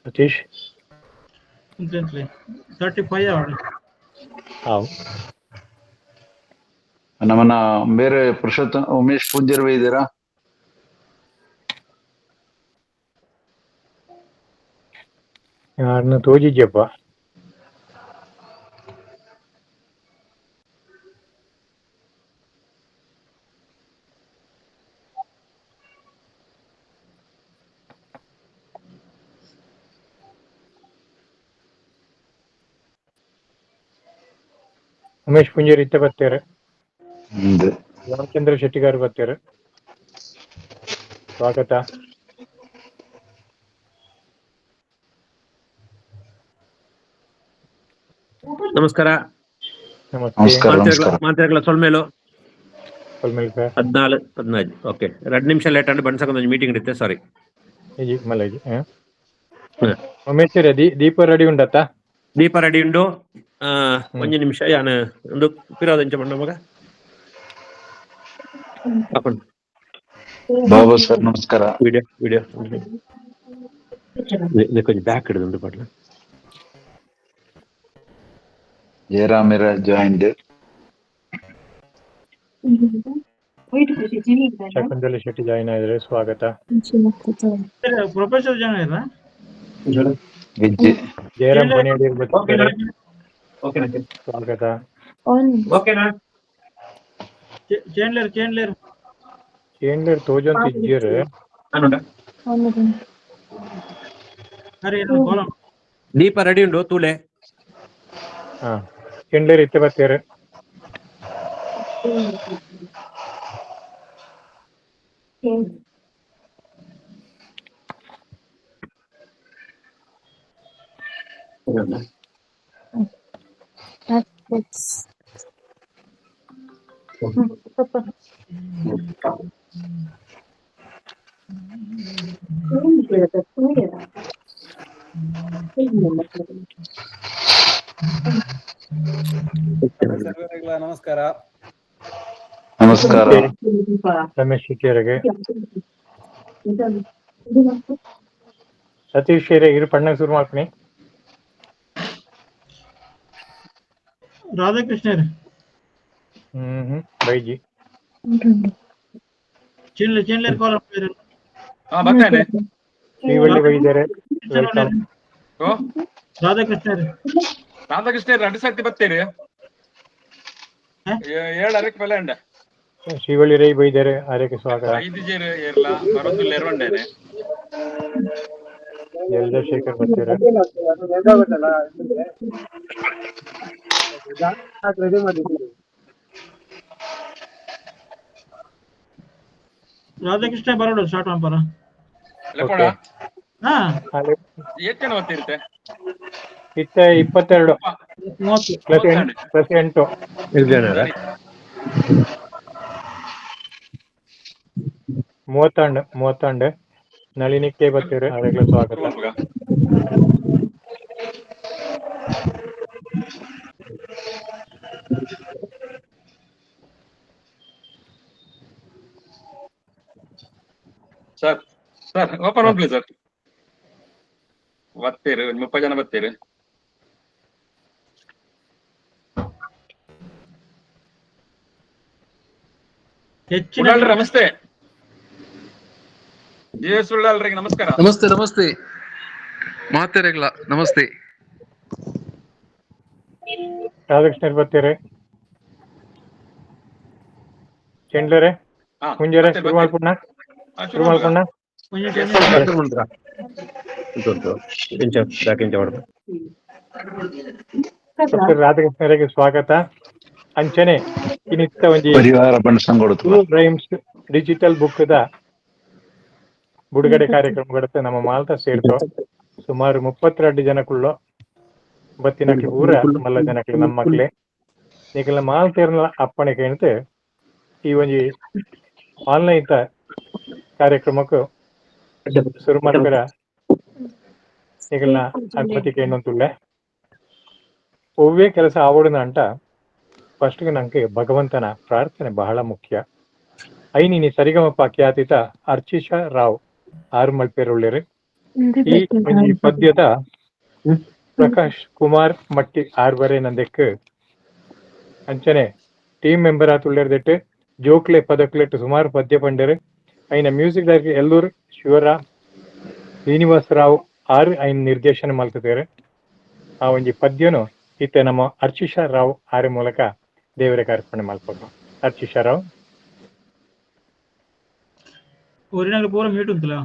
Satish Instantly. 35 hours. ಹಾವು ನಮ್ಮನ್ನ ಬೇರೆ ಪುರುಷೋತ್ತಮ ಉಮೇಶ್ ಪೂಜ್ಯರು ಇದ್ದೀರಾ? ಯಾರನ್ನ ತೋಜಿದ್ಯಪ್ಪ? ಉಮೇಶ್ ಪುಂಜೇರಿ ಇತ್ತ ಬರ್ತಾರೆ. ರಾಮಚಂದ್ರ ಶೆಟ್ಟಿಗಾರ್ ಬರ್ತಾರೆ. ಸ್ವಾಗತ. ನಮಸ್ಕಾರ. ನಮಸ್ಕಾರ. ಮಾತಾಡಲ್ಲ ಸೊಲ್ಮೇಲು ಸೊಲ್ಮೇಲ್ ಸರ್ 14-15 ಓಕೆ 2 ನಿಮಿಷ ಲೇಟ್ ಆಗಿ ಬಣ್ಸಕೊಂಡ್ ಮೀಟಿಂಗ್ ಇರುತ್ತೆ. ಸಾರಿ ಮಲಗಿ. ಉಮೇಶ್ ದೀಪ ರೆಡಿ ಉಂಡತ್ತ? ದೀಪ ರೆಡಿ ಉಂಡು. ಒಂಜಿ ನಿಮಿಷ ಯಾನು ಒಂದು ಪಿರೋದಂಚ ಮಣ್ಣ ಮಗ ಬಾಬಾ ಸರ್ ನಮಸ್ಕಾರ. ವಿಡಿಯೋ ಕೊಂಚ ಬ್ಯಾಕ್ ಹಿಡಿದು ಪಡ್ಲ ಜಯರಾಮಿರ ಜಾಯಿಂಡ್. ಶಕುಂತಲೆ ಶೆಟ್ಟಿ ಜಾಯಿನ್ ಆಗಿದ್ರೆ ಸ್ವಾಗತ. ಪ್ರೊಫೆಸರ್ ಜನ ಇಲ್ಲ. ಜಯರಾಮ್ ಬನಿಯಡಿ ಬರ್ತಾರೆ. ಸ್ವಾಗತ. ಚೇಂಡ್ಲರ್ ತೋಜಂತ ಇದ್ದೀರಿ. ದೀಪ ರೆಡಿ ಉಂಡು ತೂಲೆ. ಚೇಂಡ್ಲರ್ ಇತ್ತೆ ಬರ್ತಾರೆ. ನಮಸ್ಕಾರ. ನಮಸ್ಕಾರ. ರಮೇಶ್ ಶೆಟ್ಟಿಯವರಿಗೆ. ಸತೀಶ್ ಶೇರಿಗೆ ಪಣ್ಣ ಶುರು ಮಾಡ್ತೀನಿ. ರಾಧಾಕೃಷ್ಣ ಬೈಜಿ ಚೇಂಡ್ಲರ್ ಕಾಲ್ ಬರ್ತೇನೆ. ಶ್ರೀವಳ್ಳಿ ಬೈದರೆ ವೆಲ್ಕಮ್. ರಾಧಾಕೃಷ್ಣ 2 ಸರ್ತಿ ಬರ್ತೀರಿ? 7 ಮೇಲೆ ಉಂಡ. ಶ್ರೀವಳ್ಳಿ ರೈ ಬೈದರೆ ಆರಕ್ಕೆ ಸ್ವಾಗತ. 5 ಜೇರು ಏರ್ಲ ಬರೋದಿಲ್ಲ ಎರವಂಡೇನೆ. ಶೇಖರ್ ಬರ್ತಾರೆ. ರಾಧಾಕೃಷ್ಣ ಬರೋಡು ಸ್ಟಾರ್ಟ್ ಮಾಡ್ಬಾರ. ಎಷ್ಟು ಜನ ಓದ್ತಿರುತ್ತೆ? 22 ಪ್ಲಸ್ 8 32 ನಳಿನಿಕ್ಕೆ ಬರ್ತೀರಿ. ಅವರಿಗೆ ಸ್ವಾಗತ. ಸರ್ ಓಪನ್ ಹೋಗ್ಲಿ ಸರ್. ಬರ್ತೀರಿ 30 ಜನ ಬರ್ತೀರಿ. ನಮಸ್ತೆ. ಜೀವಸುಳ್ಳಲ್ರಿಗೆ ನಮಸ್ಕಾರ. ನಮಸ್ತೆ ಮಾತಾಡಲ್ಲ. ನಮಸ್ತೆ. ರಾಧಾಕೃಷ್ಣ ಬರ್ತೀರಿ. ಚೇಂಡ್ಲರೇ ಮುಂಜಾನೆ ಶುರು ಮಾಡ್ಕೊಂಡ ರಾಧಾಕೃಷ್ಣರಿಗೆ ಸ್ವಾಗತ. ಅಂಚನೆ ಇನ್ನಿತ್ತ ಒಂಜಿ ಪರಿವಾರ ಬಣ್ಸಂಗೊಡುತ್ತಲ್ಲ ರೈಮ್ಸ್ ಡಿಜಿಟಲ್ ಬುಕ್ ದ ಬುಡುಗಡೆ ಕಾರ್ಯಕ್ರಮಗಡುತ್ತೆ ನಮ್ಮ ಮಾಲ್ತ ಸೇರ್ತು. ಸುಮಾರು 32 ಜನಕ್ಕುಳ್ಳೋ ಬತ್ತಿನಕ್ಲು ಪೂರ ಮಲ್ಲ ಜನಕ್ಲು ನಮ್ಮ ಮಕ್ಳೆ ಈಗೆಲ್ಲ ಮಾಲ್ ಸೇರ್ನ ಅಪ್ಪಣೆ ಕೇಳ್ತೆ ಈ ಒಂಜಿ ಆನ್ಲೈನ್ ಕಾರ್ಯಕ್ರಮಕ್ಕೂ ಶುರು ಮಾಡ್ಕರ ಈಗಲ್ನ ಅನುಮತಿಗೆ ಇನ್ನೊಂದುಳ್ಳೆ ಒವ್ವೇ ಕೆಲಸ ಆವಡನ ಅಂಟ ಫಸ್ಟ್ಗೆ ನಂಗೆ ಭಗವಂತನ ಪ್ರಾರ್ಥನೆ ಬಹಳ ಮುಖ್ಯ. ಐನಿ ಸರಿಗಮಪ ಖ್ಯಾತಿತ ಅರ್ಚಿಷಾ ರಾವ್ ಆರು ಮಲ್ಪೇರುಳ್ಳಿರು. ಈ ಒಂಜಿ ಪದ್ಯದ ಪ್ರಕಾಶ್ ಕುಮಾರ್ ಮಟ್ಟಿ ಆರ್ವರೆ ನಂದೆಕ್ ಅಂಚನೆ ಟೀಮ್ ಮೆಂಬರ್ ಆತುಳ್ಳಿರ್ದೆಟ್ಟು ಜೋಕ್ಲೆ ಪದಕ್ಲೆಟ್ ಸುಮಾರು ಪದ್ಯ ಪಂಡರು. ಐನ ಮ್ಯೂಸಿಕ್ ಡೈರೆಕ್ಟರ್ ಎಲ್ಲೂರು ಶಿವರಾಮ್ ಶ್ರೀನಿವಾಸ ರಾವ್ ಆರು ಐನ್ ನಿರ್ದೇಶನ ಮಲ್ತಿದ್ದಾರೆ. ಆ ಒಂಜಿ ಪದ್ಯನು ಇತ್ತೆ ನಮ್ಮ ಅರ್ಚಿಷಾ ರಾವ್ ಆರು ಮೂಲಕ ದೇವರಿಗೆ ಅರ್ಪಣೆ ಮಲ್ಪಡು. ಅರ್ಚಿಷಾ ರಾವ್ ಒರಿನಾಗ ಪೂರ ಮ್ಯೂಟ್ ಉಂಟಲ್ಲ.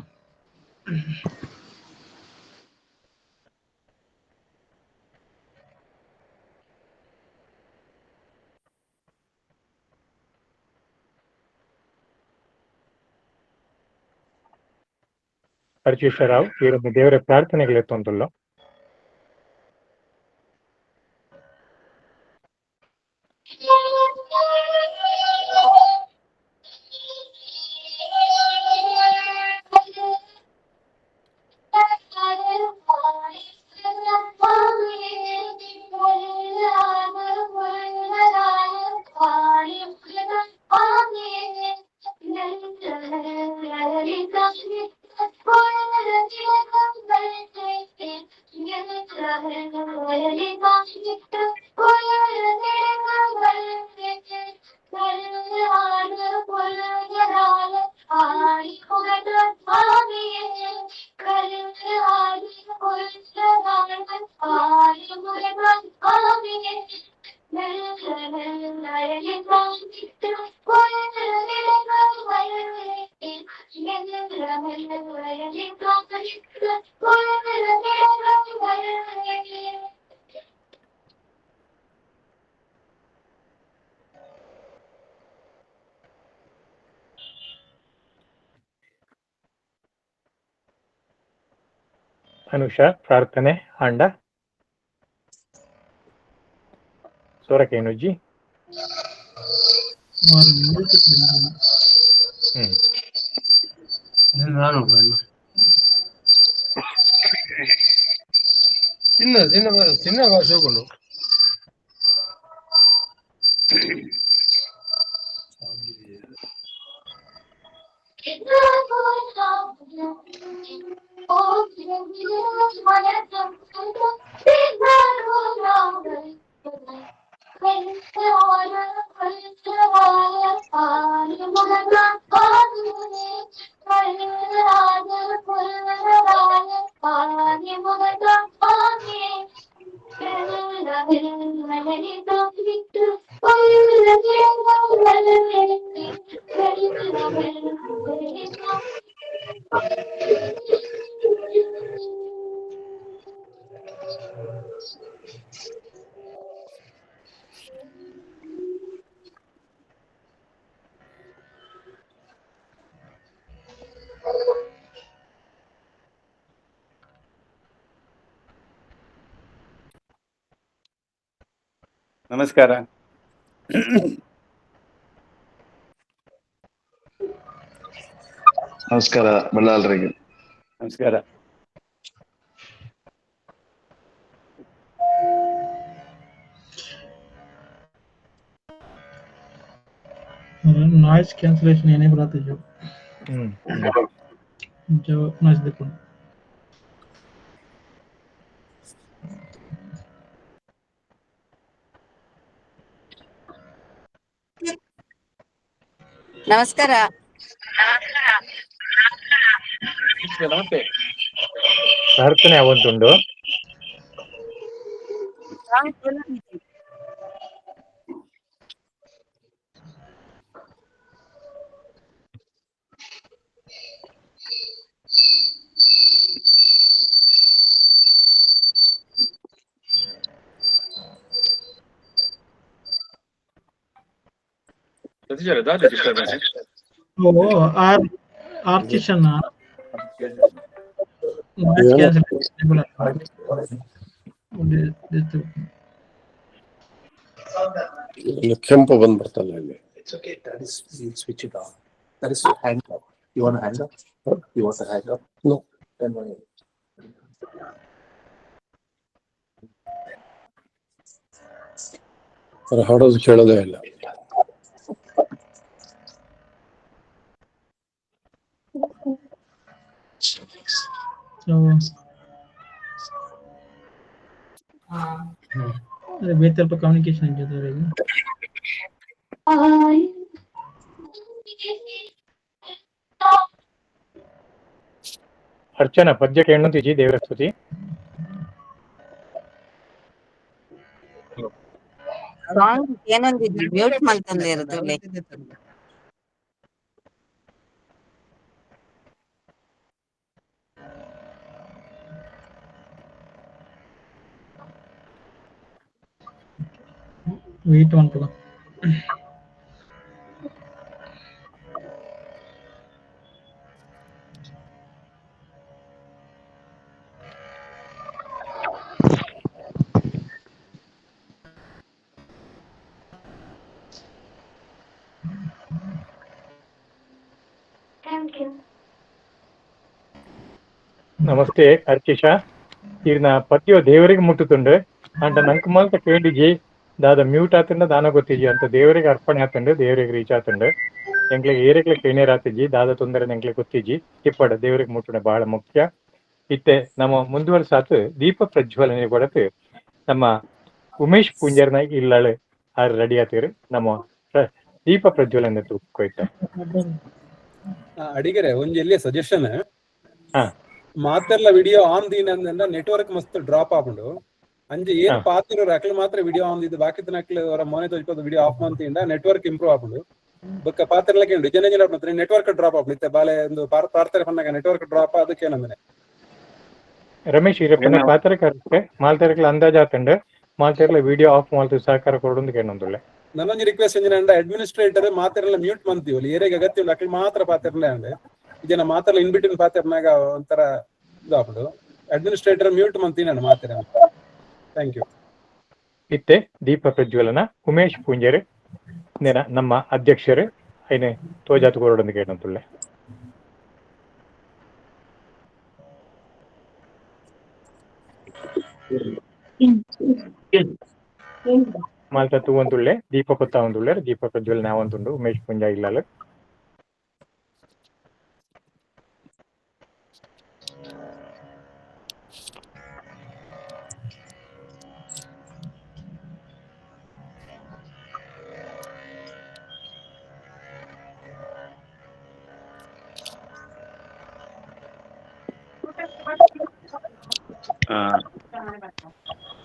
ಅರ್ಚಿಷಾ ರಾವ್ ಈರೊಂದು ದೇವರ ಪ್ರಾರ್ಥನೆಗಳೆತ್ತೊಂದುಲ್ಲು. ಅನುಷಾ ಪ್ರಾರ್ಥನೆ ಆಂಡ ಸೋರಕೇನುಜ್ಜಿ. చిన్న భాషకులు ನಮಸ್ಕಾರ. ನಮಸ್ಕಾರ ಬಳ್ಳಾಲ್ರಿಗೆ. ನಮಸ್ಕಾರ. ನಾಯ್ಸ್ ಕ್ಯಾನ್ಸಲೇಷನ್ ಎನೇಬಲ್ ಆತ जो नाइस देखो. ನಮಸ್ಕಾರ. ನಮಸ್ತೆ. ಪ್ರಾರ್ಥನೆ ಆವಂತುಂಡು. ಸತೀಶ್ ದಾದ ಡಿಸ್ಟರ್ಬೆನ್ಸ್. ಓ ಆರ್ಚಿಷನ್ ನಾಯ್ಸ್ ಕ್ಯಾನ್ಸಲೇಷನ್ ಎನೇಬಲ್ ಆತ. ಕೆಂಪು ಬಂದ್ಬಿಡ್ತಲ್ಲ ಇಲ್ಲಿ. Switch it on. That is hang up. You want to hang up? You want to hang up? No. Then ಅವ್ರು ಹಾಡೋದು ಕೇಳೋದೇ ಇಲ್ಲ. ಸೊ ಅದೇ ಬೇತಲ್ಪ ಕಮ್ಯುನಿಕೇಶನ್ ಜೊತೆವರೆಗೆ ಅರ್ಚನಾ ಪದ್ಯಕ್ಕೆ ಎಣ್ಣುತ್ತೀಜಿ ದೇವರ ಸ್ತುತಿ. ಸಾಂಗ್ ಏನೊಂದಿದ್ದು ಮ್ಯೂಟ್ ಮಾಡ್ತಂದೆ ಇರೋದು ವೆಯ್ಟ್ ಮಾಡ್ಕೊಳ್ಳೋ. ನಮಸ್ತೆ ಅರ್ಚಿಷಾ. ಈರ್ನ ಪದ್ಯ ದೇವರಿಗೆ ಮುಟ್ಟುತ್ತುಂಡು ಅಂಟ ನಂಕ್ ಮಾಲ್ತ ಕೇಳಿಜಿ ದಾದ ಮ್ಯೂಟ್ ಆತಂಡ ದಾನ ಗೊತ್ತಿಜಿ ಅಂತ ದೇವರಿಗೆ ಅರ್ಪಣೆ ಆತಂಡು ದೇವರಿಗೆ ರೀಚ್ ಆತಂಡು ಎಂಕ್ಲೆಗೆ ಏರೆಗ್ಲೆ ಕೇಣೇರ್ ಆತಿಜಿ ದಾದ ತೊಂದರೆ ಎಂಕ್ಲೆ ಗೊತ್ತಿಜಿ ತಿಪ್ಪಡ ದೇವರಿಗೆ ಮುಟ್ಟುನೆ ಬಹಳ ಮುಖ್ಯ. ಇತ್ತೆ ನಮ್ಮ ಮುಂದುವರ್ಸಾತ್ ದೀಪ ಪ್ರಜ್ವಲನೆ ಕೊಡತ್ ನಮ್ಮ ಉಮೇಶ್ ಪೂಂಜರ್ನ ಇಲ್ಲಳು ಆರು ರೆಡಿ ಆತಿರು ನಮ್ಮ ದೀಪ ಪ್ರಜ್ವಲನೆ ತೂಕೋಯ್ತ ಅಡಿಗೆರೆ ಒಂಜಿ ಎಲ್ಲಿ ಸಜೆಷನ್ ಹಾ ಮಾತೆರ್ಲ ವಿಡಿಯೋ ಆನ್ ದೀನ ನೆಟ್ವರ್ಕ್ ಮಸ್ತ್ ಡ್ರಾಪ್ ಆಪುಂಡು ಅಂಜೆ ಏನ್ ಪಾತಿರೋರು ಅಕ್ಲೆ ಮಾತ್ರ ವಿಡಿಯೋ ಆನ್ ದಿದ್ದು ಬಾಕಿ ಅಕ್ಲೆ ಅವರ ಮೋನೆ ತೋಜ್ಪೋದು ವಿಡಿಯೋ ಆಫ್ ಮಂತಿಂದ ನೆಟ್ವರ್ಕ್ ಇಂಪ್ರೂವ್ ಆಪುಂಡು ಬೊಕ್ಕ ಪಾತಿರ್ಲಕ್ಕೆ ಜನ ನೆಟ್ವರ್ಕ್ ಡ್ರಾಪ್ ಆಪುಂಡು ಇತ್ತೆ ಬಾಲೆ ಒಂದು ಪಾರ್ತಾರೆ ಪನ್ನಾಗ ನೆಟ್ವರ್ಕ್ ಡ್ರಾಪ್ ಅದಕ್ಕೆ ಏನಂದ್ರೆ ರಮೇಶ್ ಇರಪ್ಪನ ಪಾತ್ರಕ್ಕೆ ಮಾಲ್ತಾರಕ್ಲ ಅಂದಾಜ್ ಆತಂಡು ಮಾಲ್ತಾರ್ಲ ವಿಡಿಯೋ ಆಫ್ ಮಾಡ್ತು ಸಹಕಾರ ಕೊಡೊಂದು ಕೇಳೊಂದುಲ್ಲೆ ನನ್ನೊಂದು ರಿಕ್ವೆಸ್ಟ್ ಎಂಜಿನ ಅಡ್ಮಿನಿಸ್ಟ್ರೇಟರ್ ಮಾತೆರ್ಲ ಮ್ಯೂಟ್ ಮಂತೀವಲ್ಲ ಏರಿಯಾಗ ಅಗತ್ಯ ಉಂಡು ಅಕ್ಲೆ ಮಾತ್ರ ಪಾತಿರ್ಲೆ ಅಂಡೆ ಇದನ್ನ ಮಾತೆರ್ಲ ಇನ್ ಬಿಟ್ವೀನ್ ಪಾತಿರ್ನಾಗ ಒಂಥರ ಇದಾಪುಂಡು ಅಡ್ಮಿನಿಸ್ಟ್ರೇಟರ್ ಮ್ಯೂಟ್ ಮಂತೀನಿ ಮಾತಿರ. Thank you. ಇತ್ತೆ ದೀಪ ಪ್ರಜ್ವಲನ ಉಮೇಶ್ ಪೂಂಜರ್ ನಮ್ಮ ಅಧ್ಯಕ್ಷರು ಐನೆ ತೋಜಾತು ಕೊರಡೊಂದು ಕೇಳಂತುಳ್ಳೆ. ಮಾಲ್ತ ತೂವಂತುಳ್ಳೆ ದೀಪ ಕೊತ್ತ ಒಂದುಳ್ಳೆ ದೀಪ ಪ್ರಜ್ವಲನ ಯಾವಂತುಂಡು ಉಮೇಶ್ ಪೂಂಜ ಇಲ್ಲಲು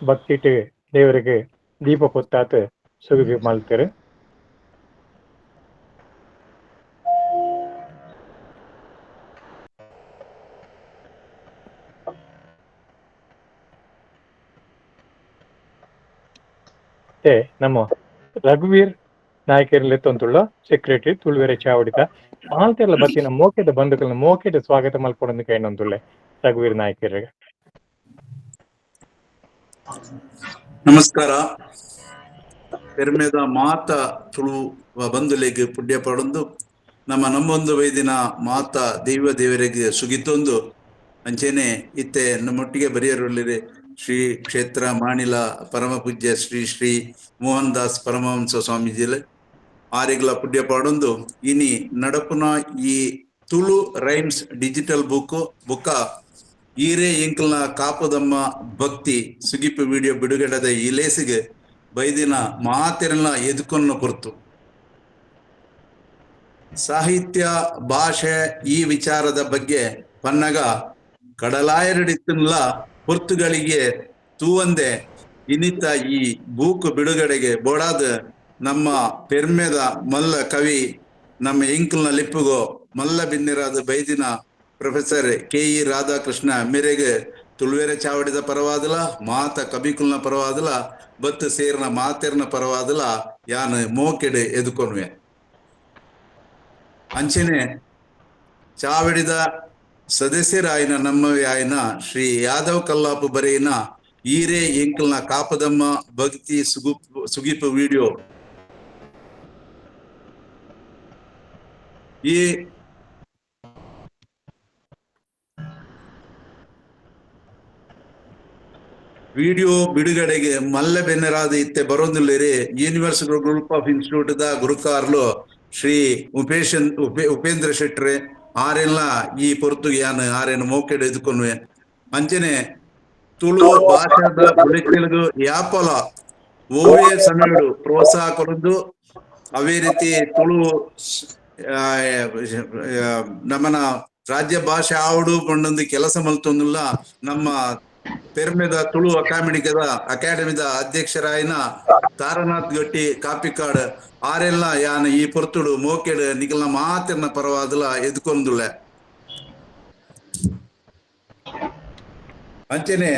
பக்திட்டு தேவருக்கு தீப பொத்தாத்து சுகுதி மல்தரு ನಮ್ಮ ರಘುವೀರ್ ನಾಯಕರಲ್ಲಿ ತೊಂದುಳ್ಳ ಸೆಕ್ರೆಟರಿ ತುಳುವೆರೆ ಚಾವಡಿತ ಮಾಲ್ತೆರ್ಲ ಬತ್ತಿನ ಮೋಕೆದ ಬಂಧುಗಳನ್ನ ಮೋಕೆದ ಸ್ವಾಗತ ಮಲ್ಪೊಡೊಂದು ಕೈನೊಂದುಳ್ಳೆ ರಘುವೀರ್ ನಾಯಕರಿಗೆ. ನಮಸ್ಕಾರ. ಪೆರ್ಮೆದ ಮಾತ ತುಳು ಬಂಧುಲೆಗ್ ಪುಡ್ಯ ಪಡೊಂದು ನಮ್ಮ ನಮ್ಮೊಂದು ವೈದಿನ ಮಾತ ದೈವ ದೇವರಿಗೆ ಸುಗಿತೊಂದು ಅಂಚೆನೆ ಇತ್ತೆ ನಮ್ಮೊಟ್ಟಿಗೆ ಬರೆಯರುಳ್ಳಿರೆ ಶ್ರೀ ಕ್ಷೇತ್ರ ಮಾಣಿಲ ಪರಮ ಪೂಜ್ಯ ಶ್ರೀ ಶ್ರೀ ಮೋಹನ್ ದಾಸ್ ಪರಮಹಂಸ ಸ್ವಾಮೀಜಿಲೆ ಆರಿಗ್ಲ ಪುಡ್ಯ ಪಾಡೊಂದು ಇನಿ ನಡಪುನ ಈ ತುಳು ರೈಮ್ಸ್ ಡಿಜಿಟಲ್ ಬುಕ್ಕ ಈರೇ ಎಂಕಲ್ನ ಕಾಪುದಮ್ಮ ಭಕ್ತಿ ಸುಗಿಪು ವಿಡಿಯೋ ಬಿಡುಗಡೆದ ಈ ಲೇಸಿಗೆ ಬೈದಿನ ಮಾತೆರಲ್ಲ ಎದುಕೊನ್ನ ಪೊರ್ತು ಸಾಹಿತ್ಯ ಭಾಷೆ ಈ ವಿಚಾರದ ಬಗ್ಗೆ ಪನ್ನಗ ಕಡಲಾಯರಡಿತ್ತನ್ಲ ಪೊರ್ತುಗಳಿಗೆ ತೂವಂದೆ ಇನ್ನಿತ ಈ ಬೂಕು ಬಿಡುಗಡೆಗೆ ಬೋಡಾದ ನಮ್ಮ ಪೆರ್ಮೆದ ಮಲ್ಲ ಕವಿ ನಮ್ಮ ಎಂಕಲ್ನ ಲಿಪ್ಪುಗೋ ಮಲ್ಲ ಬಿನ್ನಿರಾದ ಬೈದಿನ ಪ್ರೊಫೆಸರ್ ಕೆ.ಇ. ರಾಧಾಕೃಷ್ಣ ಮೇರೆಗೆ ತುಳುವೆರೆ ಚಾವಡಿದ ಪರವಾದಲ ಮಾತ ಕಬಿಕುಲ್ನ ಪರವಾದಲ ಬತ್ತು ಸೇರ್ನ ಮಾತೆರ್ನ ಪರವಾದಲ ಯಾನ್ ಮೋಕೆಡೆ ಎದುಕೊನ್ವೆ ಅಂಚನೆ ಚಾವಡಿದ ಸದಸ್ಯರಾಯಿನ ನಮ್ಮವೇ ಆಯ್ನ ಶ್ರೀ ಯಾದವ್ ಕಲ್ಲಾಪು ಬರೆಯಿನ ಈರೇ ಎಂಕಲ್ನ ಕಾಪದಮ್ಮ ಭಕ್ತಿ ಸುಗಿಪು ವಿಡಿಯೋ ಈ ವಿಡಿಯೋ ಬಿಡುಗಡೆಗೆ ಮಲ್ಲ ಬೆನ್ನರಾದ ಇತ್ತೆ ಬರೋದಿಲ್ಲರಿ ಯೂನಿವರ್ಸಿಟಿ ಗ್ರೂಪ್ ಆಫ್ ಇನ್ಸ್ಟಿಟ್ಯೂಟ್ ದ ಗುರುಕಾರ್ಲು ಶ್ರೀ ಉಪೇಂದ್ರ ಶೆಟ್ರೆ ಆರೆಲ್ಲ ಈ ಪೊರ್ತುಗಿಯಾನ್ ಆರೇನು ಮೋಕೆಡ್ ಎದುಕೊನ್ವೆ ಅಂಚನೆ ತುಳು ಭಾಷಾದ ಬುಲೆಕ್ಕೆಲ್ಗು ಯಾಪಲ ಓವೇ ಸಮಯಡು ಪ್ರೋತ್ಸಾಹ ಕೊರದು ಅವೇ ರೀತಿ ತುಳು ನಮ್ಮನ ರಾಜ್ಯ ಭಾಷೆ ಆವಡು ಕೊಂಡೊಂದು ಕೆಲಸ ಮಲ್ತೊಂದುಲ್ಲ ನಮ್ಮ ಪೆರ್ಮೆದ ತುಳು ಅಕಾಡೆಮಿದ ಅಧ್ಯಕ್ಷರಾಯಿನ ತಾರನಾಥ್ ಗಟ್ಟಿ ಕಾಪಿಕಾಡ್ ಆರೆಲ್ಲ ಯಾನ್ ಈ ಪೊರ್ತುಡು ಮೋಕೆಡ್ ನಿಖಲ್ನ ಮಾತಿನ ಪರವಾದಲ ಎದ್ಕೊಂದುಲ್ಲ ಅಂಚನೆ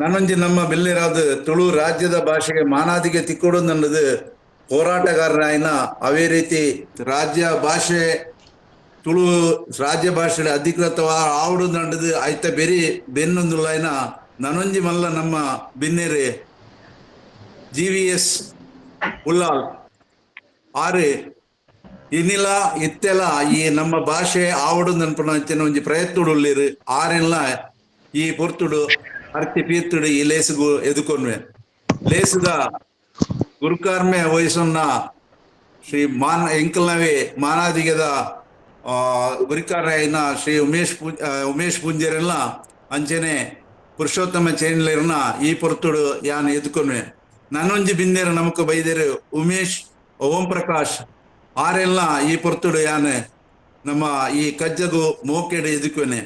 ನನ್ನೊಂಜಿ ನಮ್ಮ ಬೆಲ್ಲಿರಾದ ತುಳು ರಾಜ್ಯದ ಭಾಷೆಗೆ ಮಾನಾದಿಗೆ ತಿಕ್ಕೊಡೋದು ಹೋರಾಟಗಾರರಾಯಿನ ಅವೇ ರೀತಿ ರಾಜ್ಯ ಭಾಷೆ ತುಳು ರಾಜ್ಯ ಭಾಷೆ ಅಧಿಕೃತ ಆವಡುದಂಡದು ಆಯ್ತ ಬೆರಿ ಬೆನ್ನೊಂದುಲ್ಲಾಯ್ನ ನನೊಂಜಿ ಮಲ್ಲ ನಮ್ಮ ಬಿನ್ನೆರೆ GVS ಉಲ್ಲಾಲ್ ಆರು ಇನ್ನಿಲ್ಲ ಇತ್ತೆಲ್ಲ ಈ ನಮ್ಮ ಭಾಷೆ ಆವಡು ನನ್ಪಣ ಒಂಜಿ ಪ್ರಯತ್ನ ಉಳ್ಳೇರು ಆರೆಲ್ಲ ಈ ಪೊರ್ತುಡು ಅರ್ತಿ ಪೀರ್ತುಡು ಈ ಲೇಸುಗು ಎದುಕೊನ್ವೆ ಲೇಸುದ ಗುರುಕಾರ್ಮೆ ವಯಸ್ಸನ್ನ ಶ್ರೀ ಎಂಕಲ್ನವೇ ಮಾನಾದಿಗದ ಗುರಿಕಾರ್ನ ಶ್ರೀ ಉಮೇಶ್ ಪೂಂಜರೆಲ್ಲ ಅಂಚನೆ ಪುರುಷೋತ್ತಮ ಚೇನ್ಲೇರ್ನ ಈ ಪೊರ್ತುಡು ಯಾನ್ ಎದುಕೊನ್ವೆ ನನ್ನೊಂಜಿ ಬಿನ್ನೇರು ನಮಕ್ ಬೈದೇರು ಉಮೇಶ್ ಓಂ ಪ್ರಕಾಶ್ ಆರೆಲ್ಲ ಈ ಪೊರ್ತುಡು ಯಾನ್ ನಮ್ಮ ಈ ಕಜ್ಜಗು ಮೋಕೆಡು ಎದುಕೊನೆ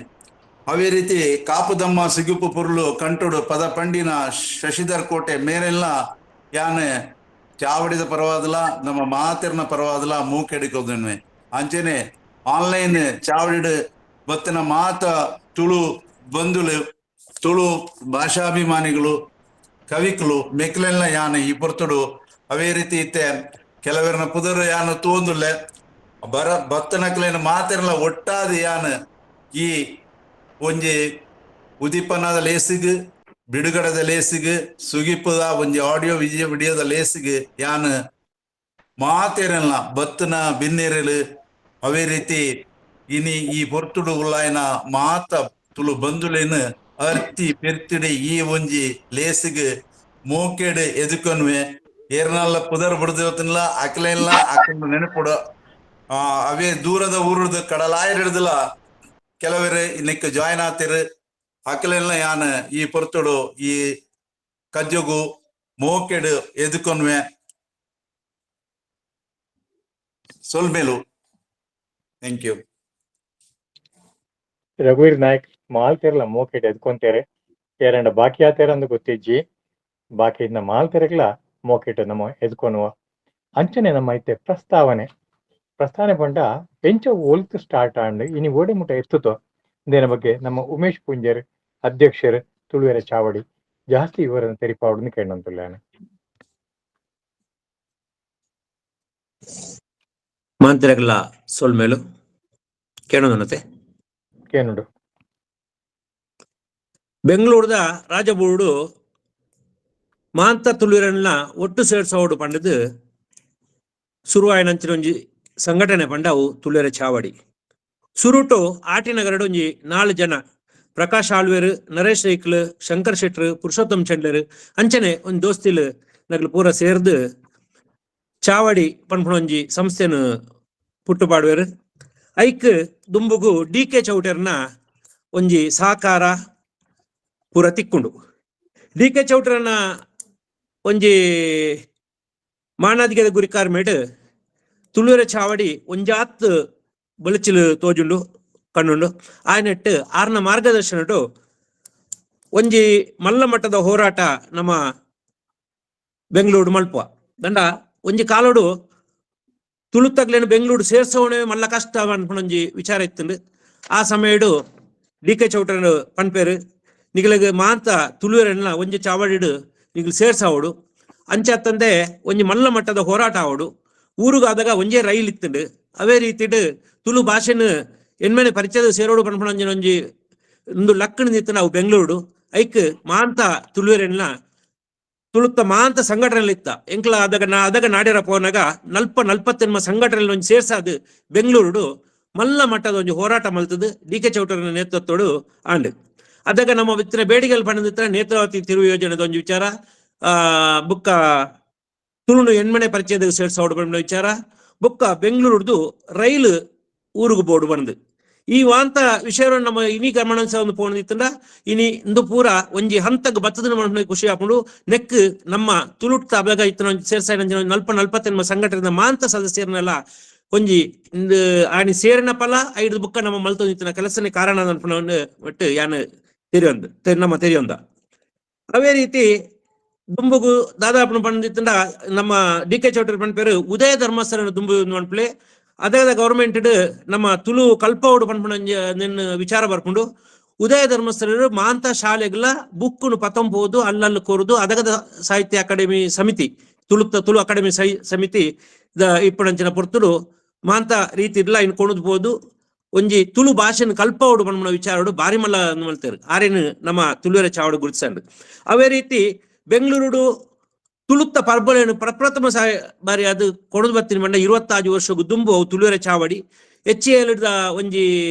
ಅವೇ ರೀತಿ ಕಾಪುದಮ್ಮ ಸಿಗುಪು ಪುರುಳು ಕಂಟುಡು ಪದ ಪಂಡಿನ ಶಶಿಧರ್ ಕೋಟೆ ಮೇರೆಲ್ಲ ಯಾನ್ ಚಾವಡಿದ ಪರವಾದಲ ನಮ್ಮ ಮಾತಿರ್ನ ಪರವಾದಲ ಮೂಕೆಡಿಕೋದನ್ವೆ ಅಂಚನೆ ಆನ್ಲೈನ್ ಚಾವಡಿಡು ಬತ್ತಿನ ಮಾತ ತುಳು ಬಂಧುಲು ತುಳು ಭಾಷಾಭಿಮಾನಿಗಳು ಕವಿಕಲು ಮೆಕ್ಲೆಲ್ಲ ಯಾನ್ ಈ ಪೊರ್ತುಡು ಅವೇ ರೀತಿ ಇತ್ತೆ ಕೆಲವರಿನ ಪುದರು ಯಾನು ತೋಂದುಲ್ಲೆ ಬತ್ತನಕ್ಲೇನ ಮಾತಿರ್ಲ ಒಟ್ಟಾದ ಯಾನ್ ಈ ಒಂಜಿ ಉದಿಪನದ ಲೇಸಿಗ್ ಬಿಡುಗಡದ ಲೇಸಿಗ್ ಸುಗಿಪದ ಒಂಜಿ ಆಡಿಯೋ ವಿಡಿಯೋದ ಲೇಸಿಗ್ ಯಾನ್ ಮಾತೇರಲ್ಲ ಬತ್ತನ ಬಿನ್ನೇರಲು ಅವೇ ರೀತಿ ಇನಿ ಈ ಪೊರ್ತುಡು ಉಳ್ಳಾಯನ ಮಾತ ತುಳು ಬಂದುಲೇನು ಅರ್ತಿ ಪೆರ್ತಿಡಿ ಈ ಒಂಜಿ ಲೇಸಿಗ್ ಮೋಕೆಡ್ ಎದುಕೊನ್ವೆ ಏರ್ನಲ್ಲ ಪುದರ್ ಬಿಡದಿಲ್ಲ ಅಕ್ಲೆಲ್ಲ ಅಕ್ಕಂಡು ನೆನಪುಡು ಅವೇ ದೂರದ ಊರದು ಕಡಲಾಯಿರಡ್ದಲ್ಲ ಕೆಲವರು ಇನ್ನಕ್ಕೆ ಜಾಯ್ನ್ ಆತಿರು ಅಕ್ಲೆಲ್ಲ ಯಾನ್ ಈ ಪೊರ್ತುಡು ಈ ಕಜ್ಜಗು ಮೋಕೆಡು ಎದುಕೊನ್ವೆ ಸೊಲ್ಮೇಲು ಥ್ಯಾಂಕ್ ಯು. ರಘುವೀರ್ ನಾಯಕ್ ಮಾಲ್ತೆರ್ಲ ಮೋಕೆಟ್ ಎದ್ಕೊಂತೇರೆ ಏರಂಡ ಬಾಕಿ ಆತೇರ ಅಂದು ಗೊತ್ತಿಜ್ಜಿ ಬಾಕಿ ಇನ್ನ ಮಾಲ್ತೆರೆಗ್ಲ ಮೋಕೆಟ್ ನಮ್ಮ ಎದ್ಕೊನುವ ಅಂಚನೆ ನಮ್ಮ ಐತೆ ಪ್ರಸ್ತಾವನೆ ಪಂಡ ಎಂಚ ಒಲ್ತು ಸ್ಟಾರ್ಟ್ ಆಂಡ್ ಇನಿ ಓಡಿ ಮುಟ ಎತ್ತುತ್ತೋ ದೇನ ಬಗ್ಗೆ ನಮ್ಮ ಉಮೇಶ್ ಪುಂಜರ್ ಅಧ್ಯಕ್ಷರು ತುಳುವೆರ ಚಾವಡಿ ಜಾಸ್ತಿ ಇವರನ್ನು ತೆರಿಪಾವಡನ್ನು ಕೇಳಂತುಲ್ಲಾನೆ ಮಾಂತಿರಗಲ ಸೊಲ್ಮೇಲು ಕೇಳೋಣತೆ ಕೇನುಡು ಬೆಂಗಳೂರದ ರಾಜಬೂಡು ಮಾಂತ ತುಳುವೆರನ್ನ ಒಟ್ಟು ಸೇರ್ಸೋಡು ಪಂಡದು ಶುರುವಾಯಿನಂಚಿನ ಒಂಜಿ ಸಂಘಟನೆ ಪಂಡ ಅವು ತುಳುವೆರ ಚಾವಡಿ ಸುರುಟು ಆಟಿನಗರಡು ಒಂಜಿ 4 ಜನ ಪ್ರಕಾಶ್ ಆಳ್ವೇರು ನರೇಶ್ ರೈಕ್ಲು ಶಂಕರ್ ಶೆಟ್ರು ಪುರುಷೋತ್ತಮ್ ಚಂಡ್ಲರು ಅಂಚನೆ ಒಂದು ದೋಸ್ತಿಲು ನಗಲು ಪೂರ ಸೇರ್ದು ಚಾವಡಿ ಪನ್ಪುಣೊಂಜಿ ಸಂಸ್ಥೆನು ಪುಟ್ಟುಪಾಡುವೆರು ಐಕ್ ದುಂಬುಗು DK ಚೌಟರ್ನ ಒಂಜಿ ಸಹಕಾರ ಪೂರ ತಿಕ್ಕುಂಡು DK ಚೌಟರ್ನ ಒಂಜಿ ಮಾನಾದಿಗೆದ ಗುರಿಕಾರ್ ಮೇಡ್ ತುಳುವೆರ ಚಾವಡಿ ಒಂಜಾತ್ ಬಲಚಿಲು ತೋಜುಂಡು ಕಣ್ಣುಂಡು ಆಯ್ನೆಟ್ಟು ಆರ್ನ ಮಾರ್ಗದರ್ಶನಟು ಒಂಜಿ ಮಲ್ಲ ಮಟ್ಟದ ಹೋರಾಟ ನಮ್ಮ ಬೆಂಗಳೂರು ಮಲ್ಪುವ ದಂಡ ಒಂಜಿ ಕಾಲೋಡು ತುಳುತಗ್ಲೇನು ಬೆಂಗಳೂರು ಸೇರ್ಸೋಣೆ ಮಲ್ಲ ಕಷ್ಟ ಅನ್ಪಣೊಂಜಿ ವಿಚಾರ ಇತ್ತುಂಡು ಆ ಸಮಯಡು DK ಚೌಟರ್ ಪನ್ಪೇರು ನಿಗಲಿಗೆ ಮಾಂತ ತುಳುವೆರನ್ನ ಒಂಜಿ ಚಾವಡಿಡು ನಿಗಲು ಸೇರ್ಸಾವಡು ಅಂಚತ್ತಂದೆ ಒಂಜಿ ಮಲ್ಲ ಮಟ್ಟದ ಹೋರಾಟ ಆವಡು ಊರುಗಾದಾಗ ಒಂಜೇ ರೈಲ್ ಇತ್ತುಂಡು ಅವೇ ರೀತಿಡು ತುಳು ಭಾಷೆನು ಎನ್ಮೇಲೆ ಪರಿಚಯದ ಸೇರೋಡು ಪನ್ಪಣೊಂಜಿನ ಒಂಜಿ ಒಂದು ಲಕ್ಕಣ ನಿತ್ತು ನಾವು ಬೆಂಗಳೂರು ಐಕ್ ಮಾಂತ ತುಳುವೆರನ್ನ ತುಳುತ್ತ ಮಾಂತ ಸಂಘಟನೆಲಿತ್ತ ಎಂಕ್ಲ ಅದಾಗ ನಾಡ್ಯರ ಪೋನಾಗ 40-40 ಸಂಘಟನೆ ಒಂಜಿ ಸೇರ್ಸಾದು ಬೆಂಗಳೂರು ಮಲ್ಲ ಮಟ್ಟದ ಒಂಜಿ ಹೋರಾಟ ಮಲ್ತದು DK ಚೌಟರ್ನ ನೇತೃತ್ವಡು ಆಂಡ್ ಅದಾಗ ನಮ್ಮ ವಿತ್ತಿನ ಬೇಡಿಕೆಗಳು ಪಡೆದಿತ್ತ ನೇತ್ರಾವತಿ ತಿರುವು ಯೋಜನೆದ ಒಂದು ವಿಚಾರ ಬುಕ್ಕ ತುಳುನು ಹೆಣ್ಮನೆ ಪರಿಚಯದ ಸೇರ್ಸೋಡು ಬಂದ ವಿಚಾರ ಬುಕ್ಕ ಬೆಂಗಳೂರದು ರೈಲು ಊರುಗು ಬೋರ್ಡು ಬಂದು ಈ ವಾಂತ ವಿಷಯವನ್ನು ನಮ್ಮ ಇನಿ ಗಮನ ಒಂದು ಪೋಣದಿತ್ತಂಡ ಇನಿ ಇಂದು ಪೂರ ಒಂಜಿ ಹಂತಗ್ ಬತ್ತದ ಮನ ಖುಷಿ ಹಾಕೊಂಡು ನೆಕ್ ನಮ್ಮ ತುಳುಟ್ಟ ಅಬಗ ಇತ್ತ ಸೇರ್ಸಾಯ ನಲ್ಪ ಸಂಘಟನೆದ ಮಾಂತ ಸದಸ್ಯರನ್ನೆಲ್ಲ ಒಂಜಿ ಆನಿ ಸೇರಿನ ಫಲ ಐದು ಬುಕ್ಕ ನಮ್ಮ ಮಲ್ತೊಂದಿತ್ತಿನ ಕೆಲಸನೇ ಕಾರಣ ಅನ್ಪುಣವನ್ನು ಒಟ್ಟು ಯಾನು ನಮ್ಮ ತೆರೆಯೊಂದ ಅವೇ ರೀತಿ ದುಂಬುಗು ದಾದಾಪುನ ಪಂಡಿತ್ತಂಡ ನಮ್ಮ ಡಿ ಕೆ ಚೌಟರಿ ಪಂಡ ಪೇರು ಉದಯ ಧರ್ಮಸ್ಥಳ ದುಂಬು ಅನ್ಪಲೆ ಅದೇ ಗವರ್ಮೆಂಟ್ ನಮ್ಮ ತುಳು ಕಲ್ಪೋಡು ಪಂಪಣ ವಿಚಾರ ಬರ್ಕೊಂಡು ಉದಯ ಧರ್ಮಸ್ಥಳರು ಮಾಂತ ಶಾಲೆಗಳ ಬುಕ್ಕುನು ಪತ್ತಂಬೋದು ಅಲ್ಲಲ್ಲಿ ಕೋರುದು ಅದಗದ ಸಾಹಿತ್ಯ ಅಕಾಡೆಮಿ ಸಮಿತಿ ತುಳು ಅಕಾಡೆಮಿ ಸಮಿತಿ ಇಪ್ಪಡಂಚಿನ ಪೊರ್ತುಡು ಮಾಂತ ರೀತಿ ಇಲ್ಲ ಇನ್ ಕೊಣದ್ಬೋದು ಒಂಜಿ ತುಳು ಭಾಷೆನ ಕಲ್ಪೋಡು ಪಂಪಣ ವಿಚಾರೋಡು ಬಾರಿ ಮಲ್ಲ ಮಾಡ್ತಾರೆ ಆರೇನು ನಮ್ಮ ತುಳುವರ ಚಾವಡು ಗುರುತಿಸಂಡು ಅವೇ ರೀತಿ ಬೆಂಗಳೂರು ತುಳುತ್ತ ಪರ್ಬಲೇನು ಪ್ರಪ್ರಥಮ ಬಾರಿ ಅದು ಕೊಡದು ಬತ್ತಿನ ಮಂಡ 26 ವರ್ಷಕ್ಕೂ ದುಂಬು ಅವು ತುಳುವರೆ ಚಾವಡಿ ಹೆಚ್ಚಿದ ಒಂಜಿ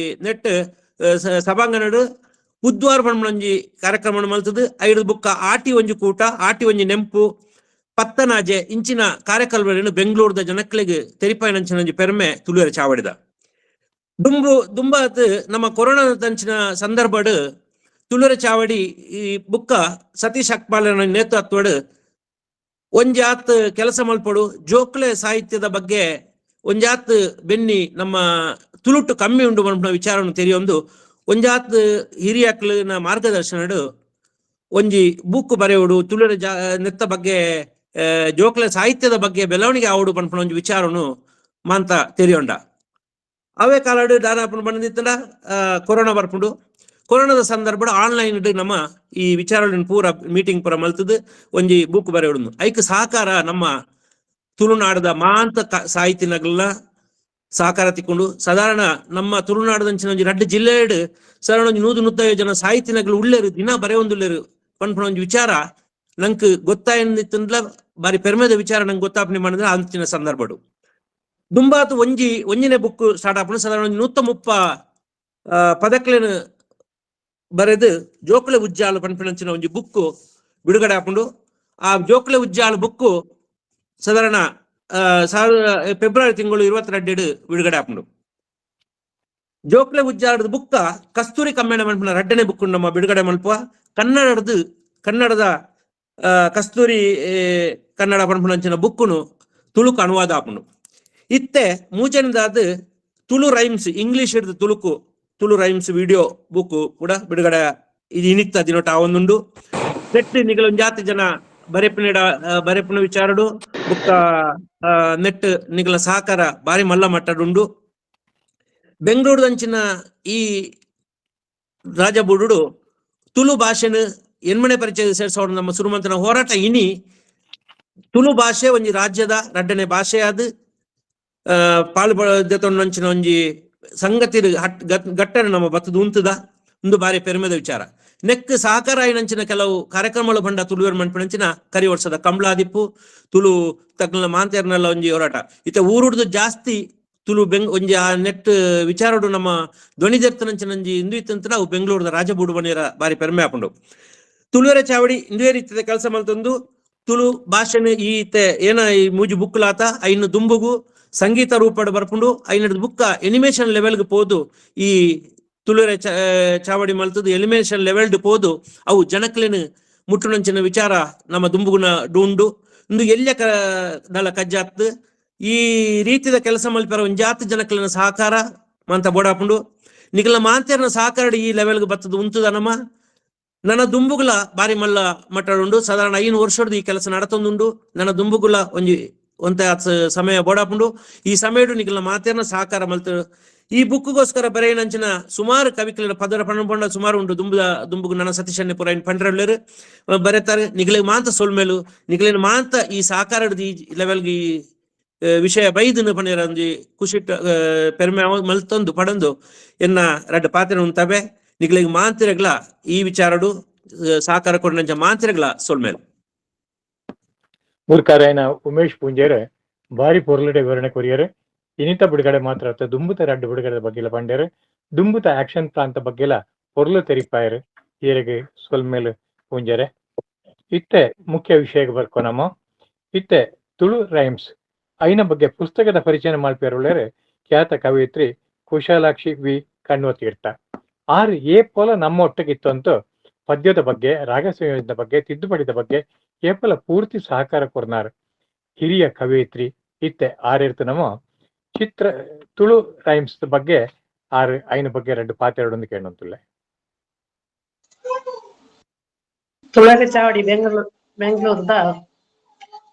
ನೆಟ್ ಸಭಾಂಗಣಡು ಬುದ್ವಾರ ಒಂಜಿ ಕಾರ್ಯಕ್ರಮ ಮಲ್ತದು ಐದು ಬುಕ್ಕ ಆಟಿ ಒಂಜಿ ಕೂಟ ಆಟಿ ಒಂಜಿ ನೆಂಪು ಪತ್ತನಾಜೆ ಇಂಚಿನ ಕಾರ್ಯಕ್ರಮ ಬೆಂಗಳೂರದ ಜನಕ್ಕಳಿಗೆ ತೆರಿಪಾಯಿನಂಚಿನ ಒಂಜಿ ಪೆರ್ಮೆ ತುಳುವರೆ ಚಾವಡಿದ ದುಂಬಾತ್ ನಮ್ಮ ಕೊರೋನಾ ತಂಚಿನ ಸಂದರ್ಭಡು ತುಳುವರೆ ಚಾವಡಿ ಈ ಬುಕ್ಕ ಸತೀಶ್ ಅಕ್ಪಾಲನ ನೇತೃತ್ವಡು ಒಂಜಾತ್ ಕೆಲಸ ಮಲ್ಪಡು ಜೋಕ್ಲೆ ಸಾಹಿತ್ಯದ ಬಗ್ಗೆ ಒಂಜಾತ್ ಬೆನ್ನಿ ನಮ್ಮ ತುಳುಟು ಕಮ್ಮಿ ಉಂಡು ಮನ್ಪುನ ವಿಚಾರವನ್ನು ತೆರೆಯೊಂದು ಒಂಜಾತ್ ಹಿರಿಯಕ್ಲಿನ ಮಾರ್ಗದರ್ಶನಡು ಒಂಜಿ ಬುಕ್ ಬರೆಯುವುದು ತುಳುರ ನೆತ್ತ ಬಗ್ಗೆ ಜೋಕ್ಲೆ ಸಾಹಿತ್ಯದ ಬಗ್ಗೆ ಬೆಳವಣಿಗೆ ಆವಡು ಪನ್ಪುನ ಒಂಜಿ ವಿಚಾರವನ್ನು ಮಾಂತ ತೆರೆಯೊಂಡ ಅವೇ ಕಾಲಡು ದಾದಾಪುನ ಬಂದಿತ್ತಂಡ ಕೊರೋನಾ ಬರ್ಪುಂಡು ಕೊರೋನಾದ ಸಂದರ್ಭ ಆನ್ಲೈನ್ ನಮ್ಮ ಈ ವಿಚಾರ ಪೂರ ಮೀಟಿಂಗ್ ಪೂರ ಮಲ್ತದು ಒಂಜಿ ಬುಕ್ ಬರೆಯೋಡು ಐಕ್ ಸಹಕಾರ ನಮ್ಮ ತುಳುನಾಡದ ಮಾಂತ ಸಾಹಿತ್ಯನಗಲ್ನ ಸಹಕಾರ ತಿಕ್ಕೊಂಡು ಸಾಧಾರಣ ನಮ್ಮ ತುಳುನಾಡದಂಚಿನ ಒಂಜಿ 2 ಜಿಲ್ಲೆಡ್ ಸಾಧಾರಣ 150 ಜನ ಸಾಹಿತ್ಯನಗಳು ಉಳ್ಳೇರು ದಿನ ಬರೆಯೊಂದುಳ್ಳೇರು ಪನ್ಪುಣ ಒಂಜಿ ವಿಚಾರ ನಂಗೆ ಗೊತ್ತಾಯಿತ್ತಂದ್ಲ ಬಾರಿ ಪೆರ್ಮೆದ ವಿಚಾರ ನಂಗೆ ಗೊತ್ತಾಪನೆ ಮಾಡಿದ್ರೆ ಅಂಚಿನ ಸಂದರ್ಭಡು ದುಂಬಾತು ಒಂಜಿನೇ ಬುಕ್ ಸ್ಟಾರ್ಟ್ ಆಪಣ ಸಾಧಾರಣ 130 ಪದಕ್ಲೇನು ಬರೆದು ಜೋಕ್ಲೆ ಉಜ್ಜಾಲು ಪನ್ಪಣಂಚಿನ ಒಂಜಿ ಬುಕ್ಕು ಬಿಡುಗಡೆ ಹಾಕೊಂಡು ಆ ಜೋಕ್ಲೆ ಉಜ್ಜಾಲು ಬುಕ್ಕು ಸಾಧಾರಣ ಫೆಬ್ರವರಿ ತಿಂಗಳು 22 ಬಿಡುಗಡೆ ಹಾಕೊಂಡು ಜೋಕ್ಲೆ ಉಜ್ಜಾಲದ ಬುಕ್ಕ ಕಸ್ತೂರಿ ಕಮ್ಮೇಣ ಮನ್ಪನ 2ನೇ ಬುಕ್ ನಮ್ಮ ಬಿಡುಗಡೆ ಮಲ್ಪುವ ಕನ್ನಡದ ಕಸ್ತೂರಿ ಕನ್ನಡ ಪನ್ಪಣಂಚಿನ ಬುಕ್ಕುನು ತುಳುಕು ಅನುವಾದ ಹಾಕೊಂಡು ಇತ್ತೆ ಮೂಜನದಾದ ತುಳು ರೈಮ್ಸ್ ಇಂಗ್ಲಿಷ್ ಹಿಡಿದು ತುಳು ರೈಮ್ಸ್ ವಿಡಿಯೋ ಬುಕ್ ಕೂಡ ಬಿಡುಗಡೆ ಇದು ಇನಿತ್ತ ದಿನೋಟ ಒಂದುಂಡು ನೆಟ್ ನಿಗಲ ಜಾತಿ ಜನ ಬರೆಪಿನ ವಿಚಾರಡು ಬುಕ್ಕ ನೆಟ್ ನಿಗಲ ಸಹಕಾರ ಬಾರಿ ಮಲ್ಲ ಮಟ್ಟಡುಂಡು ಬೆಂಗಳೂರುದಂಚಿನ ಈ ರಾಜಬೂಡು ತುಳು ಭಾಷೆನ ಎನ್ಮನೆ ಪರಿಚಯ ಸೇರ್ಸೋಡು ನಮ್ಮ ಸುರುಮಂತನ ಹೋರಾಟ ಇನಿ ತುಳು ಭಾಷೆ ಒಂಜಿ ರಾಜ್ಯದ 2ನೇ ಭಾಷೆ ಅದು ಪಾಲ್ಪಂಚಿನ ಒಂಜಿ ಸಂಗತಿ ಗಟ್ಟನೆ ನಮ್ಮ ಬತ್ತದು ಉಂತದ ಒಂದು ಬಾರಿ ಪೆರ್ಮೆದ ವಿಚಾರ ನೆಕ್ ಸಹಕಾರ ಆಯ್ನಂಚಿನ ಕೆಲವು ಕಾರ್ಯಕ್ರಮಗಳು ಬಂಡ ತುಳುವೇರು ಮನ್ಪಣಂಚಿನ ಕರಿ ವರ್ಷದ ಕಂಬಳಾದಿಪ್ಪು ತುಳು ತಕ್ಕಲ ಮಾಂತೇರ್ನೆಲ್ಲ ಒಂಜಿ ಹೋರಾಟ ಇತ್ತ ಊರುಡ್ದು ಜಾಸ್ತಿ ತುಳು ಒಂಜಿ ಆ ನೆಟ್ ವಿಚಾರಡು ನಮ್ಮ ಧ್ವನಿದರ್ತನಂಚಿನ ಒಂಜಿ ಇಂದು ಇತ್ತಂತ ಅವು ಬೆಂಗಳೂರದ ರಾಜಬೂಡು ಬಣಿಯರ ಬಾರಿ ಪೆರ್ಮೆ ಹಾಕೊಂಡು ತುಳುವೆರ ಚಾವಡಿ ಇಂದುವೇ ರೀತಿಯ ಕೆಲಸ ಮಲ್ತೊಂದು ತುಳು ಭಾಷೆನ ಏನ ಈ ಮೂಜಿ ಬುಕ್ಲಾತ ಐನು ದುಂಬುಗು ಸಂಗೀತ ರೂಪಡ್ ಬರ್ಪುಂಡು ಐನಡ್ ಬುಕ್ಕ ಎನಿಮೇಷನ್ ಲೆವೆಲ್ಗೆ ಪೋದು ಈ ತುಳುವೆರ ಚಾವಡಿ ಮಲ್ತದು ಎನಿಮೇಷನ್ ಲೆವೆಲ್ಡ್ ಪೋದು ಅವು ಜನಕ್ಲೇನು ಮುಟ್ಟುನಂಚಿನ ವಿಚಾರ ನಮ್ಮ ದುಂಬುಗುನ ಡೂಂಡು ಇಂದು ಎಲ್ಯ ದಳ ಕಜ್ಜಾತ್ ಈ ರೀತಿಯ ಕೆಲಸ ಮಲ್ಪರ ಒಂಜಾತ್ ಜನಕ್ಲಿನ ಸಹಕಾರ ಮಂತ ಬೋಡಾಪುಂಡು ನಿಗಲ ಮಾಂತೇರ್ನ ಸಹಕಾರ ಈ ಲೆವೆಲ್ಗೆ ಬತ್ತದು ಉಂತದ ನಮ್ಮ ನನ್ನ ದುಂಬುಗುಲ ಬಾರಿ ಮಲ್ಲ ಮಟ್ಟಾಡುಂಡು ಸಾಧಾರಣ 5 ವರ್ಷದ ಈ ಕೆಲಸ ನಡತೊಂದುಂಡು ನನ್ನ ದುಂಬುಗುಲ ಒಂತ ಸಮಯ ಬೋಡಾಪುಂಡು ಈ ಸಮಯಡು ನಿಗಲ ಮಾತೇರ್ನ ಸಹಕಾರ ಮಲ್ತ ಈ ಬುಕ್ಗೋಸ್ಕರ ಬರೆಯನಂಚಿನ ಸುಮಾರು ಕವಿಕಲಿನ ಪದರ ಪಣಪಂಡ ಸುಮಾರು ಉಂಟು ದುಂಬುಗು ನನ್ನ ಸತೀಶನ್ನೇ ಪುರ ಪಂಡ್ರಳ್ಳರು ಬರೀತಾರೆ ನಿಗಲಿಗೆ ಮಾಂತ ಸೊಲ್ಮೇಲು ನಿಗಲಿನ ಮಾಂತ ಈ ಸಹಕಾರ ಈ ಲೆವೆಲ್ಗೆ ವಿಷಯ ಬೈದನು ಪಣಿರ ಒಂಜಿ ಖುಷಿ ಪೆರ್ಮೆ ಮಲ್ತೊಂದು ಪಡಂದು ಎನ್ನ 2 ಪಾತ್ರೆ ಉಂತವೆ ನಿಗಲಿಗೆ ಮಾಂತಿರಗ್ಲ ಈ ವಿಚಾರಡು ಸಹಕಾರ ಕೊಡಂಚ ಮಾಂತಿರಗ್ಲ ಸೊಲ್ಮೇಲು ಮೂರ್ಖಾರಾಯನ ಉಮೇಶ್ ಪೂಂಜೇರೆ ಬಾರಿ ಪೊರ್ಲಡೆ ವಿವರಣೆ ಕೊರಿಯರೆ ಇನಿತ ಬಿಡುಗಡೆ ಮಾತ್ರ ದುಂಬುತ 2 ಬಿಡುಗಡೆ ಬಗ್ಗೆ ಪಂಡ್ಯರು ದುಂಬುತ ಆಕ್ಷನ್ ಪ್ಲಾನ್ ಬಗ್ಗೆ ಪೊರ್ಲು ತೆರಿಪಾಯರು ಈರೆಗೆ ಸೊಲ್ಮೇಲೆ ಪೂಂಜರೆ ಇತ್ತೆ ಮುಖ್ಯ ವಿಷಯಕ್ಕೆ ಬರ್ಕೊ ನಮ್ಮ ಇತ್ತೆ ತುಳು ರೈಮ್ಸ್ ಐನ ಬಗ್ಗೆ ಪುಸ್ತಕದ ಪರಿಚಯ ಮಾಡ್ಪೇರುಳ್ಳರೆ ಖ್ಯಾತ ಕವಯಿತ್ರಿ ಕುಶಾಲಾಕ್ಷಿ ವಿ ಕಣ್ವತೀರ್ಥ ಆರು ಏಪೋಲ ನಮ್ಮ ಒಟ್ಟಿಗಿತ್ತು ಅಂತ ಪದ್ಯದ ಬಗ್ಗೆ ರಾಗ ಸಂಯೋಜನದ ಬಗ್ಗೆ ತಿದ್ದುಪಡಿದ ಬಗ್ಗೆ ಏಪಲ ಪೂರ್ತಿ ಸಹಕಾರ ಕೊರ್ನಾರ್ ಹಿರಿಯ ಕವಯಿತ್ರಿ ಇತ್ತೆ ಆರಿರ್ತು ನಮ್ಮ ಚಿತ್ರ ತುಳು ರೈಮ್ಸ್ ಬಗ್ಗೆ ಆರು ಐನ ಬಗ್ಗೆ ಎರಡು ಪಾತೆರಡೊಂದು ಕೇಳಂತುಳ್ಳೆ. ತುಳರೆ ಚಾವಡಿ ಬೆಂಗಳೂರದ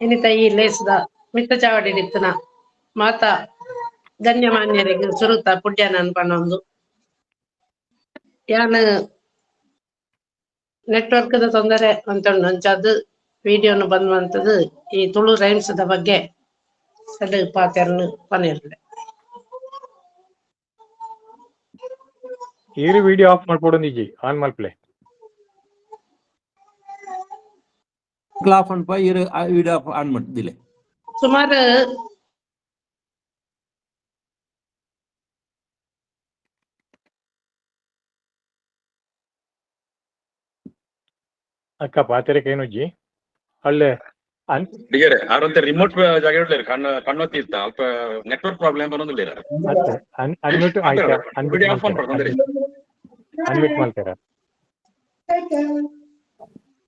ಇನ್ನಿತ ಈ ಲೇಸ್ದ ಮಿತ್ತ ಚಾವಡಿ ಇತ್ತನ ಮಾತಾ ಗಣ್ಯಮಾನ್ಯರಿಗೆ ಸುರುತ ಪುಡ್ಯಾನ ಅನ್ಪಣ್ಣೊಂದು ಯಾನ್ ನೆಟ್ವರ್ಕ್ ದ ತೊಂದರೆ ಅಂತಂಡು ಅಂಚದು ವಿಡಿಯೋನು ಬಂದುವಂತದ್ದು ಈ ತುಳು ರೈಮ್ಸ್ ದ ಬಗ್ಗೆ ಅದು ಪಾತೆರನು ಪನಿರ್ಲೆ ಈರು ವಿಡಿಯೋ ಆಫ್ ಮಾಡ್ಕೊಡೊಂದಿಜಿ ಆನ್ ಮಲ್ಪ್ಲೆ ಕ್ಲಾಫ್ ಅನ್ಪ ಇರು ವಿಡಿಯೋ ಆನ್ ಮಾಡ್ತಿದ್ದಿಲ್ಲ ಸುಮಾರು ಅಕ್ಕ ಪಾತೆರಕ್ಕೆ ಏನು ಜಿ ಅಲ್ಲೇ ಡಿಗರೆ ಆರಂತೆ ರಿಮೋಟ್ ಜಾಗ ಇಡ್ಲೇರಿ ಕಣ್ಣೊತ್ತಿ ಇತ್ತ ಅಲ್ಪ ನೆಟ್ವರ್ಕ್ ಪ್ರಾಬ್ಲಮ್ ಬರೋದಿಲ್ಲ ಅನ್ಮ್ಯೂಟ್ ಆಯ್ತಾ ವಿಡಿಯೋ ಆಫ್ ಮಾಡ್ಕೊಂಡ್ರಿ ಅನ್ಮ್ಯೂಟ್ ಮಾಡ್ತೀರಾ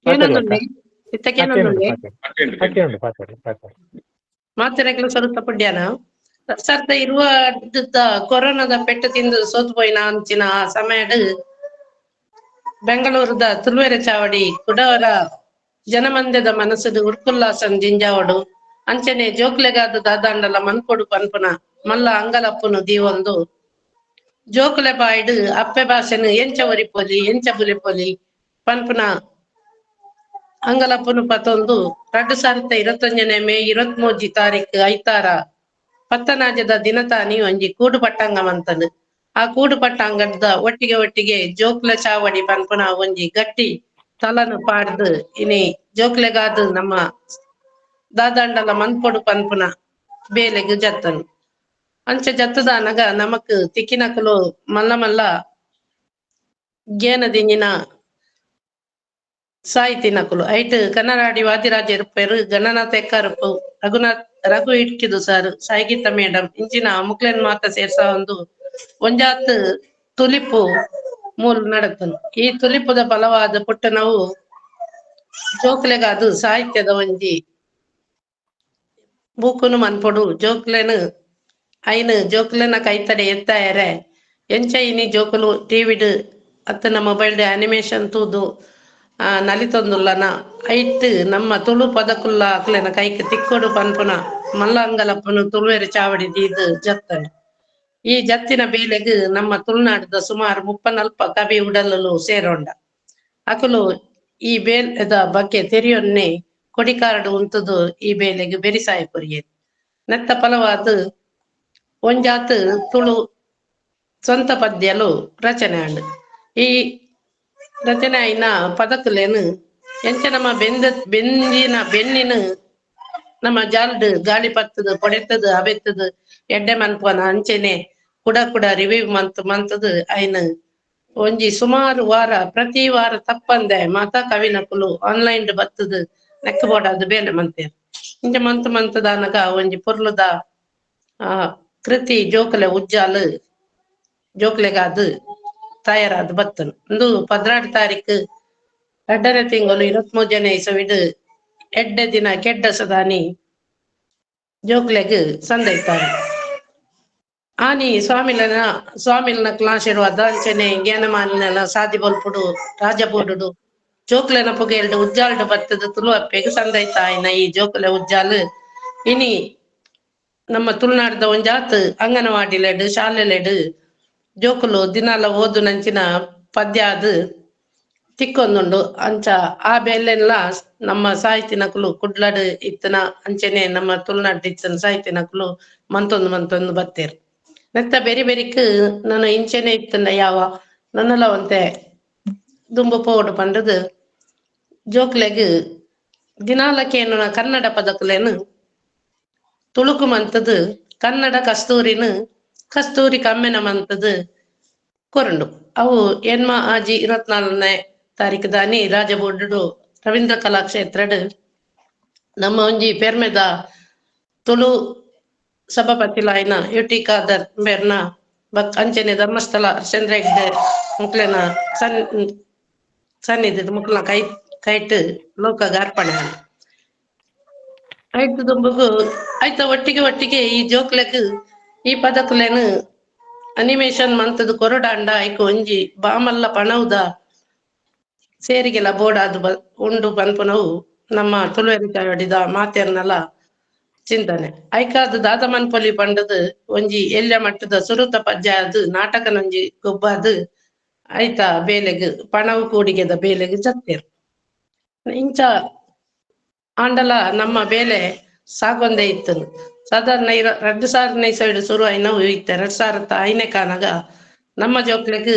ಏನೊಂದುಂಡೆ ಇತ್ತಕ್ಕೇನೊಂದುಂಡೆ ಮಾತೆರೆಗ್ಲು ಸ್ವಲ್ಪ ಪುಡ್ಯಾನ ಸರ್ತ ಇರುವ ಕೊರೋನಾದ ಪೆಟ್ಟು ತಿಂದು ಸೋತು ಪೋಯಿನ ಅಂಚಿನ ಆ ಸಮಯಡ್ ಬೆಂಗಳೂರದ ತುಳುವೆರೆ ಚಾವಡಿ ಕುಡವರ ಜನಮಂದ್ಯದ ಮನಸ್ಸದು ಉರ್ಕುಲ್ಲಾಸನ್ ಜಿಂಜಾವಡು ಅಂಚನೆ ಜೋಕ್ಲೆಗಾದ ದಾದಾಂಡಲ ಮನ್ಪೊಡು ಪನ್ಪುನ ಮಲ್ಲ ಅಂಗಲಪ್ಪುನು ದೀವೊಂದು ಜೋಕ್ಲೆ ಬಾಯ್ಡ್ ಅಪ್ಪೆ ಭಾಷೆನು ಎಂಚ ಒರಿಪೊಲಿ ಎಂಚ ಬುಲಿಪೊಲಿ ಪನ್ಪುನ ಅಂಗಲಪ್ಪುನು ಪತೊಂದು 2021 ಮೇ 23 ತಾರೀಕು ಐತಾರ ಪತ್ತನಾಜದ ದಿನತಾನಿ ಒಂಜಿ ಕೂಡು ಪಟ್ಟಂಗ ಮಂತದು ಆ ಕೂಡು ಪಟ್ಟಂಗದ ಒಟ್ಟಿಗೆ ಜೋಕ್ಲೆ ಚಾವಡಿ ಪನ್ಪುನ ಒಂಜಿ ಗಟ್ಟಿ ತಲನು ಪಾಡ್ದು ಇನಿ ಜೋಕ್ಲೆಗಾದು ನಮ್ಮ ದಾದಾಂಡಲ ಮನ್ಪೊಡು ಪನ್ಪುನ ಬೇಲೆಗ್ ಜತ್ತನು ಅಂಚ ಜತ್ತದಾನಗ ನಮಕ್ ತಿಕ್ಕಿನಕಲು ಮಲ್ಲ ಮಲ್ಲ ಗೇನದಿಂಜಿನ ಸಾಹಿತಿನಕಲು ಐಟ್ ಕನ್ನಡಾಡಿ ವಾದಿರಾಜ ಇರುಪೇರು ಗಣನಾಥ ಎಕ್ಕಾರಪ್ಪು ರಘು ಇಟ್ಕಿದು ಸರ್ ಸಾಯಿಗೀತ ಮೇಡಮ್ ಇಂಚಿನ ಮುಕ್ಲೆನ್ ಮಾತ ಸೇರ್ಸ ಒಂದು ಒಂಜಾತ್ ತುಲಿಪು ಮೂಲ್ ನಡತನು ಈ ತುಲಿಪುದ ಬಲವಾದ ಪುಟ್ಟನವು ಜೋಕ್ಲೆಗಾದು ಸಾಹಿತ್ಯದ ಒಂಜಿ ಬೂಕುನು ಮನ್ಪೊಡು ಜೋಕ್ಲೆನ್ ಐನ್ ಜೋಕ್ಲೆನ ಕೈತಡೆ ಎತ್ತಾಯರೆ ಎಂಚ ಇನಿ ಜೋಕುಲು ಟಿವಿಡ್ ಅತ್ತನ ಮೊಬೈಲ್ ಅನಿಮೇಷನ್ ತೂದು ನಲಿತೊಂದುಲ್ಲನ ಐಟ್ ನಮ್ಮ ತುಳು ಪದಕುಲ್ಲ ಅಕ್ಲೆನ ಕೈಕ್ ತಿಕ್ಕೊಡು ಪನ್ಪುನ ಮಲ್ಲಂಗಲಪ್ಪನು ತುಳುವೆರೆ ಚಾವಡಿ ದೀದ್ ಜತ್ತನು ಈ ಜತ್ತಿನ ಬೇಲೆಗ್ ನಮ್ಮ ತುಳುನಾಡದ ಸುಮಾರು 30-40 ಕವಿ ಉಡಲಲು ಸೇರೋಂಡ ಅಕುಲು ಈ ಬೇಲೆದ ಬಗ್ಗೆ ತೆರಿಯೊನ್ನೆ ಕೊಡಿಕಾರಡು ಉಂತದು ಈ ಬೇಲೆಗ್ ಬೆರಿಸಾಯ ಪುರಿಯೇದು ನೆತ್ತ ಫಲವಾದ ಒಂಜಾತ್ ತುಳು ಸ್ವಂತ ಪದ್ಯಲು ರಚನೆ ಆಂಡ್ ಈ ರಚನೆ ಆಯ್ನ ಪದಕುಲೇನು ಎಂಚ ನಮ್ಮ ಬೆಂದಿನ ಬೆನ್ನಿನ ನಮ್ಮ ಜಾಲ್ಡ್ ಗಾಳಿ ಪತ್ತದು ಪೊಡೆತದು ಅವೆತ್ತದು ಎಡ್ಡೆ ಮನ್ಪನ ಅಂಚೆನೆ ಕುಡ ರಿವ್ಯೂ ಮಂತದು ಐನ್ ಒಂಜಿ ಸುಮಾರು ವಾರ ಪ್ರತಿ ವಾರ ತಪ್ಪಂದೆ ಮಾತಾ ಕವಿನಕುಲು ಆನ್ಲೈನ್ ಬತ್ತದು ನೆಕ್ಕ ಬೋಡಾದು ಬೇಲೆ ಮಂತೇರು ಇಂಚ ಮಂತದಾನಗ ಒಂಜಿ ಪೊರ್ಲುದ ಕೃತಿ ಜೋಕಲೆ ಉಜ್ಜಾಲು ಜೋಕ್ಲೆಗಾದು ತಯಾರಾದ ಬತ್ತನು ಇಂದು 16 ತಾರೀಕು 2ನೇ ತಿಂಗಳು 23 ಇಸವಿಡ್ ಎಡ್ಡೆ ದಿನ ಕೆಡ್ಡ ಸದಾನಿ ಜೋಕ್ಲೆಗ್ ಸಂದೈತಾರೆ ಆನಿ ಸ್ವಾಮಿಲನ ಕ್ಲಾಸ್ ಇರುವಾದ ಅಂಚನೆ ಜ್ಞಾನಮಾಲಿನ ಸಾದಿ ಬಲ್ಪುಡು ರಾಜಬೋಡುಡು ಜೋಕ್ಲೆನ ಪುಗೆಲ್ಡು ಉಜ್ಜಾಲ್ಡು ಬತ್ತದ ತುಳು ಅಪ್ಪೆಗ್ ಸಂದೈತ ಆಯ್ನ ಈ ಜೋಕ್ಲೆ ಉಜ್ಜಾಲು ಇನಿ ನಮ್ಮ ತುಳುನಾಡದ ಒಂಜಾತ್ ಅಂಗನವಾಡಿಲೆಡ್ ಶಾಲೆಲೆಡ್ ಜೋಕುಲು ದಿನಾಲ ಓದು ನಂಚಿನ ಪದ್ಯ ಅದು ತಿಕ್ಕೊಂದುಂಡು ಅಂಚ ಆ ಬೇಲೆಲ್ಲ ನಮ್ಮ ಸಾಹಿತಿನಕುಲು ಕುಡ್ಲಡ್ ಇತ್ತನ ಅಂಚನೆ ನಮ್ಮ ತುಳುನಾಡ್ ಇತ್ತನ ಸಾಹಿತಿನಕುಲು ಮಂತೊಂದು ಬತ್ತೇರು ನೆತ್ತ ಬೆರಿಕ್ ನಾನು ಇಂಚೆನೆ ಇತ್ತನ ಯಾವ ನನ್ನಲ್ಲ ಒಂತೆ ದುಂಬು ಪೋಡು ಪಂಡದು ಜೋಕ್ಲೆಗ್ ದಿನಾಲಕ್ಕೇನು ಕನ್ನಡ ಪದಕುಲೇನು ತುಳುಕು ಮಂತದು ಕನ್ನಡ ಕಸ್ತೂರಿ ಕಮ್ಮೆನ ಮಂತದು ಕೊರಂಡು ಅವು ಎನ್ಮ ಆಜಿ 24ನೇ ತಾರೀಕು ದಾನಿ ರಾಜಬೋರ್ಡು ರವೀಂದ್ರ ಕಲಾಕ್ಷೇತ್ರಡ್ ನಮ್ಮ ಒಂಜಿ ಪೆರ್ಮೆದ ತುಳು ಸಭಾಪತಿಲಾಯ್ನ ಯುಟಿ ಖಾದರ್ ಬೆರ್ನ ಅಂಚನೆ ಧರ್ಮಸ್ಥಳ ಚಂದ್ರ ಹೆಗ್ಡೆ ಮುಕ್ಲೆನ ಸನ್ನಿಧಿ ಮುಕ್ಲ ಕೈಟ್ ಲೋಕಗ ಅರ್ಪಣೆ ಆಯ್ತು ದುಂಬುಗು ಆಯ್ತ ಒಟ್ಟಿಗೆ ಈ ಜೋಕ್ಲೆಗ್ ಈ ಪದಕುಲೆನ್ ಅನಿಮೇಷನ್ ಮಂತದ ಕೊರಡಾಂಡ ಐಕು ಒಂಜಿ ಬಾಮಲ್ಲ ಪಣವುದ ಸೇರಿಗೆಲ ಬೋಡಾದು ಉಂಡು ಪನ್ಪುನವು ನಮ್ಮ ತುಳುವೆರಿಕಾಯಡಿದ ಮಾತೆರ್ನಲ ಚಿಂತನೆ ಐಕಾದ ದಾದ ಮನ್ಪೊಲಿ ಪಂಡದು ಒಂಜಿ ಎಲ್ಯ ಮಟ್ಟದ ಸುರುತ ಪಜ್ಜಾದು ನಾಟಕನೊಂಜಿ ಗೊಬ್ಬಾದು ಐತ ಬೇಲೆಗ್ ಪಣವು ಕೂಡಿಗೆದ ಬೇಲೆಗ್ ಜತ್ತೇರು ಇಂಚ ಆಂಡಲ ನಮ್ಮ ಬೇಲೆ ಸಾಗೊಂದೆ ಇತ್ತು ಸಾಧಾರಣ 2000 ಸೈಡ್ ಶುರು ಆಯ್ನವು ಇತ್ತು 2005 ಕಾನಾಗ ನಮ್ಮ ಜೋಕ್ಲೆಗ್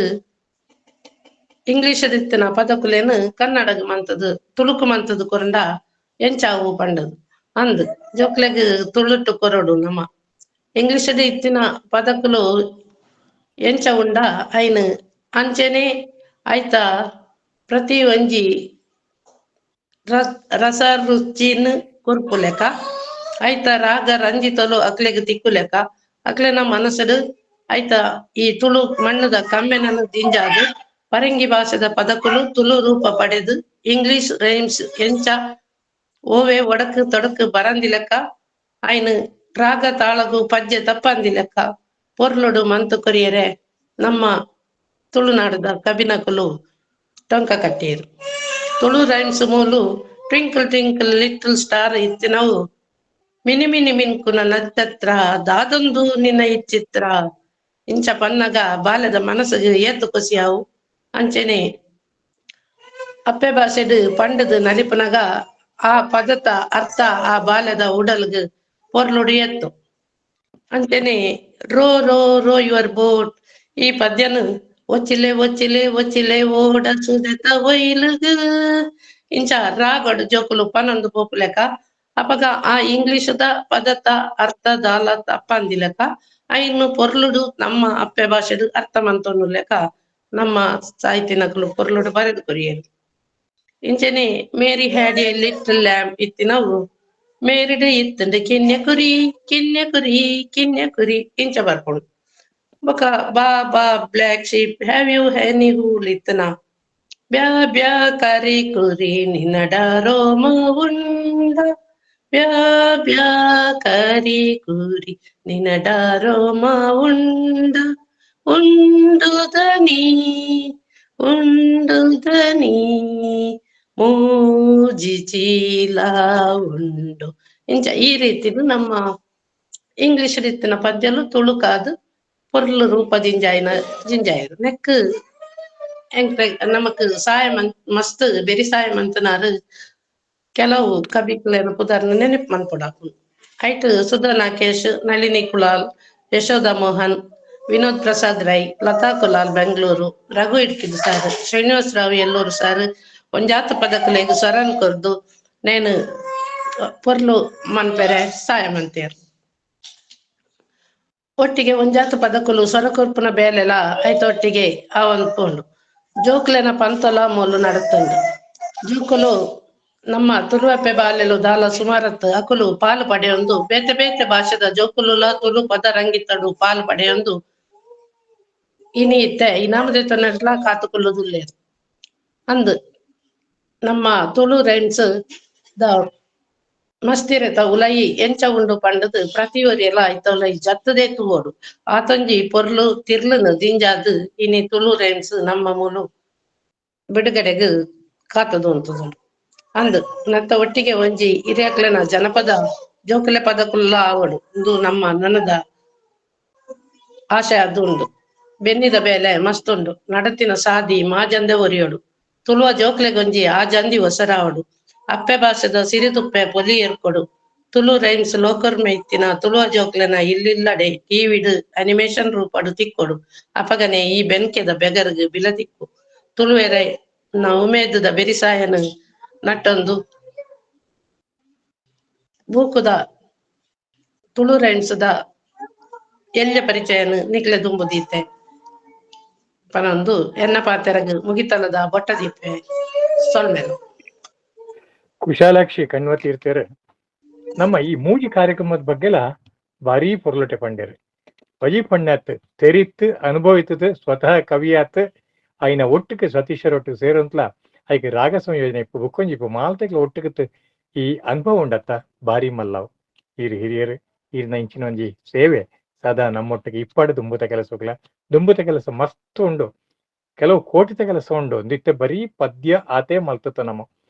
ಇಂಗ್ಲಿಷ್ ಇತ್ತಿನ ಪದಕುಲೇನು ಕನ್ನಡಗ್ ಮಂತದು ತುಳುಕು ಮಂತದು ಕೊರಂಡ ಎಂಚಾವು ಪಂಡದು ಅಂದ್ ಜೋಕ್ಲೆಗ್ ತುಳುಟ್ಟು ಕೊರಡು ನಮ್ಮ ಇಂಗ್ಲಿಷ್ ಇತ್ತಿನ ಪದಕುಲು ಎಂಚ ಉಂಡ ಐನ್ ಅಂಚನೆ ಆಯ್ತ ಪ್ರತಿ ಒಂಜಿ ರಸ ರುಚಿನ್ ಕುರ್ಪು ಲೆಕ್ಕ ಆಯ್ತ ರಾಗ ರಂಜಿತಲು ಅಕ್ಲೆಗ್ ತಿಕ್ಕು ಲೆಕ್ಕ ಅಕ್ಲೆನ ಮನಸ್ಸಡು ಆಯ್ತ ಈ ತುಳು ಮಣ್ಣದ ಕಮ್ಮೆನನ್ನು ದಿಂಜಾದು ಪರಂಗಿ ಭಾಷೆದ ಪದಕುಲು ತುಳು ರೂಪ ಪಡೆದು ಇಂಗ್ಲಿಷ್ ರೈಮ್ಸ್ ಎಂಚ ಓವೆ ಒಡಕು ತೊಡಕು ಬರಂದಿ ಲೆಕ್ಕ ಐನ್ ರಾಗ ತಾಳಗು ಪಜ್ಜೆ ತಪ್ಪಂದಿ ಲೆಕ್ಕ ಪೊರ್ಲುಡು ಮಂತು ಕೊರಿಯರೆ ನಮ್ಮ ತುಳುನಾಡದ ಕಬಿನಕುಲು ಟೊಂಕ ಕಟ್ಟೀರು ತುಳು ರೈಮ್ಸ್ ಮೂಲು ಟ್ವಿಂಕಲ್ ಟ್ವಿಂಕಲ್ ಲಿಟಲ್ ಸ್ಟಾರ್ ಇತ್ತಿನವು ಮಿನಿ ಮಿನಿ ಮಿನ್ಕುನ ನಕ್ಷತ್ರ ದಾದೊಂದು ನಿನ್ನ ಇಚ್ಚಿತ್ರ ಇಂಚ ಪನ್ನಗ ಬಾಲ್ಯದ ಮನಸ್ಸಿಗೆ ಏತು ಖುಷಿಯಾವು ಅಂಚನೆ ಅಪ್ಪೆ ಭಾಷೆಡ್ ಪಂಡದ ನಲಿಪನಗ ಆ ಪದದ ಅರ್ಥ ಆ ಬಾಲ್ಯದ ಉಡಲ್ಗ್ ಪೊರ್ಲುಡು ಎತ್ತು ಅಂಚನೆ row row row your boat ಈ ಪದ್ಯನು ಒಚ್ಚಿಲೆ ಒಚ್ಚಿಲೆ ಒಚ್ಚಿಲೆ ಓಡ ಸುದತ ಒಯ್ಲುಗ್ ಇಂಚ ರಾಗಡು ಜೋಕುಲು ಪನೊಂದು ಪೋಪು ಲೆಕ್ಕ ಅಪಗ ಆ ಇಂಗ್ಲಿಷದ ಪದದ ಅರ್ಥ ದಾಲ ತಪ್ಪಂದಿ ಲೆಕ್ಕ ಐನು ಪೊರ್ಲುಡು ನಮ್ಮ ಅಪ್ಪೆ ಭಾಷೆಡು ಅರ್ಥ ಮಂತೊಂದು ಲೆಕ್ಕ ನಮ್ಮ ಸಾಹಿತ್ಯನಕಲು ಪೊರ್ಲುಡು ಬರೆದು ಕೊರಿಯರು ಇಂಚನೆ Mary had a little lamp ಇತ್ತಿನವು ಮೇರಿಡ್ ಇತ್ತಂಡು ಕಿನ್ಯ ಕುರಿ ಕಿನ್ಯ ಕುರಿ ಕಿನ್ಯ ಕುರಿ ಇಂಚ ಬರ್ಕೊಂಡು ಬೊಕ baa baa black sheep have you any wool ಇತ್ತನ ಬ್ಯಾ ಬ್ಯಾ ಕರಿ ಕುರಿ ನಿನ್ನಡಾರೋ ಉಂಡ ಬ್ಯಾ ಬ್ಯಾ ಕರಿ ಕುರಿ ನಿನ್ನಡಾರೋ ಉಂಡ ಉಂಡುದನಿ ಉಂಡುದನಿ ಮೂಜಿ ಚೀಲ ಉಂಡು ಇಂಚ ಈ ರೀತಿದು ನಮ್ಮ ಇಂಗ್ಲಿಷ್ ರೀತಿನ ಪದ್ಯಲು ತುಳುಕಾದು ಪೊರ್ಲು ರೂಪ ಜಿಂಜಾಯರು ನೆಕ್ ನಮಕ್ ಸಹಾಯ ಮಸ್ತ್ ಬೆರಿ ಸಹಾಯ ಮಂತನಾರು ಕೆಲವು ಕವಿಕ್ಲೇನ ಪುದಾರ್ನ ನೆನಪು ಮನ್ಪೊಡಾಕು ಐಟ್ ಸುಧಾ ನಾಗೇಶ್, ನಳಿನಿ ಕುಲಾಲ್, ಯಶೋಧ ಮೋಹನ್, ವಿನೋದ್ ಪ್ರಸಾದ್ ರೈ, ಲತಾ ಕುಲಾಲ್ ಬೆಂಗಳೂರು, ರಘು ಇಡ್ಕಿದ್ ಸಾರ್, ಶ್ರೀನಿವಾಸ ರಾವ್ ಎಲ್ಲೂರು ಸಾರ್ ಒಂಜಾತು ಪದಕಲೆಗ್ ಸ್ವರನ್ ಕೊರ್ದು ನೇನು ಪೊರ್ಲು ಮನ್ಪೆರೆ ಸಹಾಯ ಮಂತೇರು ಒಟ್ಟಿಗೆ ಒಂಜಾತು ಪದಕುಲು ಸ್ವರಕೊರ್ಪುನ ಬೇಲೆಲ ಐತೊಟ್ಟಿಗೆ ಅವನ್ಪುಂಡು ಜೋಕ್ಲೆನ ಪಂತೊಲ ಮೂಲು ನಡುತ್ತುಂಡು ಜೋಕುಲು ನಮ್ಮ ತುಳುವೆಪ್ಪೆ ಬಾಲೆಲು ದಾಲ ಸುಮಾರತ್ತು ಅಕುಲು ಪಾಲು ಪಡೆಯೊಂದು ಬೇತೆ ಬೇತೆ ಭಾಷೆದ ಜೋಕುಲುಲ ತುಳು ಪದ ರಂಗಿತಡು ಪಾಲು ಪಡೆಯೊಂದು ಇನಿ ಇತ್ತೆ ಇನಾಮದೇತ ನಡ್ಲ ಕಾತುಕುಲ್ಲುದುಲ್ಲೇರು ಅಂದ್ ನಮ್ಮ ತುಳು ರೈಮ್ಸ್ ದ ಮಸ್ತಿರೆತ ಉಲಯಿ ಎಂಚ ಉಂಡು ಪಂಡದು ಪ್ರತಿಯೊರಿ ಎಲ್ಲ ಐತ ಉಲಯಿ ಜತ್ತದೇ ತೂವೋಡು ಆತೊಂಜಿ ಪೊರ್ಲು ತಿರ್ಲುನು ದಿಂಜಾದು ಇನಿ ತುಳು ರೈಮ್ಸ್ ನಮ್ಮ ಮೂಲು ಬಿಡುಗಡೆಗ್ ಕಾತದು ಅಂತದುಂಡು ಅಂದ್ ನತ್ತ ಒಟ್ಟಿಗೆ ಒಂಜಿ ಹಿರಿಯಕ್ಲೆನ ಜನಪದ ಜೋಕುಲೆ ಪದಕುಲ್ಲ ಆವಡು ಇಂದು ನಮ್ಮ ನನದ ಆಶೆ ಅದು ಉಂಡು ಬೆನ್ನಿದ ಬೇಲೆ ಮಸ್ತುಂಡು ನಡತಿನ ಸಾದಿ ಮಾಜಂದೆ ಒರಿಯೋಡು ತುಳುವ ಜೋಕ್ಲೆಗೊಂಜಿ ಆ ಜಂದಿ ಒಸರಾವಡು ಅಪ್ಪೆ ಭಾಷೆದ ಸಿರಿತುಪ್ಪೆ ಪೊಲಿ ಏರ್ಕೊಡು ತುಳು ರೈಮ್ಸ್ ಲೋಕರ್ಮೆ ಇತ್ತಿನ ತುಳುವ ಜೋಕ್ಲೆನ ಇಲ್ಲಿಲ್ಲಡೆ ಟಿವಿಡ್ ಅನಿಮೇಷನ್ ರೂಪಡು ತಿಕ್ಕೊಡು ಅಪಗನೆ ಈ ಬೆನ್ಕೆದ ಬೆಗರ್ಗ್ ಬಿಲತಿಕ್ಕು ತುಳುವೆರೆ ನ ಉಮೇದದ ಬೆರಿಸಾಯನ ನಟ್ಟೊಂದು ಬೂಕುದ ತುಳು ರೈಮ್ಸ್ ದ ಎಲ್ಯ ಪರಿಚಯನ ನಿಕ್ಲೆ ದುಂಬುದೀತೆ ಪನೊಂದು ಎನ್ನ ಪಾತೆರಗ್ ಮುಗಿತಲದ ಬೊಟ್ಟ ದೀಪೆ ಸೊಲ್ಮೆನು. ಕುಶಾಲಾಕ್ಷಿ ಕಣ್ವತೀರ್ತಾರೆ ನಮ್ಮ ಈ ಮೂಜಿ ಕಾರ್ಯಕ್ರಮದ ಬಗ್ಗೆಲ ಭಾರಿ ಪೊರ್ಲೊಟೆ ಪಂಡೇರು. ವಜಿ ಪಣ್ಣಾತ್ ತೆರಿತ್ ಅನುಭವಿತದ ಸ್ವತಃ ಕವಿಯಾತ್ ಅಯ್ನ ಒಟ್ಟಿಗೆ ಸತೀಶರೊಟ್ಟು ಸೇರಂತ್ಲ ಐಕೆ ರಾಗ ಸಂಯೋಜನೆ ಇಪ್ಪು ಬುಕ್ಕೊಂಜಿ ಇಪ್ಪು ಮಾಲ್ತೆಗ್ಲ ಒಟ್ಟಿಗೆ ಈ ಅನುಭವ ಉಂಡತ್ತ ಭಾರಿ ಮಲ್ಲವು. ಹಿರಿಯರು ಈರ್ನ ಇಂಚಿನ ಒಂಜಿ ಸೇವೆ ಸದಾ ನಮ್ಮೊಟ್ಟಿಗೆ ಇಪ್ಪಡು ದುಂಬುತ ಕೆಲಸ ಮಸ್ತ್ ಉಂಡು. ಕೆಲವು ಕೋಟಿತ ಕೆಲಸ ಉಂಡು. ಒಂದಿತ್ತೆ ಬರೀ ಪದ್ಯ ಆತೆ ಮಲ್ತತ ನಮ್ಮ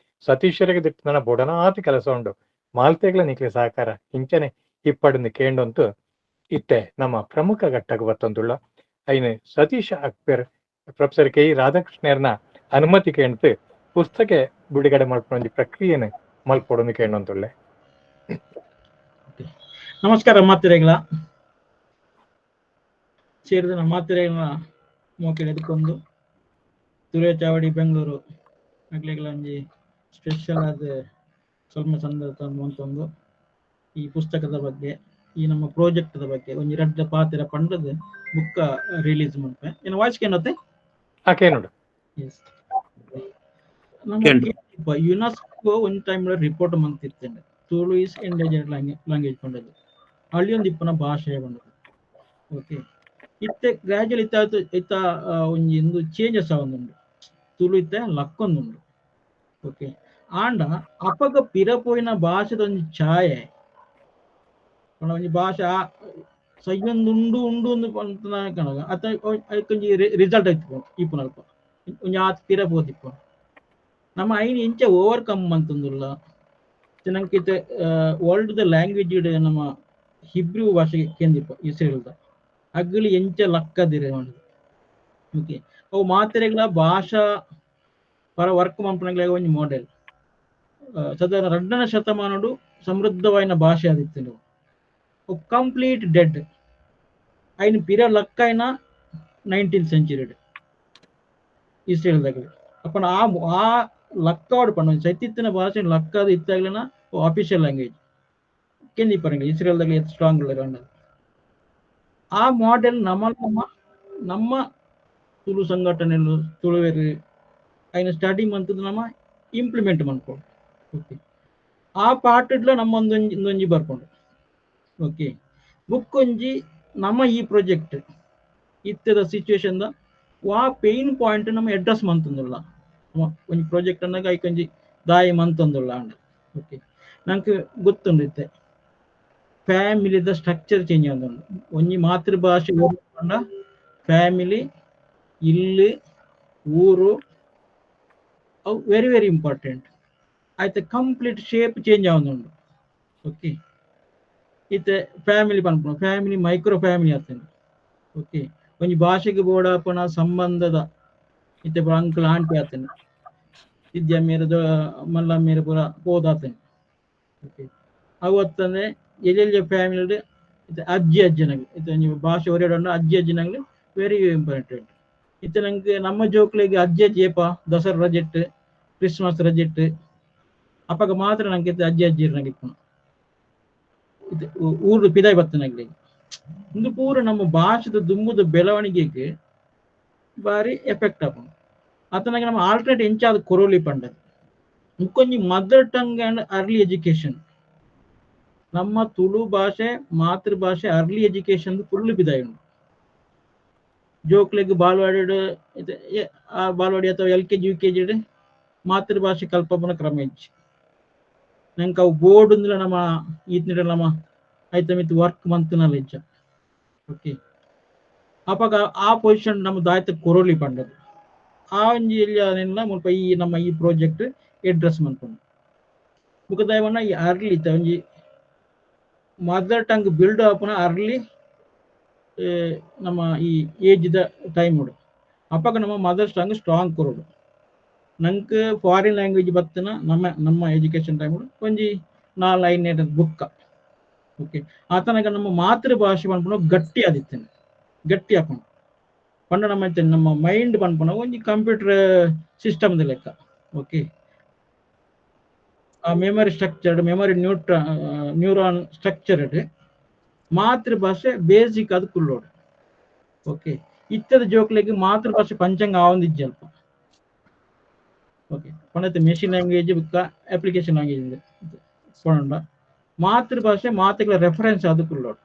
ಸತೀಶರಿಗೆ ದಿಟ್ಟು ನನ್ನ ಬೊಡನಾತಿ ಕೆಲಸ ಉಂಡು. ಮಾಲ್ತೆಗ್ಲ ನಿಕ್ಲೆ ಸಹಕಾರ ಇಂಚನೆ ಇಪ್ಪಡನ್ನು ಕೇಂಡಂತೂ ಇತ್ತೆ ನಮ್ಮ ಪ್ರಮುಖ ಘಟ್ಟಕ್ಕೆ ಬತ್ತೊಂದುಳ್ಳ ಐನು Satish Akbar professor K E ರಾಧಾಕೃಷ್ಣರ್ನ ಅನುಮತಿ ಕೇಂದ್ರ ಪುಸ್ತಕ ಬಿಡುಗಡೆ ಮಾಡ್ಕೊಂಡು ಪ್ರಕ್ರಿಯೆನ ಮಲ್ಪೊಡೊಂದು ಕೇಂಡೊಂದುಳ್ಳೆ. ನಮಸ್ಕಾರ ಮಾತಿರೆಗಳ ಸೇರಿದ ಮಾತಿರೆಗಳ ಮೋಕೆಲ್ ಎದ್ಕೊಂಡು ತುರೆ ಚಾವಡಿ ಬೆಂಗಳೂರು ಮಕ್ಳಿಗೆಲ್ಲ ಒಂಜಿ ಸ್ಪೆಷಲ್ ಆದ ಸ್ವಲ್ಪ ಸಂದರ್ಭ ಅಂತಂದು ಈ ಪುಸ್ತಕದ ಬಗ್ಗೆ ಈ ನಮ್ಮ ಪ್ರಾಜೆಕ್ಟ್ ಬಗ್ಗೆ ಒಂಜಿ ರಡ್ಡ ಪಾತ್ರ ಪಂಡದ ಬುಕ್ಕ ರಿಲೀಸ್ ಮಾಡ್ಪೆ ಏನು ವಾಯ್ಸ್ ಕೇನತ್ತೆ ನೋಡು. ನಮ್ಮ ಯುನೆಸ್ಕೋ ಒಂದು ಟೈಮ್ ರಿಪೋರ್ಟ್ ಮಂತಿರ್ತೇನೆ ತುಳು ಇಸ್ ಎಂಡೇಂಜರ್ಡ್ ಲ್ಯಾಂಗ್ವೇಜ್ ಪಂಡದು ಅಲ್ಲಿ ಒಂದು ಇಪ್ಪನ ಭಾಷೆ ಬಂದದ್ದು. ಓಕೆ ಇತ್ತೆ ಗ್ರಾಜುವಲ್ ಇತ್ತ ಒಂದು ಚೇಂಜಸ್ ಆವೊಂದುಂಡು. ತುಳು ಇತ್ತೆ ಲಕ್ಕೊಂದುಂಡು. ಓಕೆ ಆಂಡ ಅಪಗ ಪಿರಪೋಯಿನ ಭಾಷೆದ ಒಂದು ಛಾಯೆ ಒಂಜಿ ಭಾಷೆ ಸೈಯೊಂದುಂಡು ಒಂದು ಕಣಗ ಅತ್ತ ಅದಕ್ಕೊಂಜಿ ರಿಸಲ್ಟ್ ಆಯ್ತು ಇಪ್ಪು ಅಲ್ಪ ಒಂಜಿ ಆತ್ ಪಿರಪೋದಿಪ್ಪ ನಮ್ಮ ಐನ್ ಎಂಚ ಓವರ್ಕಮ್ ಅಂತಂದುಲ್ಲ ನಂಗೆ ವರ್ಲ್ಡ್ ದ ಲ್ಯಾಂಗ್ವೇಜ್ ನಮ್ಮ ಹಿಬ್ರೂ ಭಾಷೆಗೆ ಕೇಂದಿಪ್ಪ ಇಸ್ರೇಲ್ದ ಅಗ್ಲಿ ಎಂಚ ಲಕ್ಕದಿರೆ ಮಾಡುದು. ಓಕೆ ಅವು ಮಾತ್ರೆಗಳ ಭಾಷಾ ಪರ ವರ್ಕ್ ಮಂಪನಗಳ ಒಂದು ಮಾಡೆಲ್ ಸಾಧಾರಣ 2ನೇ ಶತಮಾನಡು ಸಮೃದ್ಧವಾಯಿನ ಭಾಷೆ ಆದಿತ್ತು ನೀವು ಕಂಪ್ಲೀಟ್ ಡೆಡ್ ಐನ್ ಪಿರ ಲಕ್ಕೈನ 19th century ಇಸ್ರೇಲ್ದಾಗ ಅಪ್ಪನ ಆ ಲಕ್ಕಾಡು ಪಣ್ಣ ಸೈತಿತ್ತಿನ ಭಾಷೆ ಲಕ್ಕಾದ ಇತ್ತಾಗ್ಲಿನ ಆಫಿಷಿಯಲ್ ಲ್ಯಾಂಗ್ವೇಜ್ ಕೆಂದಿ ಪರಂಗ ಇಸ್ರೇಲ್ದಾಗ ಸ್ಟ್ರಾಂಗ್ ಕಂಡ ಆ ಮಾಡೆಲ್ ನಮ್ಮ ತುಳು ಸಂಘಟನೆಗಳು ತುಳುವೆರು ಐನ ಸ್ಟಡಿ ಮಂತದ್ದು ನಮ್ಮ ಇಂಪ್ಲಿಮೆಂಟ್ ಮಾಡ್ಕೊಂಡು. ಓಕೆ ಆ ಪಾಠಡ್ಲ ನಮ್ಮ ಒಂದೊಂಜಿ ಬರ್ಕೊಂಡು. ಓಕೆ ಬುಕ್ ಒಂಜಿ ನಮ್ಮ ಈ ಪ್ರಾಜೆಕ್ಟ್ ಇತ್ತದ ಸಿಚುವೇಶನ್ ಆ ಪೇನ್ ಪಾಯಿಂಟ್ ನಮ್ಮ ಅಡ್ರೆಸ್ ಮಂತಂದುಲ್ಲ ಒಂಜಿ ಪ್ರಾಜೆಕ್ಟ್ ಅನ್ನಾಗ ಐಕೊಂಜಿ ದಾಯಿ ಮಂತಂದುಲ್ಲ ಅಂಡ. ಓಕೆ ನಂಗೆ ಗೊತ್ತುಂಡು ಇತ್ತೆ ಫ್ಯಾಮಿಲಿದ ಸ್ಟ್ರಕ್ಚರ್ ಚೇಂಜ್ ಆಗುಂಡು. ಒಂಜಿ ಮಾತೃಭಾಷೆ ಓದ್ಕೊಂಡ ಫ್ಯಾಮಿಲಿ ಇಲ್ಲಿ ಊರು ಅವು ವೆರಿ ವೆರಿ ಇಂಪಾರ್ಟೆಂಟ್ ಆಯ್ತು. ಕಂಪ್ಲೀಟ್ ಶೇಪ್ ಚೇಂಜ್ ಆಗುಂಡು. ಓಕೆ ಇತ್ತೆ ಫ್ಯಾಮಿಲಿ ಪನ್ಪುಣ ಫ್ಯಾಮಿಲಿ ಮೈಕ್ರೋ ಫ್ಯಾಮಿಲಿ ಆಗ್ತದೆ. ಓಕೆ ಒಂಜಿ ಭಾಷೆಗೆ ಬೋಡಾಪನ ಸಂಬಂಧದ ಇತ್ತೆ ಅಂಕಲ್ ಆಂಟಿ ಆಗ್ತೇನೆ ವಿದ್ಯಾ ಮೇರದ ಮಲ್ಲ ಮೇರೆ ಪೂರ ಹೋದಾತೇನೆ. ಓಕೆ ಅವತ್ತಂದ್ರೆ ಎಲ್ಲೆಲ್ಲ ಫ್ಯಾಮಿಲಿ ಅಜ್ಜಿ ಅಜ್ಜನಾಗ್ಲಿ ಇತ್ತೆ ನೀವು ಭಾಷೆ ಹೊರಡೋಣ ಅಜ್ಜಿ ಅಜ್ಜನಾಗ್ಲಿ ವೆರಿ ಇಂಪಾರ್ಟೆಂಟ್. ಇತ್ತೆ ನಂಗೆ ನಮ್ಮ ಜೋಕ್ಲಿಗೆ ಅಜ್ಜಿ ಅಜ್ಜಿ ಏಪ ದಸರಾ ರಜೆಟ್ ಕ್ರಿಸ್ಮಸ್ ರಜೆಟ್ ಅಪ್ಪಾಗ ಮಾತ್ರ ನಂಗೆ ಅಜ್ಜಿ ಅಜ್ಜಿ ಇರ್ನಾಗಿಪ್ಪು ಇದು ಊರು ಪಿದಾಯಿ ಬತ್ತನಾಗ್ಲಿ ಒಂದು ಪೂರ ನಮ್ಮ ಭಾಷೆದ ದುಂಬುದ ಬೆಳವಣಿಗೆಗೆ ಬಾರಿ ಎಫೆಕ್ಟ್ ಆಪ ಅತನಾಗ ನಮ್ಮ ಆಲ್ಟರ್ನೇಟ್ ಎಂಚಾದ ಕೊರೋಲಿ ಪಂಡದು ಮುಕ್ಕೊಂಜಿ mother tongue and early education ನಮ್ಮ ತುಳು ಭಾಷೆ ಮಾತೃಭಾಷೆ ಅರ್ಲಿ ಎಜುಕೇಶನ್ ಫುಲ್ ಬಿದಾಯಿ ಉಂಟು. ಜೋಕ್ಲೆಗ್ ಬಾಲ್ವಾಡಿ ಅಥವಾ LKG UKG ಮಾತೃಭಾಷೆ ಕಲ್ಪನ ಕ್ರಮ ಇಜ್ಜಿ ನಂಗೆ ಅವು ಬೋರ್ಡ್ ಅಂದ್ರೆ ನಮ್ಮ ಈತ್ನಿಡ ನಮ್ಮ ಆಯ್ತ ಮಿತ್ ವರ್ಕ್ ಮಂತ್ನಲ್ಲಿ ಇಜ್ಜ. ಓಕೆ ಅಪ್ಪಾಗ ಆ ಪೊಸಿಷನ್ ನಮ್ಮ ದಾಯ್ತ ಕೊರೋಲಿ ಪಂಡದು ಆ ಒಂಜಿ ಎಲ್ಲ ಮುಲ್ಪ ಈ ನಮ್ಮ ಈ ಪ್ರಾಜೆಕ್ಟ್ ಅಡ್ರೆಸ್ ಮಾಡ್ಕೊಂಡು ಮುಖದಾಯವನ್ನ ಈ ಅರ್ಲಿ ಇತ್ತ ಒಂಜಿ ಮದರ್ ಟಂಗ್ ಬಿಲ್ಡ್ ಆಪನ ಅರ್ಲಿ ನಮ್ಮ ಈ ಏಜ್ದ ಟೈಮ್ ಉಡು ಅಪ್ಪಾಗ ನಮ್ಮ ಮದರ್ ಟಂಗ್ ಸ್ಟ್ರಾಂಗ್ ಕೊರೋಡು ನಂಗೆ ಫಾರಿನ್ ಲ್ಯಾಂಗ್ವೇಜ್ ಬತ್ತನ ನಮ್ಮ ಎಜುಕೇಶನ್ ಟೈಮ್ ಒಂಜಿ 4-5 ಬುಕ್ಕ. ಓಕೆ ಆತನಾಗ ನಮ್ಮ ಮಾತೃಭಾಷೆ ಪನ್ಪುಣ ಗಟ್ಟಿ ಆದಿತ್ತೇನೆ ಗಟ್ಟಿ ಹಾಕೊಂಡು ಪಂಡ ನಮ್ಮ ಮೈಂಡ್ ಪನ್ಪುಣ ಒಂಜಿ ಕಂಪ್ಯೂಟರ್ ಸಿಸ್ಟಮ್ದ ಲೆಕ್ಕ. ಓಕೆ ಆ memory structured memory neuron structured ಮಾತೃಭಾಷೆ ಬೇಸಿಕ್ ಅದು ಕುಲ್ಲೋಡು. ಓಕೆ ಇತ್ತದ ಜೋಕ್ಲೆಗ್ ಮಾತೃಭಾಷೆ ಪಂಚಾಂಗ ಆವಂದಿಜ್ಜಿ ಅಲ್ಪ ಓಕೆ ಪಂಡತೆ ಮೆಷಿನ್ ಲ್ಯಾಂಗ್ವೇಜ್ ಬುಕ್ಕ ಅಪ್ಲಿಕೇಶನ್ ಲ್ಯಾಂಗ್ವೇಜ್ ಪೊಂಡ ಮಾತೃಭಾಷೆ ಮಾತುಗಳ ರೆಫರೆನ್ಸ್ ಅದಕ್ಕುಳ್ಳೋಡು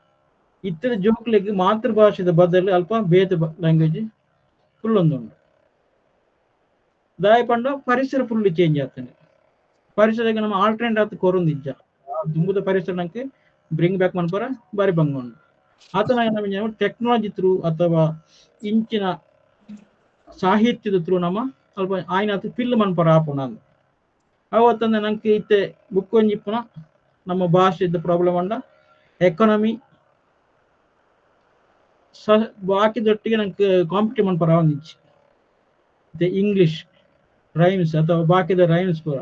ಇತ್ತದ ಜೋಕ್ಲೆಗ್ ಮಾತೃಭಾಷೆದ ಬದಲು ಅಲ್ಪ ಬೇದ ಲ್ಯಾಂಗ್ವೇಜ್ ಫುಲ್ ಒಂದುಂಡು ದಾಯ ಪಂಡ ಪರಿಸರ ಫುಲ್ ಚೇಂಜ್ ಆಗ್ತಾನೆ ಪರಿಸರಕ್ಕೆ ನಮ್ಮ ಆಲ್ಟರ್ನೇಟ್ ಆತ ಕೊರೊಂದಿಜ್ಜ ತುಂಬದ ಪರಿಸರ ನಂಗೆ ಬ್ರಿಂಗ್ ಬ್ಯಾಕ್ ಮನ್ಪರ ಬಾರಿ ಬಂಗ ಉಂಡು ಆತನ ನಮ್ಮ ಟೆಕ್ನಾಲಜಿ ಥ್ರೂ ಅಥವಾ ಇಂಚಿನ ಸಾಹಿತ್ಯದ ಥ್ರೂ ನಮ್ಮ ಸ್ವಲ್ಪ ಆಯ್ನ ಫಿಲ್ ಮನ್ಪರ ಆಪುಣ ಅಂದ ಅವತ್ತಂದ ನಂಗೆ ಇತ್ತೆ ಬುಕ್ ಒಂಜಿಪ್ಪುನ ನಮ್ಮ ಭಾಷೆದ ಪ್ರಾಬ್ಲಮ್ ಅಂಡ ಎಕಾನಮಿ ಬಾಕಿದೊಟ್ಟಿಗೆ ನಂಗೆ ಕಾಂಪಿಟೇಟ್ ಮನ್ಪರ ಒಂದಿಜ್ಜಿ ಮತ್ತೆ ಇಂಗ್ಲಿಷ್ ರೈಮ್ಸ್ ಅಥವಾ ಬಾಕಿದ ರೈಮ್ಸ್ ಪೂರ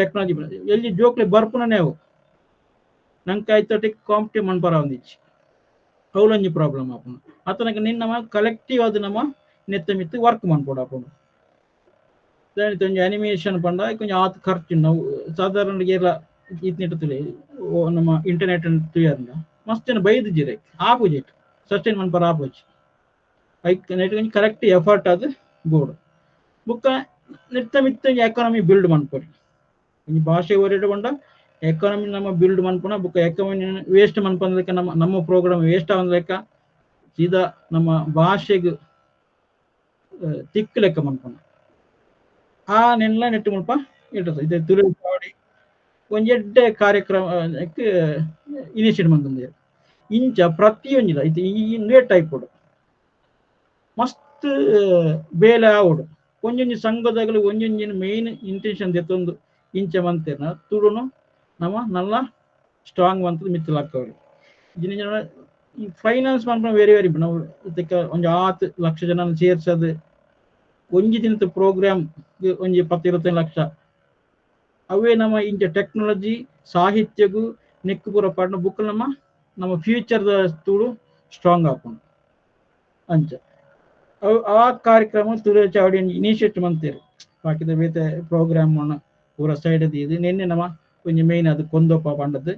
ಟೆಕ್ನಾಲಜಿ ಎಲ್ಲಿ ಜೋಕ್ಲೆ ಬರ್ಪುನೇ ಅವು ನಂಗೆ ಆಯ್ತೊಟ್ಟಿಗೆ ಕಾಂಪಿಟೇಟ್ ಮನ್ಪರ ಒಂದಿಜ್ಜಿ ಅವಲಂಜಿ ಪ್ರಾಬ್ಲಮ್ ಆಪುಣ ಅತನಕ ನಿನ್ನ ಕಲೆಕ್ಟಿವ್ ಅದು ನಮ್ಮ ನೆತ್ತ ಮಿತ್ತು ವರ್ಕ್ ಮನ್ಪೋಡು ಆಪುಣ ಅನಿಮೇಷನ್ ಪಂಡ ಕೊಂಚ ಆತ ಖರ್ಚು ನಾವು ಸಾಧಾರಣ ಎಲ್ಲ ಇತ್ತಿನಿಟ್ಟುತ್ತಲೇ ನಮ್ಮ ಇಂಟರ್ನೆಟ್ ತುಯರ್ನ ಮಸ್ತ್ ಜನ ಬೈದಿಜ್ಜಿರೆ ಆಪುಜೆಟ್ ಸಸ್ಟೈನ್ ಮನ್ಪರ ಆಪುಜಿ ಐಕ್ ನೆಟ್ ಕೊಂಚ ಕರೆಕ್ಟ್ ಎಫರ್ಟ್ ಅದು ಬೋರ್ಡ್ ಬುಕ್ಕ ನೆತ್ತ ಮಿತ್ತ ಎಕಾನಮಿ ಬಿಲ್ಡ್ ಮನ್ಪೊರಿ ಈ ಭಾಷೆ ಓರಿಡು ಬಂಡ ಎಕಾನಮಿ ನಮ್ಮ ಬಿಲ್ಡ್ ಮನ್ಪುಣ ಬುಕ್ಕ ಎಕಾನಮಿ ವೇಸ್ಟ್ ಮನ್ಪಂದ್ಲೆಕ್ಕ ನಮ್ಮ ಪ್ರೋಗ್ರಾಮ್ ವೇಸ್ಟ್ ಆವಂದ್ಲೆಕ್ಕ ಸೀದಾ ನಮ್ಮ ಭಾಷೆಗೆ ತಿಕ್ಕು ಲೆಕ್ಕ ಮನ್ಪುಣ ಆ ನೆಲ್ಲ ನೆಟ್ಟು ಮುಲ್ಪ ಇರ್ತದೆ ಇದು ತುಳು ಚಾವಡಿ ಒಂಜೆಡ್ಡೆ ಕಾರ್ಯಕ್ರಮ ಇನಿಷಿಯೇಟ್ ಮಂತಂದೆ ಇಂಚ ಪ್ರತಿಯೊಂದಿಲ್ಲ ಇದು ಇಂದೇ ಟೈಪ್ ಕೊಡು ಮಸ್ತ್ ಬೇಲೆ ಆವಡು ಒಂಜೊಂಜಿ ಸಂಘದಾಗಲು ಒಂಜೊಂಜಿನ ಮೇನ್ ಇಂಟೆನ್ಷನ್ ದೆತ್ತೊಂದು ಇಂಚ ಮಂತೇನ ತುಳುನು ನಮ್ಮ ನಲ್ಲ ಸ್ಟ್ರಾಂಗ್ ಮಂತದ ಮಿತ್ತಲಾಕ್ಕವ್ರಿ ಇದನ್ನ ಈ ಫೈನಾನ್ಸ್ ಮಾಡ್ಕೊಂಡು ವೇರಿ ವೇರಿ ನಾವು ಇದಕ್ಕೆ ಒಂದು 6 ಲಕ್ಷ ಜನ ಸೇರ್ಸದು ಒಂಜಿ ದಿನದ ಪ್ರೋಗ್ರಾಮ್ ಒಂಜಿ 10-25 ಲಕ್ಷ ಅವೇ ನಮ್ಮ ಇಂಚ ಟೆಕ್ನಾಲಜಿ ಸಾಹಿತ್ಯಗೂ ನೆಕ್ಕು ಪೂರ ಪಾಡ್ನ ಬುಕ್ ನಮ್ಮ ಫ್ಯೂಚರ್ದ ತುಳು ಸ್ಟ್ರಾಂಗ್ ಆಪುಂಡು ಅಂಚ ಆ ಕಾರ್ಯಕ್ರಮ ತುಳು ಚಾವಡಿ ಇನಿಷಿಯೇಟ್ ಮಂತೇರು ಬಾಕಿದ ಬೇತೆ ಪ್ರೋಗ್ರಾಮ್ ಪೂರ ಸೈಡ್ ಇದು ನಿನ್ನೆ ನಮ್ಮ ಒಂಜಿ ಮೇನ್ ಅದು ಕೊಂದೊಪ್ಪ ಪಂಡದ್ದು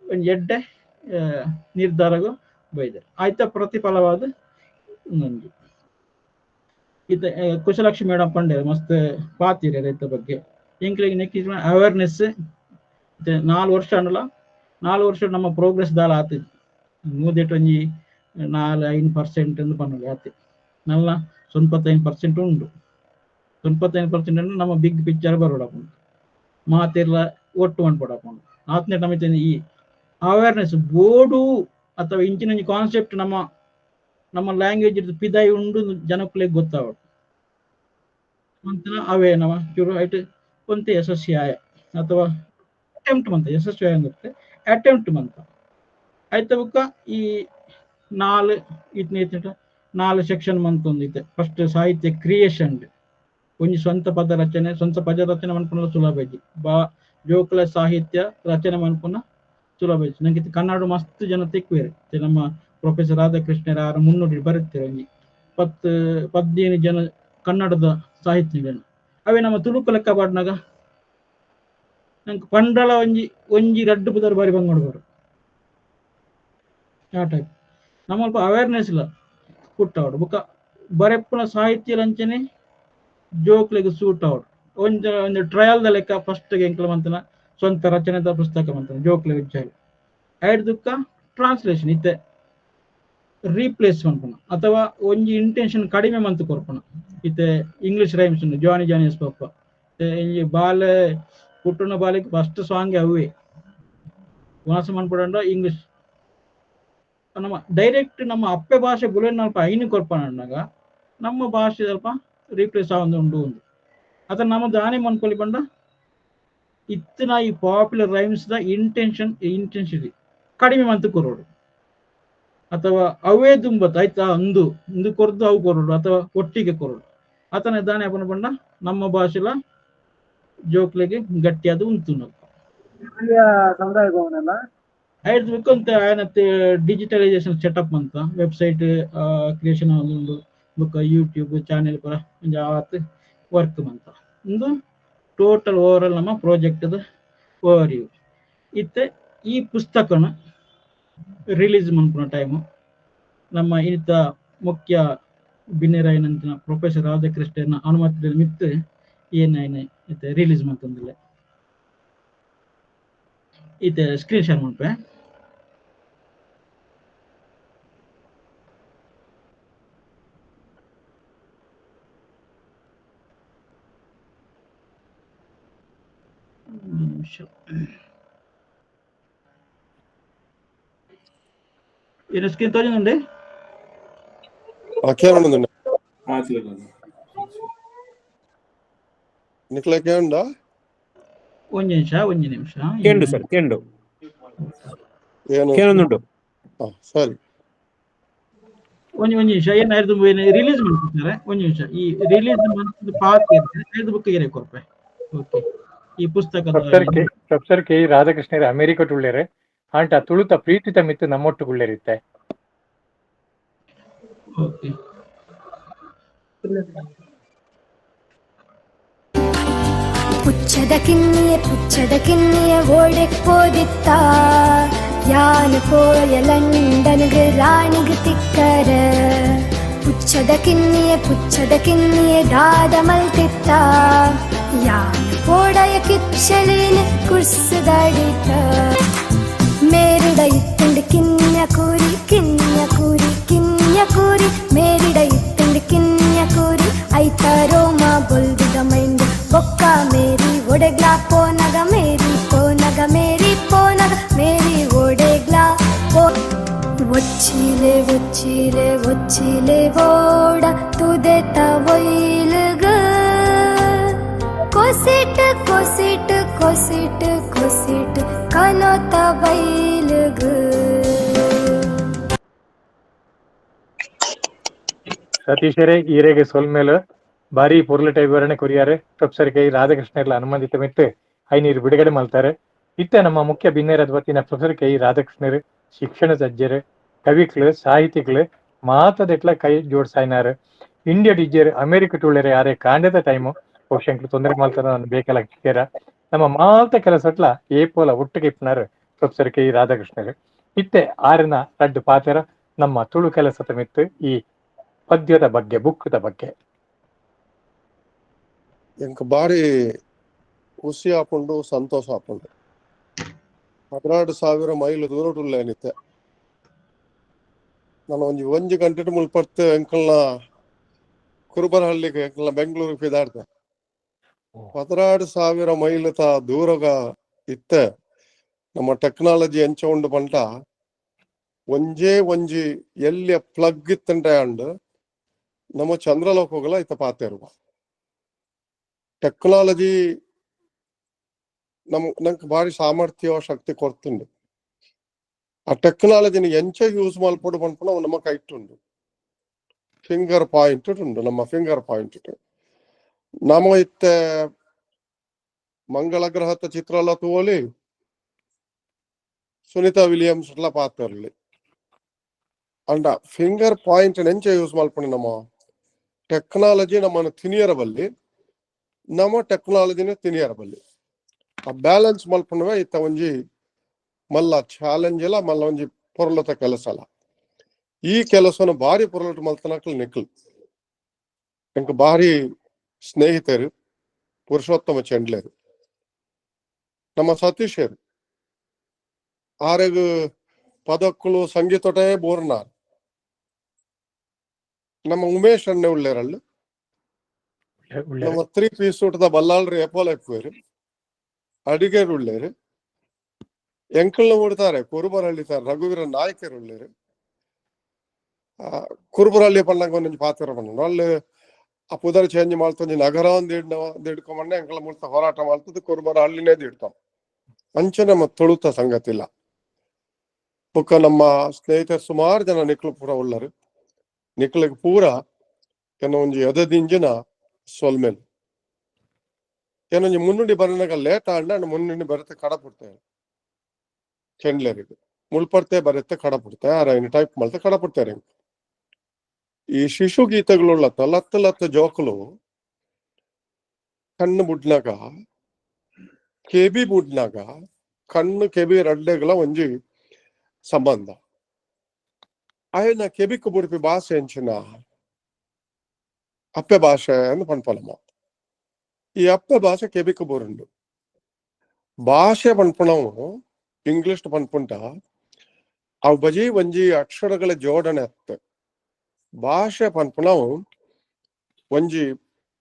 ಒಂಜಿ ಎಡ್ಡೆ ನಿರ್ಧಾರಗೂ ಬೈದರು ಆಯ್ತ ಪ್ರತಿಫಲವಾದ ನಂಜಿ ಇತ ಕುಶಲಕ್ಷ್ಮಿ ಮೇಡಮ್ ಪಂಡೆ ಮಸ್ತ್ ಪಾತಿರ ರೈತ ಬಗ್ಗೆ ಎಂಕ್ಲಿಗೆ ನೆಕ್ಕಿ ಅವೇರ್ನೆಸ್ 4 ವರ್ಷ ಅಂಡಲ್ಲ 4 ವರ್ಷ ನಮ್ಮ ಪ್ರೋಗ್ರೆಸ್ ದಾಲ ಆತಿದ್ ಮೂದೆಟ್ ಒಂಜಿ 4-5% ಎಂದು ಪನ್ನೋಲಿ ಆತಿ ನಲ್ಲ 95% ಉಂಡು 95% ಅಂದ್ರೆ ನಮ್ಮ ಬಿಗ್ ಪಿಕ್ಚರ್ ಬರೋಡಪ್ಪ ಮಾತೆಲ್ಲ ಒಟ್ಟು ಮನ್ಪಡಪ್ಪ ಆತ್ನೆ ನಮಿತ ಈ ಅವೇರ್ನೆಸ್ ಬೋರ್ಡು ಅಥವಾ ಇಂಚಿನ ಕಾನ್ಸೆಪ್ಟ್ ನಮ್ಮ ಲ್ಯಾಂಗ್ವೇಜ್ ಪಿದಾಯಿ ಉಂಡು ಜನಕ್ಕಳಿಗೆ ಗೊತ್ತಾವಡು ಅಂತ ಅವೇ ನಮ್ಮ ಚೂರು ಐಟ್ ಕೊಂತ ಯಶಸ್ವಿ ಆಯ ಅಥವಾ ಅಟೆಂಪ್ಟ್ ಮಂತ ಯಶಸ್ವಿ ಆಯ ಗೊತ್ತೆ ಅಟೆಂಪ್ಟ್ ಮಂತ ಆಯ್ತ ಬುಕ್ಕ ಈ 4 ಸೆಕ್ಷನ್ ಮಂತ್ ಒಂದಿತ್ತೆ ಫಸ್ಟ್ ಸಾಹಿತ್ಯ ಕ್ರಿಯೇಷನ್ ಒಂಜಿ ಸ್ವಂತ ಪದ ರಚನೆ ಮನ್ಪುನ ಸುಲಭ ಇಜ್ಜಿ ಜೋಕುಲ ಸಾಹಿತ್ಯ ರಚನೆ ಮನ್ಪುನ ಸುಲಭ ಇಜ್ಜಿ ನಂಗೆ ಕನ್ನಡ ಮಸ್ತ್ ಜನ ತೆಕ್ವೇರು ನಮ್ಮ ಪ್ರೊಫೆಸರ್ ರಾಧಾಕೃಷ್ಣರ 300 ಬರುತ್ತಾರೆ ಒಂಜಿ 10-15 ಜನ ಕನ್ನಡದ ಸಾಹಿತ್ಯ ಅವೇ ನಮ್ಮ ತುಳುಕು ಲೆಕ್ಕ ಪಾಡ್ನಾಗ ನಂಗೆ ಪಂಡಲ ಒಂಜಿ ರಡ್ಡು ಬುದರ್ ಬಾರಿ ಬಂಗೋಡು ಆ ಟೈಪ್ ನಮ್ಮಲ್ಪ ಅವೇರ್ನೆಸ್ ಇಲ್ಲ ಕುಟ್ಟಾವಡು ಬುಕ್ಕ ಬರೆಪ್ಪನ ಸಾಹಿತ್ಯ ಲಂಚನೆ ಜೋಕ್ಲೆಗೆ ಸೂಟ್ ಆವಡು ಒಂದು ಟ್ರಯಲ್ದ ಲೆಕ್ಕ ಫಸ್ಟ್ ಎಂಕ್ಲ ಮಂತನ ಸ್ವಂತ ರಚನೆದ ಪುಸ್ತಕ ಮಂತನ ಜೋಕ್ಲೆ ವಿಚಾರ ಐಡ್ದುಕ್ಕ ಟ್ರಾನ್ಸ್ಲೇಷನ್ ಇತ್ತೆ ರೀಪ್ಲೇಸ್ ಮನ್ಪುನ ಅಥವಾ ಒಂಜಿ ಇಂಟೆನ್ಷನ್ ಕಡಿಮೆ ಮಂತ್ ಕೊರ್ಪುನ ಇತ್ತೆ ಇಂಗ್ಲಿಷ್ ರೈಮ್ಸ್ ಉಂಡು ಜಾನಿ ಎಸ್ ಪಪ್ಪ ಈ ಬಾಲೆ ಪುಟ್ಟುನ ಬಾಲಿಗೆ ಫಸ್ಟ್ ಸಾಂಗ್ ಅವೇ ವಾಸ ಮನ್ಪುಡ ಇಂಗ್ಲಿಷ್ ನಮ್ಮ ಡೈರೆಕ್ಟ್ ನಮ್ಮ ಅಪ್ಪೆ ಭಾಷೆ ಬುಲೆನ್ ಅಲ್ಪ ಐನು ಕೊರ್ಪನಾಗ ನಮ್ಮ ಭಾಷೆ ಸ್ವಲ್ಪ ರೀಪ್ಲೇಸ್ ಆವಂದು ಉಂಡು ಅದನ್ನ ನಮ್ಮ ದಾನಿ ಮನ್ಕೊಲಿ ಬಂಡ ಇತ್ತಿನ ಈ ಪಾಪ್ಯುಲರ್ ರೈಮ್ಸ್ ದ ಇಂಟೆನ್ಸಿಟಿ ಕಡಿಮೆ ಮಂತ್ ಕೊರೋಡು ಅಥವಾ ಅವೇ ದುಂಬತ್ ಆಯ್ತಾ ಅಂದು ಕೊರ್ದು ಅವು ಕೊರೋಡು ಅಥವಾ ಒಟ್ಟಿಗೆ ಕೊರೋಡು ಆತನ ದಾನಿ ಅಪ್ಪನ ಬಂಡ ನಮ್ಮ ಭಾಷೆಲ ಜೋಕ್ಲೆಗೆ ಗಟ್ಟಿಯಾದ ಉಂಟು ಆಯ್ತು ಅಂತ ಏನತ್ತೆ ಡಿಜಿಟಲೈಸೇಷನ್ ಸೆಟಪ್ ಅಂತ ವೆಬ್ಸೈಟ್ ಕ್ರಿಯೇಷನ್ ಉಂಡು ಬುಕ್ಕ ಯೂಟ್ಯೂಬ್ ಚಾನೆಲ್ ಪರ ಆವತ್ತು ವರ್ಕ್ ಮಂತ ಒಂದು ಟೋಟಲ್ ಓವರ್ ನಮ್ಮ ಪ್ರಾಜೆಕ್ಟ್ ಓವರ್ ವ್ಯೂ ಇತ್ತೆ ಈ ಪುಸ್ತಕನ ರಿಲೀಸ್ ಮನ್ಪುನ ಟೈಮು ನಮ್ಮ ಇಂಥ ಮುಖ್ಯ ಬಿನ್ನೆರಾಯನಂಚಿನ ಪ್ರೊಫೆಸರ್ ರಾಧಾಕೃಷ್ಣನ ಅನುಮತಿ ಮಿತ್ತು ಏನಾಯ್ನ ಇತ್ತೆ ರಿಲೀಸ್ ಮಾಡ್ತಂದಿಲ್ಲ ಇತ್ತೆ ಸ್ಕ್ರೀನ್ ಶೇರ್ ಮಾಡ್ಪೆ. ಏನು ಸ್ಕ್ರೀನ್ ತೋಜುಂಡಿ ಒಂಜಿ ನಿಮಿಷ ಕೇಂಡು ಸರ್ ಕೇಂಡು ಕೇಳುന്നുണ്ട്. ಸರಿ ಒಂಜಿ ನಿಮಿಷ ಏನಾಯ್ತು ರಿಲೀಸ್ ಮಾಡ್ತಿದ್ದಾರೆ. ಒಂಜಿ ನಿಮಿಷ ಈ ರಿಲೀಸ್ ಪಾತ್ ಐದು ಬುಕ್ ಏನೇ ಕೊರ್ಪೆ. ಓಕೆ ಈ ಪುಸ್ತಕದ ಪ್ರೊಫೆಸರ್ ಕೆ ರಾಧಾಕೃಷ್ಣರ ಅಮೆರಿಕ ಟುಳ್ಳೇರೆ ಆಂಟ ತುಳುತ ಪ್ರೀತಿತ ಮಿತ್ತು ನಮ್ಮೊಟ್ಟುಗುಳ್ಳೇರಿತ್ತೆ. ಓಕೆ ಪುಚ್ಚದ ಕಿನ್ನಿಯ ಓಡೆಕ್ಕೋದಿತ್ತ ಯಾನು ಪೋಯ ಲಂಡನ್ಗೆ ರಾಣಿಗೆ ತಿಕ್ಕರ ಪುಚ್ಚದ ಕಿನ್ನಿಯ ದಾದ ಮಲ್ತಿತ್ತ ಯಾನು ಪೋಡಯ ಕಿಚ್ಚಲೇನೆ ಕುರ್ಸದಾಡಿತ ಮೇರಿಡ ಇತ್ತುಂಡು ಕಿನ್ಯ ಕೂರಿ ಮೇರಿಡ ಇತ್ತುಂಡು ಕಿನ್ಯ ಕೂರಿ ಐತ ರೋಮ ಬೊಲ್ದಿದ ಮೈಂಡು ಬೊಕ್ಕ ಮೇರಿ ಒಡೆಗ್ಲಾ ಪೋನಗ ಮೇರಿ ಒಡೆಗ್ಲಾ ಪೋ ಒಚ್ಚಿಲೆ ಓಡ ತುದೆತ ಒಯ್ಲುಗ ಕೊಸಿಟ್ ಕನೋತ ಬೈಲುಗ. ಸತೀಶರೇ ಈರೆಗೆ ಸೊಲ್ಮೇಲೆ ಬಾರಿ ಪೊರ್ಲಟ ವಿವರಣೆ ಕೊರಿಯಾರೆ ಪ್ರೊಫೆಸರ್ ಕೆ ರಾಧಾಕೃಷ್ಣರ್ಲ ಅನುಮೋದಿತ ಮಿತ್ತು ಐನೀರು ಬಿಡುಗಡೆ ಮಾಡ್ತಾರೆ. ಇತ್ತ ನಮ್ಮ ಮುಖ್ಯ ಬಿನ್ನೇರದ ವತಿನ ಪ್ರೊಫೆಸರ್ ಕೆ ರಾಧಾಕೃಷ್ಣರು ಶಿಕ್ಷಣ ತಜ್ಜರು, ಕವಿಗಳು, ಸಾಹಿತಿಗಳು ಮಾತದೆಟ್ಲ ಕೈ ಜೋಡ್ಸಾಯ್ನಾರು. ಇಂಡಿಯಾ ಡಿಜರ್ ಅಮೆರಿಕ ಟೂಳರೆ ಯಾರೇ ಕಾಂಡದ ಟೈಮು ಬಹುಶಂಕಲು ತೊಂದರೆ ಮಾಡ್ತಾರ ನಾನು ಬೇಕಲ್ಲ ನಮ್ಮ ಮಾಲ್ತ ಕೆಲಸಟ್ಲ ಏಪೋಲ ಒಟ್ಟಿಗೆ ಇಪ್ಪನಾರು ಪ್ರೊಫೆಸರ್ ಕೆ ರಾಧಾಕೃಷ್ಣರು. ಇತ್ತೆ ಆರಿನ ರಡ್ಡು ಪಾತ್ರ ನಮ್ಮ ತುಳು ಕೆಲಸದ ಮಿತ್ತು ಈ ಪದ್ಯದ ಬಗ್ಗೆ ಬುಕ್ಕದ ಬಗ್ಗೆ ಎಂಕ್ ಬಾರಿ ಖುಷಿ ಹಾಕೊಂಡು ಸಂತೋಷ ಹಾಕೊಂಡು 16,000 ಮೈಲ್ ದೂರ ಏನಿತ್ತೆ. ನಾನು ಒಂಜಿ ಗಂಟೆ ಮುಲ್ಪಡ್ತೆ ಎಂಕಲ್ನ ಕುರುಬರಹಳ್ಳಿಗೆ ಎಂಕಲ್ನ ಬೆಂಗಳೂರಿಗೆ ಫಿದಾಡ್ತೆ. 16,000 ಮೈಲ್ ತ ದೂರಗ ಇತ್ತೆ ನಮ್ಮ ಟೆಕ್ನಾಲಜಿ ಎಂಚ ಉಂಡು ಪಂಟ ಒಂಜಿ ಎಲ್ಲಿ ಪ್ಲಗ್ ಇತ್ತಂటే ಅಂಡ್ ನಮ್ಮ ಚಂದ್ರಲೋಕಗಳ ಇತ್ತ ಪಾತೆರುವ ಟೆಕ್ನಾಲಜಿ ನಂಗೆ ಭಾರಿ ಸಾಮರ್ಥ್ಯ ಶಕ್ತಿ ಕೊಡ್ತುಂಡು. ಆ ಟೆಕ್ನಾಲಜಿನ ಎಂಚ ಯೂಸ್ ಮಲ್ಪಡು ಪಂಪನ ನಮ್ಮ ಕೈಟ್ಟುಂಡು. ಫಿಂಗರ್ ಪಾಯಿಂಟ್ ಉಂಡು ನಮ್ಮ ಫಿಂಗರ್ ಪಾಯಿಂಟ್ ನಮ್ಮ ಇತ್ತೆ ಮಂಗಳ ಗ್ರಹದ ಚಿತ್ರ ಎಲ್ಲ ತೋಲಿ ಸುನೀತಾ ವಿಲಿಯಮ್ಸ್ ಎಲ್ಲ ಪಾತಿರ್ಲಿ ಅಂಡ ಫಿಂಗರ್ ಪಾಯಿಂಟ್ ಎಂಚ ಯೂಸ್ ಮಲ್ಪಣಿ ನಮ್ಮ ಟೆಕ್ನಾಲಜಿ ನಮ್ಮನ್ನು ತಿನಿಯರ ಬಲ್ಲಿ ನಮ್ಮ ಟೆಕ್ನಾಲಜಿನ ತಿನಿಯರ ಬಲ್ಲಿ ಆ ಬ್ಯಾಲೆನ್ಸ್ ಮಲ್ಪಣವೇ ಇತ್ತ ಒಂಜಿ ಮಲ್ಲ ಚಾಲೆಂಜ್ ಇಲ್ಲ ಮಲ್ಲ ಒಂಜಿ ಪೊರ್ಲತ ಕೆಲಸ ಅಲ್ಲ. ಈ ಕೆಲಸನ ಭಾರಿ ಪೊರ್ಲಟ ಮಲ್ತನಕ್ಲು ನಿಕ್ಲು ಎಂಕ್ ಭಾರಿ ಸ್ನೇಹಿತರು ಪುರುಷೋತ್ತಮ ಚೆಂಡ್ಲೇರು ನಮ್ಮ ಸತೀಶರು ಆರೆಗ್ ಪದಕ್ಕಳು ಸಂಗೀತೊಟೇ ಬೋರ್ನಾರ್ ನಮ್ಮ ಉಮೇಶ್ ಅಣ್ಣೆ ಉಳ್ಳೇರಳ್ಳು ನಮ್ಮ 3 ಪೀಸ್ ಊಟದ ಬಲ್ಲಾಳ್ರಿ ಎಪೋಲ ಎಪ್ಪುವೇರು ಅಡಿಗೇರು ಉಳ್ಳೇರು ಎಂಕಲ್ನ ಓಡ್ತಾರೆ ಕುರುಬರಳ್ಳಿತಾರೆ ರಘುವೀರ ನಾಯಕರು ಉಳ್ಳೇರು ಕುರುಬರಳ್ಳಿ ಪಣ್ಣಂಗ ಒಂದೊಂದು ಪಾತ್ರ ಪಣ್ಣ ಅಲ್ಲಿ ಆ ಪುದರ್ ಚೇಂಜ್ ಮಾಡ್ತಂದು ನಗರ ದಿಡ್ಕೊಂಬಂಡೆ ಎಂಕಲ ಮುಳ್ತ ಹೋರಾಟ ಮಾಡ್ತದ್ದು ಕುರುಬರ ಹಳ್ಳಿನೇ ದಿಡ್ತಾವ ಅಂಚೆ ನಮ್ಮ ತುಳುತ ಸಂಗತಿ ಇಲ್ಲ. ಬುಕ್ಕ ನಮ್ಮ ಸ್ನೇಹಿತರು ಸುಮಾರು ಜನ ನಿಕ್ಲು ಪೂರ ಉಳ್ಳರು ನಿಕ್ಲಿಗೆ ಪೂರ ಕೆಲವೊಂಜಿ ಎದದಿಂಜಿನ ಸೊಲ್ಮೇಲೆ ಕೆಲವೊಂಜಿ ಮುನ್ನುಡಿ ಬರನಾಗ ಲೇಟ್ ಆಂಡ ಮುನ್ನುಡಿ ಬರುತ್ತೆ ಕಡಪುಡ್ತೇವೆ ಚೆಂಡ್ಲರಿಗೆ ಮುಳ್ಪಡ್ತೆ ಬರುತ್ತೆ ಕಡಪುಡ್ತೆ ಆರಾಯಿನ ಟೈಪ್ ಮಾಡ್ತೆ ಕಡಪುಡ್ತಾರೆ. ಈ ಶಿಶು ಗೀತೆಗಳುಳ್ಳ ಲತ್ತು ಜೋಕುಲು ಕಣ್ಣು ಬುಡ್ನಾಗ ಕೆಬಿ ಬುಡ್ನಾಗ ಕಣ್ಣು ಕೆಬಿ ರಡ್ಡೆಗಳ ಒಂಜಿ ಸಂಬಂಧ ಆಯ್ನ ಕೆಬಿಕ್ ಬುಡ್ಪಿ ಭಾಷೆ ಎಂಚಿನ ಅಪ್ಪೆ ಭಾಷೆ ಎಂದು ಪನ್ಪಲಮ್ಮ. ಈ ಅಪ್ಪೆ ಭಾಷೆ ಕೆಬಿಕ್ ಬೋರುಂಡು. ಭಾಷೆ ಪನ್ಪುಣವು ಇಂಗ್ಲಿಷ್ ಪನ್ಪುಂಟ ಅವು ಬಜಿ ಒಂಜಿ ಅಕ್ಷರಗಳ ಜೋಡಣೆ ಅತ್ತ. ಭಾಷೆ ಪನ್ಪುಣವು ಒಂಜಿ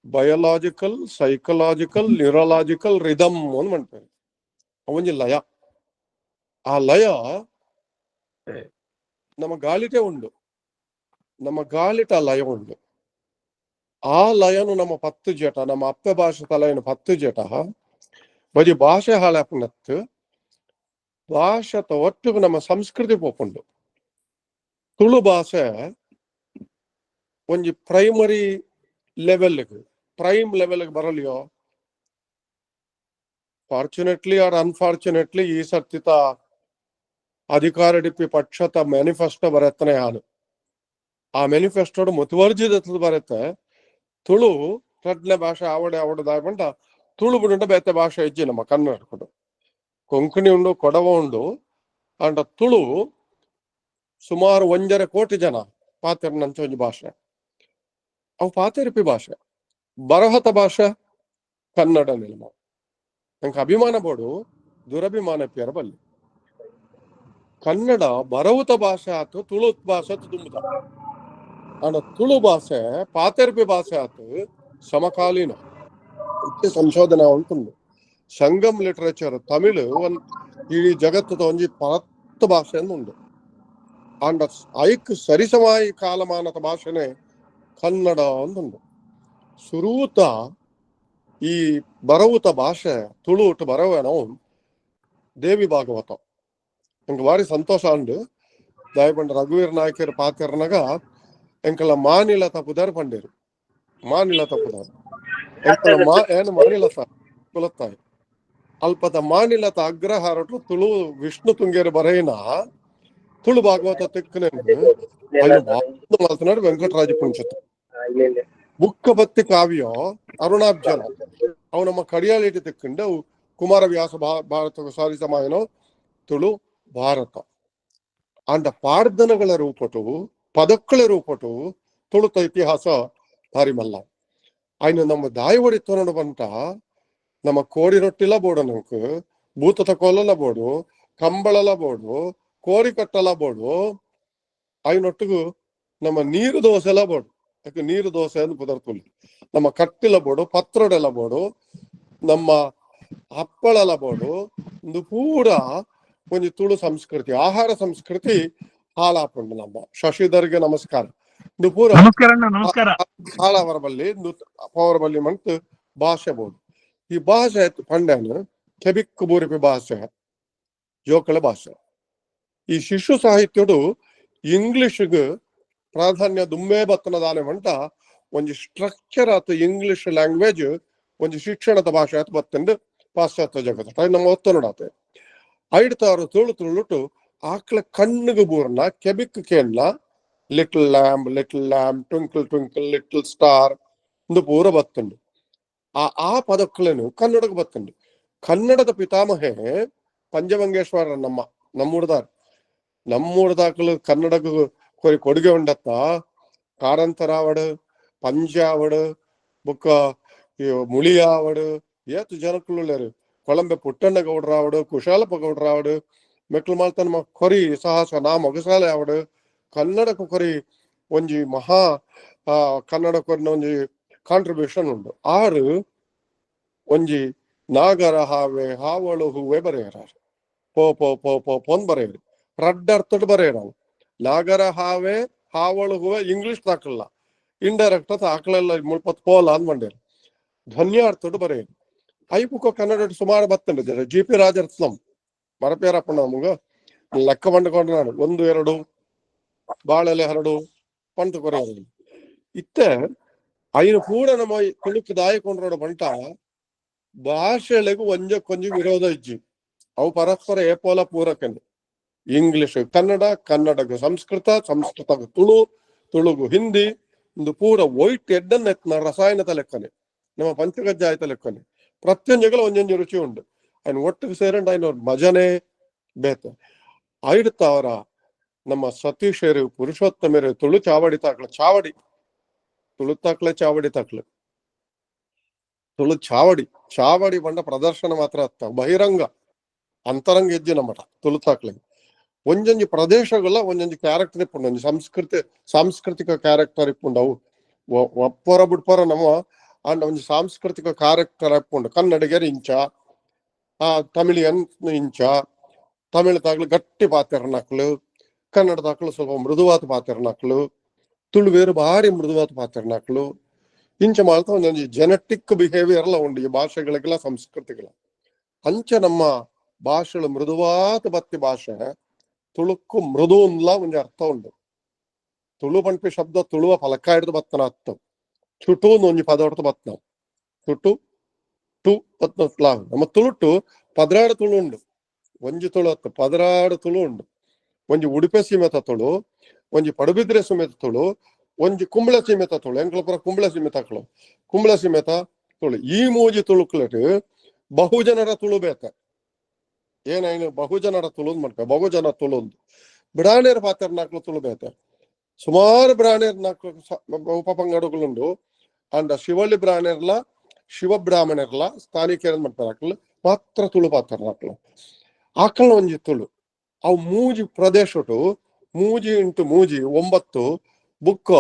ಬಯೋಲಾಜಿಕಲ್, ಸೈಕಲಾಜಿಕಲ್, ನ್ಯೂರಲಾಜಿಕಲ್ ರಿದಮ್ ಅಂತ ಮಾಡ್ತಾರೆ. ಒಂಜಿ ಲಯ. ಆ ಲಯ ನಮ್ಮ ಗಾಳಿಟೇ ಉಂಡು. ನಮ್ಮ ಗಾಳಿಟ ಲಯ ಉಂಡು. ಆ ಲಯನು ನಮ್ಮ 10 ಜಟ, ನಮ್ಮ ಅಪ್ಪೆ ಭಾಷೆ ತಲೆಯನ್ನು 10 ಜಟ ಬಜಿ ಭಾಷೆ ಹಾಳಾಪನತ್ತು. ಭಾಷೆತ ಒಟ್ಟಿಗೆ ನಮ್ಮ ಸಂಸ್ಕೃತಿ ಪೋಪುಂಡು. ತುಳು ಭಾಷೆ ಒಂಜಿ ಪ್ರೈಮರಿ ಲೆವೆಲ್ಗೆ, ಪ್ರೈಮ್ ಲೆವೆಲ್ಗೆ ಬರಲಿಯೋ. ಫಾರ್ಚುನೇಟ್ಲಿ ಆರ್ ಅನ್ಫಾರ್ಚುನೇಟ್ಲಿ ಈ ಸರ್ತಿತ ಅಧಿಕಾರ ಡಿಪಿ ಪಕ್ಷತ ಮ್ಯಾನಿಫೆಸ್ಟೋ ಬರತ್ತನೆ ಹಾಲು. ಆ ಮ್ಯಾನಿಫೆಸ್ಟೋಡು ಮುತುವರ್ಜಿದ ಬರುತ್ತೆ. ತುಳು ಪ್ರಜ್ಞೆ ಭಾಷೆ ಆವಡದಾಗಂಟ ತುಳು ಬಿಡುಂಡ ಬೇತೆ ಭಾಷೆ ಇಜ್ಜಿ ನಮ್ಮ ಕನ್ನಡ. ಕೊಂಕಣಿ ಉಂಡು, ಕೊಡವ ಉಂಡು. ಅಂಡ ತುಳು ಸುಮಾರು 1.5 ಕೋಟಿ ಜನ ಪಾತಿರ್ನಂಚ ಒಂಜಿ ಭಾಷೆ. ಅವು ಪಾತಿರಿಪಿ ಭಾಷೆ. ಬರಹತ ಭಾಷೆ ಕನ್ನಡ ನಿಲ್ಮ. ನಂಗೆ ಅಭಿಮಾನ ಬೋಡು ದುರಭಿಮಾನ ಪೇರ ಬಲ್ಲಿ. ಕನ್ನಡ ಬರಹುತ ಭಾಷೆ ಆತು, ತುಳು ಭಾಷೆ ತುಂಬುದ. ಅಂಡ ತುಳು ಭಾಷೆ ಪಾತೆರ್ಪಿ ಭಾಷೆ ಆತು ಸಮಕಾಲೀನ ಸಂಶೋಧನೆ ಉಂಟುಂಡು. ಸಂಗಮ್ ಲಿಟರೇಚರ್ ತಮಿಳು ಇಡೀ ಜಗತ್ತದ ಒಂಜಿ 10 ಭಾಷೆ ಉಂಡು. ಅಂಡ ಐಕ್ ಸರಿಸಮಾಯಿ ಕಾಲಮಾನದ ಭಾಷೆನೆ ಕನ್ನಡ ಅಂದುಂಡು. ಸುರೂತ ಈ ಬರವುತ ಭಾಷೆ ತುಳು ಒಟ್ಟು ಬರವೇನೋ ದೇವಿ ಭಾಗವತ. ನಂಗೆ ಭಾರಿ ಸಂತೋಷ ಉಂಡು. ದಯಪಂಡ ರಘುವೀರ್ ನಾಯ್ಕರ್ ಪಾತಿರ್ನಾಗ ಎಂಕಲ ಮಾನಿಲತ ಪುದರ್ ಪಂಡೇರು. ಮಾನಿಲತ ಪುದರ್ ಎಂಕಲ ಏನು ಮಾನಿಲತ ಕುಲತ್ತಾಯಿ ಅಲ್ಪದ ಮಾನಿಲತ ಅಗ್ರಹಾರಟು ತುಳು ವಿಷ್ಣು ತುಂಗೇರು ಬರೆಯಿನ ತುಳು ಭಾಗವತ ತಿಕ್ಕನೆ ಮಾತನಾಡಿ ವೆಂಕಟರಾಜ ಪುಂಚತ್ ಬುಕ್ಕ ಬತ್ತಿ ಕಾವ್ಯ ಅರುಣಾಬ್ಜನ ಅವು ನಮ್ಮ ಕಡಿಯಾಳಿಟಿ ತಿಕ್ಕಂಡು ಅವು ಕುಮಾರವ್ಯಾಸ ಭಾರತ ಸಾರಿಸಮಾಯನೋ ತುಳು ಭಾರತ. ಅಂಡ ಪಾರ್ಧನಗಳ ರೂಪಟು ಪದಕ್ಕಳ ರೂಪಟು ತುಳುತ ಇತಿಹಾಸ ಭಾರಿ ಮಲ್ಲ. ಆಯ್ನ ನಮ್ಮ ದಾಯಿ ಹೊಡಿತು ನೋಡು ಬಂಟ ನಮ್ಮ ಕೋಡಿ ರೊಟ್ಟಿಲ ಬೋಡು, ನಂಗೆ ಭೂತದ ಕೊಲ್ಲಲ ಬೋಡು, ಕಂಬಳಲ ಬೋಡು, ಕೋರಿ ಕಟ್ಟಲ ಬೋಡು. ಆಯ್ನೊಟ್ಟಿಗೂ ನಮ್ಮ ನೀರು ದೋಸೆಲ ಬೋಡು. ಯಾಕೆ ನೀರು ದೋಸೆ ಅಂತ ಪದಾರ್ಥ. ನಮ್ಮ ಕಟ್ಟಿಲ ಬೋಡು, ಪತ್ರೊಡೆಲ ಬೋಡು, ನಮ್ಮ ಹಪ್ಪಳಲ ಬೋಡು. ಒಂದು ಪೂರ ಒಂದು ತುಳು ಸಂಸ್ಕೃತಿ, ಆಹಾರ ಸಂಸ್ಕೃತಿ ಹಾಳಾಪುಂಡು. ನಮ್ಮ ಶಶಿಧರ್ಗೆ ನಮಸ್ಕಾರ. ಇದು ಪೂರ ಹಾಳವರ ಬಲ್ಲಿ ಪವರ ಬಲ್ಲಿ ಮಂತ್ ಭಾಷೆ ಬೋಡು. ಈ ಭಾಷೆ ಪಂಡ್ಯಾನು ಕೆಬಿಕ್ ಬೂರಿಪಿ ಭಾಷೆ ಜೋಕಳ ಭಾಷೆ. ಈ ಶಿಶು ಸಾಹಿತ್ಯಡು ಇಂಗ್ಲಿಷ್ಗೆ ಪ್ರಾಧಾನ್ಯ ದುಮ್ಮೆ ಬತ್ತನದಾನೆ ಮಂಟ ಒಂಜಿ ಸ್ಟ್ರಕ್ಚರ್ ಆತು ಇಂಗ್ಲಿಷ್ ಲ್ಯಾಂಗ್ವೇಜ್ ಒಂಜಿ ಶಿಕ್ಷಣದ ಭಾಷೆ ಆತು ಬತ್ತಂದು ಪಾಶ್ಚಾತ್ಯ ಜಗತ್ತ ನಮ್ಮ ಒತ್ತ ನೋಡಾತೆ. 5,000 ತುಳುಟು ಆಕ್ಳ ಕಣ್ಣಿಗೆ ಬೂರ್ನ ಕೆಬಿಕ್ ಕೇಳ್ನ little lamb twinkle twinkle little star ಒಂದು ಪೂರ ಬತ್ತಂಡು. ಆ ಪದಕ್ಕಳೇನು ಕನ್ನಡಕ್ಕೆ ಬತ್ತಂಡು. ಕನ್ನಡದ ಪಿತಾಮಹೆ ಪಂಚಮಂಗೇಶ್ವರ ನಮ್ಮೂರ್ದಾಕಲು ಕನ್ನಡಕ್ಕೆ ಕೊರಿ ಕೊಡುಗೆ ಉಂಡತ್ತ. ಕಾರಂತರಾವಡು, ಪಂಜಾವಡು, ಬುಕ್ಕ ಮುಳಿಯಾವಡು ಏತು ಜನಕ್ಕಳು ಕೊಳಂಬೆ ಪುಟ್ಟಣ್ಣ ಗೌಡ್ರಾವಡು, ಕುಶಾಲಪ್ಪ ಗೌಡ್ರಾವಡು, ಮೆಕ್ಲು ಮಾಲ್ತ ನಮ್ಮ ಕೊರಿ ಸಾಹಸ ನಾ ಮೊಗಸಾಲೆ ಆವಡು. ಕನ್ನಡಕ್ಕೆ ಕೊರಿ ಒಂಜಿ ಮಹಾ ಕನ್ನಡ ಕೊರಿನ ಒಂಜಿ ಕಾಂಟ್ರಿಬ್ಯೂಷನ್ ಉಂಡು. ಆರು ಒಂಜಿ ನಾಗರ ಹಾವೆ ಹಾವಳು ಹೂವೆ ಬರೆಯರ ಪೋ ಪೋ ಪೋ ಪೋ ಪೋನ್ ಬರೆಯರು ರಡ್ಡರ್ಥಡ್ ಬರೆಯರ. ನಾಗರ ಹಾವೆ ಹಾವಳು ಹೂವೆ ಇಂಗ್ಲಿಷ್ ತಾಕಲ್ಲ, ಇಂಡೈರೆಕ್ಟ್ ತಾಕಲೆಲ್ಲ ಮುಳ್ಪತ್ ಪೋಲ ಅಂದ್ ಮಂಡ್ಯರು ಧ್ವನ್ಯಾರ್ಥಡ್ ಬರೆಯರು. ಐಪುಕ ಕನ್ನಡ ಸುಮಾರು ಬತ್ತಂಡ GP ರಾಜರತ್ನಂ ಮರಪೇರಪ್ಪ ನಮಗ ಲೆಕ್ಕ ಬಂಡ್ಕೊಂಡು ನಾನು 1, 2 ಬಾಳೆಲೆ 2 ಪಂಟು ಕೊರೆಯೋದು ಇತ್ತೆ. ಐನು ಕೂಡ ನಮ್ಮ ತುಳುಕು ದಾಯಕೊಂಡ್ರೋಡ ಬಂಟ ಭಾಷೆಲೆಗೂ ಒಂಜಕ್ಕೊಂಜಿ ವಿರೋಧ ಇಜ್ಜಿ. ಅವು ಪರಸ್ಪರ ಏಪೋಲ ಪೂರಕನೆ. ಇಂಗ್ಲಿಷ್ ಕನ್ನಡ, ಕನ್ನಡಗೂ ಸಂಸ್ಕೃತ, ಸಂಸ್ಕೃತಗೂ ತುಳು, ತುಳುಗು ಹಿಂದಿ ಒಂದು ಪೂರ ವೈಟ್ ಎಡ್ಡನ್ನ ಎತ್ನ ರಸಾಯನದ ಲೆಕ್ಕನೆ, ನಮ್ಮ ಪಂಚಗಜ್ಜಾಯತ ಲೆಕ್ಕನೆ. ಪ್ರತಿಯೊಂಜಗಳ ಒಂದೊಂದು ರುಚಿ ಉಂಡು. ఆయన ಒಟ್ಟಿಗೆ ಸೇರಂಡ ఆయన ಮಜನೆ ಬೇತೆ. 5,000 ನಮ್ಮ ಸತೀಶರು ಪುರುಷೋತ್ತಮರು ತುಳು ಚಾವಡಿ ತಾಕಳ ಚಾವಡಿ ತುಳು ತಕ್ಲೆ ಚಾವಡಿ ತಕ್ಲೆ ತುಳು ಚಾವಡಿ ಬಂಡ ಪ್ರದರ್ಶನ ಮಾತ್ರ ಅತ್ತ ಬಹಿರಂಗ ಅಂತರಂಗ ಹೆಜ್ಜೆ ನಮ್ಮಟ ತುಳು ತಾಕ್ಲೆ ಒಂಜೊಂಜಿ ಪ್ರದೇಶಗಳ ಒಂದೊಂದು ಕ್ಯಾರೆಕ್ಟರ್ ಇಪ್ಪುಂಡು, ಒಂಜಿ ಸಾಂಸ್ಕೃತಿಕ ಕ್ಯಾರೆಕ್ಟರ್ ಇಪ್ಪುಂಡು. ಅವು ಒಪ್ಪರ ಬಿಡ್ಪರ ನಮ್ಮ ಅಂಡ ಒಂಜಿ ಸಾಂಸ್ಕೃತಿಕ ಕ್ಯಾರೆಕ್ಟರ್ ಇಪ್ಪುಂಡು. ಕನ್ನಡಿಗರು ಇಂಚ, ತಮಿಳಿಯನ್ ಇಂಚ, ತಮಿಳ್ ತಾಗ್ಲು ಗಟ್ಟಿ ಪಾತೆರ್ನಕ್ಲು, ಕನ್ನಡ ತಾಕ್ಲು ಸ್ವಲ್ಪ ಮೃದುವಾದ ಪಾತೆರ್ನಕ್ಲು, ತುಳುವೇರು ಭಾರಿ ಮೃದುವಾದ ಪಾತೆರ್ನಕ್ಲು ಇಂಚ ಮಾಡ್ತಾ ಒಂದೊಂದು ಜೆನೆಟಿಕ್ ಬಿಹೇವಿಯರ್ ಎಲ್ಲ ಉಂಡು ಈ ಭಾಷೆಗಳಿಗೆಲ್ಲ ಸಂಸ್ಕೃತಿಗಳ. ಅಂಚ ನಮ್ಮ ಭಾಷೆಗಳು ಮೃದುವಾದ ಬತ್ತಿ ಭಾಷೆ ತುಳುಕು ಮೃದು ಅನ್ಲ ಒಂಜಿ ಅರ್ಥ ಉಂಡು. ತುಳು ಪಂಪಿ ಶಬ್ದ ತುಳುವ ಫಲಕ ಹಿಡಿದು ಬತ್ತನ ಅರ್ಥ ಚುಟು ಒಂಜಿ ಪದ ಹೊಡ್ತು ಬತ್ನ ತುಟು ಟು ಬತ್ನ ನಮ್ಮ ತುಳುಟು ಪದರಾಡು ತುಳು ಉಂಡು. ಒಂಜಿ ತುಳು ಹತ್ತು ಪದರಾಡು ತುಳು ಉಂಡು. ಒಂಜಿ ಉಡುಪೆ ಸೀಮೆತ ತುಳು, ಒಂಜಿ ಪಡುಬಿದ್ರೆ ಸೀಮೆತ ತುಳು, ಒಂಜಿ ಕುಂಬಳ ಸೀಮೆತ ತುಳು. ಎಂಕ್ಲ ಪುರ ಕುಂಬಳ ಸೀಮೆತಕ್ಳು ಕುಂಬಳ ಸೀಮೆತ ತುಳು. ಈ ಮೂಜಿ ತುಳುಕ್ಲಟ್ ಬಹುಜನರ ತುಳು ಬೇಕ ಏನೇನು ಬಹುಜನರ ತುಳುಂದ್ ಮಾಡ್ಕ ಬಹುಜನ ತುಳುಂದು ಬ್ರಾಹ್ಮಣರ ಪಾತೆರ್ನಾಕ್ಲು ತುಳು ಬೇಕ. ಸುಮಾರು ಬ್ರಾಹ್ಮಣರ ಉಪಪಂಗಡಗಳುಂಡು. ಅಂಡ ಶಿವಳ್ಳಿ ಬ್ರಾಹ್ಮಣರ್ಲ ಶಿವ ಬ್ರಾಹ್ಮಣರ್ಲ ಸ್ಥಾನಿಕೇರನ್ ಮಾಡ್ತಾರೆ ಮಾತ್ರ ತುಳು ಪಾತೆರ್ನಾಕ್ಲು ಆಕಳ ಒಂಜಿ ತುಳು. ಅವು ಮೂಜಿ ಪ್ರದೇಶಟು ಮೂಜಿ ಇಂಟು ಮೂಜಿ 9 ಬುಕ್ಕ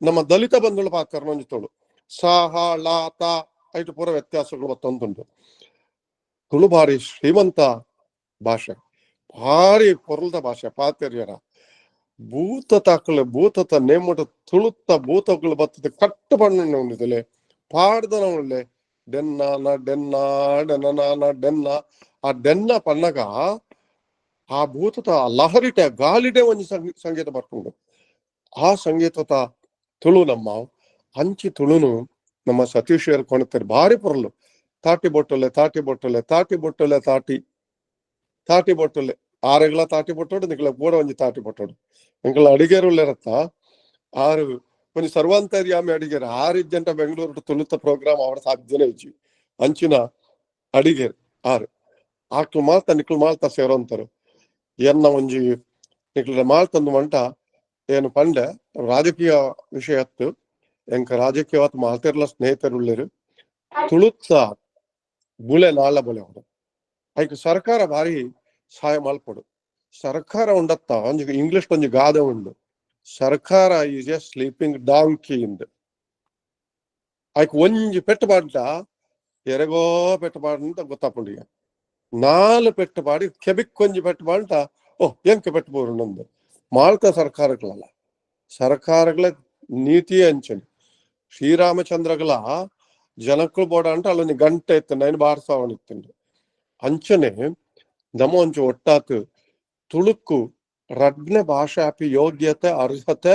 ನಮ್ಮ ದಲಿತ ಬಂಧುಗಳು ಪಾತೆರ್ನ ಒಂಜಿ ತುಳು. ಸಾಹ ಲಾತ ಐಟು ಪೂರ ವ್ಯತ್ಯಾಸಗಳು ಮತ್ತೊಂದುಂಟು. ತುಳು ಭಾರಿ ಶ್ರೀಮಂತ ಭಾಷೆ, ಭಾರಿ ಪೊರ್ಲದ ಭಾಷೆ. ಪಾತೆರ್ಯರ ಭೂತ ತಾಕಲೆ ಭೂತತ ನೇಮಟ ತುಳುತ್ತ ಭೂತಗಳು ಬತ್ತದ ಕಟ್ಟು ಬಣ್ಣ ಉಂಡಿದಲೆ ಪಾಡ್ದನ ಉಳ್ಳೆ ಡೆನ್ನ ಡೆನ್ನ ಡೆನ್ನ ಡೆನ್ನ ಆ ಡೆನ್ನ ಪನ್ನಗ ಆ ಭೂತತ ಲಹರಿಟೆ ಗಾಲಿಡೆ ಒಂಜಿ ಸಂಗೀತ ಬರ್ಕೊಂಡು ಆ ಸಂಗೀತದ ತುಳು ನಮ್ಮ ಅಂಚಿ ತುಳುನು ನಮ್ಮ ಸತೀಶ್ ಕೊಣತಾರೆ ಭಾರಿ ಪೊರ್ಲು. ತಾಟಿ ಬೊಟ್ಟಲೆ ತಾಟಿ ಬೊಟ್ಟಲೆ ತಾಟಿ ಬೊಟ್ಟಲೆ ತಾಟಿ ಬೊಟ್ಟಲೆ ಆರೆಗ್ಲ ತಾಟಿ ಬೊಟ್ಟೋಡು ನಿಕ್ಲ ಪೂರ ಒಂಜಿ ತಾಟಿ ಬೊಟ್ಟೋಡು ನಿಂಕಲ ಅಡಿಗೆರುಳ್ಳಿರತ್ತ ಆರು ಒಂಜಿ ಸರ್ವಾಂತರ್ಯಾಮಿ ಅಡಿಗೆರು 6 ಜಂಟ ಬೆಂಗಳೂರು ತುಳುತ್ತ ಪ್ರೋಗ್ರಾಮ್ ಅವರ ಸಾಧ್ಯನೇ ಇಜ್ಜಿ ಅಂಚಿನ ಅಡಿಗೆರು 6 ಆಕ್ಲು ಮಾಲ್ತ ನಿಕ್ಲು ಮಾಲ್ತ ಸೇರೋಂತರು ಎನ್ನ ಒಂಜಿ ನಿಕ್ಲ ಮಾಲ್ತಂದು ಮಂಟ ಏನು ಪಂಡೆ ರಾಜಕೀಯ ವಿಷಯ ಅತ್ತು ಎಂಕ ರಾಜಕೀಯವಾತ್ ಮಾಲ್ತಿರ್ಲ ಸ್ನೇಹಿತರುಳ್ಳಿರು ತುಳುತ್ತ ಬುಳೆ ನಾಳ ಬುಳೆ ಹೊಡು ಐಕ್ ಸರ್ಕಾರ ಭಾರಿ ಸಹಾಯ ಮಲ್ಪಡು. ಸರ್ಕಾರ ಉಂಡತ್ತ ಒಂಜಿ ಇಂಗ್ಲಿಷ್ ಒಂಜಿ ಗಾದೆ ಉಂಡು, ಸರ್ಕಾರ ಈಸ್ ಎ ಸ್ಲೀಪಿಂಗ್ ಡಾಂಕಿ ಇಂದು. ಐಕ್ ಒಂಜಿ ಪೆಟ್ಟು ಪಾಡ್ಲ ಎರೆಗೋ ಪೆಟ್ಟು ಪಾಡಂತ ಗೊತ್ತಾಪುಂಡು. ಈಗ 4 ಪೆಟ್ಟು ಪಾಡಿ ಕೆಬಿಕ್ ಒಂಜಿ ಪೆಟ್ಟು ಪಾಡ್ಟ ಎಂಕ ಪೆಟ್ಟು ಬೋರುಂಡು ಮಾಲ್ತ ಸರ್ಕಾರಗಳ ನೀತಿಯೇ ಅಂಚನೆ. ಶ್ರೀರಾಮಚಂದ್ರಗಳ ಜನಕ್ಕಳು ಬೋಡ ಅಂತ ಅಲ್ಲೊಂದು ಗಂಟೆ ಇತ್ತು ನೈನ್ ಬಾರ್ಸವನಿತ್ತು ಅಂಚನೆ ನಮ್ಮ ಒಂಚು ಒಟ್ಟಾತು ತುಳುಕು ರಡ್ನೆ ಭಾಷೆ ಆಪಿ ಯೋಗ್ಯತೆ ಅರ್ಹತೆ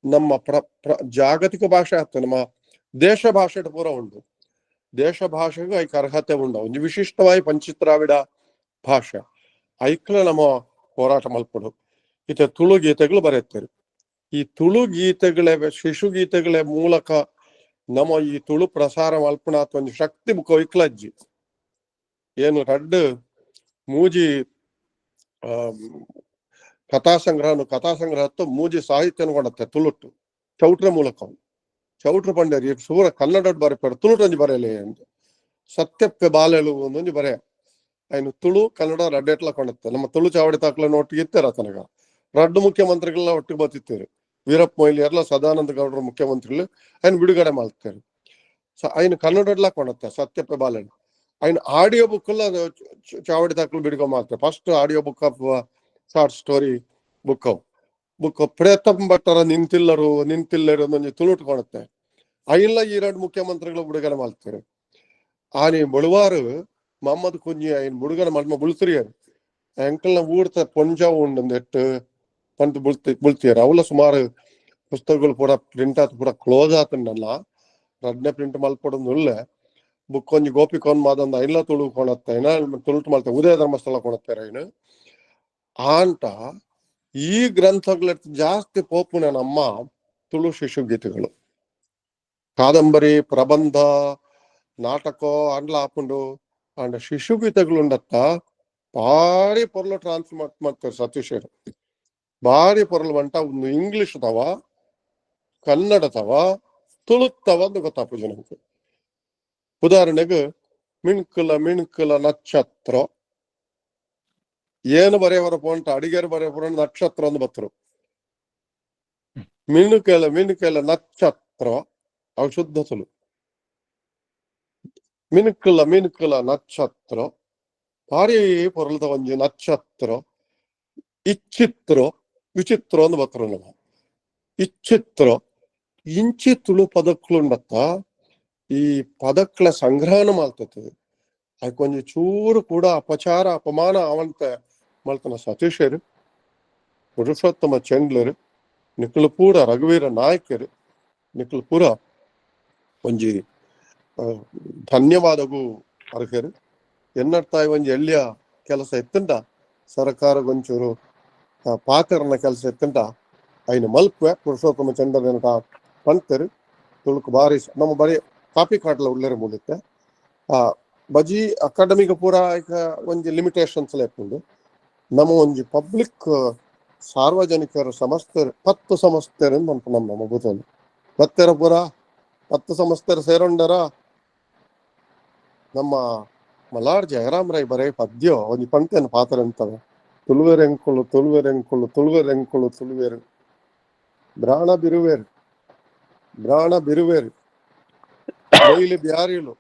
ನಮ್ಮ ಜಾಗತಿಕ ಭಾಷೆ ಆಯ್ತು. ನಮ್ಮ ದೇಶ ಭಾಷೆ ಪೂರ ಉಂಡು. ದೇಶ ಭಾಷೆಗೂ ಐಕ್ ಅರ್ಹತೆ ಉಂಡ ಒಂದು ವಿಶಿಷ್ಟವಾಗಿ ಪಂಚಿತ್ರಾವಿಡ ಭಾಷೆ ಐಕ್ಲ ನಮ್ಮ ಹೋರಾಟ ಮಲ್ಪಡು. ಇತ ತುಳು ಗೀತೆಗಳು ಬರೆಯುತ್ತಾರೆ. ಈ ತುಳು ಗೀತೆಗಳೇ ಶಿಶು ಗೀತೆಗಳೇ ಮೂಲಕ ನಮ್ಮ ಈ ತುಳು ಪ್ರಸಾರ ಮಲ್ಪನಾತ್ ಒಂದು ಶಕ್ತಿ ಬುಕ್ ಐಕ್ಲಜ್ಜಿ ಏನು ರಡ್ಡ್ ಮೂಜಿ ಕಥಾಸಂಗ್ರಹತ್ತು ಮೂಜಿ ಸಾಹಿತ್ಯನ ಕೊಡತ್ತೆ ತುಳುಟ್ಟು ಚೌಟ್ರ ಮೂಲಕ ಚೌಟ್ರ ಪಂಡೇರಿ ಸೂರ ಕನ್ನಡ ಬರೆಪಾಡು ತುಳುಟೊಂಜಿ ಬರೆಯಲೇ ಅಂತ ಸತ್ಯಪ್ಪೆ ಬಾಲೆಳು ಒಂದೊಂಜಿ ಬರೆಯ ಐನು ತುಳು ಕನ್ನಡ ರಡ್ಡೆಟ್ಲ ಕೊಂಡತ್ತೆ. ನಮ್ಮ ತುಳು ಚಾವಡಿ ತಾಕ್ಲನ್ನು ಒಟ್ಟಿಗೆ ಇತ್ತಾರ ತನಗ ರಡ್ಡು ಮುಖ್ಯಮಂತ್ರಿಗಳೆಲ್ಲ ಒಟ್ಟಿಗೆ ಬತ್ತಿತ್ತೇರು. ವೀರಪ್ಪ ಮೊಯ್ಲಿ ಎಲ್ಲ ಸದಾನಂದ ಗೌಡರು ಮುಖ್ಯಮಂತ್ರಿಗಳು ಐನ್ ಬಿಡುಗಡೆ ಮಾಡ್ತಾರೆ. ಐನು ಕನ್ನಡ ಕೊಂಡತ್ತೆ ಸತ್ಯಪ್ಪೆ ಬಾಲೆಳು ಐನ್ ಆಡಿಯೋ ಬುಕ್ ಎಲ್ಲ ಚಾವಡಿ ತಾಕ್ಲು ಬಿಡುಗಡೆ ಮಾಡ್ತಾರೆ. First audio book of short story book Preetham ಭಟ್ಟರ ನಿಂತಿಲ್ಲರು ಒಂದೊಂದು ತುಳುಟ್ ಕೊಡುತ್ತೆ. ಐಲ್ಲ ಈ 2 ಮುಖ್ಯಮಂತ್ರಿಗಳು ಬಿಡುಗಡೆ ಮಾಡ್ತಾರೆ. ಆನಿ ಬಳುವಾರು ಮೊಹಮ್ಮದ್ ಕುಂಜಿ ಐನ್ ಬಿಡುಗಡೆ ಮಾಡ್ಮ ಬುಳ್ತಿರಿಯರು ಎಂಕಲ್ನ ಊಡ್ತ ಪೊಂಜ ಉಂಡು ಎಟ್ಟು ಪಂತ ಬುಳ್ತಿಯರು ಅವಲ್ಲ ಸುಮಾರು ಪುಸ್ತಕಗಳು ಪೂರ ಪ್ರಿಂಟ್ ಆತು ಪೂರ ಕ್ಲೋಸ್ ಆತಂಡಲ್ಲ ರಡ್ನೆ ಪ್ರಿಂಟ್ ಮಲ್ಪಡೊಂದು ಒಳ್ಳೆ ಬುಕ್ ಒಂಜಿ ಗೋಪಿಕೊಂಡ್ ಮಾದೊಂದು ಐಲ್ಲ ತುಳು ಕೊಣತ್ತೆ ಐನ ತುಳುಟ್ ಮಾಡ್ತಾರೆ. ಉದಯ ಧರ್ಮಸ್ಥಳ ಕೊಣತ್ತಾರೆ ಐನು ಆಂಟ ಈ ಗ್ರಂಥಗಳ ಜಾಸ್ತಿ ಪೋಪುನ ನಮ್ಮ ತುಳು ಶಿಶು ಗೀತೆಗಳು ಕಾದಂಬರಿ ಪ್ರಬಂಧ ನಾಟಕ ಅಂಡ್ಲ ಹಾಕೊಂಡು ಅಂಡ್ ಶಿಶು ಗೀತೆಗಳು ಉಂಡತ್ತ ಭಾರಿ ಪೊರ್ಲು ಟ್ರಾನ್ಸ್ಲೇಟ್ ಮಾಡ್ತಾರೆ ಸತೀಶರು. ಭಾರಿ ಪೊರ್ಲು ಬಂಟ ಒಂದು ಇಂಗ್ಲಿಷ್ ಅದಾವ ಕನ್ನಡತವ ತುಳುತ್ತವ ಅಂತ ಗೊತ್ತಾಪುಜಿ ನಮ್ಗೆ. ಉದಾಹರಣೆಗೆ ಮಿಣ್ಕಲ ನಕ್ಷತ್ರ ಏನು ಬರೆಯವರ ಪೋಂಟ ಅಡಿಗೆರು ಬರೆಯ ನಕ್ಷತ್ರ ಒಂದು ಬತ್ತರು. ಮಿಣುಕೆಲ ನಕ್ಷತ್ರ ಅವು ಶುದ್ಧ ತುಳು. ಮಿಣುಕಲ ನಕ್ಷತ್ರ ಭಾರಿ ಪೊರಲ್ದ ಒಂಜಿ ನಕ್ಷತ್ರ. ಇಚ್ಚಿತ್ರ ವಿಚಿತ್ರ ಒಂದು ಬತ್ತರು ನಮ್ಮ ಇಚ್ಚಿತ್ರ. ಇಂಚಿ ತುಳು ಪದಕ್ಲುಂಡತ್ತ ಈ ಪದಕ್ಲ ಸಂಗ್ರಹಣ ಮಾಡ್ತದೆ. ಅದಕ್ಕೊಂದು ಚೂರು ಕೂಡ ಅಪಚಾರ ಅಪಮಾನ ಅವಂತ ಮಲ್ತನ ಸತೀಶರು, ಪುರುಷೋತ್ತಮ ಚೆಂಡ್ಲರು, ನಿಖಲು ಪೂರ ರಘುವೀರ ನಾಯಕರು, ನಿಖಲು ಪೂರ ಒಂಜಿ ಧನ್ಯವಾದಗೂ ಅರ್ಹರು. ಎನ್ನಡ್ತಾಯಿ ಒಂಜಿ ಎಳ್ಳಿಯ ಕೆಲಸ ಎತ್ತಂಡ ಸರ್ಕಾರ ಒಂಚೂರು ಪಾಕರನ ಕೆಲಸ ಎತ್ತಂಡ ಐನು ಮಲ್ಪೆ ಪುರುಷೋತ್ತಮ ಚಂದ್ರ ಪಂತರು ತುಳುಕು ಬಾರಿ ನಮ್ಮ ಬರೀ ಕಾಪಿ ಕಾಟ್ಲ ಉಳ್ಳೇರು ಮೂಲಕ್ಕೆ ಬಜಿ ಅಕಾಡೆಮಿಗೆ ಪೂರ ಈಗ ಒಂಜಿ ಲಿಮಿಟೇಷನ್ಸ್ ಲೆಪ್ಪುಂಡು. ನಮ್ಮ ಒಂಜಿ ಪಬ್ಲಿಕ್ ಸಾರ್ವಜನಿಕರು ಸಂಸ್ಥೆರು 10 ಸಂಸ್ಥೆರು ಅಂತ ನಮ್ಮ ಬೂತಲ್ಲಿ ಬತ್ತೆರ ಪೂರ 10 ಸಂಸ್ಥೆರು ಸೇರೊಂಡರ ನಮ್ಮ ಮಲಾರ್ ಜಯರಾಮ್ ರೈ ಬರೇ ಪದ್ಯ ಒಂಜಿ ಪಂತೇನು ಪಾತ್ರ ಅಂತವೆ. ತುಳುವೆರೆಂಕುಳು ತುಳುವೆರು ಬ್ರಾಣ ಬಿರುವೇರು ಬೈಲಿ ಬ್ಯಾರಿಲು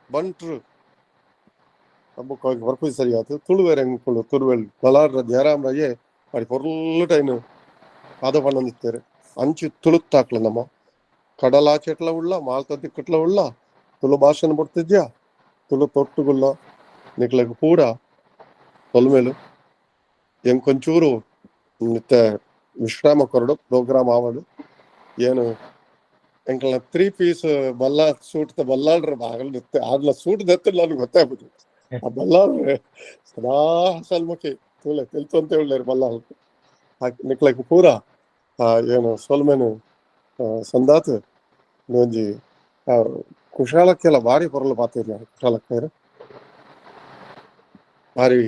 ಬಂಟ್ರು ಬರ್ಪು ಸರಿ ಆಯ್ತು. ತುಳುವೆರೆಂಕುಳು ಮಲಾರ್ ಜಯರಾಮ್ ರಯ್ಯೆ ಮಾಡಿ ಪೊರ್ಲು ಟೈನು ಪಾದ ಪಣ್ಣಂದಿತ್ತೇರು ಅಂಚು ತುಳುತ್ತಾಕ್ಲ ನಮ್ಮ ಕಡಲಾಚೆಟ್ಲ ಉಳ್ಳ ಮಾಲ್ತ ದಿಕ್ಕಟ್ಲ ಉಳ್ಳ ತುಳು ಭಾಷೆನ ಬಿಡ್ತಿದ್ಯಾ ತುಳು ತೊಟ್ಟುಗುಲ್ಲ ನಿಕ್ಲಗ್ ಪೂರ ತೊಲ್ಮೇಲು ಎಂಕೊಂಚೂರು ಮತ್ತೆ ವಿಶ್ರಾಮ ಕೊರಡು ಪ್ರೋಗ್ರಾಮ್ ಆವಡು ಏನು ಎಂಕಲ್ನ 3 ಪೀಸ್ ಬಲ್ಲ ಸೂಟ್ ಬಲ್ಲಾಳ್ರ ಬಾಗಲ್ ನಿತ್ತೆ ಆಗ್ಲ ಸೂಟ್ ದತ್ತಿಲ್ಲ ನನಗೆ ಗೊತ್ತಾಗ್ಬಿಟ್ಟು ಆ ಬಲ್ಲಾಳ್ರೆ ಸದಾ ಸಲ್ಮುಖಿ ತೂಲೆ ತಿಳ್ತು ಅಂತ ಹೇಳೇರು ಬಲ್ಲಾಳ್ ನಿಕ್ಲಕ್ ಪೂರ ಏನು ಸೊಲ್ಮೇನು ಸಂದಾತ್ ಒಂಜಿ ಕುಶಾಲಕ್ಕೆಲ್ಲ ಭಾರಿ ಪೊರಲು ಪಾತಿರ್ಲಿ ಕುಶಾಲಕ್ಕೇರು ಭಾರಿ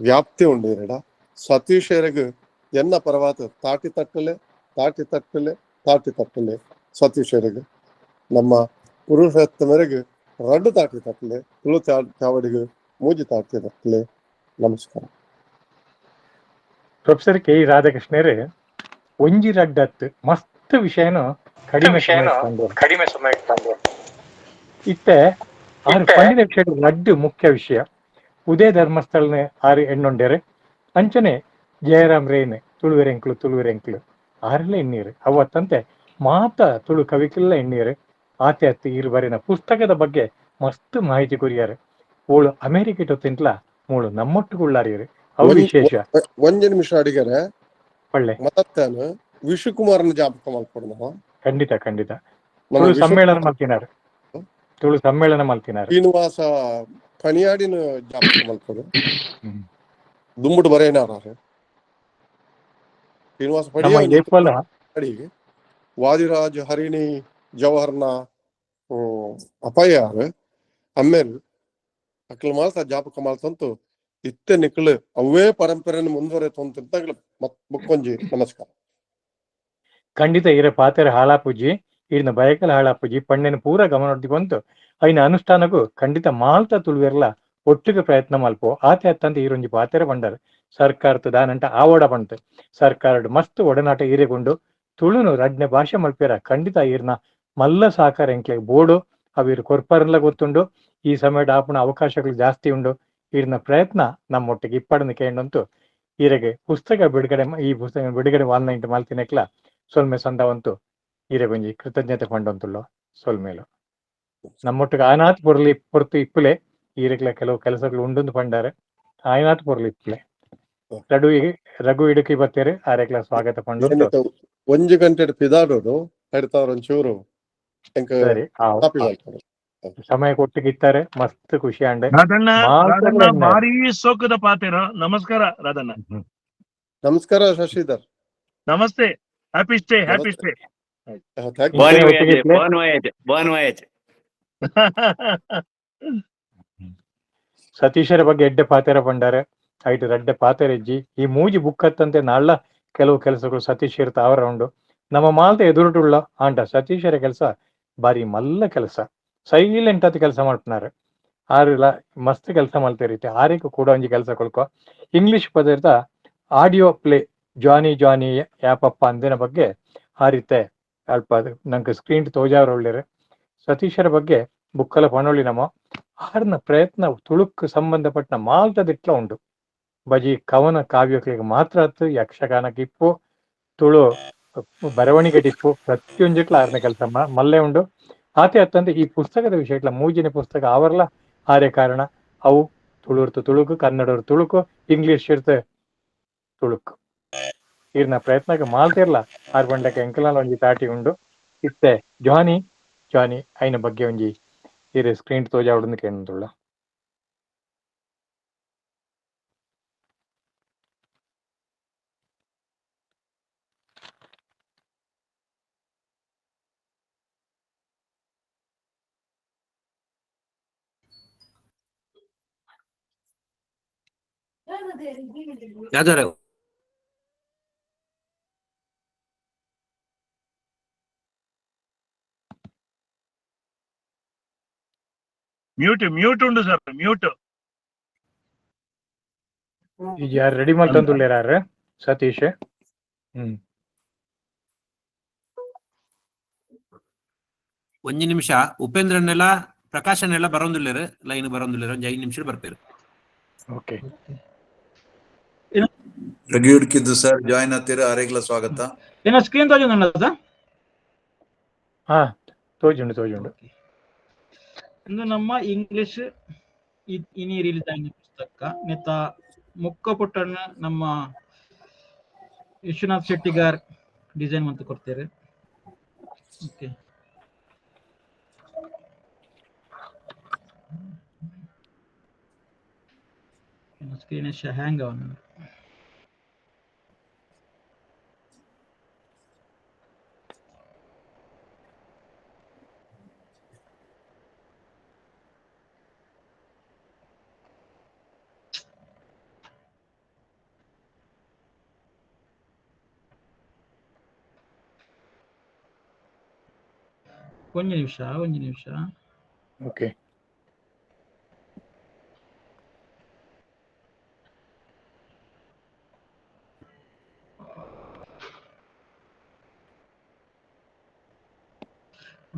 ವ್ಯಾಪ್ತಿ ಉಂಡು ಇರಡ. ಸತೀಶರಿಗೆ ಎನ್ನ ಪರವಾತ ತಾಟಿ ತಟ್ಟಲೆ ಸತೀಶರಿಗೆ ನಮ್ಮ ಪುರುಷೋತ್ತಮರಿಗೆ ರಡ್ಡು ತಾಟಿ ತಟ್ಟಲೆ ತುಳು ಚಾವಡಿಗೆ ಮೂಜಿ ತಾಟಿ ತಟ್ಟಲೆ. ನಮಸ್ಕಾರ. ಪ್ರೊಫೆಸರ್ ಕೆ ರಾಧಾಕೃಷ್ಣರೇ ಒಂಜಿ ರಡ್ಡತ್ತು ಮಸ್ತ್ ವಿಷಯನು ಕಡಿಮೆ ಸಮಯ ಇತ್ತೆ ಆರು ಪಂಡಿನ ವಿಷಯ ರಡ್ಡು ಮುಖ್ಯ ವಿಷಯ. ಉದಯ ಧರ್ಮಸ್ಥಳನೆ ಆರು ಎಣ್ಣೊಂಡೇರೆ ಅಂಚನೆ ಜಯರಾಮ್ ರೇನ್ ತುಳುವೆರೆಂಕ್ಲು ಆರೆಲ್ಲ ಎಣ್ಣೀರು ಅವತ್ತಂತೆ ಮಾತ ತುಳು ಕವಿಕೆಲ್ಲ ಎಣ್ಣೀರು ಆತೆ ಅತ್ತಿ ಇರು ಬರಿನ ಪುಸ್ತಕದ ಬಗ್ಗೆ ಮಸ್ತ್ ಮಾಹಿತಿ ಕೊರಿಯಾರು. ಓಳು ಅಮೆರಿಕ ತಿಂಟ್ಲ ಮೂಳು ನಮ್ಮೊಟ್ಟುಗುಳ್ಳಾರಿಯರು ಅವು ವಿಶೇಷ. ಒಂಜಿ ನಿಮಿಷ ಅಡಿಗೆರೆ ಒಳ್ಳೆ ಮತ್ತಾನು ವಿಶ್ವಕುಮಾರನ ಜಾಪಕ ಮಾಡ್ಕೊಡು. ಖಂಡಿತ ತುಳು ಸಮ್ಮೇಳನ ಮಲ್ತಿನಾರು ಶ್ರೀನಿವಾಸ ಕಣಿಯಾಡಿನ ಜಾಪಕ ಮಾಡ್ಕೊಡು. ದುಂಬುಡು ಬರೇನಾರ ಶ್ರೀನಿವಾಸ ಪಡಿ ವಾದಿರಾಜ್ ಹರಿಣಿ ಜವಹರ್ನ ಅಪಯ್ಯಾರು ಅಮ್ಮೇರು ಅಕ್ಲ ಮಾಲ್ತ ಜಾಪಕ ಮಾಲ್ತಂತು ಇತ್ತೆ ನಿಕ್ಳು ಅವೇ ಪರಂಪರೆಯನ್ನು ಮುಂದುವರೆತಂತ ಮುಕ್ಕೊಂಜಿ ನಮಸ್ಕಾರ. ಖಂಡಿತ ಇರ ಪಾತೆರ ಹಾಳಾಪುಜಿ ಇರ್ನ ಬಯಕಲ ಹಾಳಾಪುಜಿ ಪಣ್ಣೆನ ಪೂರ ಗಮನ ಬಂತು ಐನ ಅನುಷ್ಠಾನಕ್ಕೂ ಖಂಡಿತ ಮಾಲ್ತ ತುಳುವೆರ್ಲ ಒಟ್ಟಿಗೆ ಪ್ರಯತ್ನ ಮಲ್ಪೋ ಆತೆ ಅತ್ತಂತ ಈರೊಂಜಿ ಪಾತೆರ ಬಂಡಾರು ಸರ್ಕಾರದ ದಾನಂಟ ಆವಡ ಬಂತು ಸರ್ಕಾರದ ಮಸ್ತ್ ಒಡನಾಟ ಈರೆಗೊಂಡು ತುಳುನು ರಡ್ನೆ ಭಾಷೆ ಮಲ್ಪೇರ ಖಂಡಿತ ಈರ್ನ ಮಲ್ಲ ಸಾಕಾರ ಎಂಕ್ಲೆ ಬೋಡು ಅವಿರು ಕೊರ್ಪರ್ಲ ಗೊತ್ತುಂಡು. ಈ ಸಮಯದ ಆಪಣ ಅವಕಾಶಗಳು ಜಾಸ್ತಿ ಉಂಡು. ಈರ್ನ ಪ್ರಯತ್ನ ನಮ್ಮೊಟ್ಟಿಗೆ ಇಪ್ಪಡನ್ನು ಕೇಂಡಂತೂ ಈರೆಗೆ ಪುಸ್ತಕ ಬಿಡುಗಡೆ ಈ ಪುಸ್ತಕ ಬಿಡುಗಡೆ ವಾಲ್ನೈಂಟು ಮಾಲ್ತಿನೆಕ್ಲ ಸೊಲ್ಮೆ ಸಂದವಂತು ಈರೆಗೊಂಜಿ ಕೃತಜ್ಞತೆ ಪಂಡಂತುಳ್ಳೋ ಸೊಲ್ಮೇಲು ನಮ್ಮೊಟ್ಟಿಗೆ ಆನಾತ್ ಪೊರ್ತು ಇಪ್ಪುಲೆ ಈರೆಗ್ಲ ಕೆಲವು ಕೆಲಸಗಳು ಉಂಡು ಪಂಡಾರೆ ಆಯ್ನಾತ್ ಪೊರ್ಲು ಇಪ್ಪುಲೆ ರಘು ಇಡುಕಿ ಬತ್ತೇರು ಆರೆಗ್ಲ ಸ್ವಾಗತ ಪಂಡು. 1 ಗಂಟೆ ಪಿದಾಡೋದು ಹೇಳ್ತಾವ್ರ ಒಂಚೂರು ಸರಿ ಸಮಯ ಕೊಟ್ಟಿಗಿತ್ತಾರೆ ಮಸ್ತ್ ಖುಷಿ ಅಂಡೆ ಭಾರಿ ಸೋಕದ ಪಾತೆರ. ನಮಸ್ಕಾರ ರಾಧಣ್ಣ. ನಮಸ್ಕಾರ ಶಶಿಧರ್. ನಮಸ್ತೆ. Happy stay. ಸತೀಶರ ಬಗ್ಗೆ ಎಡ್ಡೆ ಪಾತೆರ ಪಂಡಾರೆ ಐಟು ರಡ್ಡೆ ಪಾತೆರೆಜ್ಜಿ ಈ ಮೂಜಿ ಬುಕ್ ಹತ್ತಂತೆ ನಾಳ ಕೆಲವು ಕೆಲಸಗಳು ಸತೀಶ್ ಇರ್ತ ಅವರ ಉಂಡು ನಮ್ಮ ಮಾಲ್ತ ಎದುರುಟುಳ್ಳ ಆಂಟ ಸತೀಶರ ಕೆಲಸ ಬಾರಿ ಮಲ್ಲ ಕೆಲಸ, ಸೈಲೆಂಟ್ ಅಂತ ಕೆಲಸ ಮಾಡ್ತಾರೆ. ಆರಿಲ್ಲ ಮಸ್ತ್ ಕೆಲಸ ಮಾಡ್ತಿರೈತೆ. ಆರಿಗೂ ಕೂಡ ಒಂಜಿ ಕೆಲಸ ಕೊಡ್ಕೊ ಇಂಗ್ಲಿಷ್ ಪದಾರ್ಥ ಆಡಿಯೋ ಪ್ಲೇ ಜಾನಿ ಜಾನಿ ಯಾಪಪ್ಪ ಅಂದಿನ ಬಗ್ಗೆ ಆರಿತೆ ಅಲ್ಪ ನಂಗೆ ಸ್ಕ್ರೀನ್ ತೋಜಾವ್ರ ಒಳ್ಳೆರು. ಸತೀಶರ ಬಗ್ಗೆ ಬುಕ್ಕಲ ಪಣೊಳ್ಳಿ ನಮ್ಮ ಆರ್ನ ಪ್ರಯತ್ನ ತುಳುಕ್ ಸಂಬಂಧಪಟ್ಟ ಮಾಲ್ತದಿಟ್ಲ ಉಂಡು. ಬಜಿ ಕವನ ಕಾವ್ಯಕ್ಕೆ ಮಾತ್ರ ಆತು, ಯಕ್ಷಗಾನಕ್ಕೆ ಇಪ್ಪು, ತುಳು ಬರವಣಿಗೆ ಟಿಪ್ಪು ಪ್ರತಿಯೊಂದಿಟ್ಲ ಆರ್ನ ಕೆಲಸ ಮಲ್ಲೆ ಉಂಡು. ಆತೆ ಅತ್ತಂದ್ರೆ ಈ ಪುಸ್ತಕದ ವಿಷಯ ಇಟ್ಲ ಮೂಜಿನ ಪುಸ್ತಕ ಅವರ್ಲ ಆರ್ಯ ಕಾರಣ ಅವು ತುಳುರ್ತು ತುಳುಕು, ಕನ್ನಡವ್ರ ತುಳುಕು, ಇಂಗ್ಲಿಷ್ ಇರ್ತ ತುಳುಕು. ಇರ್ನ ಪ್ರಯತ್ನಕ್ಕೆ ಮಾಲ್ತಿರ್ಲ ಆರ್ ಬಂಡಕ್ಕೆ ಎಂಕಲಾಲ ಒಂಜಿ ತಾಟಿ ಉಂಡು. ಇತ್ತೆ ಜಾನಿ ಜಾನಿ ಐನ ಬಗ್ಗೆ ಒಂಜಿ ಇರು ಸ್ಕ್ರೀನ್ ತೋಜಾವಡನ್ನು ಕೇಳುದುಳ್ಳ. ಯಾವ್ದಾರ ಮ್ಯೂಟ್ ಉಂಡು ಸರ್, ಮ್ಯೂಟ್. ಈಗ ಯಾರು ರೆಡಿ ಮಾಡ್ತಂದುಳ್ಳಿರಾರ? ಸತೀಶ್. ಒಂಜಿ ನಿಮಿಷ ಉಪೇಂದ್ರನೆಲ್ಲ ಪ್ರಕಾಶನೆಲ್ಲ ಬರೋದಿಲ್ಲರು, ಲೈನ್ ಬರೋದಿಲ್ಲರು, ಒಂಜಿ 5 ನಿಮಿಷ ಬರ್ಪೇರು. ಓಕೆ. ರಘು ಹುಡುಕಿದ್ದು ಸರ್ ಜಾಯಿನ್ ಆಗ್ತೀರಾ? ಆರೇಗ್ಲ ಸ್ವಾಗತ. ಏನೋ ಸ್ಕ್ರೀನ್ ತೋಜುಂಡ? ಹಾ ತೋಜುಂಡು. ಇಂದು ನಮ್ಮ ಇಂಗ್ಲಿಷ್ ಇನಿ ರಿಲೀಸ್ ಆಯ್ನ ಪುಸ್ತಕ ನೆತ್ತ ಮುಕ್ಕ ಪುಟ್ಟನ್ನ ನಮ್ಮ ವಿಶ್ವನಾಥ್ ಶೆಟ್ಟಿಗಾರ್ ಡಿಸೈನ್ ಅಂತ ಕೊಡ್ತೇವೆ. ಓಕೆ, ಸ್ಕ್ರೀನ್ ಹ್ಯಾಂಗ್ ಅವನು. ಒಂದು ನಿಮಿಷ. ಓಕೆ.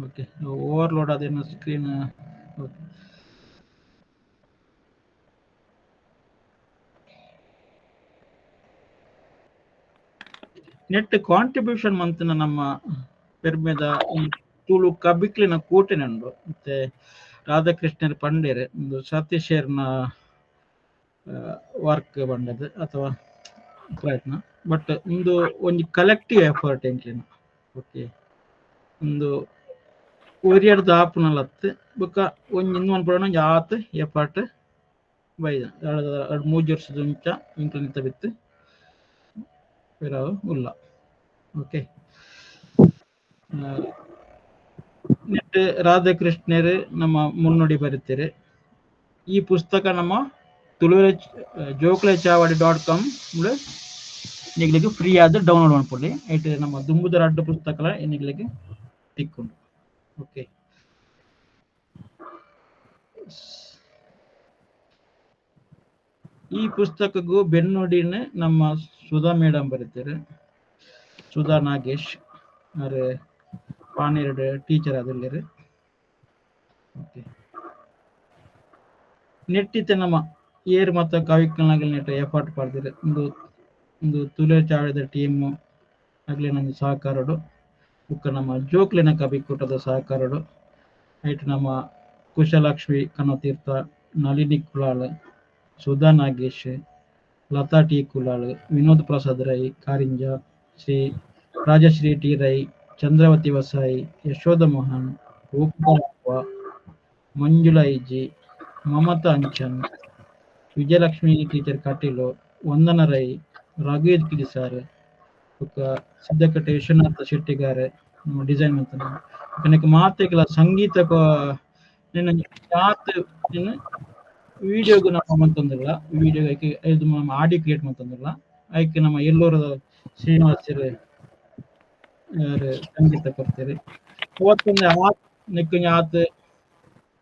ಓಕೆ, ಓವರ್ಲೋಡ್ ಅದೇನು ಸ್ಕ್ರೀನ್. ಓಕೆ, ನೆಟ್ ಕಾಂಟ್ರಿಬ್ಯೂಷನ್ ಮಂತ್ನ ನಮ್ಮ ಪೆರ್ಮೆದ ಈ ತುಳು ಕಬಿಕ್ಲಿನ ಕೂಟೆನುಂಡು. ಮತ್ತೆ ರಾಧಾಕೃಷ್ಣರ್ ಪಂಡೇರ್ ಒಂದು ಸತೀಶರ್ನ ವರ್ಕ್ ಬಂದದ್ದು ಅಥವಾ ಪ್ರಯತ್ನ, ಬಟ್ ಒಂದು ಒಂಜಿ ಕಲೆಕ್ಟಿವ್ ಎಫರ್ಟ್ ಎಂಕ್ಲಿನ. ಓಕೆ, ಒಂದು ಒರಿಯರ್ದ ಆಪುನಲತ್ತು ಬೊಕ್ಕ ಒಂಜಿ ಇನ್ನೊಂದು ಪುರಾಣ ಒಂಜಿ ಆತ್ ಎಫರ್ಟ್ ಬೈದ 3 ವರ್ಷದ ಮುಂಚ ಇಂಕ್ಲಿನಿತ ಬಿತ್ತು ಉಲ್ಲ. ಓಕೆ, ನೆಟ್ ರಾಧಾಕೃಷ್ಣರು ನಮ್ಮ ಮುನ್ನುಡಿ ಬರೀತಾರೆ. ಈ ಪುಸ್ತಕ ನಮ್ಮ ತುಳುವೆ jokelechaavadi.com ನಿಗ್ಲಿಗೆ ಫ್ರೀ ಆದ ಡೌನ್ಲೋಡ್ ಮಾಡ್ಕೊಳ್ಳಿ. ಐಟ್ ನಮ್ಮ ದುಂಬುದರ ಅಡ್ಡ ಪುಸ್ತಕ ನಿಗ್ಲಿಗೆ ತಿಕ್ಕೊಂಡು. ಓಕೆ, ಈ ಪುಸ್ತಕಗೂ ಬೆನ್ನುಡಿನ ನಮ್ಮ ಸುಧಾ ಮೇಡಮ್ ಬರೀತಾರೆ. ಸುಧಾ ನಾಗೇಶ್ ಅವರು ಪಾನೇರಡ್ ಟೀಚರ್ ಆದಲ್ಲಿರು. ಓಕೆ, ನೆಟ್ಟಿತ್ತೆ ನಮ್ಮ ಏರ್ ಮತ್ತು ಕವಿಕಲ್ನಾಗಲಿ ನೆಟ್ಟ ಎಫರ್ಟ್ ಪಡ್ದಿರು. ಒಂದು ತುಳು ಚಾವಡಿದ ಟೀಮ್ ಆಗಲಿ ನಮ್ಮ ಸಹಕಾರಡು, ಬುಕ್ಕ ನಮ್ಮ ಜೋಕ್ಲಿನ ಕವಿಕೂಟದ ಸಹಕಾರಡು, ಐಟ್ ನಮ್ಮ ಕುಶಲಕ್ಷ್ಮಿ ಕನ್ನತೀರ್ಥ, ನಳಿನಿ ಕುಲಾಳ್, ಸುಧಾ ನಾಗೇಶ್, ಲತಾ ಟಿ ಕುಲಾಳ್, ವಿನೋದ್ ಪ್ರಸಾದ್ ರೈ ಕಾರಿಂಜ, ಶ್ರೀ ರಾಜಶ್ರೀ ಟಿ ರೈ, ಚಂದ್ರವತಿ ವಸಾಯಿ, ಯಶೋಧ ಮೋಹನ್, ರೂಪಪ್ಪ, ಮಂಜುಳಾ ಇಜಿ, ಮಮತಾ ಅಂಚನ್, ವಿಜಯಲಕ್ಷ್ಮಿ ಟೀಚರ್ ಕಟೀಲು, ವಂದನ ರೈ, ರಘುವೀರ್ ಕಿಡಿಸಾರ್, ಸಿದ್ದಕಟ್ಟೆ ವಿಶ್ವನಾಥ ಶೆಟ್ಟಿಗಾರ್ ಡಿಸೈನ್ ಮಾಡ್ತಾನೆ. ಮಾತೆಗಳ ಸಂಗೀತ ವಿಡಿಯೋಗೂ ನಮ್ಮ ಮಂತಂದಿಲ್ಲ, ವಿಡಿಯೋ ಇದು ನಮ್ಮ ಆಡಿಯೋ ಕ್ರಿಯೇಟ್ ಮಾಡ್ತಂದಿಲ್ಲ. ಅದಕ್ಕೆ ನಮ್ಮ ಎಲ್ಲೂರ ಶ್ರೀನಿವಾಸ ಸಂಗೀತ ಕೊಡ್ತೀರಿ. ಅವತ್ತೊಂದು ಆತ್ ನಿಕ್ಕಂಗೆ ಆತು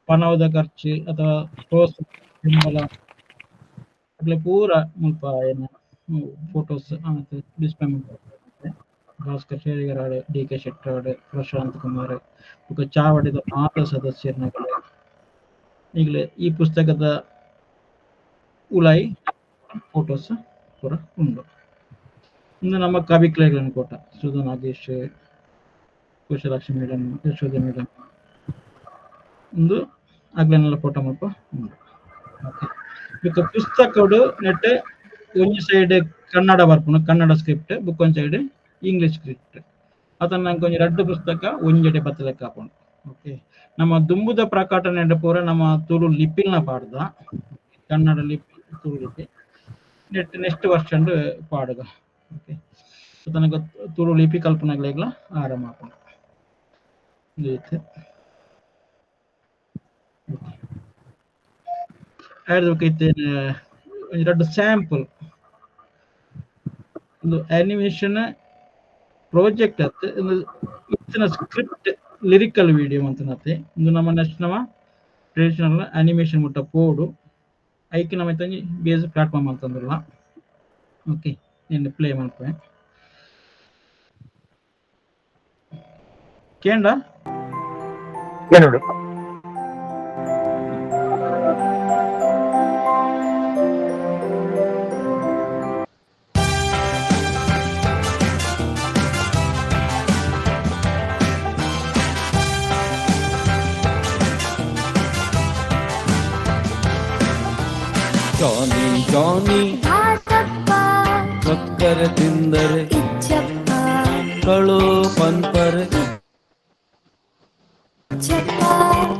ಪಣವದ ಖರ್ಚು ಅಥವಾ ಪ್ರೋತ್ಸಾಹ ಬೆಂಬಲ ಅಟ್ಲೆ ಪೂರ ಮುಲ್ಪ ಏನು ಫೋಟೋಸ್ ಡಿಸ್ಪ್ಲೇ ಮಾಡ್ತಾರೆ. ಭಾಸ್ಕರ್ ಶೇರಿಗರಾಡು, DK ಶೆಟ್ಟರಾಡು, ಪ್ರಶಾಂತ್ ಕುಮಾರ್ ಚಾವಡಿದ ಮಾತ ಸದಸ್ಯರುಗಳು ಈಗಲೇ ಈ ಪುಸ್ತಕದ ಉಲಾಯಿ ಫೋಟೋಸ್ ಪೂರ ಉಂಡು. ಇನ್ನು ನಮ್ಮ ಕವಿಕ್ಲೆಗಳನ್ನು ಕೊಟ್ಟ ಸುಧಾ ನಾಗೇಶ್, ಕುಶಲಕ್ಷ್ಮಿ ಮೇಡಮ್, ಯಶೋಧ ಮೇಡಮ್ ಒಂದು ಆಗ್ಲೆನೆಲ್ಲ ಫೋಟೋ ಮಲ್ಪ ಉಂಡು. ಬುಕ್ಕ ಪುಸ್ತಕಡು ನೆಟ್ ಒಂಜಿ ಸೈಡ್ ಕನ್ನಡ ಬರ್ಪುನು, ಕನ್ನಡ ಸ್ಕ್ರಿಪ್ಟ್, ಬುಕ್ ಒಂದ್ ಸೈಡ್ ಇಂಗ್ಲಿಷ್ ಸ್ಕ್ರಿಪ್ಟ್. ಅದನ್ನ ನಂಗೆ ಒಂಜಿ 2 ಪುಸ್ತಕ ಒಂಜೆಡೆ ಬತ್ತಲೆಕ್ಕ ಹಾಕೊಂಡು. ಓಕೆ, ನಮ್ಮ ದುಂಬುದ ಪ್ರಕಟಣೆ ಪೂರ ನಮ್ಮ ತುಳು ಲಿಪಿಲ್ನ ಪಾಡ್ದ, ಕನ್ನಡ ಲಿಪಿ ತುಳು ಲಿಪಿ ನೆಕ್ಸ್ಟ್ ವರ್ಷ ಪಾಡುಗ. ಓಕೆ, ತನಕ ತುಳು ಲಿಪಿ ಕಲ್ಪನೆಗಳ ಆರಂಭ ಹಾಕೊಂಡು ಎರಡು ಸ್ಯಾಂಪಲ್ ಒಂದು ಅನಿಮೇಷನ್ ಪ್ರಾಜೆಕ್ಟ್ ಆಯ್ತು, ಇತ್ತಿನ ಸ್ಕ್ರಿಪ್ಟ್ ಲಿರಿಕಲ್ ವಿಡಿಯೋ ಅಂತ ಒಂದು ನಮ್ಮ ನೆಕ್ಸ್ಟ್ ನಮ್ಮ ಟ್ರೆಡಿಷನಲ್ ಅನಿಮೇಷನ್ ಮುಟ್ಟ ಪೋಡು ಐಕಿ ನಮ್ಮ ತಂಜಿ ಬೇಸ್ ಪ್ಲಾಟ್ಫಾರ್ಮ್ ಅಂತಂದಿಲ್ಲ. ಓಕೆ, ನಿನ್ನ ಪ್ಲೇ ಮಾಡ್ತೇವೆ ಕೇಂಡ ನೋಡು. ಜಾನಿ ಜಾನಿ ಸಕ್ಕರೆ ತಿಂದರೆ ಕಳು ಪನ್ಪರೆ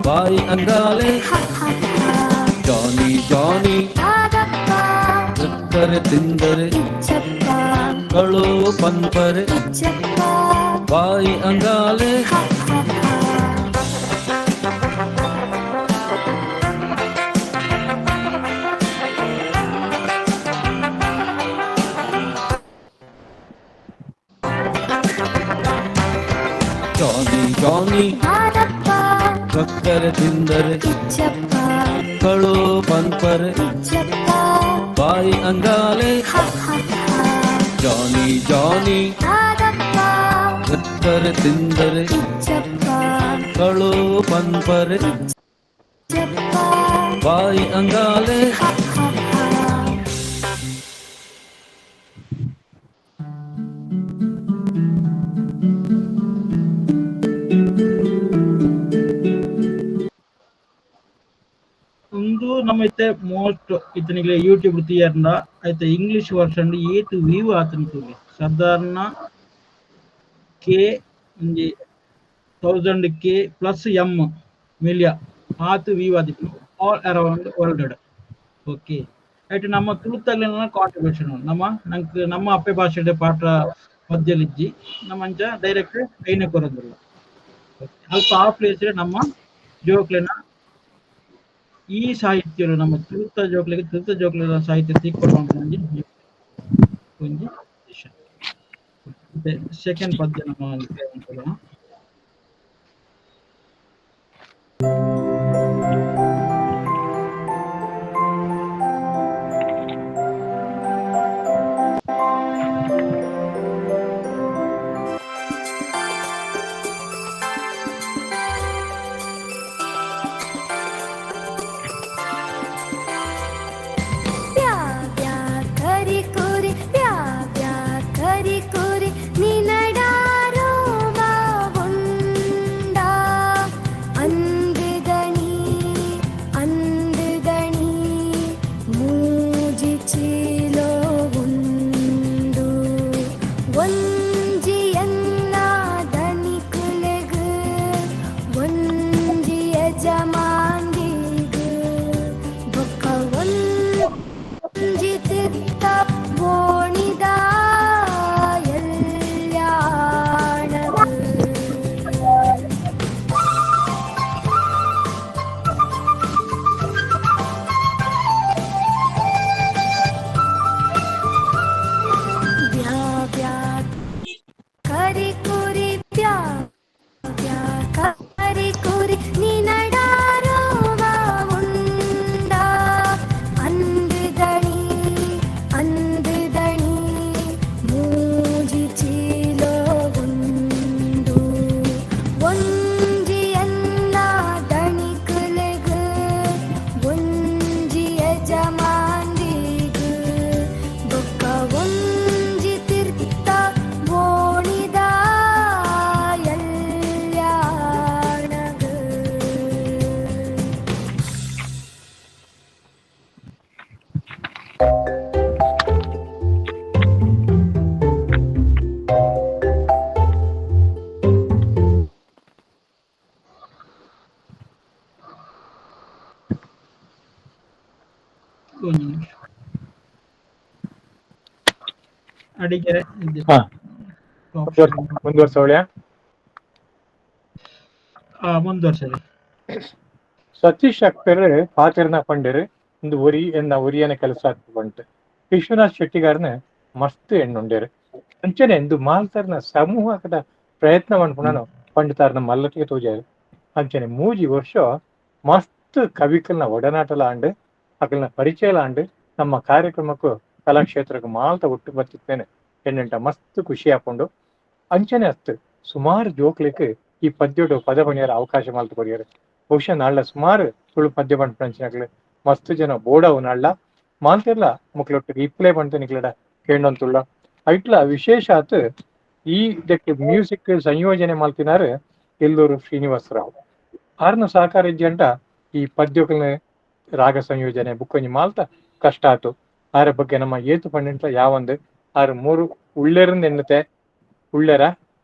ಬಾಯಿ ಅಂಗಾಲೆ. ಜಾನಿ ಜಾನಿ ಸಕ್ಕರೆ ತಿಂದರೆ ಕಳು ಪನ್ಪರೆ ಬಾಯಿ ಅಂಗಾಲೆ. ಜಾನಿ ಜಾನಿ ಸಕ್ಕರೆ ತಿಂದರೆ ಕಳು ಪನ್ಪರೆ ಬಾಯಿ ಅಂಗಾಲೆ. ಜಾನಿ ಜಾನಿ ಸಕ್ಕರೆ ತಿಂದರೆ ಕಳು ಪನ್ಪರೆ ಬಾಯಿ ಅಂಗಾಲೆ. ಒಂದು ನಮ್ಮ ಇತ್ತೆ ಮೋಸ್ಟ್ ಇತನಿಗೆ ಯೂಟ್ಯೂಬ್ ತೀಯರ್ನ ಐತೆ ಇಂಗ್ಲಿಷ್ ವರ್ಷನ್ ಏತು ವ್ಯೂ ಆತನಿಗೆ ಸಾಧಾರಣ ಕೆ ಒಂಜಿ 1000K ಪ್ಲಸ್ M ಮಿಲಿಯ ಆತು ವ್ಯೂ ಆದಿತ್ತು ಆಲ್ ಅರೌಂಡ್ ವರ್ಲ್ಡ್. ಓಕೆ, ಐಟ್ ನಮ್ಮ ತುಳುತಲ್ಲಿನ ಕಾಂಟ್ರಿಬ್ಯೂಷನ್ ನಮ್ಮ ಅಪ್ಪೆ ಭಾಷೆಡೆ ಪಾಠ ಮಧ್ಯಲಿಜ್ಜಿ ನಮ್ಮಂಚ ಡೈರೆಕ್ಟ್ ಐನೆ ಕೊರಂದಿಲ್ಲ. ಅಲ್ಪ ಆ ಪ್ಲೇಸ್ ನಮ್ಮ ಜೋಕ್ಲೆನ ಈ ಸಾಹಿತ್ಯ ನಮ್ಮ ತುಳುತ ಜೋಕ್ಲೆದ ಸಾಹಿತ್ಯ ತಿಕ್ಕೊಂಡು ಒಂಜಿ ಸೆಕೆಂಡ್ ಪದ್ಯ ನಮ್ಮ ಕರಿ ಕುರಿ ಅಡಿಗೆರೆ ಹಾ ಮುಂದುವರ್ಸೋಳ್ಯಾ. ಮುಂದುವರ್ಸಲಿ. ಸತೀಶ್ ಅಕ್ಬರ್ ಪಾತಿರ್ನ ಪಂಡರು ಒಂದು ಒರಿಯನ ಕೆಲಸ ಬಂತು. ವಿಶ್ವನಾಥ್ ಶೆಟ್ಟಿಗಾರನ ಮಸ್ತ್ ಹೆಣ್ಣುಂಡೇರು ಅಂಚನೆ ಎಂದು ಮಾಲ್ತರ್ನ ಸಮೂಹದ ಪ್ರಯತ್ನ ಮಾಡ್ಕೊಂಡು ಪಂಡಿತಾರ್ನ ಮಲ್ಲಟಿಗೆ ತೋಜಾರು. ಅಂಚನೆ 3 ವರ್ಷ ಮಸ್ತ್ ಕವಿಕಲ್ನ ಒಡನಾಟಲ ಆಂಡು ಅಕಲ್ನ ಪರಿಚಯ ಆಂಡು ನಮ್ಮ ಕಾರ್ಯಕ್ರಮಕ್ಕೂ ಕಲಾಕ್ಷೇತ್ರಕ್ಕೆ ಮಾಲ್ತ ಒಟ್ಟು ಬರ್ತಿದ್ದೇನೆ ಎನ್ನೆಂಟ ಮಸ್ತ್ ಖುಷಿ ಹಾಕೊಂಡು ಅಂಚನೆ ಅತ್ತು ಸುಮಾರು ಜೋಕ್ಲಿಕ್ಕೆ ಈ ಪದ್ಯಡು ಪದ ಬಣಿಯರ ಅವಕಾಶ ಮಾಲ್ತ ಕೊಡಿಯಾರು. ಬಹುಶಃ ನಾಳ್ಳ ಸುಮಾರು ತುಳು ಪದ್ಯ ಬಂಟ ಪಂಚಿನಕ್ಲೆ ಮಸ್ತ್ ಜನ ಬೋಡವು ನಾಳ್ಳ ಮಾಲ್ತಿರ್ಲ ಮುಕ್ಲೊಟ್ಟಿಗೆ ಇಪ್ಲೇ ಬಂತು ನಿಕ್ಲಡ ಕೇಳೊಂತುಳ್ಳ ಐಟ್ಲ ವಿಶೇಷ ಆತು ಈ ಇದಕ್ಕೆ ಮ್ಯೂಸಿಕ್ ಸಂಯೋಜನೆ ಮಾಡ್ತಿನಾರು ಎಲ್ಲೂರು ಶ್ರೀನಿವಾಸರಾವ್ ಆರ್ನ ಸಹಕಾರ ಇಜ್ಜಂಟ ಈ ಪದ್ಯಗಳನ್ನ ರಾಗ ಸಂಯೋಜನೆ ಬುಕ್ಕೊಂಜಿ ಮಾಲ್ತ ಕಷ್ಟ ಆತು. ಆರ ಬಗ್ಗೆ ನಮ್ಮ ಏತು ಪಂಡಿಂಟ್ಲ ಯಾವೊಂದು 6-3 ಉಳ್ಳೆರಿಂದ ಎನ್ನುತ್ತೆ ಉಳ್ಳೆರ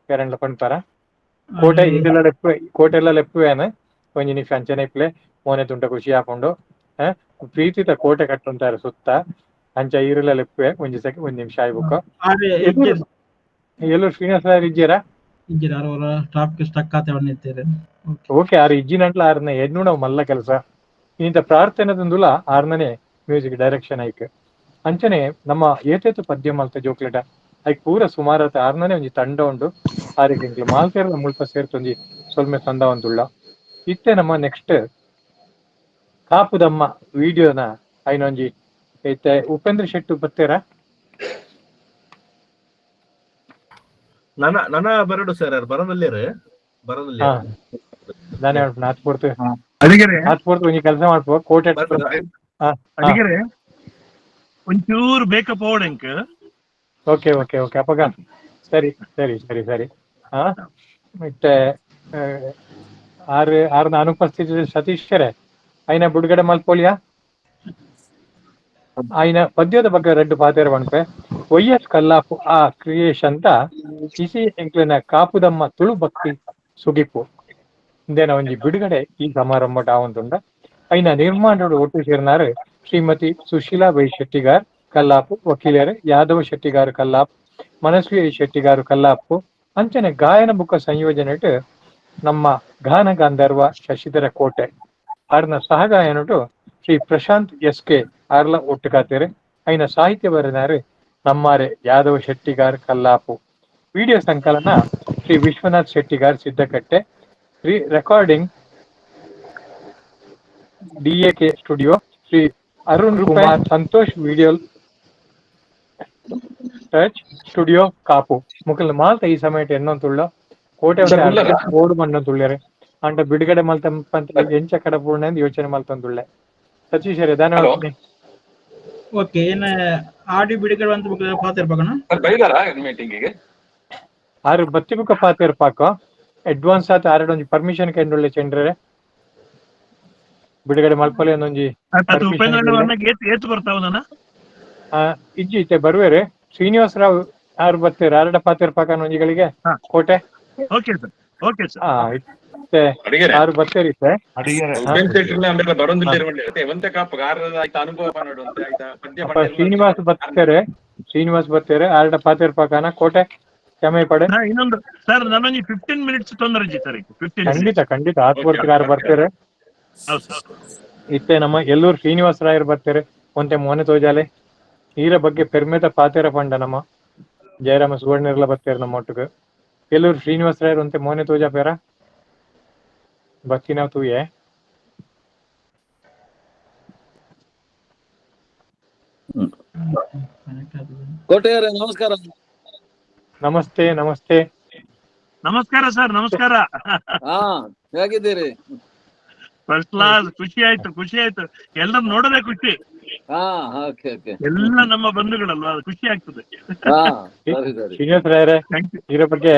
ಎರಡ್ಲ ಪಂಡ್ತಾರ ಕೋಟೆ ಕೋಟೆಲ್ಲ ಲೆಪ್ಪುವೇನ ಒಂಜಿ ನಿಮಿಷ ಅಂಚನೆ ಇಪ್ಲೆ ಮೋನೆ ತುಂಟ ಖುಷಿ ಹಾಕೊಂಡು ಪ್ರೀತಿತ ಕೋಟೆ ಕಟ್ಟುಂತಾರೆ ಸುತ್ತ ಅಂಚ ಈರೆಲ್ಲ ಲೆಪ್ಪುವೆ ಒಂದ್ ನಿಮಿಷ ಆಯ್ಬೇಕು. ಎಲ್ಲೂ ಶ್ರೀನಿವಾಸ ಇಜ್ಜೀರಾ ಓಕೆ ಆರು ಇಜ್ಜಿನಂಟ್ಲ ಆರ್ನ ಎನ್ನೂ ನಾವು ಮಲ್ಲ ಕೆಲಸ ಇಂಥ ಪ್ರಾರ್ಥನೆದಂದುಲ ಆರ್ನನೆ ಮ್ಯೂಸಿಕ್ ಡೈರೆಕ್ಷನ್ ಆಯ್ಕೆ ಅಂಚನೆ ನಮ್ಮ ಏತೇತು ಪದ್ಯ ಮಾಲ್ತ ಜೋಕ್ಲೆಟ ಐಕ್ ಪೂರ ಸುಮಾರತೆ ಆರ್ನನೆ ಒಂಜಿ ತಂಡ ಉಂಡು ಆರಿಗೆ ಮಾಲ್ತೇರ ಮುಲ್ಪ ಸೇರ್ತೊಂಜಿ ಸೊಲ್ಮೆ ತಂದ ಒಂದುಳ್ಳ ಇತ್ತೆ ನಮ್ಮ ನೆಕ್ಸ್ಟ್ ಕಾಪುದಮ್ಮ ವಿಡಿಯೋನ ಐನೊಂಜಿ ಐತೆ ಉಪೇಂದ್ರ ಶೆಟ್ಟಿ ಬತ್ತೇರ ನನ್ನ ಬರಡು ಸರ್ ಬರದಲ್ಲೇರು ನಾನೇ ನಾಚ್ಕೊಡ್ತು ಅಡಿಗೆರೆ ಒಂಜಿ ಕೆಲಸ ಮಾಡ್ಕೋ ಕೋಟೆ ಅಡಿಗೆರೆ ಒಂಚೂರು ಬೇಕಪ್ಪ ಓಡೆಂಕ್. ಓಕೆ ಓಕೆ ಓಕೆ ಅಪ್ಪಗ ಸರಿ ಸರಿ ಸರಿ ಸರಿ ಹಾ ಮತ್ತೆ ಆರ್ನ ಅನುಪಸ್ಥಿತಿ ಸತೀಶ್ವರೇ ಐನ ಬಿಡುಗಡೆ ಮಲ್ಪೋಲಿಯಾ ఆయన పద్యದ ಬಗ್ಗೆ 2 పాతేర వణపే వైఎస్ కల్లాపు ఆ క్రియేషన్ ತ ಇಸಿ ಎಂಕ್ಲೆನ ಕಾಪುದಮ್ಮ ತುಳು ಭಕ್ತಿ ಸುಗಿಪು ಇಂದೇನ ಒಂಜಿ ಬಿಡುಗಡೆ ಈ ಸಮಾರಂಭ ಆವಂದುಂಡ ಐನ ನಿರ್ಮಾಣಡು ಒಟ್ಟು ಸೇರ್ನಾರು ಶ್ರೀಮತಿ ಸುಶೀಲಾ ಬೈ ಶೆಟ್ಟಿಗಾರ್ ಕಲ್ಲಾಪು ವಕೀಲರು ಯಾದವ್ ಶೆಟ್ಟಿಗಾರು ಕಲ್ಲಾಪು ಮನಸ್ವಿ ಶೆಟ್ಟಿಗಾರು ಕಲ್ಲಾಪು ಅಂಚನೆ ಗಾಯನ ಬುಕ್ಕ ಸಂಯೋಜನೆ ನಮ್ಮ ಗಾನ ಗಾಂಧರ್ವ ಶಶಿಧರ ಕೋಟೆ ಆರ್ನ ಸಹಗಾಯನಟು ಶ್ರೀ ಪ್ರಶಾಂತ್ SK ಆರ್ಲ ಒಟ್ಟುಕಾತೇರೆ ಐನ ಸಾಹಿತ್ಯ ಬರೆದಾರೆ ನಮ್ಮಾರೆ ಯಾದವ್ ಶೆಟ್ಟಿಗಾರ್ ಕಲ್ಲಾಪು. ವಿಡಿಯೋ ಸಂಕಲನ Shri Vishwanath Shettigar Siddakatte. Recording DAK studio Shri Arun Kumar Santosh video touch studio Kapu ಮುಕಲ್ ಮಾಲ್ತ ಈ ಸಮಯ ಎನ್ನೊಂದುಳ್ಳ ಕೋಟೆ ಓಡು ಮಣ್ಣೊಂದುಳ್ಳೆರೆ ಅಂಟ ಬಿಡುಗಡೆ ಮಲ್ತ ಎಂಚ ಕಡೆ ಪೂರ್ಣ ಯೋಚನೆ ಮಲ್ತೊಂದುಳ್ಳೆ ಸತೀಶರೇ ಧನ್ಯವಾದ. ಓಕೆ ಏನ ಆಡಿ ಬಿಡುಗಡೆ ಅಂತ ಪಾತಿರ್ಬೇಕಣ ಮೀಟಿಂಗಿಗೆ ಆರು ಬತ್ತಿ ಬುಕ್ಕ ಪಾತಿರ್ಪಾಕ ಅಡ್ವಾನ್ಸ್ ಆತ ಆರಡೊಂಜಿ ಪರ್ಮಿಷನ್ ಕಂಡುಳ್ಳೆ ಚಂಡ್ರೆ ಬಿಡುಗಡೆ ಮಲ್ಪಲೆ ಒಂದೊಂಜಿ ಇಜ್ಜಿ ಇತ್ತೆ ಬರುವೇರೆ ಶ್ರೀನಿವಾಸರಾವ್ ಆರು ಬತ್ತೇರು ಆರಡ ಪಾತಿರ್ಪಾಕ ಒಂಜಿಗಳಿಗೆ ಕೋಟೆ ಆರು ಬತ್ತೇರಿ ಶ್ರೀನಿವಾಸ್ ಬತ್ತೇರೆ ಆರಡ ಪಾತಿರ್ಪಾಕನ ಕೋಟೆ ಕ್ಷಮೆ ಪಡೆ ಇನ್ನೊಂದು ಸರ್ ನಾನೊಂದು 15 ಮಿನಿಟ್ಸ್ ತೊಂದರೆ ಖಂಡಿತ ಖಂಡಿತ ಆತ್ಮರ್ತಿಗಾರ ಬರ್ತಾರೆ ಇತ್ತೆ ನಮ್ಮ ಎಲ್ಲೂರು ಶ್ರೀನಿವಾಸ ರಾಯರು ಬರ್ತಾರೆ ಒಂತೆ ಮೋನೆ ತೋಜಾಲೆ ಈರ ಬಗ್ಗೆ ಪೆರ್ಮೆತ ಪಾತೆರ ಪಂಡ ನಮ್ಮ ಜಯರಾಮ ಸುವರ್ಣರ್ಲ ಬರ್ತಾರೆ ನಮ್ಮ ಒಟ್ಟಿಗೆ ಎಲ್ಲೂರು ಶ್ರೀನಿವಾಸ ರಾಯರು ಒಂತೆ ಮೋನೆ ತೋಜಾ ಪೇರ ಬತ್ತಿ ನಾವು ತೂಯೆ ಕೋಟೆಯವರೇ ನಮಸ್ಕಾರ. ನಮಸ್ತೆ ನಮಸ್ತೆ ನಮಸ್ಕಾರ ಸರ್ ನಮಸ್ಕಾರ. ಹೇಗಿದ್ದೀರಿ? First class. ಖುಷಿ ಆಯ್ತು ಎಲ್ಲರೂ ನೋಡೋದೇ ಖುಷಿ. ಎಲ್ಲ ನಮ್ಮ ಬಂಧುಗಳಲ್ವಾ ಖುಷಿ ಆಗ್ತದೆ. ಶ್ರೀನಿವಾಸ ರಾಯರೇ ಇದ್ರ ಬಗ್ಗೆ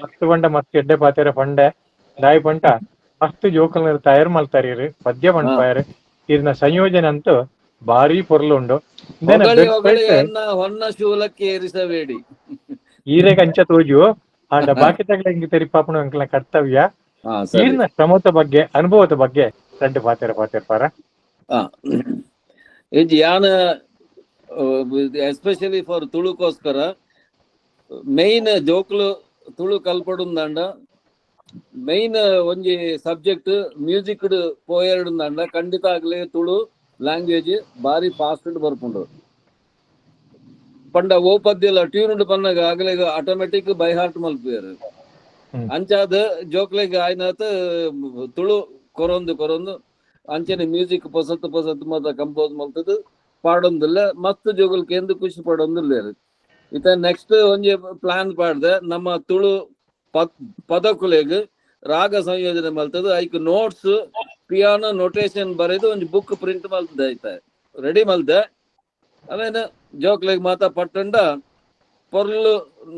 ಮಸ್ತ್ ಬಂಡ ಮಸ್ತ್ ಎಡ್ಡೆ ಪಾತೆರ ಪಂಡೆ ದಾಯಿ ಪಂಟ ಮಸ್ತ್ ಜೋಕಲ್ ತಯಾರು ಮಾಡ್ತಾರೀರಿ ಪದ್ಯ ಪಂಡ್ಪಾಯರು ಇದನ್ನ ಸಂಯೋಜನೆ ಅಂತೂ ಭಾರಿ ಪೊರ್ಲುಂಡು ಹೊನ್ನ ಶೂಲಕ್ಕೆ ಏರಿಸಬೇಡಿ ಈರೆ ಕಂಚ ತೋಜು ಆಂಡ ಬಾಕಿ ತಗಲ ಹಿಂಗೆ ತೆರಿ ಪಾಪಣ ಅಂಕಲ ಕರ್ತವ್ಯ ಈರ್ನ ಶ್ರಮದ ಬಗ್ಗೆ ಅನುಭವದ ಬಗ್ಗೆ 2 ಪಾತಿರ್ಪಾರ ಯಾನ ಎಸ್ಪೆಷಲಿ ಫಾರ್ ತುಳುಕೋಸ್ಕರ మెయిన్ జోకులు ತುಳು ಕಲ್ಪಡುಂದಂಡ ಮೈನ್ ಒಂಜಿ ಸಬ್ಜೆಕ್ಟ್ ಮ್ಯೂಸಿಕ್ ಪೋಯರ್ಡುಂದಂಡ ಖಂಡಿತ ಆಗ್ಲಿ ತುಳು ಲ್ಯಾಂಗ್ವೇಜ್ ಬಾರಿ ಫಾಸ್ಟ್ ಬರ್ಪುಂಡು. ಪಂಡ ಓ ಪದ್ಯಲ tuned Pannaga ಆಗ್ಲಿಗ automatic by heart ಮಲ್ಪುಯರು. ಅಂಚಾದ ಜೋಕ್ಲೆಗ್ ಆಯ್ನಾತ್ ತುಳು ಕೊರೊಂದು ಅಂಚನೆ ಮ್ಯೂಸಿಕ್ ಪೊಸತ್ ಮಾತ ಕಂಪೋಸ್ ಮಲ್ತದು ಪಾಡೊಂದಿಲ್ಲ ಮಸ್ತ್ ಜೋಗಲ್ ಕೇಂದ್ರ ಖುಷಿ ಪಡೊಂದಿಲ್ಲ. ಇತ ನೆಕ್ಸ್ಟ್ ಒಂಜಿ ಪ್ಲಾನ್ ಪಾಡ್ದೆ ನಮ್ಮ ತುಳು ಪದಕುಲೆಗ್ ರಾಗ ಸಂಯೋಜನೆ ಮಲ್ತದು ಐಕ್ ನೋಟ್ಸ್ ಪಿಯಾನೋ ನೊಟೇಶನ್ ಬರೆದು ಒಂಜಿ ಬುಕ್ ಪ್ರಿಂಟ್ ಮಲ್ತದೆ ಐತೆ ರೆಡಿ ಮಲ್ದೆ ಅವೇನು ಜೋಕ್ಲೆಗ್ ಮಾತ ಪಟ್ಟಂಡ ಪೊರ್ಲು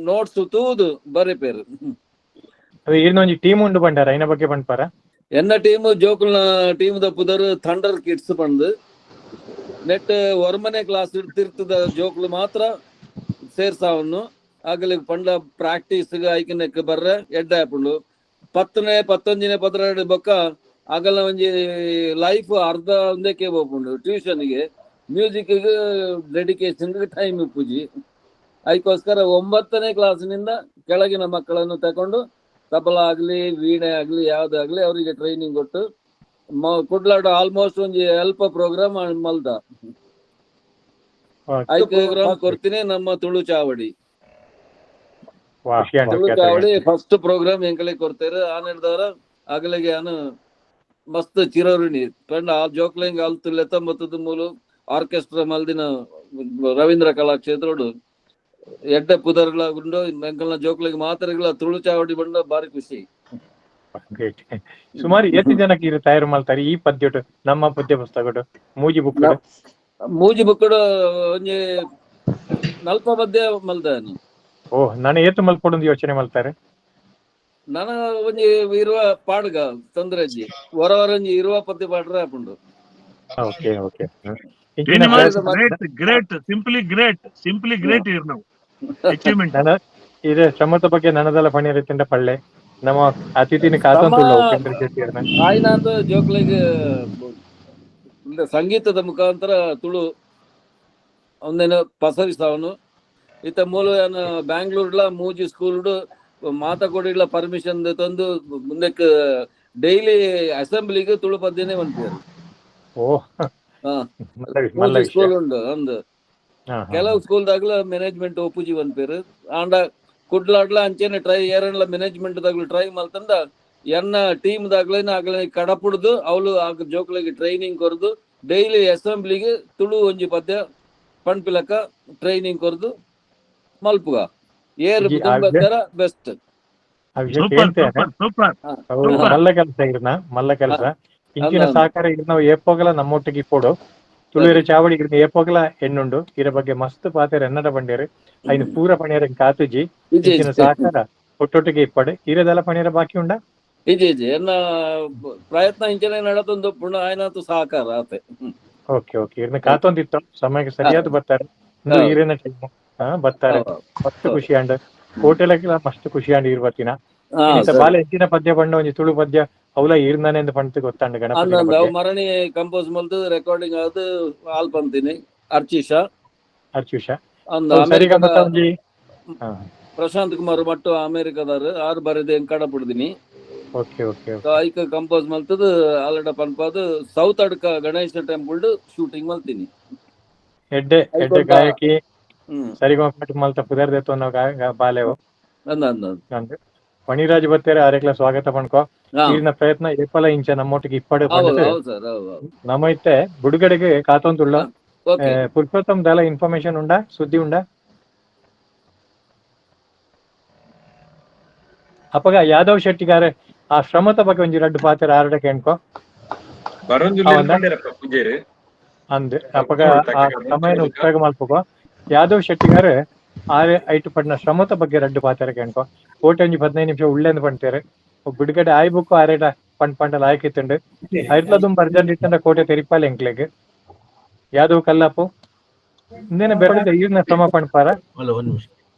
ನೋಟ್ಸ್ ತೂದು ಬರೆಪೇರು. ಒಂಜಿ ಟೀಮ್ ಉಂಡು ಬಂಡಾರ ಐನ ಬಗ್ಗೆ ಪಂಡ್ಪಾರ ಎನ್ನ ಟೀಮ್ ಜೋಕುಲ್ನ ಟೀಮ್ ದ ಪುದರ್ ಥಂಡರ್ ಕಿಡ್ಸ್ ಪಂದ್ ನೆಟ್ ಒರ್ಮನೆ ಕ್ಲಾಸ್ ಇರ್ತಿರ್ತದ ಜೋಕ್ಲು ಮಾತ್ರ ಸೇರ್ಸಾವನ್ನು ಆಗಲಿ ಪಂಡ ಪ್ರಾಕ್ಟೀಸ್ ಐಕನಕ್ ಬರ್ರೆ ಎಡ್ಡ ಆಪುಂಡು 10ನೇ 11ನೇ 12 ಬೊಕ್ಕ ಆಗಲ ಒಂಜಿ ಲೈಫ್ ಅರ್ಧ ಒಂದಕ್ಕೆ ಹೋಗ್ಪುಂಡು ಟ್ಯೂಷನ್ಗೆ ಮ್ಯೂಸಿಕ್ ಡೆಡಿಕೇಶನ್ ಟೈಮ್ ಇಪ್ಪುಜಿ. ಅದಕ್ಕೋಸ್ಕರ 9ನೇ ಕ್ಲಾಸಿನಿಂದ ಕೆಳಗಿನ ಮಕ್ಕಳನ್ನು ತಕೊಂಡು ತಬಲ ಆಗ್ಲಿ ವೀಣೆ ಆಗ್ಲಿ ಯಾವ್ದಾಗ್ಲಿ ಅವರಿಗೆ ಟ್ರೈನಿಂಗ್ ಕೊಟ್ಟು ಕುಡ್ಲಾಡ ಆಲ್ಮೋಸ್ಟ್ ಒಂಜಿ ಹೆಲ್ಪ್ ಪ್ರೋಗ್ರಾಮ್ ಮಲ್ದ ಪ್ರೋಗ್ರಾಮ್ ಕೊಡ್ತೀನಿ ನಮ್ಮ ತುಳು ಚಾವಡಿ ಫಸ್ಟ್ ಪ್ರೋಗ್ರಾಮ್ ಎಂಕಲೆ ಕೊಡ್ತಾರೆ ಆನೆಡ್ದವರ ಅಗಲಿಗೆ ಅನು ಮಸ್ತ್ ಚಿರಋಣಿ ಪಂಡ ಆ ಜೋಕ್ಲೆಂಗ್ ಅಲ್ತು ಲೆತ್ತೊಂಬತ್ತದ ಮೂಲು ಆರ್ಕೆಸ್ಟ್ರಾ ಮಲ್ದಿನ ರವೀಂದ್ರ ಕಲಾಕ್ಷೇತ್ರೋಡು ಎಡ್ಡ ಪುದರ್ಗಳ ಉಂಡು ಎಂಕಲ್ನ ಜೋಕ್ಲೆಗ್ ಮಾತಾಡಗಳ ತುಳು ಚಾವಡಿ ಬಂಡ ಬಾರಿ ಖುಷಿ. ಸುಮಾರು ಎಷ್ಟು ಜನಕ್ಕೆ ಇದು ತಯಾರು ಮಾಡ್ತಾರೆ ಈ ಪದ್ಯ ನಮ್ಮ ಪದ್ಯ ಪುಸ್ತಕ ಮೂಜಿ ಬುಕ್ ಒಂಜಿ 40 ಪದ್ಯ ಮಲ್ದಾನು. ಓಹ್ ನಾನು ಏತು ಮಲ್ಪೊಡು ಯೋಚನೆ ಮಾಡ್ತಾರೆ ನಾನು ಒಂಜಿ ಇರುವ ಪಾಡ್ಗ ತೊಂದ್ರೆಜ್ಜಿ ಹೊರವರಂಜಿ ಇರುವ ಪದ್ಯ ಪಾಡ್ರೆ ಆಪುಂಡು. Okay okay great simply great ಇರ್ ನಾವು ಅಚೀವ್ಮೆಂಟ್ ಇದೆ ಶ್ರಮದ ಬಗ್ಗೆ ನನದೆಲ್ಲ ಪಣಿ ರೀತಿಯಿಂದ ಪಳ್ಳೆ ನಮ್ಮ ಅತಿಥಿನ ಕಾತಂತುಳ್ಳ ಆಯ್ನಾಂತ ಜೋಕ್ಲೆಗ್ ಸಂಗೀತದ ಮುಖಾಂತರ ತುಳು ಒಂದೇನು ಪಸರಿಸ್ತಾವನು ಇತ್ತ ಮೂಲ ಬ್ಯಾಂಗ್ಳೂರ್ಲ ಮೂಜಿ ಸ್ಕೂಲ್ ಮಾತಾಕೊಡಿಗ್ಲ ಪರ್ಮಿಷನ್ ತಂದು ಮುಂದಕ್ಕೆ ಡೈಲಿ ಅಸೆಂಬ್ಲಿಗೆ ತುಳು ಪದ್ಯನೇ ಬಂದಿದ್ದಾರೆ. ಸ್ಕೂಲ್ ಉಂಡು ಅಂದು ಕೆಲವು ಸ್ಕೂಲ್ದಾಗ್ಲ ಮ್ಯಾನೇಜ್ಮೆಂಟ್ ಒಪ್ಪುಜಿ ಬಂದ್ಪೇರು ಆಂಡ ಕುಡ್ಲಾಡ್ಲ ಅಂಚೆನೆ ಟ್ರೈ ಏರನ್ಲ ಮ್ಯಾನೇಜ್ಮೆಂಟ್ ದಾಗ್ಲು ಟ್ರೈ ಮಲ್ತಂದ ಎನ್ನ ಟೀಮ್ ದಾಗ್ಲೇನ ಆಗ್ಲ ಕಡಪುಡ್ದು ಅವಳು ಆಗ ಜೋಕ್ಲೆಗೆ ಟ್ರೈನಿಂಗ್ ಕೊರ್ದು ಡೈಲಿ ಅಸೆಂಬ್ಲಿಗೆ ತುಳು ಒಂಜಿ ಪದ್ಯ ಪಣ್ಪಿಲಕ ಟ್ರೈನಿಂಗ್ ಕೊರ್ದು ಮಲ್ಪುಗ ಏರ್ ಬೆಸ್ಟ್ ಮಲ್ಲ ಕೆಲಸ ಇರ್ನ ಮಲ್ಲ ಕೆಲಸ ಇಂಚಿನ ಸಹಕಾರ ಇರ್ ನಾವು ಏಪೋಗಲ ನಮ್ಮೊಟ್ಟಿಗೆ ಇಪ್ಪೋಡು ತುಳುವಿರ ಚಾವಡಿ ಇರ್ನ ಏಪೋಗಲ ಎಣ್ಣುಂಡು ಇರ ಬಗ್ಗೆ ಮಸ್ತ್ ಪಾತೆರ ಎನ್ನಡ ಬಂಡೇರು ಐನು ಪೂರ ಪಣಿಯರ ಕಾತುಜಿ ಇಂಚಿನ ಸಹಕಾರ ಒಟ್ಟೊಟ್ಟಿಗೆ ಇಪ್ಪಡು ಇರದೆಲ್ಲ ಪಣಿಯರ ಬಾಕಿ ಉಂಡ ಇಜಿ ಎನ್ನ ಪ್ರಯತ್ನ ಇಂಚನೆ ನಡತೊಂದು ಪುನಃ ಆಯ್ನಾತು ಸಹಕಾರ ಆತೆ. ಓಕೆ ಓಕೆ ಇರ್ನ ಕಾತೊಂದಿತ್ತು ಸಮಯಕ್ಕೆ ಸರಿಯಾದ ಬರ್ತಾರೆ ಈರಿನ ಟೈಮ್ ಬರ್ತಾರೆ ಮಸ್ತ್ ಖುಷಿ ಅಂಡ್ ಹೋಟೆಲಕ್ಕೆಲ್ಲ ಮಸ್ತ್ ಖುಷಿ ಅಂಡ್ ಇರ್ವತ್ತಿನ ಬಾಲ ಹೆಚ್ಚಿನ ಪದ್ಯ ಬಂಡ ಒಂಜಿ ತುಳು ಪದ್ಯ ಅವಲ ಇರ್ನಾನೆ ಅಂತ ಪಂತ ಗೊತ್ತಂಡ ಗಣಪತಿ ಮರಣಿ ಕಂಪೋಸ್ ಮಲ್ತು ರೆಕಾರ್ಡಿಂಗ್ ಆದ್ ಆಲ್ ಪಂತೀನಿ ಅರ್ಚಿಷ ಪ್ರಶಾಂತ್ ಕುಮಾರ್ ಮಟ್ಟು ಅಮೆರಿಕದಾರು ಆರು ಬರೆದು ಕಡ ಪುಡ್ದಿನಿ ಐಕ ಕಂಪೋಸ್ ಮಲ್ತದ ಆಲಡ ಪನ್ಪಾದ south Adka Ganesha temple shooting ಮಲ್ತೀನಿ ಎಡ್ಡೆ ಗಾಯಕಿ ಸರಿಗಮ ಮಲ್ತ ಪುದರ್ದೆತ್ತು ಬಾಲೆವು ಮಣಿರಾಜ್ ಬತ್ತೇರೆ ಆರೆಕ್ಲ ಸ್ವಾಗತ ಪಣ್ಕೋ ಈಗಿನ ಪ್ರಯತ್ನ ಏಪಲ ಇಂಚ ನಮ್ಮೊಟ್ಟಿಗೆ ಇಪ್ಪಡೆ ನಮ್ಮೈತೆ ಬುಡುಗಡೆಗೆ ಕಾತೊಂದುಳ್ಳ ಪುರುಷೋತ್ತಮ್ ದಾಲ ಇನ್ಫಾರ್ಮೇಶನ್ ಉಂಡ ಸುದ್ದಿ ಉಂಡ ಅಪ್ಪಗ ಯಾದವ್ ಶೆಟ್ಟಿಗಾರೆ ಆ ಶ್ರಮದ ಬಗ್ಗೆ ಒಂಜಿ ರಡ್ಡು ಪಾತ್ರ ಆರಡ ಕೇಳ್ಕೊ ಅಂದೆ ಅಪ್ಪಗ ಆ ಸಮಯನ ಉಪಯೋಗ ಮಾಡ್ಕೋ ಯಾದವ್ ಶೆಟ್ಟಿಗಾರೆ ಆರೆ ಐಟು ಪಡ್ನ ಶ್ರಮದ ಬಗ್ಗೆ ರಡ್ಡು ಪಾತ್ರ ಕೇಳ್ಕೊ ಕೋಟೆ ಒಂಜಿ 15 ನಿಮಿಷ ಉಳ್ಳೆಂದು ಪಂಡ್ತೇರೆ ಬಿಡುಗಡೆ ಆಯ್ಬುಕ್ಕು ಆರೇಟ ಪಂಡಲ ಆಯ್ಕಿತ್ತಂಡು ಐಟ್ಲದು ಅರ್ಜೆಂಟ್ ಇತ್ತಂಡ ಕೋಟೆ ತೆರಿಪಾಲೆ ಎಂಕ್ಲೆಗ್ ಯಾದವ್ ಕಲ್ಲಪ್ಪು ಇಂದೇನ ಬೆರಳಿದ ಈರ್ನ ಶ್ರಮ ಪಣ್ಪಾರ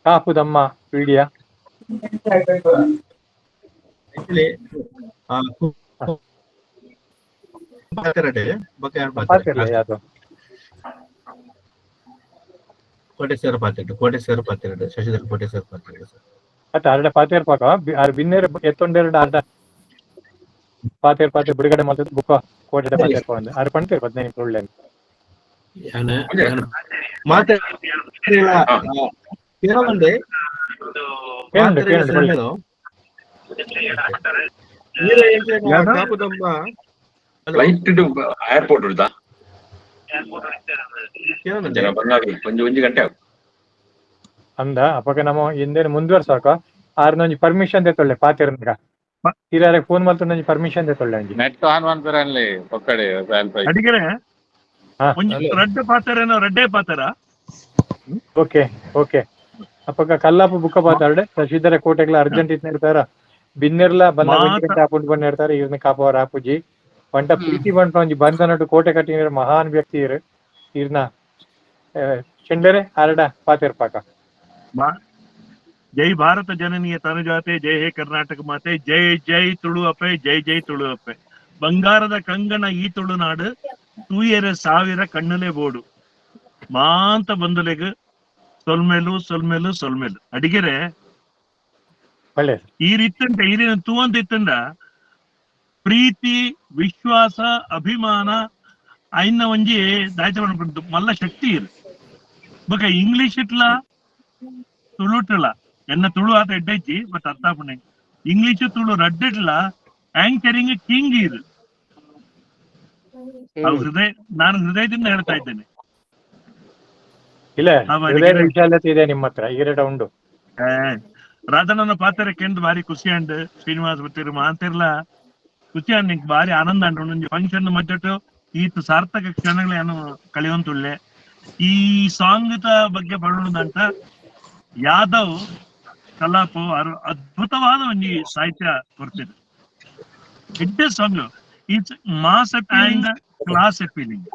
ಕಾಪುದಮ್ಮ ವಿಡಿಯಾ ಕೋಟೇಶ್ವರ ಪಾತ್ರೆಡು ಶಶಿಧರ್ ಕೋಟೇಶ್ವರ ಪಾತ್ರೆಡು ಸರ್ ಮತ್ತೆ ಅರ್ಡ ಪಾತೇರ್ ಪಾಕ ಆರು ಬಿನ್ನೇರು ಎತ್ತೊಂಡೆರಡು ಅರ್ಧ ಪಾತೇರ್ ಬಿಡುಗಡೆ ಮಾಡ್ತದೆ ಬುಕ್ಕ ಕೋಟೆ ಪಾತೇರ್ ಪಾಂದು ಆರು ಪಣ್ತೇರು 15 ಒಳ್ಳೆ ಮಾತೆ ಕೇಳಂದೆ ಫ್ಲೈಟ್ ಏರ್ಪೋರ್ಟ್ ಉಡ್ತಾ ಒಂಜಿ ಗಂಟೆ ಆಗ ಅಂದ ಅಪ್ಪಗೆ ನಮ್ಮ ಹಿಂದೆ ಮುಂದುವರ್ಸಾಕ ಆರ್ನೊಂಜಿ ಪರ್ಮಿಷನ್ ತೆತ್ತೊಳ್ಳೆ ಪಾತಿರ್ನಾಗ ಹಿರಿಯರಿಗೆ ಫೋನ್ ಮಾಡ್ತು ಪರ್ಮಿಷನ್ ತೆತ್ತೊಳ್ಳೆ ಅಂಜಿ ನೆಟ್ ಆನ್ ಮಾಡ್ತಾರಲ್ಲಿ ಪಕ್ಕಡೆ ಅಡಿಗೆರೆ ರೆಡ್ ಪಾತಾರೇನೋ ರೆಡ್ಡೇ ಪಾತಾರ ಓಕೆ ಓಕೆ ಅಪ್ಪಗ ಕಲ್ಲಾಪು ಬುಕ್ಕ ಪಾತಾರ್ಡೆ ಶಶಿಧರ ಕೋಟೆಗ್ಲ ಅರ್ಜೆಂಟ್ ಇತ್ನ ಇರ್ತಾರ ಬಿನ್ನೆರ್ಲ ಬಂದ ಗಂಟೆ ಆಪುಂಡು ಬಂದ ಇರ್ತಾರೆ ಇರ್ನ ಕಾಪವರ ಆಪುಜಿ ಪಂಟ ಪ್ರೀತಿ ಬಂಟ ಒಂಜಿ ಬಂದನಟ್ಟು ಕೋಟೆ ಕಟ್ಟಿನ ಮಹಾನ್ ವ್ಯಕ್ತಿ ಇರು ಇರ್ನ ಚೆಂಡರೆ ಆರಡ ಪಾತೇರ್ ಪಾಕ ಜೈ ಭಾರತ ಜನನೀಯ ತನುಜಾತೆ ಜೈ ಹೇ ಕರ್ನಾಟಕ ಮಾತೆ ಜೈ ಜೈ ತುಳು ಅಪ್ಪೆ ಜೈ ಜೈ ತುಳು ಅಪ್ಪೆ ಬಂಗಾರದ ಕಂಗಣ ಈ ತುಳುನಾಡು ತೂಯರೆ ಸಾವಿರ ಕಣ್ಣಲೆ ಬೋಡು ಮಾಂತ ಬಂದುಲೆಗ್ ಸೊಲ್ಮೇಲು ಅಡಿಗೆರೆ ಈ ರೀತಿಂಟ ಈರಿನ ತೂ ಅಂತ ಇತ್ತಂಡ ಪ್ರೀತಿ ವಿಶ್ವಾಸ ಅಭಿಮಾನ ಐನ ಒಂಜಿ ದಾಯ್ತ ಮಾಡ್ಬಿಟ್ಟು ಮಲ್ಲ ಶಕ್ತಿ ಇರು ಬೊಕ ಇಂಗ್ಲಿಷ್ ಇಟ್ಲ ತುಳುಟ್ಲ ಎನ್ನ ತುಳು ಆತ ಎಡ್ಡೈತಿ ಬಟ್ ಅರ್ಥ ಆಪಣೆ ಇಂಗ್ಲಿಷ್ ತುಳು ರಡ್ಡಿಟ್ಲ ಆಂಕರಿಂಗ್ ಕಿಂಗ್ ಇರು ನಾನು ಹೃದಯದಿಂದ ಹೇಳ್ತಾ ಇದ್ದೇನೆ. ಇಲ್ಲ ವಿಶಾಲತೆ ಇದೆ ನಿಮ್ಮ ಹತ್ರ ಈರೆಡ ಉಂಡು ರಾಧನನ್ನ ಪಾತ್ರ ಕೇಂದ್ರ ಬಾರಿ ಖುಷಿ ಅಂಡ್ ಶ್ರೀನಿವಾಸ ಬತ್ತಿರು ಮಾತಿರ್ಲ ಖುಷಿ ಅಂಡ್ ನಿಂಗೆ ಬಾರಿ ಆನಂದ ಅಂಡ್ ಒಂದೊಂದು ಫಂಕ್ಷನ್ ಮಧ್ಯಟ್ಟು ಈತ ಸಾರ್ಥಕ ಕ್ಷಣಗಳೇನು ಕಳೆಯುವಂತುಳ್ಳೆ ಈ ಸಾಂಗ್ ಬಗ್ಗೆ ಪಡೋದಂತ ಯಾದವ್ ಕಲಾಪು ಅದ್ಭುತವಾದ ಒಂದು ಸಾಹಿತ್ಯ ಕೊಡ್ತಿದೆ. ಎಡ್ಡೆ song it's mass and class feeling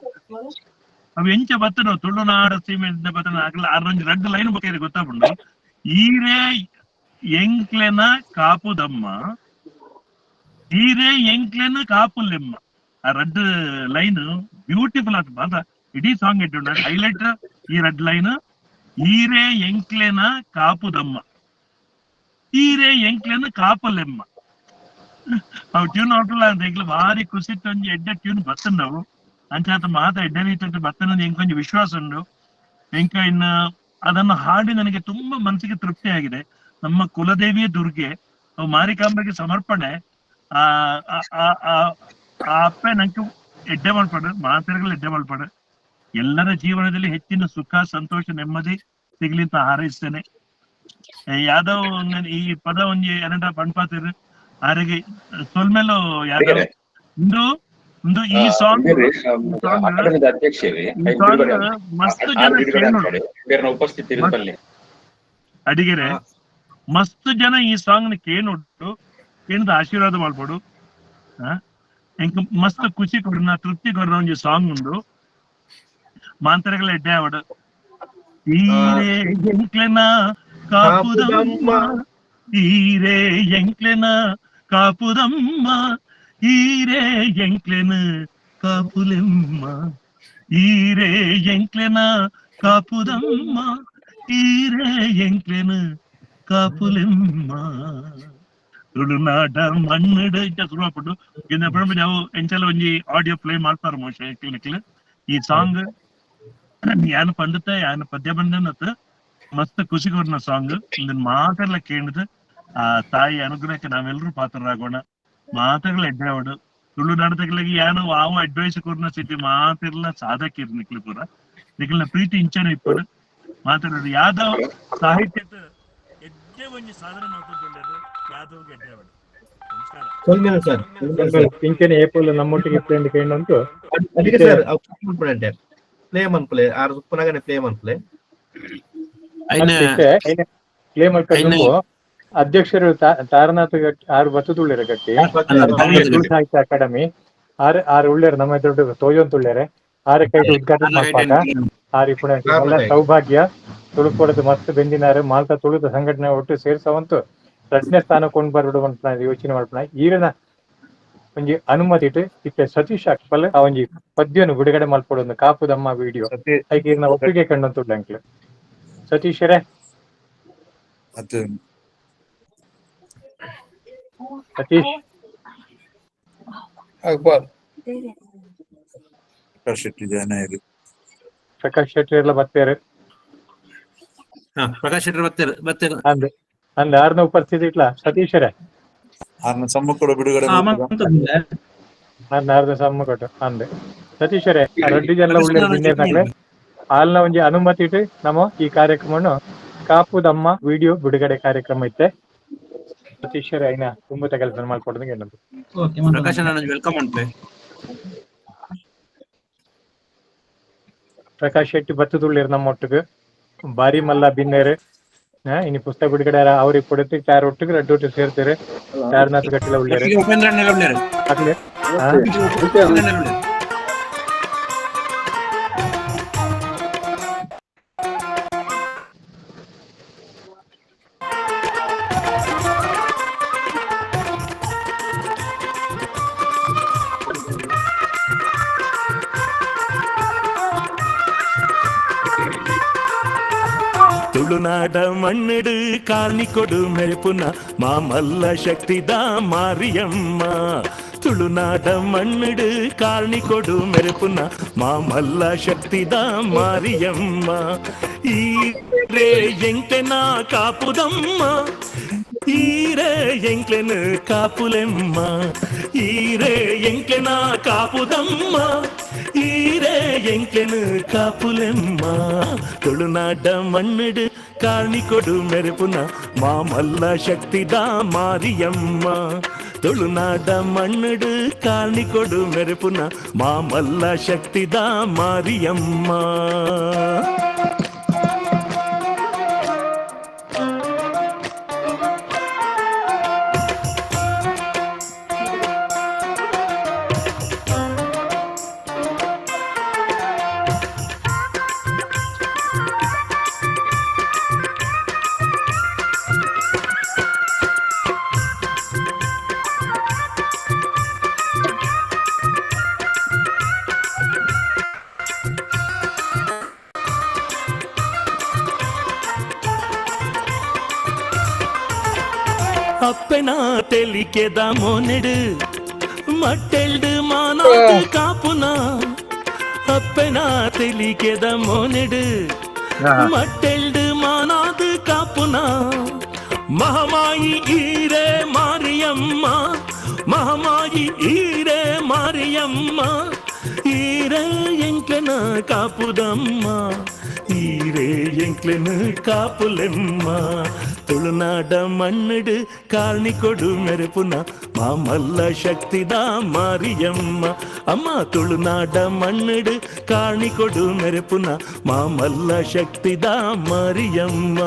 ಅವು ಎಂಚ ಬತ್ತನೋ ತುಳುನಾಡ ಸೀಮೆ ಬತ್ತನ ಅರೊಂದು 2 ಲೈನ್ ಬಗ್ಗೆ ಗೊತ್ತಾಗ್ಬಿಡು. ಈರೇ ಎಂಕ್ಲೆನ ಕಾಪುದಮ್ಮ ಈರೇ ಎಂಕ್ಲೆನ ಕಾಪುಲೆಮ್ಮ ಆ 2 ಲೈನ್ ಬ್ಯೂಟಿಫುಲ್ ಆತ ಮಾತ್ರ ಇಡೀ ಸಾಂಗ್ ಇಟ್ಟು ಹೈಲೈಟ್ ಈ 2 ಲೈನ್ ಈರೇ ಎಂಕ್ಲೆನ ಕಾಪುದಮ್ಮ ಈರೇ ಎಂಕ್ಲೆನ ಕಾಪುಲೆಮ್ಮ ಅವು ಟ್ಯೂನ್ ಹೊಟ್ಟಲ್ಲ ಅಂತ ಈಗಲೂ ಭಾರಿ ಖುಷಿ ಒಂಜಿ ಎಡ್ಡೆ ಟ್ಯೂನ್ ಬತ್ತಂಡವು ಅಂಚಾತ ಮಾತ ಎಡ್ಡೆ ಬತ್ತನದು ಎಂಕ್ ಕೊಂಚ ವಿಶ್ವಾಸ ಉಂಡು ಎಂಕ ಇನ್ನು ಅದನ್ನು ಹಾಡಿ ನನಗೆ ತುಂಬಾ ಮನಸ್ಸಿಗೆ ತೃಪ್ತಿ ಆಗಿದೆ. ನಮ್ಮ ಕುಲದೇವಿಯ ದುರ್ಗೆ ಅವು ಮಾರಿಕಾಂಬೆಗೆ ಸಮರ್ಪಣೆ ಆ ಅಪ್ಪೆ ನಂಗೆ ಎಡ್ಡೆ ಮಾಡ್ಪಾಡು ಮಾತೆರೆಗಳು ಎಡ್ಡೆ ಮಾಡ್ಪಾಡು ಎಲ್ಲರ ಜೀವನದಲ್ಲಿ ಹೆಚ್ಚಿನ ಸುಖ ಸಂತೋಷ ನೆಮ್ಮದಿ ಸಿಗ್ಲಿ ಅಂತ ಹಾರೈಸ್ತೇನೆ. ಯಾದವ್ ಈ ಪದ ಒಂಜಿ ಎರಡ ಪಣ್ಪಾತಿರು ಆರೆಗೆ ಸೊಲ್ಮೇಲೋ ಯಾದವ್ ಇಂದು ಈ ಸಾಂಗ್ ಮಸ್ತ್ ಜನ ಉಪಸ್ಥಿತಿ ಅಡಿಗೆರೆ ಮಸ್ತ್ ಜನ ಈ ಸಾಂಗ್ ನ ಕೇಳೋಡು ಕೇಳಿದ ಆಶೀರ್ವಾದ ಮಾಡ್ಬೋಡು ಎಂಕ್ ಮಸ್ತ್ ಖುಷಿ ಕೊಡ್ನ ತೃಪ್ತಿ ಕೊಡ್ನ ಒಂಜಿ ಸಾಂಗ್ ಉಂಡು ಮಾಂತರಗಳ ಎಡ್ಡೆ ಆವಡು ಈರೇ ಎಂಕ್ಲೆನ ಕಾಪುದಮ್ಮ ಈರೇ ಎಂಕ್ಲೆನ ಕಾಪುದಮ್ಮ ಈರೇ ಎಂಕ್ಲೆನ ಕಾಪುಲೆಮ್ಮ ಈರೇ ಎಂಕ್ಲೆನ ಕಾಪುದಮ್ಮ ಈರೇ ಎಂಕ್ಲೆನ ಕಾಪುಲೆಮ್ಮ ತುಳುನಾಡ ಮಣ್ಣಡು ಇಂಚ ಶುರುವಾಗ್ಬಿಟ್ಟು ಇನ್ನು ನಾವು ಎಂಚಲ ಒಂಜಿ ಆಡಿಯೋ ಪ್ಲೇ ಮಾಡ್ತಾರ ಮೋಶ ಕ್ಲಿನಿಕ್ಲ್ ಈ ಸಾಂಗ್ ಯಾನು ಪಂಡತ ಯಾನು ಪದ್ಯ ಬಂದನತ್ ಮಸ್ತ್ ಖುಷಿ ಕೊಡ್ನ ಸಾಂಗ್ ಇದನ್ನ ಮಾತೆಲ್ಲ ಕೇಳಿದ್ ಆ ತಾಯಿ ಅನುಗ್ರಹಕ್ಕೆ ನಾವೆಲ್ಲರೂ ಪಾತ್ರರಾಗೋಣ. ಮಾತೆಗಳ ಎಡ್ಡೆ ಅವಡು ತುಳುನಾಡಗಳಿಗೆ ಯಾನು ಆವು ಅಡ್ವೈಸ್ ಕೊಡ್ನ ಸಿಟಿ ಮಾತೆಲ್ಲ ಸಾಧಕಿರ್ ನಿಕ್ಲಿ ಪೂರ ನಿಕ್ಲಿನ ಪ್ರೀತಿ ಇಂಚನೆ ಇಪ್ಪಡು ಮಾತಾಡೋದು ಯಾದವ್ ಸಾಹಿತ್ಯದ ಎಡ್ಡೆ ಒಂಜಿ ಸಾಧನೆ ಮಾಡ್ಕೊಂಡು ಯಾದವ್ಗೆ ಎಡ್ಡೆ ಅವಡು. ನಮಸ್ಕಾರ. ಪಿಂಚಣಿ ಏಪಲ್ ನಮ್ಮೊಟ್ಟಿಗೆ ಫ್ರೆಂಡ್ ಕೇಳಂತೂ ಅದಕ್ಕೆ ಸರ್ ಪ್ಲೇ ಮನ್ಪ್ಲೆ ಆರು ಪುನಗನೆ ಪ್ಲೇ ಮನ್ಪ್ಲೆ ಪ್ಲೇ ಮಾಡ್ಕೊಂಡು ಅಧ್ಯಕ್ಷರು ತಾರನಾಥ್ ಆರು ಬತ್ತು ತುಳ್ಳಿರ ಗಟ್ಟಿ ಸಾಹಿತ್ಯ ಅಕಾಡೆಮಿ ಆರು ಉಳ್ಳೇರು ನಮ್ಮ ದೊಡ್ಡ ತೋಜೊಂದು ತುಳ್ಳ್ಯಾರೆ ಆರು ಕೈ ಉದ್ಘಾಟನೆ ಮಾಡ್ಪಾಕ ಆರು ಪುಣ ಸೌಭಾಗ್ಯ ತುಳುಕೊಡದು ಮಸ್ತ್ ಬೆಂದಿನಾರು ಮಾಲ್ತಾ ತುಳುದ ಸಂಘಟನೆ ಒಟ್ಟು ಸೇರ್ಸವಂತು 2ನೇ ಸ್ಥಾನ ಕೊಂಡು ಬರ್ಬಿಡುವಂತ ಯೋಚನೆ ಮಾಡ್ಪಣ ಈರಿನ ಒಂಜಿ ಅನುಮತಿ ಇತ್ತೆ ಸತೀಶ್ ಅಕ್ಪಲ್ ಆ ಒಂಜಿ ಪದ್ಯನು ಬಿಡುಗಡೆ ಮಾಡ್ಕೊಡೋದು ಕಾಪುದಮ್ಮ ವಿಡಿಯೋ ಐಕೆ ಒಪ್ಪಿಗೆ ಕಂಡಂತುಳ್ಳ ಅಂಕ್ಲು ಸತೀಶರೇ, ಅದು ಸತೀಶ್ ಅಕ್ಬರ್ ಪ್ರಕಾಶ್ ಶೆಟ್ಟಿ ಜನ ಹೇಳಿ. ಪ್ರಕಾಶ್ ಶೆಟ್ಟಿ ಎಲ್ಲ ಬರ್ತಾರೆ. ಪ್ರಕಾಶ್ ಶೆಟ್ಟರ್ ಬರ್ತಾರೆ ಅಂದೆ ಅಂದೆ ಆರ್ನ ಪರಿಸ್ಥಿತಿ ಇಟ್ಲ ಸತೀಶರೇ ಆರ್ನ ಸಮ್ಮಕ್ಕಳ ಬಿಡುಗಡೆ ಆರ್ನ ಸಮ್ಮಕೊಟ್ಟು ಅಂದೆ ಸತೀಶರೇ ರೆಡ್ಡಿ ಜನ ಉಳ್ಳೆ ಹಾಲ್ನ ಒಂಜಿ ಅನುಮತಿ ಇಟ್ಟು ನಮ್ಮ ಈ ಕಾರ್ಯಕ್ರಮವನ್ನು ಕಾಪುದಮ್ಮ ವಿಡಿಯೋ ಬಿಡುಗಡೆ ಕಾರ್ಯಕ್ರಮ ಇತ್ತೆ. ಸತೀಶರೇ ಐನ ತುಂಬಾ ಕೆಲಸ ಮಾಡ್ಕೊಡ್ದಂಗೆ ಏನಂತ ಪ್ರಕಾಶ್ ವೆಲ್ಕಮ್ ಅಂತೆ. ಪ್ರಕಾಶ್ ಶೆಟ್ಟಿ ಬತ್ತುಳ್ಳಿರ್ ನಮ್ಮ ಒಟ್ಟಿಗೆ ಬಾರಿ ಮಲ್ಲ ಬಿನ್ನೇರು ಇನ್ನು ಪುಸ್ತಕ ಬಿಡುಗಡೆ ಅವ್ರಿಗೆ ಕೊಡುತ್ತೆ ಚಾರ್ ಒಟ್ಟಿಗೆ ರೆಡ್ ಒಟ್ಟಿಗೆ ಸೇರ್ತಾರೆ. ಚಾರ್ನಾಥ್ ಗಟ್ಟಿಲ ಉಳ್ಳೇರು ಆಗ್ಲಿ ತುಳುನಾಡ ಮಣ್ಣಿಡು ಕಾಲ್ನಿ ಕೊಡು ಮೆರೆಪುನ ಮಾಮಲ್ಲ ಶಕ್ತಿದ ಮಾರಿಯಮ್ಮ. ತುಳುನಾಡ ಮಣ್ಣಿಡು ಕಾಲ್ನಿ ಕೊಡು ಮೆರೆಪುನ ಮಾಮಲ್ಲ ಶಕ್ತಿದ ಮಾರಿಯಮ್ಮ. ಈರೇ ಎಂಕ್ಲೆನ ಕಾಪುದಮ್ಮ, ಈರೇ ಎಂಕ್ಲೆನ ಕಾಪುಲೆಮ್ಮ. ಈರೇ ಎಂಕ್ಲೆನ ಕಾಪುದಮ್ಮ, ಈರೇ ಎಂಕ್ಲೆನ ಕಾಪುಲೆಮ್ಮ. ತುಳುನಾಡ ಮಣ್ಣಿಡು ಕಾಲ್ನಿ ಕೊಡು ಮೆರೆಪುನ ಮಾಮಲ್ಲ ಶಕ್ತಿದ ಮಾರಿಯಮ್ಮ. ತುಳುನಾಡ ಮಣ್ಣಿಡು ಕಾಲ್ನಿ ಕೊಡು ಮೆರೆಪುನ ಮಾಮಲ್ಲ ಶಕ್ತಿದ ಮಾರಿಯಮ್ಮ. ಅಪ್ಪೆನ ತೆಲಿಕೆದ ಮೊನೆಡು ಮಟ್ಟೆಲ್ಡು ಮಾನಾದು ಕಾಪುನ. ಅಪ್ಪೆನ ತೆಲಿಕೆದ ಮೊನೆಡು ಮಟ್ಟೆಲ್ಡು ಮಾನಾದು ಕಾಪುನ. ಮಹಮಾಯಿ ಈರೇ ಮಾರಿಯಮ್ಮ, ಮಹಮಾಯಿ ಈರೇ ಮಾರಿಯಮ್ಮ. ಈರೇ ಎಂಕ್ಲೆನ ಕಾಪುದಮ್ಮ, ಈರೇ ಎಂಕ್ಲೆನ ಕಾಪುಲೆಮ್ಮ. ತುಳುನಾಡ ಮಣ್ಣಿಡು ಕಾಲ್ನಿ ಕೊಡು ಮೆರೆಪುನ ಮಾಮಲ್ಲ ಶಕ್ತಿದ ಮಾರಿಯಮ್ಮ. ಅಮ್ಮ ತುಳುನಾಡ ಮಣ್ಣಿಡು ಕಾಲ್ನಿ ಕೊಡು ಮೆರೆಪುನ ಮಾಮಲ್ಲ ಶಕ್ತಿದ ಮಾರಿಯಮ್ಮ.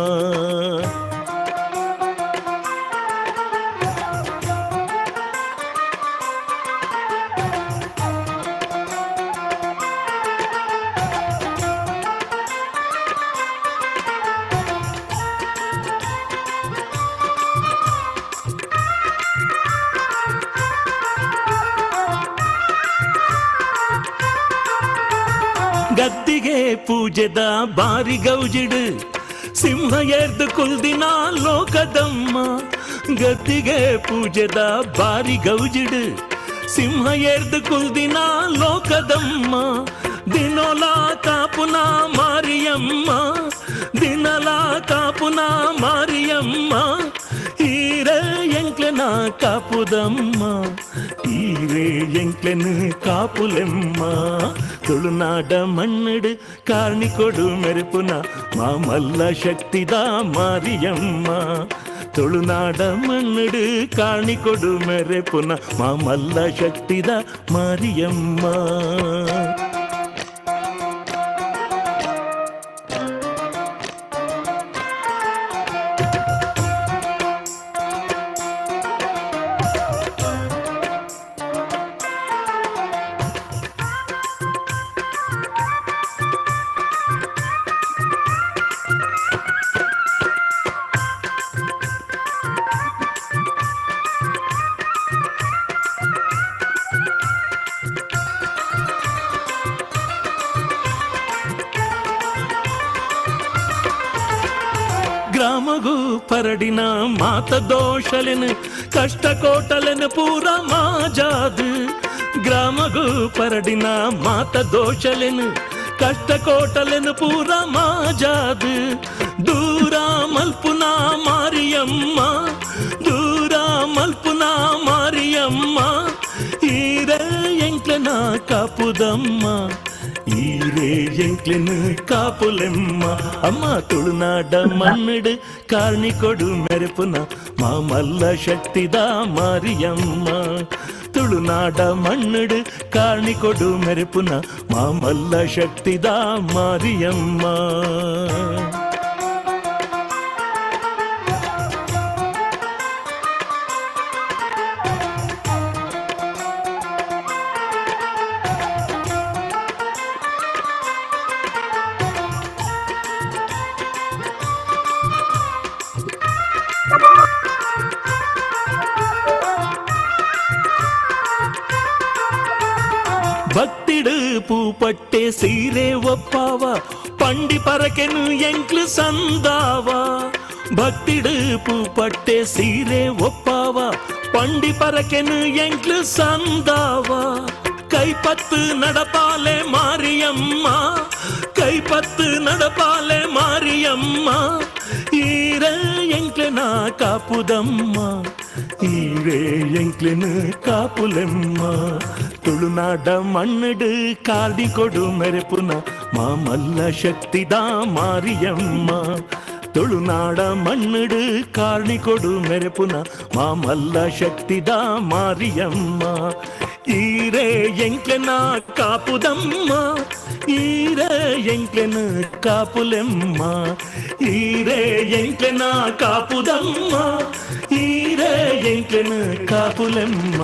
ಗದ್ದಿಗೆ ಪೂಜೆದ ಬಾರಿ ಗೌಜಿಡು ಸಿಂಹ ಎರ್ದು ಕುಲ್ದಿನ ಲೋಕದಮ್ಮ. ಗದ್ದಿಗೆ ಪೂಜೆದ ಬಾರಿ ಗೌಜಿಡು ಸಿಂಹ ಎರ್ದು ಕುಲ್ದಿನ ಲೋಕದಮ್ಮ. ದಿನೋಲ ಕಾಪುನ ಮಾರಿಯಮ್ಮ, ದಿನಲ ಕಾಪುನ ಮಾರಿಯಮ್ಮ. ಈರೇ ಎಂಕ್ಲೆನ ಕಾಪುದಮ್ಮ, ಈರೇ ಎಂಕ್ಲೆನ ಕಾಪುಲೆಮ್ಮ. ತುಳುನಾಡ ಮಣ್ಣಿಡು ಕಾಲ್ನಿ ಕೊಡು ಮೆರೆಪುನ ಮಾಮಲ್ಲ ಶಕ್ತಿದ ಮಾರಿಯಮ್ಮ. ತುಳುನಾಡ ಮಣ್ಣಿಡು ಕಾಲ್ನಿ ಕೊಡು ಮೆರೆಪುನ ಮಾಮಲ್ಲ ಶಕ್ತಿದ ಮಾರಿಯಮ್ಮ. గ్రామగు పరడిన మాత దోషలెను కష్ట కోటలను పూర మాజాదు గ్రామగు పరడిన మాత దోషలెను కష్ట కోటలను పూర మాజాదు దూరా మల్పునా మారియమ్మ దూరా మల్పునా మారియమ్మ ఈరే ఎంక్లెన కాపుదమ్మ ಈರೇ ಎಂಕ್ಲೆನು ಕಾಪುಲೆಮ್ಮ ಅಮ್ಮ ತುಳುನಾಡ ಮಣ್ಣಡು ಕಾರ್ಣಿ ಕೊಡು ಮೆರೆಪುನ ಮಾಮಲ್ಲ ಶಕ್ತಿದ ಮಾರಿಯಮ್ಮ ತುಳುನಾಡ ಮಣ್ಣಡು ಕಾರ್ಣಿ ಕೊಡು ಮೆರೆಪುನ ಮಾಮಲ್ಲ ಶಕ್ತಿದ ಮಾರಿಯಮ್ಮ ಭಕ್ತಿಡು ಪೂಪಟ್ಟೆ ಸೀರೆ ಒಪ್ಪಾವ ಪಂಡಿ ಪರಕೆನು ಎಂಕ್ಲು ಸಂದಾವ ಭಕ್ತಿಡು ಪೂಪಟ್ಟೆ ಸೀರೆ ಒಪ್ಪಾವ ಪಂಡಿ ಪರಕೆನು ಎಂಕ್ಲು ಸಂದಾವ ಕೈಪತ್ತು ನಡಪಾಲೆ ಮಾರಿಯಮ್ಮ ಕೈಪತ್ತು ನಡಪಾಲೆ ಮಾರಿಯಮ್ಮ ಈರ ಎಂಕ್ಲೆನ ಕಾಪುದಮ್ಮ ಈರೇ ಎಂಕ್ಲೆನು ಕಾಪುಲೆಮ್ಮ ತುಳುನಾಡ ಮಣ್ಣಡು ಕಾಡಿ ಕೊಡು ಮೆರೆಪುನ ಮಾಮಲ್ಲ ಶಕ್ತಿದ ಮಾರಿಯಮ್ಮ ತುಳುನಾಡ ಮಣ್ಣಡು ಕಾಡಿ ಕೊಡು ಮೆರೆಪುನ ಮಾಮಲ್ಲ ಶಕ್ತಿದ ಮಾರಿಯಮ್ಮ ಈರೇ ಎಂಕ್ಲೆನ ಕಾಪುದಮ್ಮ ಈರೇ ಎಂಕ್ಲೆನ ಕಾಪುಲೆಮ್ಮ ಈರೇ ಎಂಕ್ಲೆನ ಕಾಪುದಮ್ಮ ಈರೇ ಎಂಕ್ಲೆನ ಕಾಪುಲೆಮ್ಮ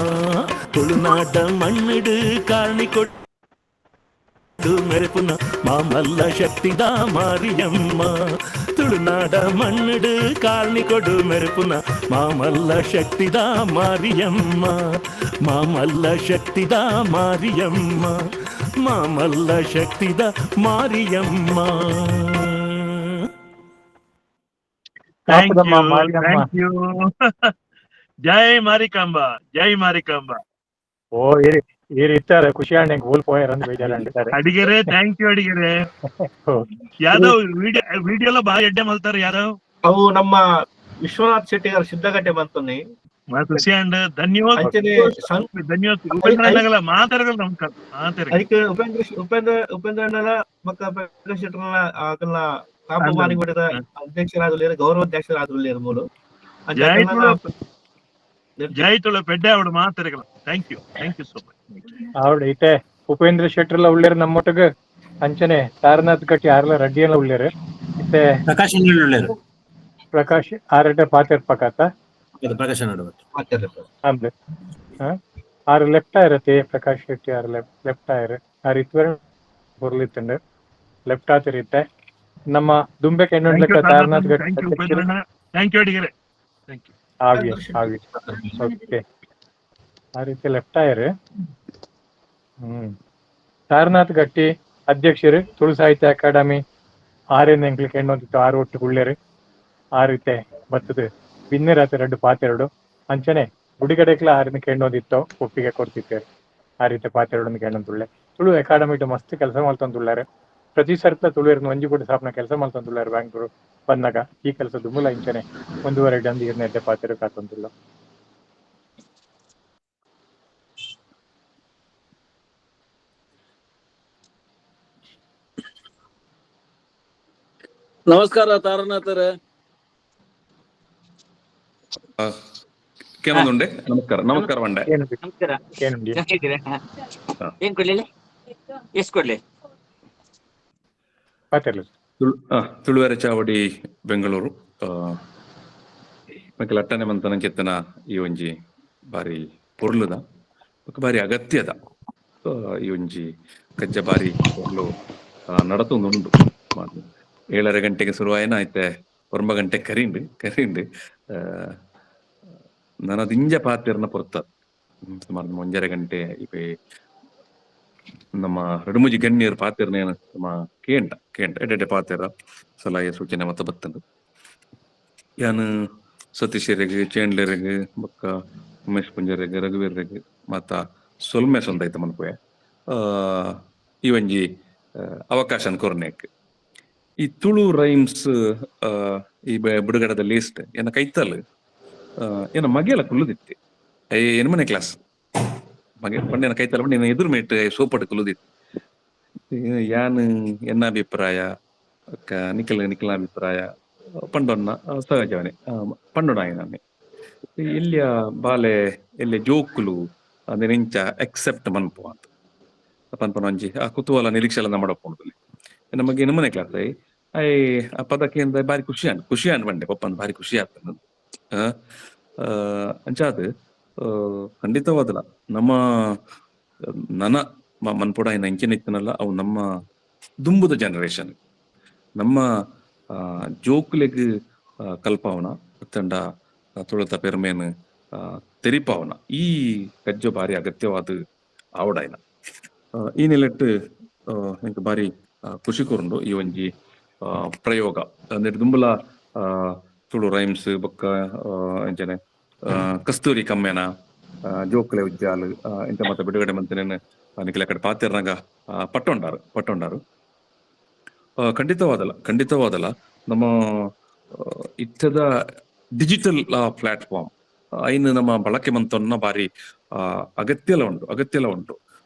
ತುಳುನಾಡ ಮಣ್ಣಡು ಕಾಣಿ ಕೊಟ್ಟು ಮೆರೆಪುನ ಮಾಮಲ್ಲ ಶಕ್ತಿದ ಮಾರಿಯಮ್ಮ ತುಳುನಾಡ ಮಣ್ಣಡು ಕಾಣಿ ಕೊಡು ಮೆರೆಪುನ ಮಾಮಲ್ಲ ಶಕ್ತಿದ ಮಾರಿಯಮ್ಮ ಮಾಮಲ್ಲ ಶಕ್ತಿದ ಮಾರಿಯಮ್ಮ ಮಾಮಲ್ಲ ಶಕ್ತಿದ ಮಾರಿಯಮ್ಮ ಥ್ಯಾಂಕ್ ಯು ಜೈ ಮಾರಿಕಾಂಬ ಜೈ ಮಾರಿಕಾಂಬ ಓ ಈ ರೀತಿ ಖುಷಿ ಅಣ್ಣಂಗೆ ಹೋಲ್ಪೋಯಾರಂತ ಬೇಜಾರಂತಾರೆ ಅಡಿಗೆರೆ ಥ್ಯಾಂಕ್ ಯು ಅಡಿಗೆರೆ ಯಾವ್ದೋ ವಿಡಿಯೋలో బాగా ఎడ్డే మల్తారు ಯಾರು ಅವು ನಮ್ಮ ವಿಶ್ವನಾಥ್ ಶೆಟ್ಟಿ గారు సిద్ధగట్టే ಬಂತని ಖುಷಿ ಅಂಡ್ ಧನ್ಯವಾದ ಧನ್ಯವಾದ ಉಪೇಂದ್ರ ಮಾತಾಡಗಲ ನಮಸ್ಕಾರ ಅದಕ್ಕೆ ಉಪೇಂದ್ರ ಅಣ್ಣನ ಮಕ್ಕ ಉಪೇಂದ್ರ ಶೆಟ್ಟರ್ನ ಆಕಲ್ನ ಕಾಪು ಮಾರಿಗುಡದ ಅಧ್ಯಕ್ಷರಾದ್ರು ಗೌರವಾಧ್ಯಕ್ಷರಾದ್ರು ಮೂರು ಜೈ ತುಳ ಪೆಡ್ಡೆ ಅವಡು ಮಾತಾಡಗಲ ಥ್ಯಾಂಕ್ ಯು ಸೋ ಮಚ್ ಅವಡು ಐತೆ ಉಪೇಂದ್ರ ಶೆಟ್ಟರ್ಲ ಉಳ್ಳೇರು ನಮ್ಮೊಟ್ಟಿಗೆ ಅಂಚನೆ ಸಾರನಾಥ್ ಗಟ್ಟಿ ಆರ್ಲ ರೆಡ್ಡಿಯೆಲ್ಲ ಉಳ್ಳೇರು ಮತ್ತೆ ಪ್ರಕಾಶ್ ಆರಟ ಪಾತೆರ್ ಪಕಾತ ಆರು ಲೆಫ್ಟ್ ಆಯಿರತ್ತೆ ಪ್ರಕಾಶ್ ಶೆಟ್ಟಿ ಆರು ಲೆಫ್ಟ್ ಆಯಿರು ಆರು ಇತ್ವರ ಬುರ್ಲಿತ್ತಂಡು ಲೆಫ್ಟ್ ಆತಿರುತ್ತೆ ನಮ್ಮ ದುಂಬೆ ಕೆಣ್ಣೊಂಡ್ಲೆಕ್ಕ ಸಾರನಾಥ್ ಗಟ್ಟಿ ಥ್ಯಾಂಕ್ ಯು ಅಡಿಗೆರೆ ಥ್ಯಾಂಕ್ ಯು ಆಗಿ ಓಕೆ ಆ ರೀತಿ ಲೆಫ್ಟ್ ಆಯರು ಸಾರನಾಥ್ ಗಟ್ಟಿ ಅಧ್ಯಕ್ಷರು ತುಳು ಸಾಹಿತ್ಯ ಅಕಾಡೆಮಿ ಆರೇನು ಎಂಕ್ಲಿಕ್ಕೆ ಹೆಣ್ಣೊಂದಿತ್ತು ಆರು ಒಟ್ಟು ಗುಳ್ಳೆರು ಆ ರೀತಿ ಬರ್ತದೆ ಬಿನ್ನೆರಾತ ಎರಡು ಪಾತೆರಡು ಅಂಚನೆ ಗುಡಿಗಡೆಕ್ಲ ಆರಿನ ಕೆಣ್ಣೊಂದಿತ್ತು ಒಪ್ಪಿಗೆ ಕೊಡ್ತಿದ್ದೇವೆ ಆ ರೀತಿ ಪಾತೆರಡು ಕೆಣ್ಣೊಂದುಳ್ಳೆ ತುಳು ಅಕಾಡೆಮಿಟ್ ಮಸ್ತ್ ಕೆಲಸ ಮಾಡ್ತಂದುಳ್ಳಾರೆ ಪ್ರತಿ ಸರ್ತ ತುಳುವರ್ನ ಒಂಜಿ ಕೂಡ ಸಾಪ್ನ ಕೆಲಸ ಮಾಡ್ತಂದುಳ್ಳಾರೆ ಬ್ಯಾಂಗ್ಳೂರು ಬಂದಾಗ ಈ ಕೆಲಸ ದುಮ್ಮಲ ಇಂಚನೆ 1.5 ಡಂದಿ ಇರ್ನೆಡ್ಡೆ ಪಾತೆರು ಕಾತಂದುಳ್ಳ ನಮಸ್ಕಾರ ತಾರನಾಥರೇ ಕೇನೊಂದುಂಡೆ ನಮಸ್ಕಾರ ಬಂಡೆ ಏನ್ ಕೊಡ್ಲಿಲ್ಲ ಎಷ್ಟು ಕೊಡ್ಲಿ ತುಳುವೆರೆ ಚಾವಡಿ ಬೆಂಗಳೂರು ಲಟ್ಟನೆ ಮಂತನ ಕೆತ್ತನ ಈ ಒಂಜಿ ಬಾರಿ ಪೊರ್ಲುದ ಬಾರಿ ಅಗತ್ಯದ ಈ ಒಂಜಿ ಕಜ್ಜ ಬಾರಿ ಪೊರ್ಲು ನಡತೊಂದುಂಡು 7:30 ಗಂಟೆಗೆ ಶುರುವಾಯನ ಐತೆ 9 ಗಂಟೆ ಕರಿಂಡು ನನದು ಇಂಜ ಪಾತಿರ್ನ ಪೊರ್ತ ಸುಮಾರು 1:30 ಗಂಟೆ ಇವೆ ನಮ್ಮ ರಡುಮುಜಿ ಗಣ್ಯರು ಪಾತಿರ್ನೇನು ನಮ್ಮ ಕೇಂಟ ಎಡ್ಡೆ ಪಾತಿರ ಸಲಹೆ ಸೂಚನೆ ಮತ್ತೆ ಬತ್ತಂದು ಯಾನು ಸತೀಶರಿಗೆ ಚೇಂಡ್ಲರಿಗೆ ಬೊಕ್ಕ ಉಮೇಶ್ ಪುಂಜರಿಗೆ ರಘುವೀರ್ರಿಗೆ ಮತ್ತ ಸೊಲ್ಮೆ ಸೊಂದೈತ ಮನ್ಪುವೆ ಈ ಒಂಜಿ ಅವಕಾಶನ್ ಕೊರ್ನೇಕ್ ಈ ತುಳು ರೈಮ್ಸ್ ಈ ಬಿಡುಗಡದ ಲಿಸ್ಟ್ ಏನ ಕೈತಲ್ ಏನ ಮಗೆಲ ಕುಲ್ಲುದಿತ್ತೆ ಎನ್ಮನೆ ಕ್ಲಾಸ್ ಮಗೆ ಪಂಡಿನ ಕೈತಲ್ ಪಂಡಿನ ಎದುರು ಮೇಟ್ ಸೋಪಟ್ ಕುಲ್ಲುದಿತ್ತೆ ಯಾನ್ ಎನ್ನ ಅಭಿಪ್ರಾಯ ನಿಖಿಲ ಅಭಿಪ್ರಾಯ ಪಂಡೊನ್ನ ಸಹಜವನೇ ಪಂಡೊನಾಯನೇ ಇಲ್ಲಿಯ ಬಾಲೆ ಎಲ್ಲಿ ಜೋಕುಲು ಅಂದ್ರೆ ಇಂಚ ಎಕ್ಸೆಪ್ಟ್ ಮನ್ಪು ಅಂತ ಪನ್ಪನ ಒಂಜಿ ಆ ಕುತೂಹಲ ನಿರೀಕ್ಷೆಲ್ಲ ಮಾಡಪ್ಪುಂಡು ನಮಗೆ ನಮ್ಮನೆ ಕ್ಲಾಸ್ ಐ ಆ ಪದಕ್ಕೆ ಬಾರಿ ಖುಷಿ ಬಂಡೆ ಪಪ್ಪನ್ ಬಾರಿ ಖುಷಿ ಆಗ್ತದೆ ಅಂಚಾದ್ ಖಂಡಿತವಾದಲ್ಲ ನಮ್ಮ ನನ ಮನ್ಪುಡ ಇನ್ನ ಇಂಚಿನ ಇತ್ತನಲ್ಲ ಅವು ನಮ್ಮ ದುಂಬುದ ಜನರೇಷನ್ ನಮ್ಮ ಜೋಕ್ಲೆಗ್ ಕಲ್ಪಾವನ ತಂಡ ತುಳತ ಪೆರ್ಮೇನ್ ತೆರಿಪಾವನ ಈ ಕಜ್ಜ ಬಾರಿ ಅಗತ್ಯವಾದ ಆವಡಾಯ್ನ ಈ ನೆಲೆಟ್ಟು ಎಂಕ್ ಬಾರಿ ಖುಷಿ ಕೊರುಂಡು ಈ ಒಂಜಿ ಪ್ರಯೋಗ ಅಂದ್ರೆ ದುಂಬುಲ ತುಳು ರೈಮ್ಸ್ ಬೊಕ್ಕ ಎಂಚನೆ ಕಸ್ತೂರಿ ಕಮ್ಮೆನ ಜೋಕ್ಲೆ ಉಜ್ಜಾಲ್ ಇಂತ ಮತ್ತೆ ಬಿಡುಗಡೆ ಮಂತನೇನು ನಿಖಿಲ ಕಡೆ ಪಾತಿರ್ನಾಗ ಪಟ್ಟೊಂಡಾರು ಖಂಡಿತವಾದಲ್ಲ ನಮ್ಮ ಇತ್ತದ ಡಿಜಿಟಲ್ ಪ್ಲಾಟ್ಫಾರ್ಮ್ ಐನ್ ನಮ್ಮ ಬಳಕೆ ಮಂತನ್ನ ಬಾರಿ ಅಗತ್ಯಲ ಉಂಟು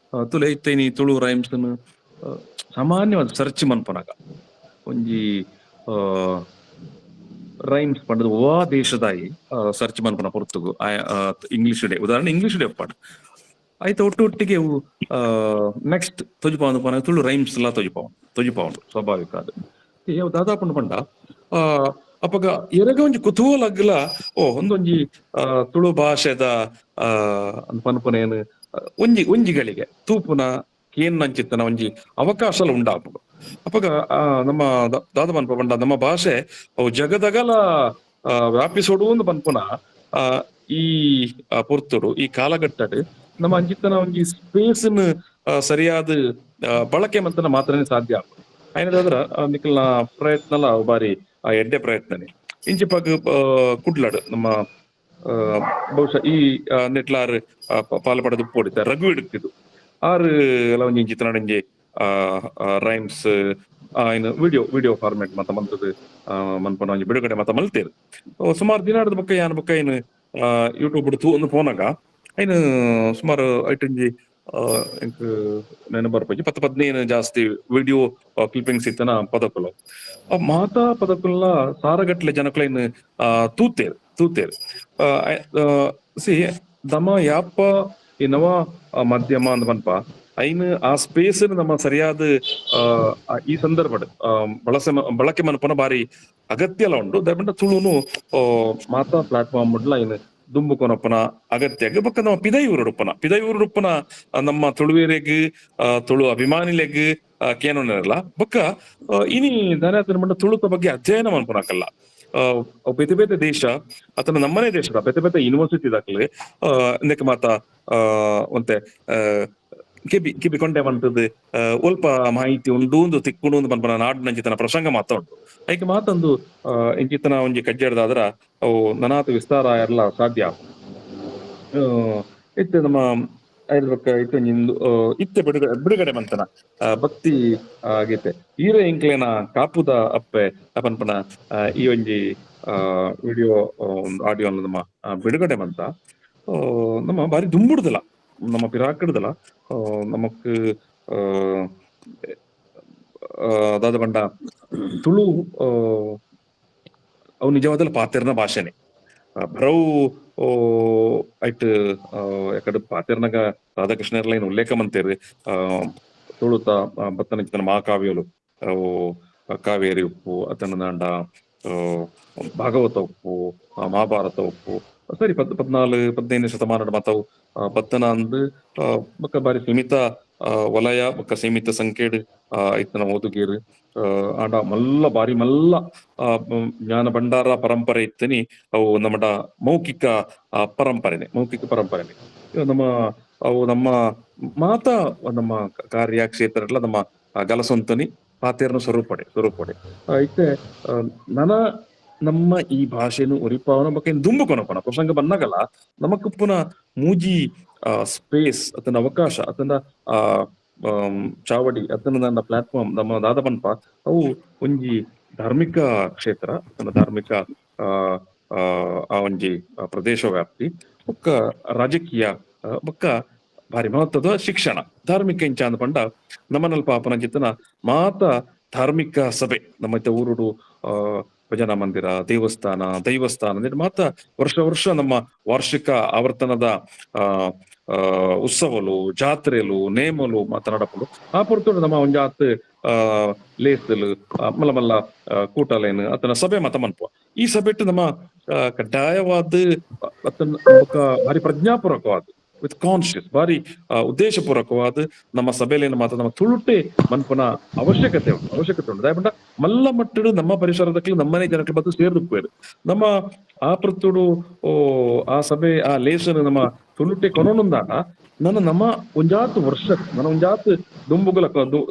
ತುಲೆ ಇತ್ತೈನಿ ತುಳು ರೈಮ್ಸ್ ಸಾಮಾನ್ಯವಾದ ಸರ್ಚ್ ಮನ್ಪನಾಗ ಒಂಜಿ ರೈಮ್ಸ್ ಪಂಡದು ಓ ದೇಶದಾಯಿ ಸರ್ಚ್ ಮನ್ಪನ ಪೊರ್ತುಗು ಇಂಗ್ಲಿಷ್ ಡೇ ಉದಾಹರಣೆ ಇಂಗ್ಲಿಷ್ ಡೇ ಪಾಡು ಆಯ್ತು ಒಟ್ಟಿಗೆ ನೆಕ್ಸ್ಟ್ ತೊಜಿಪಾವನು ಪನ ತುಳು ರೈಮ್ಸ್ ಎಲ್ಲ ತೊಜಿಪಾವನು ಸ್ವಾಭಾವಿಕ ಅದು ದಾದಾಪುಂಡು ಪಂಡ ಅಪಗ ಎರಗ ಒಂಜಿ ಕುತೂಹಲ ಅಗ್ಲ ಒಂದೊಂಜಿ ತುಳು ಭಾಷೆದ ಪನ್ಪುನ ಏನು ಒಂಜಿಗಳಿಗೆ ತೂಪುನ ಏನ್ ಅಂಚಿತ್ತನ ಒಂಜಿ ಅವಕಾಶ ಉಂಡಾಪುಡು ಅಪಗ ನಮ್ಮ ದಾದ ಪನ್ಪ ಪಂಡ ನಮ್ಮ ಭಾಷೆ ಅವು ಜಗದಗಲ ವ್ಯಾಪಿಸೋಡು ಒಂದು ಪನ್ಪುನ ಈ ಪೊರ್ತುಡು ಈ ಕಾಲಘಟ್ಟಡ್ ನಮ್ಮ ಅಂಚಿತ್ತನ ಒಂಜಿ ಸ್ಪೇಸ್ನ್ ಸರಿಯಾದ ಬಳಕೆ ಮಂತನ ಮಾತ್ರನೇ ಸಾಧ್ಯ ಆಗ್ತದೆ ಐನದಾದ್ರ ನಿಖಲ್ನ ಪ್ರಯತ್ನಲ ಬಾರಿ ಎಡ್ಡೆ ಪ್ರಯತ್ನನೇ ಇಂಚಿ ಪಗ್ ಕುಡ್ಲಾಡ್ ನಮ್ಮ ಬಹುಶಃ ಈ ನೆಟ್ಲಾರ್ ಪಾಲ್ಪಡದು ಪೋಡಿತ ರಘು ಹಿಡಿತಿದ್ದು ಆರು ಎಲ್ಲ ಒಂಜಿ ಚಿತ್ರನಂಜಿ ರೈಮ್ಸ್ ಇನ್ನು ವಿಡಿಯೋ ಫಾರ್ಮ್ಯಾಟ್ ಮತ್ತ ಮಂತದ ಮನ್ಪನ ಒಂಜಿ ಬಿಡುಗಡೆ ಮತ್ತ ಮಲ್ತೇರು ಸುಮಾರು ದಿನಾಡದ ಬೊಕ್ಕ ಯಾನ್ ಬೊಕ್ಕ ಏನು ಯೂಟ್ಯೂಬ್ ಒಂದು ಫೋನಾಗ ಐನು ಸುಮಾರು ಐಟಂಜಿ ಎಂಕ್ ನೆನ ಬರ್ಪಜಿ 10-15 ಜಾಸ್ತಿ ವಿಡಿಯೋ ಕ್ಲಿಪ್ಪಿಂಗ್ಸ್ ಇತ್ತನ ಪದಕುಲು ಮಾತಾ ಪದಕುಲ್ನ ಸಾರಗಟ್ಲೆ ಜನಕ್ಲೈನ್ ತೂತೇರು ಸಿ ದಮ ಯಾಪ ಈ ನವ ಮಾಧ್ಯಮ ಅಂದ್ ಪನ್ಪ ಐನ್ ಆ ಸ್ಪೇಸ್ ನಮ್ಮ ಸರಿಯಾದ ಈ ಸಂದರ್ಭಡ್ ಬಳಕೆ ಮನ್ಪನ ಬಾರಿ ಅಗತ್ಯ ಎಲ್ಲ ಉಂಟು ದಯಪಂಡ ತುಳುನು ಮಾತಾ ಪ್ಲಾಟ್ಫಾರ್ಮ್ ಮುಡ್ಲ ಐನ್ ದುಂಬುಕೊನಪ್ಪನ ಅಗತ್ಯ ಬೊಕ್ಕ ನಮ್ಮ ಪಿದೈಯೂರುಡುಪ್ಪನ ನಮ್ಮ ತುಳುವೇರೆಗ್ ತುಳು ಅಭಿಮಾನಿಲೆಗ್ ಕೇನೋನಿರಲ್ಲ ಬೊಕ್ಕ ಇನಿ ದಾನ ಮಂಡ ತುಳುತ ಬಗ್ಗೆ ಅಧ್ಯಯನ ಮನ್ಪುನಕಲ್ಲ ಬೇತೆ ಬೇತೆ ದೇಶ ಅಥವಾ ನಮ್ಮನೆ ದೇಶದ ಬೇತೆ ಬೇತೆ ಯೂನಿವರ್ಸಿಟಿ ದಾಖಲೆ ಇಂದಕ್ಕೆ ಮಾತ ಒಂತೆ ಕಿಬಿ ಕೊಂಡೆ ಮಂತದ್ದು ಒಲ್ಪ ಮಾಹಿತಿ ಉಂಡು ತಿಕ್ಕುಂಡು ಒಂದು ಪನ್ಪನ ನಾಡಿನಂಚಿತನ ಪ್ರಸಂಗ ಮಾತ ಉಂಟು ಐಕೆ ಮಾತೊಂದು ಇಂಚಿತನ ಒಂಜಿ ಕಜ್ಜಾಡ್ದಾದ್ರ ಅವು ನನಾತು ವಿಸ್ತಾರ ಎಲ್ಲ ಸಾಧ್ಯ ಇತ್ತೆ ನಮ್ಮ ಇತ್ತೆ ಬಿಡುಗಡೆ ಮಂತನ ಭಕ್ತಿ ಗೀತೆ ಹೀರೋ ಇಂಕ್ಲೇನ ಕಾಪುದ ಅಪ್ಪೆ ಪನ್ಪನ ಈ ಒಂಜಿ ವಿಡಿಯೋ ಆಡಿಯೋ ನಮ್ಮ ಬಿಡುಗಡೆ ಮಂತ ನಮ್ಮ ಬಾರಿ ದುಂಬುಡ್ದಲ್ಲ ನಮ್ಮ ಪಿರಾಕಡ್ದಲ್ಲ ನಮಕ್ ಅದಾದ ಪಂಡ ತುಳು ಅವು ನಿಜವಾದ ಪಾತೆರ್ನ ಭಾಷೆನೆ ಬರವು ಐಟ್ ಯಾಕಡೆ ಪಾತೆರ್ನಾಗ ರಾಧಾಕೃಷ್ಣ ಲೈನ್ ಉಲ್ಲೇಖ ಮಂತೇರಿ ತುಳುತ ಬತ್ತನ ಮಹಾಕಾವ್ಯಲು ಅವು ಕಾವೇರಿ ಉಪ್ಪು ಅತನ ದಾಂಡ ಭಾಗವತ ಉಪ್ಪು ಮಹಾಭಾರತ ಉಪ್ಪು ಸರಿ 14-15 ಶತಮಾನದ ಮಾತಾವು ಬತ್ತನ ಅಂದ್ ಬೊಕ್ಕ ಬಾರಿ ಸೀಮಿತ ವಲಯ ಬೊಕ್ಕ ಸೀಮಿತ ಸಂಖ್ಯೆಡ್ ಐತನ ಓದುಗೇರು ಆಂಡ ಮಲ್ಲ ಬಾರಿ ಮಲ್ಲ ಜ್ಞಾನ ಭಂಡಾರ ಪರಂಪರೆ ಇತ್ತನಿ ಅವು ನಮ್ಮ ಮೌಖಿಕ ಪರಂಪರೆನೆ ನಮ್ಮ ಮಾತಾ ನಮ್ಮ ಕಾರ್ಯಕ್ಷೇತ್ರ ಎಲ್ಲ ನಮ್ಮ ಗಲಸೊಂತನಿ ಪಾತೆರ್ನ ಸ್ವರೂಪಡೆ ಐತೆ ನನ ನಮ್ಮ ಈ ಭಾಷೆನು ಒರಿಪಾವನ ಬಗ್ಗೆ ದುಂಬುಕೊನಪನ ಪ್ರಸಂಗ ಬಂದಾಗಲ್ಲ ನಮಕ್ಕುಪ್ಪುನ ಮೂಜಿ ಸ್ಪೇಸ್ ಅತನ ಅವಕಾಶ ಅತನ ಚಾವಡಿ ಅತನ ನನ್ನ ಪ್ಲಾಟ್ಫಾರ್ಮ್ ನಮ್ಮ ದಾದ ಪನ್ಪ ಅವು ಒಂಜಿ ಧಾರ್ಮಿಕ ಕ್ಷೇತ್ರ ಅತನ ಧಾರ್ಮಿಕ ಆ ಒಂಜಿ ಪ್ರದೇಶ ವ್ಯಾಪ್ತಿ ಬೊಕ್ಕ ರಾಜಕೀಯ ಬೊಕ್ಕ ಭಾರಿ ಮಹತ್ವದ ಶಿಕ್ಷಣ ಧಾರ್ಮಿಕ ಇಂಚ ಅಂದ ಪಂಡ ನಮ್ಮನಲ್ಪ ಅಪನ ಜಿತ್ತನ ಮಾತ ಧಾರ್ಮಿಕ ಸಭೆ ನಮ್ಮ ಊರುಡು ಭಜನಾ ಮಂದಿರ ದೈವಸ್ಥಾನ ಮಾತ ವರ್ಷ ನಮ್ಮ ವಾರ್ಷಿಕ ಆವರ್ತನದ ಉತ್ಸವಲು ಜಾತ್ರೆಲು ನೇಮಲು ಮಾತನಾಡಪಡು ಆ ಪೊರ್ತುಡು ನಮ್ಮ ಒಂಜಾತ್ ಲೇಸಲು ಮಲ್ಲ ಮಲ್ಲ ಕೂಟಲೇನು ಅತನ ಸಭೆ ಮತ ಮನ್ಪುವ ಈ ಸಭೆಟ್ಟು ನಮ್ಮ ಕಡ್ಡಾಯವಾದ ಅತನ ಭಾರಿ ಪ್ರಜ್ಞಾಪೂರ್ವಕವಾದ ವಿತ್ ಕಾನ್ಶಿಯಸ್ ಬಾರಿ ಉದ್ದೇಶಪೂರ್ವಕವಾದ ನಮ್ಮ ಸಭೆಯಲ್ಲಿ ಮಾತ್ರ ನಮ್ಮ ತುಳುಟೆ ಮನ್ಪನ ಅವಶ್ಯಕತೆ ಉಂಟು ದಾಯಪಂಡ ಮಲ್ಲ ಮಟ್ಟಡು ನಮ್ಮ ಪರಿಸರದಕ್ಕೆ ನಮ್ಮನೆ ಜನಕ್ಕೆ ಬಂದು ಸೇರ್ದುಪ್ಪೇರು ನಮ್ಮ ಆ ಪ್ರತುಡು ಆ ಸಭೆ ಆ ಲೇಸನ್ ನಮ್ಮ ತುಳುಟೆ ಕೊನೊಂದಾಟ ನಮ್ಮ ಒಂಜಾತು ವರ್ಷ ನನ್ನ ಒಂಜಾತು ದುಂಬುಗಳ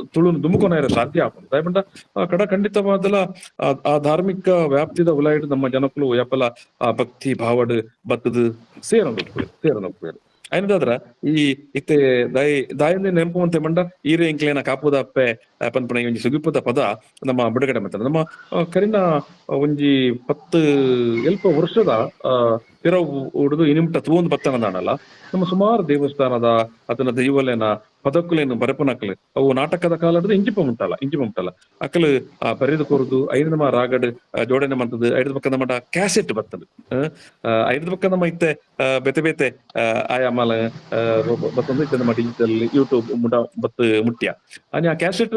ತುಳು ದುಂಬುಕೊನ ಸಾಧ್ಯ ಆಪುಂಡು ದಾಯಪಂಡ ಕಡ ಖಂಡಿತವಾದಲ ಆ ಧಾರ್ಮಿಕ ವ್ಯಾಪ್ತಿದ ಉಲಾಯಿಡು ನಮ್ಮ ಜನಕ್ಕಳು ಯಾಪಲ ಆ ಭಕ್ತಿ ಭಾವಡ್ ಬತ್ತದು ಸೇರನೊಪ್ಪೇರು అయినదాద్ర ఈ ఇతే దాయింది నెంపುವಂತೆ ಮಂಡ ಈರೆ ಇಂಕ್ಲೇನ ಕಾಪುದ ಅಪ್ಪೆ ಪನ್ಪನ ಒಂಜಿ ಸುಗಿಪುದ ಪದ ನಮ್ಮ ಬಿಡುಗಡೆ ಮಾಡ್ತಾರೆ ನಮ್ಮ ಕರಿನ ಒಂಜಿ 10 ಎಲ್ಪ ವರ್ಷದ ಪಿರವು ಉಡುದು ಇನಿಮ್ಟ ತೂಂದು ಬತ್ತನದಾನಲ್ಲ ನಮ್ಮ ಸುಮಾರು ದೇವಸ್ಥಾನದ ಅದನ್ನ ದೈವಲೇನ ಪದಕ್ಕುಲೇನು ಬರಪನಕ್ಲು ಅವು ನಾಟಕದ ಕಾಲದ ಇಂಚಿಪ ಉಂಟಲ್ಲ ಅಕ್ಕಲು ಬರೆದು ಕೊರದು ಐದು ನಮ್ಮ ರಾಗಡ್ ಜೋಡಣೆ ಮಾಡ್ತದೆ ಐದು ಪಕ್ಕ ನಮ್ಮ ಕ್ಯಾಸೆಟ್ ಬರ್ತದೆ ಐದು ಪಕ್ಕ ನಮ್ಮ ಇತ್ತೆ ಬೇತೆ ಬೇತೆ ಆಯಾಮಲ ಬತ್ತೊಂದು ನಮ್ಮ ಡಿಜಿಟಲ್ ಯೂಟ್ಯೂಬ್ ಬತ್ತು ಮುಟ್ಟ್ಯ ಆ ಕ್ಯಾಸೆಟ್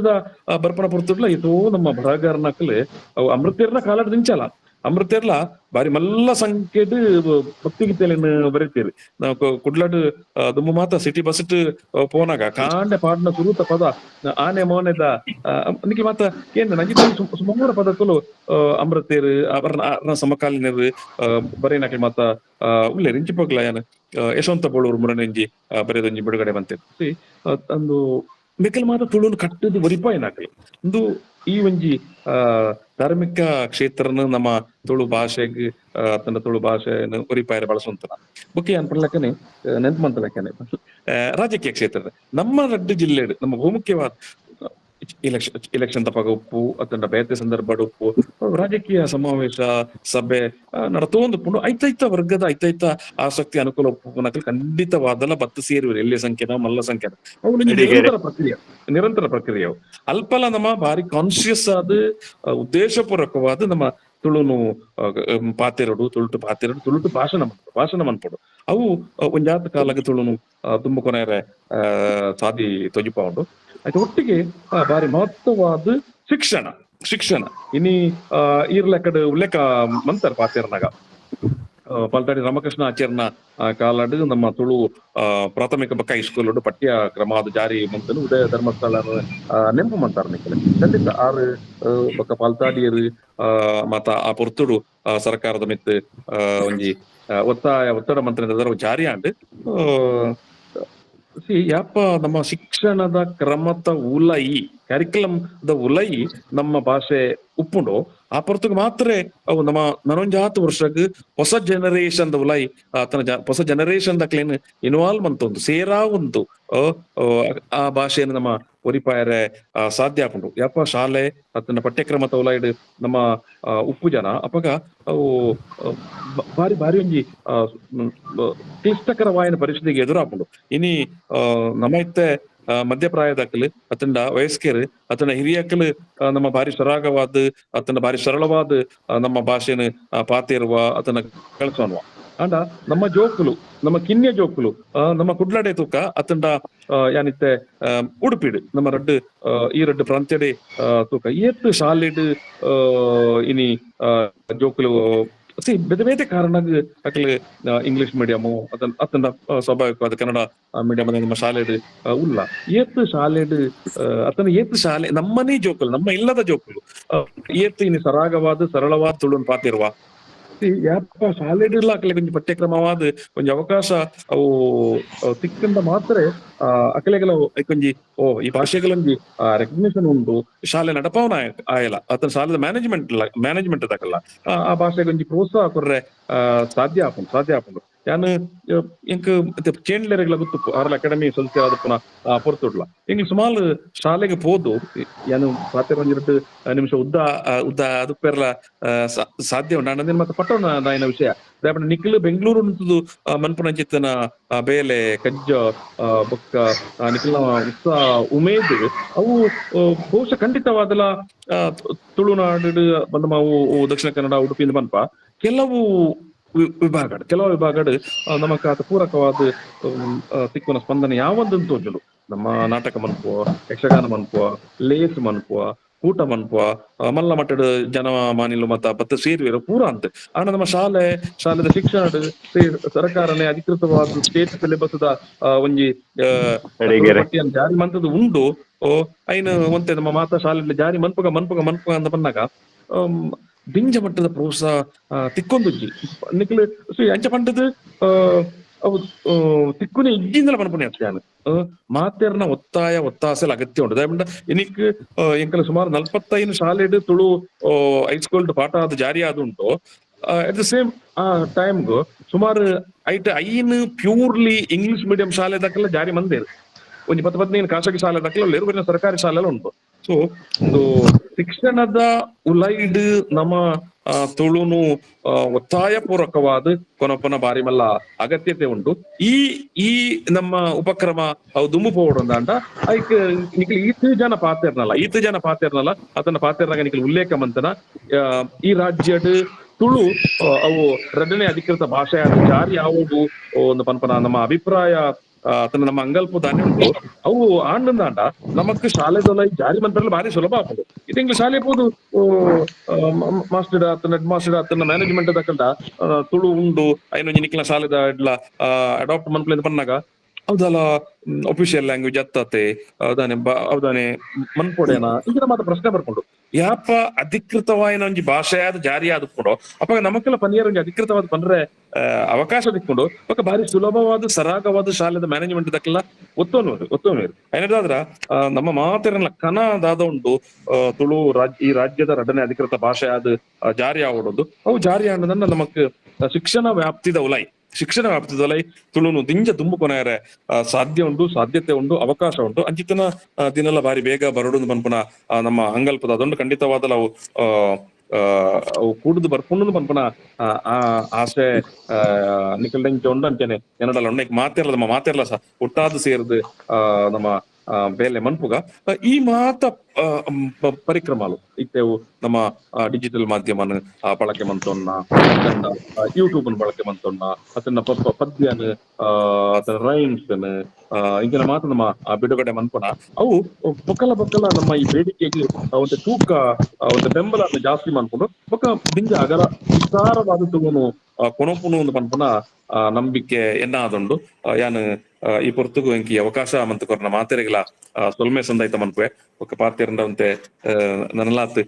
ಬರ್ಪಣ ಪೊರ್ತುಡ್ಲ ಇದು ನಮ್ಮ ಬರಗಾರನಕ್ಲು ಅವು ಅಮೃತೇರ್ನ ಕಾಲದ ನಿಂಚಲ್ಲ ಅಮೃತೇರ್ಲ ಬಾರಿ ಮಲ್ಲ ಸಂಖ್ಯೆಡ್ ಭಕ್ತಿಗೀತೆಯನ್ನು ಬರೀತೀರಿ ನಾವು ಕುಡ್ಲಾಡ್ ದುಮ್ಮು ಮಾತ ಸಿಟಿ ಬಸ್ಟ್ ಪೋನಾಗ ಕಾಂಡೆ ಪಾಡ್ನ ಸುರೂತ ಪದ ಆನೆ ಮೋನೆದ ನಿಕ್ಕೆ ಮಾತ ಏನ್ ನಂಗೆ ಸುಮಾರು ಪದಕ್ಕಲು ಅಮೃತೇರು ಅವರ ಸಮಕಾಲೀನರು ಬರೀನಾಕಿ ಮಾತ ಉಳ್ಳೆ ರಿಂಚಿ ಪಗ್ಲ ಏನ್ ಯಶವಂತ ಬೋಳೂರು ಮುರನೆಂಜಿ ಬರೆದೊಂಜಿ ಬಿಡುಗಡೆ ಬಂತೇರಿ ಅಂದು ಮಿಕ್ಕಲ್ ಮಾತ ತುಳುನು ಕಟ್ಟದು ಒರಿಪಾಯಿನಾಕಲಿ ಒಂದು ಈ ಒಂಜಿ ಧಾರ್ಮಿಕ ಕ್ಷೇತ್ರನ ನಮ್ಮ ತುಳು ಭಾಷೆಗೆ ತನ್ನ ತುಳು ಭಾಷೆಯನ್ನು ಒರಿಪಾಯರ ಬಳಸುವಂತನ ಬುಕ್ಕೆ ಅನ್ಪಡ್ಲಕ್ಕನೆ ನೆನ್ಪು ಮಂತಲಕ್ಕನೆ ರಾಜಕೀಯ ಕ್ಷೇತ್ರದ ನಮ್ಮ ರಡ್ಡು ಜಿಲ್ಲೆ ನಮ್ಮ ಬಹುಮುಖ್ಯವಾದ ಇಲೆಕ್ಷನ್ ತಪಾಗ ಉಪ್ಪು ಅತಂಡ ಬೇತೆ ಸಂದರ್ಭ ಉಪ್ಪು ರಾಜಕೀಯ ಸಮಾವೇಶ ಸಭೆ ನಡತೊಂದು ಪುಂಡು ಐತೈತ ವರ್ಗದ ಐತೈತ ಆಸಕ್ತಿ ಅನುಕೂಲ ಉಪ್ಪು ಖಂಡಿತವಾದಲ್ಲ ಬತ್ತು ಸೇರುವರು ಎಲ್ಲಿ ಸಂಖ್ಯೆನ ಮಲ್ಲ ಸಂಖ್ಯೆನ ಅವು ನಿರಂತರ ಪ್ರಕ್ರಿಯೆ ಅಲ್ಪಲ ನಮ್ಮ ಭಾರಿ ಕಾನ್ಶಿಯಸ್ ಆದ ಉದ್ದೇಶಪೂರ್ವಕವಾದ ನಮ್ಮ ತುಳುನು ಪಾತೆರಡು ತುಳುಟು ಭಾಷಣ ಮನ್ಪಡು ಅವು ಒಂಜಾತ ಕಾಲಕ್ಕೆ ತುಳುನು ತುಂಬ ಕೊನೆಯರೆ ಸಾದಿ ತೊಜಿಪ ಉಂಡು ಆಯ್ತು ಒಟ್ಟಿಗೆ ಭಾರಿ ಮಹತ್ವವಾದ ಶಿಕ್ಷಣ ಇನಿ ಈರ್ಲೆಕ್ಕಡ್ ಉಲ್ಲೇಖ ಮಂತಾರ ಪಾತೆರ್ನಾಗ ಪಾಲ್ತಾಡಿ ರಾಮಕೃಷ್ಣ ಆಚಾರ್ಯನ ಕಾಲಡ್ ನಮ್ಮ ತುಳು ಪ್ರಾಥಮಿಕ ಬಕ್ಕ ಹೈಸ್ಕೂಲ್ ಪಠ್ಯ ಕ್ರಮ ಅದು ಜಾರಿ ಮಂತನು ಉದಯ ಧರ್ಮಸ್ಥಳ ನೆಂಪು ಮಂತಾರ ನಿಕ್ಕಲೆ ಖಂಡಿತ ಆರು ಬಕ್ಕ ಪಾಲ್ತಾಡಿಯರು ಮತ್ತ ಆ ಪೊರ್ತುಡು ಸರ್ಕಾರದ ಮಿತ್ ಒಂಜಿ ಒತ್ತಡ ಮಂತ್ರದ ಜಾರಿ ಆಂಡ್ ಯಾಪ ನಮ್ಮ ಶಿಕ್ಷಣದ ಕ್ರಮದ ಉಲಯಿ ಕ್ಯಾರಿಕ್ಯುಲಮ್ದ ಉಲಯಿ ನಮ್ಮ ಭಾಷೆ ಉಪ್ಪುಂಡು ಆ ಪೊರ್ತುಗ್ ಮಾತ್ರ ಅವು ನಮ್ಮ ನನೊಂಜಾತು ವರ್ಷಗ್ ಹೊಸ ಜನರೇಷನ್ ದ ಉಲೈ ಹೊಸ ಜನರೇಷನ್ ದಕ್ಲೇನ್ ಇನ್ವಾಲ್ವ್ ಮಂತೊಂದು ಸೇರಾ ಉಂಟು ಆ ಭಾಷೆಯನ್ನು ನಮ್ಮ ಒರಿಪಾಯರೆ ಸಾಧ್ಯ ಆಪುಂಡು ಯಾಪ ಶಾಲೆ ಅದನ್ನ ಪಠ್ಯಕ್ರಮದ ಉಲೈಡ್ ನಮ್ಮ ಉಪ್ಪು ಜನ ಅಪಗ ಅವು ಭಾರಿ ಒಂಜಿ ಕ್ಲಿಷ್ಟಕರವಾಯಿನ ಪರಿಸ್ಥಿತಿಗೆ ಎದುರಾಪುಂಡು ಇನಿ ನಮ್ಮ ಇತ್ತೆ ಮಧ್ಯಪ್ರಾಯದಕ್ಕಲು ಅತಂಡ ವಯಸ್ಕರು ಅತನ ಹಿರಿಯಕ್ಕಲು ನಮ್ಮ ಭಾರಿ ಸರಾಗವಾದ ಅತನ ಭಾರಿ ಸರಳವಾದ ನಮ್ಮ ಭಾಷೆನ ಪಾತೇರುವ ಅತನ ಕಳ್ಸೋನ್ವ ಅಂಡ ನಮ್ಮ ಜೋಕುಲು ನಮ್ಮ ಕಿನ್ಯ ಜೋಕುಲು ನಮ್ಮ ಕುಡ್ಲಾಡೆ ತೂಕ ಅತಂಡ ಯಾನಿತ್ತೆ ಉಡುಪಿಡು ನಮ್ಮ ಈ ರಡ್ಡು ಪ್ರಾಂತ್ಯಡೆ ತೂಕ ಏತ್ತು ಶಾಲೆಡ್ ಇನಿ ಜೋಕುಲು ಬೇತೆ ಬೇತೆ ಕಾರಣ ಅಕ್ಲೆ ಇಂಗ್ಲಿಷ್ ಮೀಡಿಯಮು ಅತಂಡ ಸ್ವಾಭಾವಿಕವಾದ ಕನ್ನಡ ಮೀಡಿಯಂ ನಮ್ಮ ಶಾಲೆಡ್ ಉಲ್ಲ ಏತ್ ಶಾಲೆಡ್ ಅತನ ಏತ್ ಶಾಲೆ ನಮ್ಮನೇ ಜೋಕುಲು ನಮ್ಮ ಇಲ್ಲದ ಜೋಕುಲು ಏತ್ ಇನ್ನು ಸರಾಗವಾದ ಸರಳವಾದ ತುಳುನ್ ಪಾತಿರುವ ಯಾಪ ಶಾಲೆಡ್ಲ ಅಕ್ಲೆ ಕೊಂಚ ಪಠ್ಯಕ್ರಮವಾದ ಒಂಜಿ ಅವಕಾಶ ಅವು ತಿಕ್ಕಂಡ ಮಾತ್ರ ಅಕ್ಲೆಗಳ ಕೊಂಜಿ ಈ ಭಾಷೆಗಳೊಂಜಿ ರೆಕಗ್ನಿಷನ್ ಉಂಡು ಶಾಲೆ ನಡಪವನ ಆಯಲ ಅತನ ಶಾಲೆದ ಮ್ಯಾನೇಜ್ಮೆಂಟ್ ದಕಲ್ಲ ಆ ಭಾಷೆಗೆ ಒಂಜಿ ಪ್ರೋತ್ಸಾಹ ಕೊರ್ರೆ ಸಾಧ್ಯ ಆಪುಂಡು ಯಾನ್ ಎಂಕ್ ಚೇಂಡ್ಲೆರೆಗ್ಲ ಗೊತ್ತು ಆರ್ಲ ಅಕಾಡೆಮಿ ಸದಸ್ಯ ಆದಪ್ಪುನ ಪೊರ್ತುಡ್ಲ ಎಂಕ್ ಸುಮಾರು ಶಾಲೆಗೆ ಪೋದು ಯಾನು ಪಾತೆರ ಒಂಜಿ 2 ನಿಮಿಷ ಉದ್ದ ಅದಪ್ಪೆರ್ಲ ಸಾಧ್ಯ ಉಂಡು ಅಂಡ್ ಮತ್ತೆ ಪಟ್ಟಣ ನಾಯಿನ ವಿಷಯ ದಾಯಪಂಡ ನಿಖಿಲ್ ಬೆಂಗಳೂರು ನಿಂತದು ಮನ್ಪುನ ಚಿತ್ತನ ಬೇಲೆ ಕಜ್ಜ ಬೊಕ್ಕ ನಿಖಿಲ್ನ ಉತ್ಸಾಹ ಉಮೇದ್ ಅವು ಬಹುಶಃ ಖಂಡಿತವಾದಲ ತುಳುನಾಡು ಬಂದ ಮಾವು ದಕ್ಷಿಣ ಕನ್ನಡ ಉಡುಪಿಯಿಂದ ಮನ್ಪ ಕೆಲವು ವಿಭಾಗಡ್ ನಮಕ್ ಆತ ಪೂರಕವಾದ ತಿಕ್ಕುನ ಸ್ಪಂದನೆ ಯಾವಂದಂತ ತೋಜಲು ನಮ್ಮ ನಾಟಕ ಮನ್ಪುವ ಯಕ್ಷಗಾನ ಮನ್ಪುವ ಲೇಸ್ ಮನ್ಪುವ ಕೂಟ ಮನ್ಪುವ ಮಲ್ಲ ಮಟ್ಟದ ಜನ ಮಾನಿಲು ಬತ್ತ ಸೇರುವೆರು ಪೂರ ಅಂತ ಆನ ನಮ್ಮ ಶಾಲೆದ ಶಿಕ್ಷಣ ಸರ್ಕಾರನೇ ಅಧಿಕೃತವಾದ ಸ್ಟೇಟ್ ಸಿಲೆಬಸ್ ಒಂಜಿ ಪಟ್ಟಿಯನ್ನು ಜಾರಿ ಮಂತದ್ದು ಉಂಡು ಐನ್ ಒಂತೆ ನಮ್ಮ ಮಾತಾ ಶಾಲೆ ಜಾರಿ ಮನ್ಪುಗ ಅಂತ ಬಂದಾಗ ದಿಂಜ ಮಟ್ಟದ ಪ್ರೋತ್ಸಾಹ ತಿಕ್ಕೊಂದುಜ್ಜಿ ನಿಕ್ಲು ಅಂಚ ಪಂಡದು ಅವು ತಿಕ್ಕುನೆ ಇಜ್ಜಿಂದಲ ಪನ್ಪುನೆ ಅಷ್ಟೇನು ಮಾತೆರ್ನ ಒತ್ತಾಸೆಲ್ ಅಗತ್ಯ ಉಂಟು ದಾಯಪಂಡ ಎನಿಕ್ ಎಂಕಲ ಸುಮಾರು 45 ಶಾಲೆಡ್ ತುಳು ಹೈಸ್ಕೂಲ್ ಪಾಠ ಅದು ಜಾರಿ ಆದುಂಟು ಅಟ್ ದ ಸೇಮ್ ಟೈಮ್ಗು ಸುಮಾರು ಐನ್ ಪ್ಯೂರ್ಲಿ ಇಂಗ್ಲಿಷ್ ಮೀಡಿಯಂ ಶಾಲೆ ದಕ್ಕೆಲ್ಲ ಜಾರಿ ಮಂದೇರು ಒಂಜಿ 10-15 ಖಾಸಗಿ ಶಾಲೆ ದಕ್ಕೆಲ್ಲ ಸರ್ಕಾರಿ ಶಾಲೆ ಉಂಟು ಸೊ ಒಂದು ಶಿಕ್ಷಣದ ಉಲೈಡ್ ನಮ್ಮ ತುಳುನು ಒತ್ತಾಯ ಪೂರ್ವಕವಾದ ಕೊನಪನ ಬಾರಿ ಮಲ್ಲ ಅಗತ್ಯತೆ ಉಂಟು ಈ ನಮ್ಮ ಉಪಕ್ರಮ ಅವು ದುಂಬು ಪೋಡಂದಾಂಡ ಐಕ್ ನಿಖಿಲ್ ಈತು ಜನ ಪಾತೆರ್ನಲ್ಲ ಅದನ್ನ ಪಾತೆರ್ನಾಗ ನಿಖಿಲ್ ಉಲ್ಲೇಖ ಮಂತನ ಈ ರಾಜ್ಯಡ್ ತುಳು ಅವು 2ನೇ ಅಧಿಕೃತ ಭಾಷೆ ಆದ ಜಾರಿ ಯಾವುದು ಒಂದು ಪನ್ಪನ ನಮ್ಮ ಅಭಿಪ್ರಾಯ ಅತನ ನಮ್ಮ ಅಂಗಲ್ಪ ದಾನೆ ಉಂಟು ಅವು ಆಂಡಂದಾಂಡ ನಮಕ್ ಶಾಲೆದೊಲ ಜಾರಿ ಮಂತ್ರಲ್ಲ ಭಾರಿ ಸುಲಭ ಆಗ್ಬೋದು ಇದು ಶಾಲೆ ಪೋದು ಮಾಸ್ಟರ್ ಆತನ ಹೆಡ್ ಮಾಸ್ಟರ್ ಆತನ ಮ್ಯಾನೇಜ್ಮೆಂಟ್ ದಕ್ಕಂಡ ತುಳು ಉಂಡು ಐನೊಂಜಿ ನಿಕ್ಲ ಶಾಲೆದ ಇಡ್ಲ ಅಡಾಪ್ಟ್ ಮನ್ಪುಲೆಂದು ಪನ್ನಾಗ ಹೌದಲ್ಲ ಒಫಿಷಿಯಲ್ ಲ್ಯಾಂಗ್ವೇಜ್ ಅತ್ತತೆ ಅವದಾನೆ ಮನ್ಪೊಡೆನ ಇಂಚಿನ ಮಾತ್ರ ಪ್ರಶ್ನೆ ಬರ್ಕೊಂಡು ಯಾಪ ಅಧಿಕೃತವಾಯಿನ ಒಂಜಿ ಭಾಷೆಯಾದ ಜಾರಿ ಆದ್ಕೊಂಡು ಅಪ್ಪ ನಮಕೆಲ್ಲ ಪನಿಯರ್ ಒಂಜಿ ಅಧಿಕೃತವಾದ ಪಂಡ್ರೆ ಅವಕಾಶ ದಿಕ್ಕೊಂಡು ಅಪ್ಪ ಭಾರಿ ಸುಲಭವಾದ ಸರಾಗವಾದ ಶಾಲೆದ ಮ್ಯಾನೇಜ್ಮೆಂಟ್ ದಕ್ಕೆಲ್ಲ ಒತ್ತೋನು ಏನದಾದ್ರ ನಮ್ಮ ಮಾತೆರನ್ನ ಕನದಾದ ಉಂಟು ತುಳು ಈ ರಾಜ್ಯದ 2ನೇ ಅಧಿಕೃತ ಭಾಷೆ ಆದ ಜಾರಿ ಆವಡೋದು ಅವು ಜಾರಿ ಆಡೋದನ್ನ ನಮಕ್ ಶಿಕ್ಷಣ ವ್ಯಾಪ್ತಿದೊಲೈ ತುಳುನು ದಿಂಜ ತುಂಬು ಕೊನೆಯರೆ ಸಾಧ್ಯತೆ ಉಂಡು ಅವಕಾಶ ಉಂಟು ಅಂಚಿತನ ದಿನೆಲ್ಲ ಬಾರಿ ಬೇಗ ಬರಡು ಪನ್ಪುನ ನಮ್ಮ ಅಂಗಲ್ಪದ ಅದೊಂದು ಖಂಡಿತವಾದ ಅವು ಕೂಡುದು ಬರ್ಕೊಂಡು ಪನ್ಪುನ ಆಸೆ ನಿಖಲ್ಡೆಂಚ ಉಂಡು ಅಂಚನೆ ಏನಡಲ್ಲ ಉಂಡ ಮಾತೆರ್ಲ ಸಹ ಒಟ್ಟಾದ ಸೇರ್ದು ನಮ್ಮ ಬೇಲೆ ಮನ್ಪುಗ ಈ ಮಾತ ಪರಿಕ್ರಮಾಲು ಇತ್ತೆವು ನಮ್ಮ ಡಿಜಿಟಲ್ ಮಾಧ್ಯಮನ ಬಳಕೆ ಮಂತೊನ್ನ ಯೂಟ್ಯೂಬ್ ಬಳಕೆ ಮಂತೊನ್ನ ಅದನ್ನ ಪದ್ಯನ್ ಅದನ್ನ ರೈಮ್ಸ್ ಇಂಚಿನ ಮಾತು ನಮ್ಮ ಬಿಡುಗಡೆ ಮನ್ಪುನ ಅವು ಬೊಕ್ಕಲ ನಮ್ಮ ಈ ಬೇಡಿಕೆಗೆ ಒಂದು ತೂಕ ಒಂದು ಬೆಂಬಲ ಜಾಸ್ತಿ ಮನ್ಕೊಂಡು ಬೊಕ್ಕ ಬಿಂಜ ಅಗಲ ವಿಸ್ತಾರವಾದ ತುಗುನು ಕೊನಪುನು ಒಂದು ಪನ್ಪುನ ನಂಬಿಕೆ ಎನ್ನಾದುಂಡು ಯಾನ್ ಈ ಪೊರ್ತುಗು ಎಂಕಿ ಅವಕಾಶ ಮಂತ್ ಕೊರ್ನ ಮಾತೆರೆಗ್ಲ ಸೊಲ್ಮೆ ಸಂದಾಯ್ತ ಮನ್ಪುವೆ ಒಕ್ಕ ಪಾತೆರಂದಂತೆ ನನಲಾತ್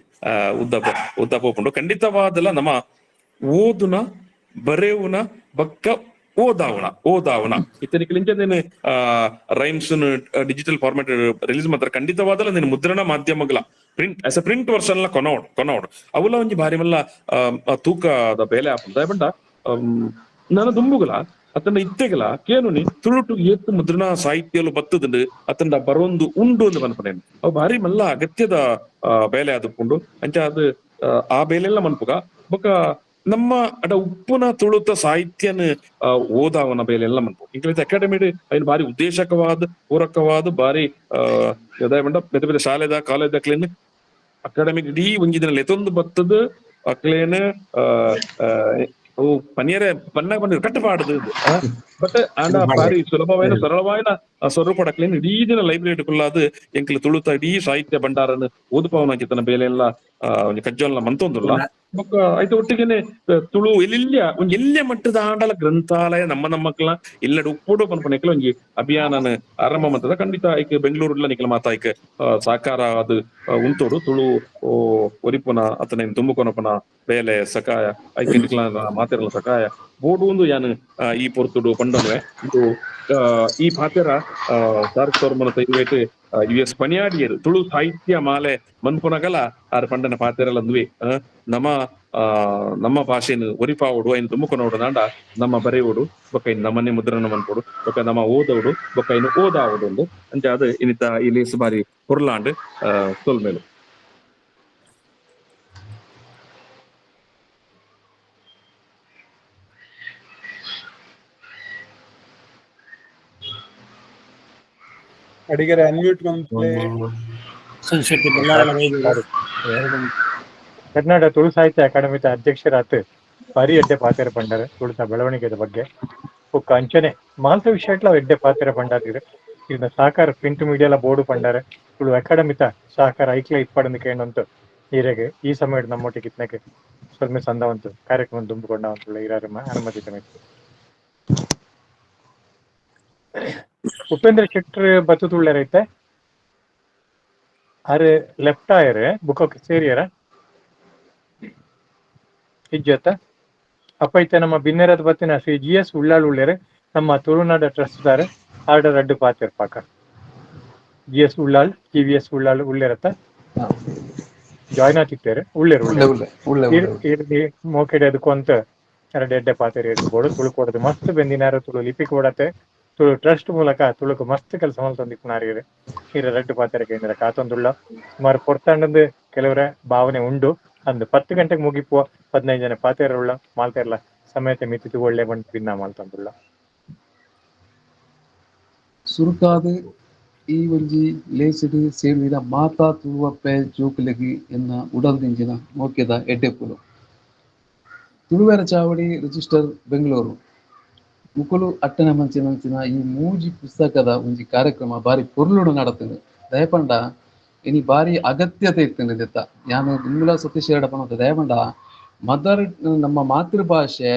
ಉದ್ದ ಪೋಪುಂಡು ಖಂಡಿತವಾದಲ್ಲ ನಮ್ಮ ಓದುನ ಬರೆಯುನ ಬಕ್ಕ ಓದಾವಣ ಇತ್ತನಿಕ್ಲಿಂಚೇನು ರೈಮ್ಸ್ ಡಿಜಿಟಲ್ ಫಾರ್ಮೆಟ್ ರಿಲೀಸ್ ಮಾತ್ರ ಖಂಡಿತವಾದಲ್ಲ ನೀನು ಮುದ್ರಣ ಮಾಧ್ಯಮಗಳ ಪ್ರಿಂಟ್ ವರ್ಷನ್ ಕೊನೋಡ್ ಅವುಲ ಒಂಜಿ ಬಾರಿ ಮಲ್ಲ ತೂಕದ ಬೇಲೆ ಆಪುಂಡ ಬಂಡ ನನ್ನ ದುಂಬುಗಳ ಅತಂಡ ಇತ್ತೆಗಲ ಕೇನುನಿ ತುಳುಟು ಏತ್ತು ಮುದ್ರಣ ಸಾಹಿತ್ಯಲು ಬತ್ತದಂಡು ಅತಂಡ ಬರೊಂದು ಉಂಡು ಎಂದು ಮನ್ಪನೇನು ಅವು ಬಾರಿ ಮಲ್ಲ ಅಗತ್ಯದ ಬೇಲೆ ಆದುಕೊಂಡು ಅಂಚ ಅದು ಆ ಬೇಲೆಲ್ಲ ಮನ್ಪುಗ ಬೊಕ ನಮ್ಮ ಅಡ ಉಪ್ಪುನ ತುಳುತ ಸಾಹಿತ್ಯನ ಓದಾವನ ಬೇಲೆಲ್ಲ ಮನ್ಪು ಇಂಗ್ಲಿಷ್ ಅಕಾಡೆಮಿಡ್ ಐನ್ ಬಾರಿ ಉದ್ದೇಶಕವಾದ ಪೂರಕವಾದ ಬಾರಿ ಬಂಡ ಬೇರೆ ಶಾಲೆದ ಕಾಲೇಜ್ ಅಕ್ಲೇನ್ ಅಕಾಡೆಮಿಕ್ ಇಡೀ ಒಂಜಿದಿನ ಲೆತೊಂದು ಬತ್ತದ ಅಕ್ಲೇನ್ ಅವು ಪನಿಯರೆ ಪನ್ನ ಕಟ್ಟಪಾಡದು ಬಟ್ ಆಂಡ ಬಾರಿ ಸುಲಭವಾದ ಸರಳವಾದ ಸ್ವರೂಪಡಕ್ಲೇನ್ ಇಡೀ ದಿನ ಲೈಬ್ರರಿ ಕುಲ್ಲಾದ ಎಂಕ್ಲು ತುಳುತ ಇಡೀ ಸಾಹಿತ್ಯ ಭಂಡಾರನ ಓದುಪವನ ಚಿತ್ತನ ಬೇಲೆ ಎಲ್ಲ ಒಂಜಿ ಕಜ್ಜೋಲ್ನ ಮಂತೊಂದುಲ್ಲ ಬೊಕ್ಕ ಐತ ಒಟ್ಟಿಗೆನೆ ತುಳು ಎಲ್ಲೆಲ್ಲ ಒಂಜಿ ಎಲ್ಲೆ ಮಟ್ಟದ ಆಂಡಲ ಗ್ರಂಥಾಲಯ ನಮ್ಮ ಮಕ್ಕಳ ಎಲ್ಲೆಡೆ ಉಪ್ಪುಡು ಪನ್ಪನೆಕ್ಲ ಒಂಜಿ ಅಭಿಯಾನನ ಆರಂಭ ಮಾಡ್ತದ. ಖಂಡಿತ ಐಕ್ ಬೆಂಗಳೂರುಲ ನಿಕ್ಲ ಮಾತ ಐಕ್ ಸಾಕಾರ ಅದು ಉಂತೋಡು ತುಳು ಒರಿಪುನ ಅತನ ತುಂಬುಕೊನಪುನ ಬೇಲೆ ಸಕಾಯ ಐಕ್ ನಿಕ್ಲ ಮಾತೆರ್ಲ ಸಕಾಯ ಬೋಡು ಒಂದು ಯಾನ್ ಈ ಪೊರ್ತುಡು ಪಂಡನ್ವೆ ಇದು ಈ ಪಾತೆರ ಸಾರ್ಕ್ ತೋರ್ಮನ ತೈವೇಟ್ US ಪಣಿಯಾಡಿಯರು ತುಳು ಸಾಹಿತ್ಯ ಮಾಲೆ ಮನ್ಪುನಗಲ ಆರ್ ಪಂಡನ ಪಾತೆರಲ ದುವೆ ನಮ್ಮ ಭಾಷೆನು ಒರಿಪಾವುಡು ಐನು ತುಂಬುಕೊನೋಡು ನಾಂಡ ನಮ್ಮ ಬರೆಯುವುದು ಬೊಕ್ಕ ಇನ್ನು ನಮ್ಮನ್ನೇ ಮುದ್ರಣ ಮನ್ಪೋಡು ಬೊಕ್ಕ ನಮ್ಮ ಓದೋಡು ಬೊಕ್ಕ ಇನ್ನು ಓದಾವುಡು ಒಂದು ಅಂಚ ಅದು ಇನ್ನಿತ ಈ ಲೇಸ್ ಬಾರಿ ಹೊರ್ಲಾಂಡ್ ತೊಲ್ಮೇಲು. ಅಡಿಗೆರೆ ಅನ್ಮ್ಯೂಟ್ ಕರ್ನಾಟಕ ತುಳು ಸಾಹಿತ್ಯ ಅಕಾಡೆಮಿದ ಅಧ್ಯಕ್ಷರಾತ್ ಭಾರಿ ಎಡ್ಡೆ ಪಾತೆರ ಪಂಡಾರೆ ತುಳುತ ಬೆಳವಣಿಗೆದ ಬಗ್ಗೆ ಬೊಕ್ಕ ಅಂಚನೆ ಮಾಲ್ತ ವಿಷಯಟ್ಲ ಎಡ್ಡೆ ಪಾತೆರ ಪಂಡಾದಿರು ಇದನ್ನ ಸಹಕಾರ ಪ್ರಿಂಟ್ ಮೀಡಿಯಾಲ ಬೋರ್ಡು ಪಂಡಾರೆ ತುಳು ಅಕಾಡೆಮಿತ ಸಹಕಾರ ಐಕ್ಲ ಇಪ್ಪಡಂದು ಕೇಳಂತು ಈರೆಗೆ ಈ ಸಮಯದ ನಮ್ಮೊಟ್ಟಿಗೆ ಇತ್ನಕ್ಕೆ ಸ್ವಲ್ಪ ಸಂದವಂತು ಕಾರ್ಯಕ್ರಮ ತುಂಬಿಕೊಂಡವಂತುಳ್ಳ ಇರಾರಮ್ಮ ಅನುಮತಿ ಸಮೇತ ಉಪೇಂದ್ರ ಶೆಟ್ಟರ್ ಬತ್ತು ತುಳ್ಳರೈತೆ ಅರೆ ಲೆಫ್ಟ್ ಆಯರ್ ಬುಕ್ ಸೇರಿಯರ ಇಜ್ಜತ್ತ ಅಪ್ಪ ಐತೆ ನಮ್ಮ ಬಿನ್ನೆರದ ಬತ್ತಿನ ಶ್ರೀ GS ಉಳ್ಳಾಳ್ ಉಳ್ಳೇರೆ ನಮ್ಮ ತುಳುನಾಡ ಟ್ರಸ್ಟ್ ದಾರೆ ಆರ್ಡರ್ ಅಡ್ಡು ಪಾತಿರ್ ಪಾಕ GS ಉಳ್ಳಾಳ್ TVS ಉಳ್ಳಾಳ್ ಉಳ್ಳೇರತ್ತ ಜಾಯ್ನ್ ಆತಿತ್ತೇರೆ ಉಳ್ಳೇರು ಮೋಕೆಡೆ ಅದಕ್ಕೊಂತ ಎರಡು ಎಡ್ಡೆ ಪಾತೆರಿ ಇರ್ಬೋದು ತುಳು ಕೊಡದು ಮಸ್ತ್ ಬೆಂದಿನಾರ ತುಳು ಲಿಪಿ ಕೊಡತ್ತೆ ತುಳು ಟ್ರಸ್ಟ್ ಮೂಲಕ ತುಳುಕು ಮಸ್ತ್ ಕೆಲಸ ಮಲ್ತೊಂದಿಕ್ನಾರಿರು ಇರ ರೆಡ್ಡು ಪಾತೆರ ಕೇಂದ್ರ ಕಾತೊಂದುಳ್ಳ ಸುಮಾರು ಪೊರ್ತಂಡದ ಕೆಲವರ ಭಾವನೆ ಉಂಡು ಅಂದು 10 ಗಂಟೆಗೆ ಮುಗಿಪುವ 15 ಜನ ಪಾತೆರುಳ್ಳ ಮಾಲ್ತೆರ್ಲ ಸಮೇತ ಮಿತಿತು ಒಳ್ಳೆ ಬಂದು ಭಿನ್ನ ಮಾಲ್ತೊಂದುಳ್ಳ ಸುರುಕಾದ ಈ ಒಂಜಿ ಲೇಸಿಡ್ ಸೇರಿದ ಮಾತಾ ತುಳುವಪ್ಪೆ ಜೋಕುಲೆಗಿ ಎನ್ನ ಉಡಲ್ದಿಂಜಿನ ಮೋಕ್ಯದ ಎಡ್ಡೆಪ್ಪುಲು ತುಳುವೆರ ಚಾವಡಿ ರಿಜಿಸ್ಟರ್ ಬೆಂಗಳೂರು ಮುಕುಲು ಅಟ್ಟನೆ ಮಂಚಿನ ಈ ಮೂಜಿ ಪುಸ್ತಕದ ಒಂಜಿ ಕಾರ್ಯಕ್ರಮ ಬಾರಿ ಪೊರ್ಲುಡು ನಡತದೆ ದಯಪಂಡ ಇನಿ ಬಾರಿ ಅಗತ್ಯತೆ ಇರ್ತದೆ ದೆತ್ತ ಯಾನು ನಿಮ್ಲ ಸತೀಶ್ ಎರಡಪ್ಪನ ದಯಪಂಡ ನಮ್ಮ ಮಾತೃಭಾಷೆ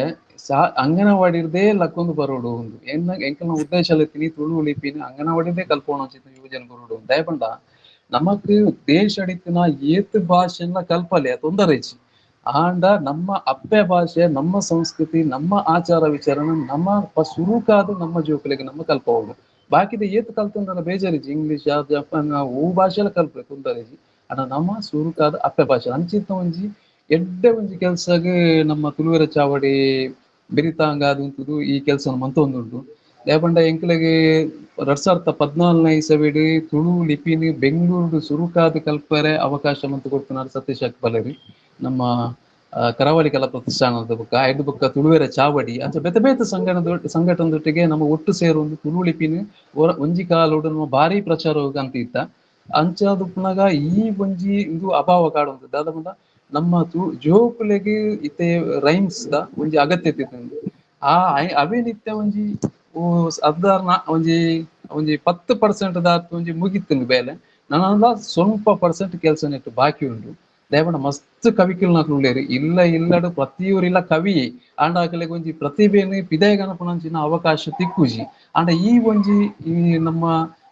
ಅಂಗನವಾಡಿರ್ದೇ ಲಕ್ಕೊಂದು ಬರೋಡು ಒಂದು ಎಂಕಲ್ನ ಉದ್ದೇಶ ತಿನಿ ತುಳು ಲಿಪಿನ ಅಂಗನವಾಡಿರ್ದೇ ಕಲ್ಪೋಣ ಯುವಜನ ಬರೋಡು ದಯಪಂಡ ನಮಕ್ ದೇಶ ಅಡಿತಿನ ಏತ್ ಭಾಷೆನ ಕಲ್ಪಲೆ ತೊಂದರೆಚಿ ಆಂಡ ನಮ್ಮ ಅಪ್ಪೆ ಭಾಷೆ ನಮ್ಮ ಸಂಸ್ಕೃತಿ ನಮ್ಮ ಆಚಾರ ವಿಚಾರಣ ನಮ್ಮ ಸುರುಕಾದ ನಮ್ಮ ಜೋಕುಲೆಗೆ ನಮ್ಮ ಕಲ್ಪಬಹುದು ಬಾಕಿದ ಏತ್ ಕಲ್ತಂದ ಬೇಜಾರಿಜಿ ಇಂಗ್ಲಿಷ್ ಜಪಾನ್ ಓ ಭಾಷೆಲ ಕಲ್ಪಲೆ ತೊಂದರೆಜಿ ಅಣ್ಣ ನಮ್ಮ ಸುರುಕಾದ ಅಪ್ಪೆ ಭಾಷೆ ಅಂಚಿತ ಒಂಜಿ ಎಡ್ಡೆ ಒಂಜಿ ಕೆಲ್ಸಗೆ ನಮ್ಮ ತುಳುವೆರ ಚಾವಡಿ ಬೆರಿತಾಂಗ ಅದುಂತುದು ಈ ಕೆಲಸ ಮಂತೊಂದುಂಟು ಲೇಪಂಡ ಎಂಕ್ಲೆಗೆ 2014 ಇಸವಿಡ್ ತುಳು ಲಿಪಿನಿ ಬೆಂಗಳೂರು ಸುರುಕಾದ ಕಲ್ಪರೆ ಅವಕಾಶ ಮಂತು ಕೊಡ್ತಿನಾರು ಸತೀಶ್ ಅಕ್ಬಲರಿ ನಮ್ಮ ಕರಾವಳಿ ಕಲಾ ಪ್ರತಿಷ್ಠಾನದ ಬುಕ್ಕ ಐದು ಬುಕ್ಕ ತುಳುವೆರ ಚಾವಡಿ ಅಂತ ಬೇತೆ ಬೇತೆ ಸಂಘಟನದೊಟ್ಟಿಗೆ ನಮ್ಮ ಒಟ್ಟು ಸೇರೊಂದು ತುಳು ಲಿಪಿನ ಒಂಜಿ ಕಾಲೋಡು ನಮ್ಮ ಭಾರಿ ಪ್ರಚಾರ ಅಂತ ಇತ್ತ ಅಂಚಾದು ಪುನಗ ಈ ಒಂಜಿ ಇದು ಅಭಾವ ಕಾಡುಂಟು ದಾದ ನಮ್ಮ ಜೋಕುಲೆಗೆ ಇತ್ತೆ ರೈಮ್ಸ್ ದ ಒಂಜಿ ಅಗತ್ಯತೆ ಇತ್ತು ಅವೇ ನಿತ್ಯ ಒಂಜಿ ಸಾಧಾರಣ ಒಂಜಿ 10% ದಾಟ್ ಒಂಜಿ ಮುಗಿತೀನಿ ಬೇಲೆ ನನ್ನ ಸ್ವಲ್ಪ % ಕೆಲಸ ನೆಟ್ಟು ಬಾಕಿ ಉಂಟು ದಯಪಂಡ ಮಸ್ತ್ ಕವಿಕಲ್ ನಾಕು ಉಳ್ಳೇರು ಇಲ್ಲಡು ಪ್ರತಿಯೊರಿಲ್ಲ ಕವಿ ಆಂಡ ಆಕಲೆಗೆ ಒಂಜಿ ಪ್ರತಿಭೆನು ಪಿದಯ ಗಣಪನಂಚಿನ ಅವಕಾಶ ತಿಕ್ಕುಜಿ ಆಂಡ ಈ ಒಂಜಿ ಈ ನಮ್ಮ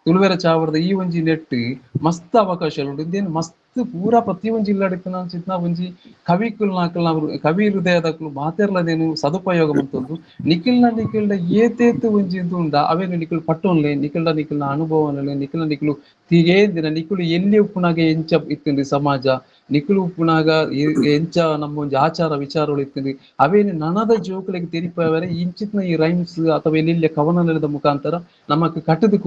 ತುಳುವೆರ ಚಾವರದ ಈ ಒಂಜಿ ನೆಟ್ ಮಸ್ತ್ ಅವಕಾಶ ಉಂಟು ಇದೇನು ಮಸ್ತ್ ಪೂರಾ ಪ್ರತಿ ಒಂಜಿ ಇಲ್ಲಡಿನ ಒಂಜಿ ಕವಿಕುಲ್ ನಾಕಲ್ ಕವಿ ಹೃದಯದಕ್ಕಲು ಮಾತೆರ್ಲದೇನು ಸದುಪಯೋಗ ಮಂತೊಂದು ನಿಖಿಲ್ನ ಏತೇತು ಒಂಜಿ ಇದು ಉಂಡ ಅವೇನು ನಿಖಿಲ್ ಪಟ್ಟೋನ್ಲೆ ನಿಖಿಲ್ನ ಅನುಭವನಲೆ ನಿಖಿಲು ತಿಗೇಂದಿನ ನಿಖಿಲು ಎಲ್ಲಿ ಉಪ್ಪುನಾಗ ಎಂಚ ಇತ್ತಿಂದು ಸಮಾಜ ನಿಖಿಲು ಉಪ್ಪುನಾಗ ಎಂಚ ನಮ್ಮ ಒಂಜಿ ಆಚಾರ ವಿಚಾರಗಳು ಇತ್ತಿಂದು ಅವೇನು ನನದ ಜೋಕುಲೆಗೆ ತೆರಿಪವರೆ ಇಂಚಿತ್ನ ಈ ರೈಮ್ಸ್ ಅಥವಾ ಎಲ್ಲಿ ಕವನ ನೆಲದ ಮುಖಾಂತರ ನಮಕ್ ಕಟ್ಟದು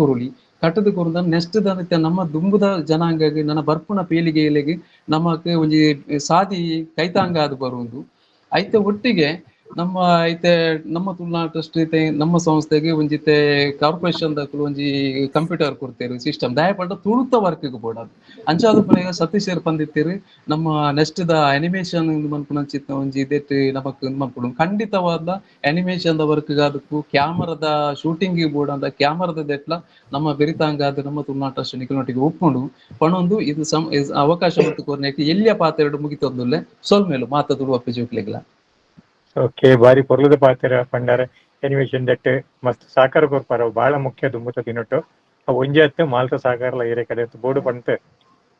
ಕೊರುದ ನೆಕ್ಸ್ಟ್ ದನತ್ಯ ನಮ್ಮ ದುಂಬುದ ಜನಾಂಗಗೆ ನನ್ನ ಬರ್ಪುನ ಪೀಳಿಗೆಗೆ ನಮಕ್ ಒಂಜಿ ಸಾದಿ ಕೈತಾಂಗ ಅದು ಬರುವುದು ಐತೆ ಒಟ್ಟಿಗೆ ನಮ್ಮ ಐತೆ ನಮ್ಮ ತುಳುನಾಡು ಟ್ರಸ್ಟ್ ಐತೆ ನಮ್ಮ ಸಂಸ್ಥೆಗೆ ಒಂಜಿತೆ ಕಾರ್ಪೊರೇಷನ್ ಒಂಜಿ ಕಂಪ್ಯೂಟರ್ ಕೊಡ್ತೇವೆ ಸಿಸ್ಟಮ್ ದಯಪಟ್ಟ ತುಳುತ ವರ್ಕ್ ಬೋಡದು ಅಂಚಾದ ಪನೆಗ ಸತೀಶ್ ಪಂದಿತ್ತೀರಿ ನಮ್ಮ ನೆಕ್ಸ್ಟ್ ದ ಅನಿಮೇಷನ್ ಮನ್ಪುನಂಚಿತ್ತ ಒಂಜಿ ಇದೆಟ್ ನಮಕ್ ಮನ್ಪುಡು ಖಂಡಿತವಾದ ಅನಿಮೇಷನ್ ದ ವರ್ಕ್ ಅದಕ್ಕೂ ಕ್ಯಾಮರಾದ ಶೂಟಿಂಗ್ ಬೋರ್ಡ್ ಅಂತ ಕ್ಯಾಮರಾದ ದೆಟ್ಲ ನಮ್ಮ ಬೆರಿತಾಂಗಾದ ನಮ್ಮ ತುಳುನಾಡು ಟ್ರಸ್ಟ್ ನಿಖಲೊಟ್ಟಿಗೆ ಒಪ್ಪುಂಡು ಪಣೊಂದು ಇದು ಅವಕಾಶ ಮತ್ತು ಕೋರ್ನೆಕ್ಕೆ ಎಲ್ಲಿಯ ಪಾತ್ರ ಮುಗಿತೊಂದುಲ್ಲೆ ಸೊಲ್ಮೇಲು ಮಾತ ತುಳು ಅಪ್ಪೆ ಜೋಕ್ಲೆಗ್ಲ ಓಕೆ ಬಾರಿ ಪೊರ್ಲದ ಪಾತೆರ ಪಂಡಾರ ಎನಿಮೇಷನ್ ದಟ್ ಮಸ್ತ್ ಸಾಕಾರ ಕೊರ್ಪಾರ ಬಾಳ ಮುಖ್ಯ ದುಂಬುತ ದಿನಟ್ಟು ಅವು ಒಂಜಿ ಹತ್ತು ಮಾಲ್ತ ಸಾಕಾರಲ ಏರೆ ಕಡೆ ಬೋರ್ಡು ಪಂತ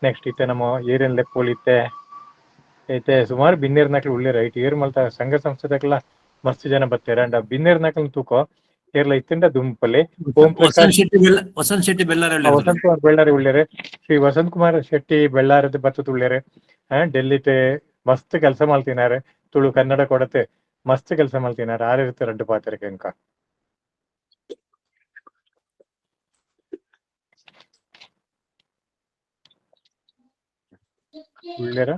ನೆಕ್ಸ್ಟ್ ಇತ್ತೆ ನಮ್ಮ ಏರಿಯನ್ ಲೆಪ್ಪೋಲ್ ಇತ್ತೆ ಸುಮಾರು ಬಿನ್ನೇರ್ ನಕ್ಲು ಉಳ್ಳೇರ ಐಟ್ ಏರ್ ಮಲ್ತ ಸಂಘ ಸಂಸ್ಥೆದಕ್ಲ ಮಸ್ತ್ ಜನ ಬತ್ತೇರ ಅಂಡ ಬಿನ್ನೇರ್ ನಕ್ಲು ತೂಕೋ ಏರ್ಲ ಇತ್ತಿಂದ ದುಂಪಲೆ ಓಂ ಪ್ರಕಾಶ್ ವಸಂತ್ ಶೆಟ್ಟಿ ವಸಂತ್ ಕುಮಾರ್ ಬೆಳ್ಳಾರಿ ಉಳ್ಳೇರೆ ಶ್ರೀ ವಸಂತ್ ಕುಮಾರ್ ಶೆಟ್ಟಿ ಬೆಳ್ಳಾರದ ಬತ್ತದ ಉಳ್ಳೇರೆ ಡೆಲ್ಲಿತೆ ಮಸ್ತ್ ಕೆಲಸ ಮಾಡ್ತಿನಾರೆ ತುಳು ಕನ್ನಡ ಕೊಡತೆ ಮಸ್ತ್ ಕೆಲಸ ಮಾಡ್ತಿನಾರೆ ಆರಿರುತ್ತೆ ರಡ್ಡು ಪಾತ್ರಕ್ಕೆ ಅಂಕ ಉಳ್ಳೇರ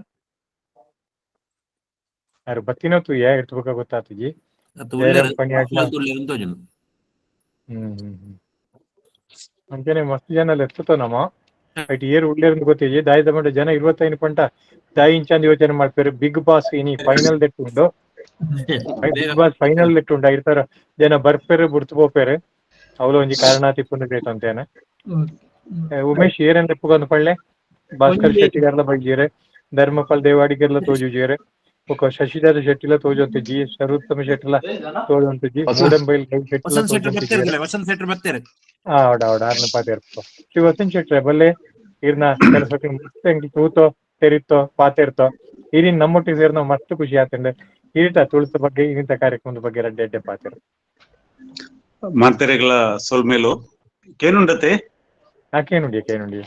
ಯಾರು ಬತ್ತಿನ ತು ಯಾ ಇರ್ತ್ಬೇಕ ಗೊತ್ತಾತಜಿ ಅಂಚನೆ ಮಸ್ತ್ ಜನ ಎತ್ತುತ್ತೋ ನಮ್ಮ ಐಟ್ ಏರ್ ಉಳ್ಳೇರ್ ಗೊತ್ತಿಜಿ ದಾಯದ ಮಂಡ ಜನ 25 ಪಂಟ ದಾಯಿ ಇಂಚಂದ ಯೋಚನೆ ಮಾಡ್ತಾರೆ ಬಿಗ್ ಬಾಸ್ ಇನಿ ಫೈನಲ್ ದೆಟ್ ಉಂಡು ಬಿಗ್ ಬಾಸ್ ಫೈನಲ್ ದೆಟ್ ಉಂಡು ಇರ್ತಾರ ಜನ ಬರ್ಪೇರೆ ಬುಡ್ತು ಪೋಪೇರೆ ಅವಳು ಒಂಜಿ ಕಾರಣ ತಿಪ್ಪುಂಡು ಬೇತು ಅಂತೇನೆ ಉಮೇಶ್ ಏರೇನ್ ರೆಪ್ಪುಗೊಂದು ಪಳ್ಳೆ ಭಾಸ್ಕರ್ ಶೆಟ್ಟಿಗಾರ್ಲ ಬಗ್ಗೇರೆ ಧರ್ಮಪಾಲ್ ದೇವಾಡಿಗೆರ್ಲ ತೋಜುಜೇರೆ ఒక శశిధర్ శెట్టిల తోజొంతిజి సరుత్తమ శెట్టిల తోజొంతిజి మూడంబైల్ శెట్టిల తోజొంతిజి ఆవిడ ಆರ್ನ ಪಾತೆರ್ಪೋ ಶ್ರೀ ವಸಂತ್ ಶೆಟ್ಟಿ ಬಲ್ಲೆ ಇರ್ನ ಕೆಲಸಕ್ಕೆ ಮಸ್ತ್ ಎಂಗಿ ತೂತೋ ತೆರಿತೋ ಪಾತೆರ್ತೋ ಇರಿನ್ ನಮ್ಮೊಟ್ಟಿಗೆ ಸೇರ್ನ ಮಸ್ತ್ ಖುಷಿ ಆತಂಡೆ ಇರಿಟ ತುಳಿತ ಬಗ್ಗೆ ಇನ್ನಿತ ಕಾರ್ಯಕ್ರಮದ ಬಗ್ಗೆ ರಡ್ಡೆ ಪಾತೆರ್ ಮಾತೆರೆಗಳ ಸೊಲ್ಮೇಲು ಕೇನುಂಡತೆ ಕೇನುಂಡಿ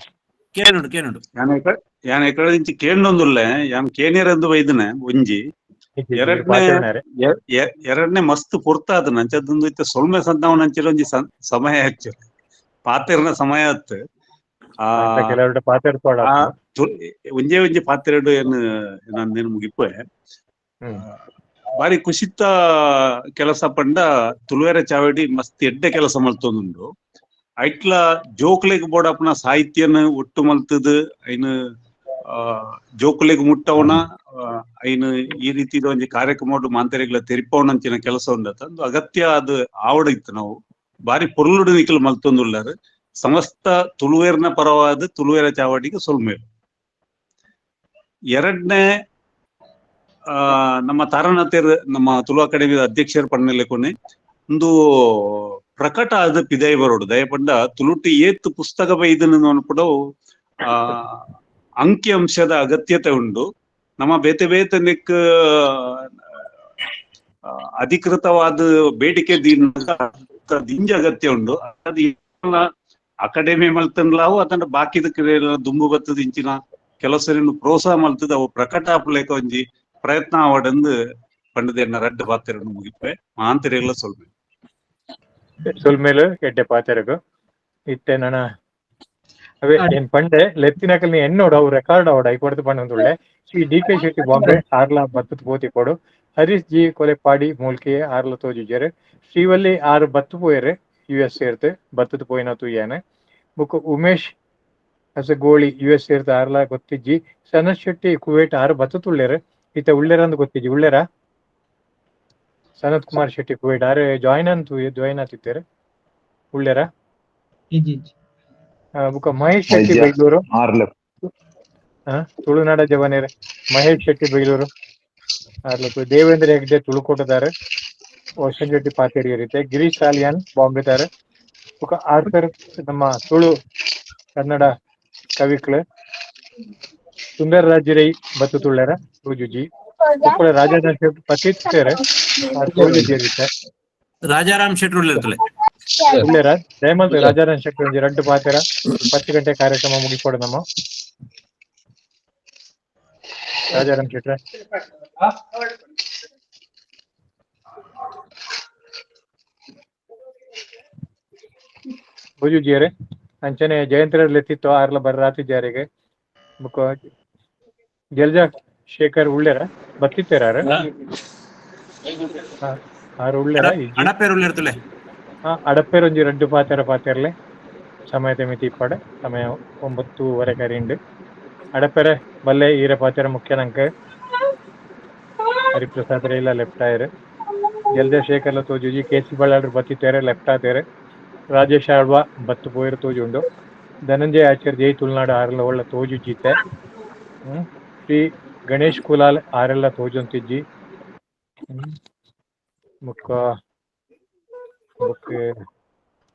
ಯಾನ್ ಎಕಡೆ ಕೇಂಡೊಂದುಲ್ಲೆ ಯಾನ್ ಕೇನಿಯರಂದು ಬೈದನೆ ಒಂಜಿ ಎರಡನೇ ಮಸ್ತ್ ಪುರ್ತಾದ ನಂಚದೊಂದು ಇತ್ತೆ ಸೊಲ್ಮೆ ಸಂತಾವನ ಅಂಚಿರ ಒಂಜಿ ಸಮಯ ಹೆಚ್ಚು ಪಾತೆರ್ನ ಸಮಯ ಹತ್ತು ಒಂಜಿ ಪಾತೆರಡು ಏನು ನಂದೇನು ಮುಗಿಪೆ ಬಾರಿ ಖುಷಿತ ಕೆಲಸ ಪಂಡ ತುಳುವೆರೆ ಚಾವಡಿ ಮಸ್ತ್ ಎಡ್ಡೆ ಕೆಲಸ ಮಲ್ತೊಂದುಂಡು ಐಟ್ಲ ಜೋಕ್ಲೆಗ್ ಬೋಡಪ್ಪನ ಸಾಹಿತ್ಯನ ಒಟ್ಟು ಮಲ್ತದ ಐನು ಜೋಕ್ಲೆಗ್ ಮುಟ್ಟವನ ಐನು ಈ ರೀತಿ ಒಂಜಿ ಕಾರ್ಯಕ್ರಮ ಮಾಂತರಿಗಳ ತೆರಿಪವನಂಚಿನ ಕೆಲಸ ಉಂಡತ ಒಂದು ಅಗತ್ಯ ಅದು ಆವಡ ಇತ್ತು ನಾವು ಬಾರಿ ಪೊರ್ಲುಡು ನಿಖಲ್ ಮಲ್ತೊಂದುಳ್ಳಾರು ಸಮಸ್ತ ತುಳುವೇರ್ನ ಪರವಾದ ತುಳುವೇರ ಚಾವಡಿಗೆ ಸೊಲ್ಮೇಲು ಎರಡನೇ ನಮ್ಮ ತಾರನಾಥೇರ್ ನಮ್ಮ ತುಳು ಅಕಾಡೆಮಿ ಅಧ್ಯಕ್ಷರ ಪಣ್ಣಲೆ ಕೊನೆ ಒಂದು ಪ್ರಕಟ ಆದ ಪಿದೈ ಬರೋಡು ದಯಪಂಡ ತುಳುಟಿ ಏತ್ ಪುಸ್ತಕ ಬೈದನು ಅನ್ಪಡ ಅಂಕಿ ಅಂಶದ ಅಗತ್ಯತೆ ಉಂಡು ನಮ್ಮ ಬೇತೆ ಬೇತೆ ನೆಕ್ ಅಧಿಕೃತವಾದ ಬೇಡಿಕೆ ದಿಂಜ ಅಗತ್ಯ ಉಂಡು ಅದು ಅಕಾಡೆಮಿ ಮಲ್ತನ್ಲಾವು ಅದನ್ನ ಬಾಕಿದ ದುಂಬು ಬತ್ತದ ಇಂಚಿನ ಕೆಲಸರಿನ ಪ್ರೋತ್ಸಾಹ ಮಲ್ತದ ಅವು ಪ್ರಕಟ ಆಪ್ಲೇಕ ಒಂಜಿ ಪ್ರಯತ್ನ ಆವಡಂದು ಪಂಡದ ರಡ್ಡು ಪಾತ್ರನ್ನು ಮುಗಿಪೆ ಮಾಂತರೆಲ್ಲ ಸೊಲ್ಮೇಲು ಎಡ್ಡೆ ಪಾತೆರಗು ಇತ್ತೆ ನನ ಅವೇ ಏನ್ ಪಂಡೆ ಲೆತ್ತಿನಕಲ್ ನೀ ಎನ್ನೋಡು ಅವು ರೆಕಾರ್ಡ್ ಅವಡ ಐಕೊಡ್ತು ಪಂಡೊಂದುಳ್ಳೆ ಶ್ರೀ ಡಿ.ಕೆ. ಶೆಟ್ಟಿ ಬಾಂಬೆ ಆರ್ಲ ಬತ್ತದ ಪೋತಿ ಕೊಡು ಹರೀಶ್ ಜಿ ಕೊಲೆಪಾಡಿ ಮೂಲ್ಕೆ ಆರ್ಲ ತೋಜುಜೇರೆ ಶ್ರೀವಲ್ಲಿ ಆರು ಬತ್ತು ಪೋಯರೆ US ಸೇರ್ತು ಬತ್ತದ ಪೋಯಿನ ತುಯ್ಯಾನೆ ಬುಕ್ ಉಮೇಶ್ ಹಸಗೋಳಿ US ಸೇರ್ತು ಆರ್ಲ ಗೊತ್ತಿಜ್ಜಿ ಸನತ್ ಶೆಟ್ಟಿ ಕುವೇಟ್ ಆರು ಬತ್ತು ತುಳ್ಳೇರೆ ಈತ ಉಳ್ಳೇರ ಅಂದ್ ಗೊತ್ತಿಜ್ಜಿ ಉಳ್ಳೇರ ಸನತ್ ಕುಮಾರ್ ಶೆಟ್ಟಿ ಕುವೇಟ್ ಆರೆ ಜಾಯಿನ್ ಆತಿತ್ತೇರೆ ಉಳ್ಳೇರ ಬುಕ್ಕ ಮಹೇಶ್ ಶೆಟ್ಟಿ ಬೈಲೂರು ತುಳುನಾಡ ಜವನೇರೆ ಮಹೇಶ್ ಶೆಟ್ಟಿ ಬೈಲೂರು ಆರ್ಲತ್ತು ದೇವೇಂದ್ರ ಹೆಗ್ಡೆ ತುಳುಕೋಟದಾರೆ ವಸಂತ್ ಶೆಟ್ಟಿ ಪಾತೇರಿ ಇರುತ್ತೆ ಗಿರೀಶ್ ಸಾಲಿಯಾನ್ ಬಾಂಬೆ ತಾರೆ ಬುಕ್ಕ ಆರ್ಥರ್ ನಮ್ಮ ತುಳು ಕನ್ನಡ ಕವಿಕ್ಳು ಸುಂದರ ರಾಜರೈ ಬತ್ತು ತುಳ್ಳೇರ ತೂಜುಜಿ ರಾಜಾರಾಮ್ ಶೆಟ್ಟಿ ಪತಿತ್ತೇರೆ ತೋಜುಜಿ ಇರುತ್ತೆ ರಾಜಾರಾಮ್ ಶೆಟ್ಟಿ ಉಳ್ಳೇರ ದಯಮಲ್ತು ರಾಜಾರಾಮ್ ಶೆಟ್ಟಿ ಒಂಜಿ ರಡ್ಡು ಪಾತೆರ 10 ಗಂಟೆ ಕಾರ್ಯಕ್ರಮ ಮುಗಿಕೊಡು ನಮ್ಮ ರಾಜಾರಾಮ್ ಶೆಟ್ಟಿ ಬುಜುಜಿಯರೆ ಅಂಚನೆ ಜಯಂತರಲ್ಲಿ ಎತ್ತಿತ್ತು ಆರ್ಲ ಬರ್ರಾತಿ ಜಾರಿಗೆ ಬುಕ್ ಜಲ್ಜಾ ಶೇಖರ್ ಉಳ್ಳೇರ ಬತ್ತಿತ್ತೇರಾರ ಆರು ಉಳ್ಳೇರ ಅಡಪೇರು ಉಳ್ಳಿರ್ತಲೆ ಅಡಪೇರು ಒಂಜಿ 2 ಪಾತೆರ್ಲೆ ಸಮಯದ ಮಿತಿ ಇಪ್ಪಡೆ ಸಮಯ 9:30 ಕರಿಂಡು ಅಡಪೆರೆ ಬಲ್ಲೆ ಈರ ಪಾತೆರ ಮುಖ್ಯ ನಂಕ ಹರಿಪ್ರಸಾದ್ ರೈಲ ಲೆಫ್ಟ್ ಆಯರ್ ಜಲಜಶೇಖರ್ಲ ತೋಜುಜಿ KC ಬಳ್ಳಾಡ್ರು ಬತ್ತಿತ್ತೇರೆ ಲೆಫ್ಟ್ ಆತೇರೆ ರಾಜೇಶ್ ಆಳ್ವ ಬತ್ತು ಪೋಯರು ತೋಜುಂಡು ಧನಂಜಯ ಆಚಾರ್ಯ ಜೈ ತುಳುನಾಡು ಆರೆಲ್ಲ ಒಳ್ಳೆ ತೋಜುಜಿತ್ತೆ ಶ್ರೀ ಗಣೇಶ್ ಕುಲಾಲ್ ಆರೆಲ್ಲ ತೋಜುಂತಿಜ್ಜಿ ಮುಕ್ಕ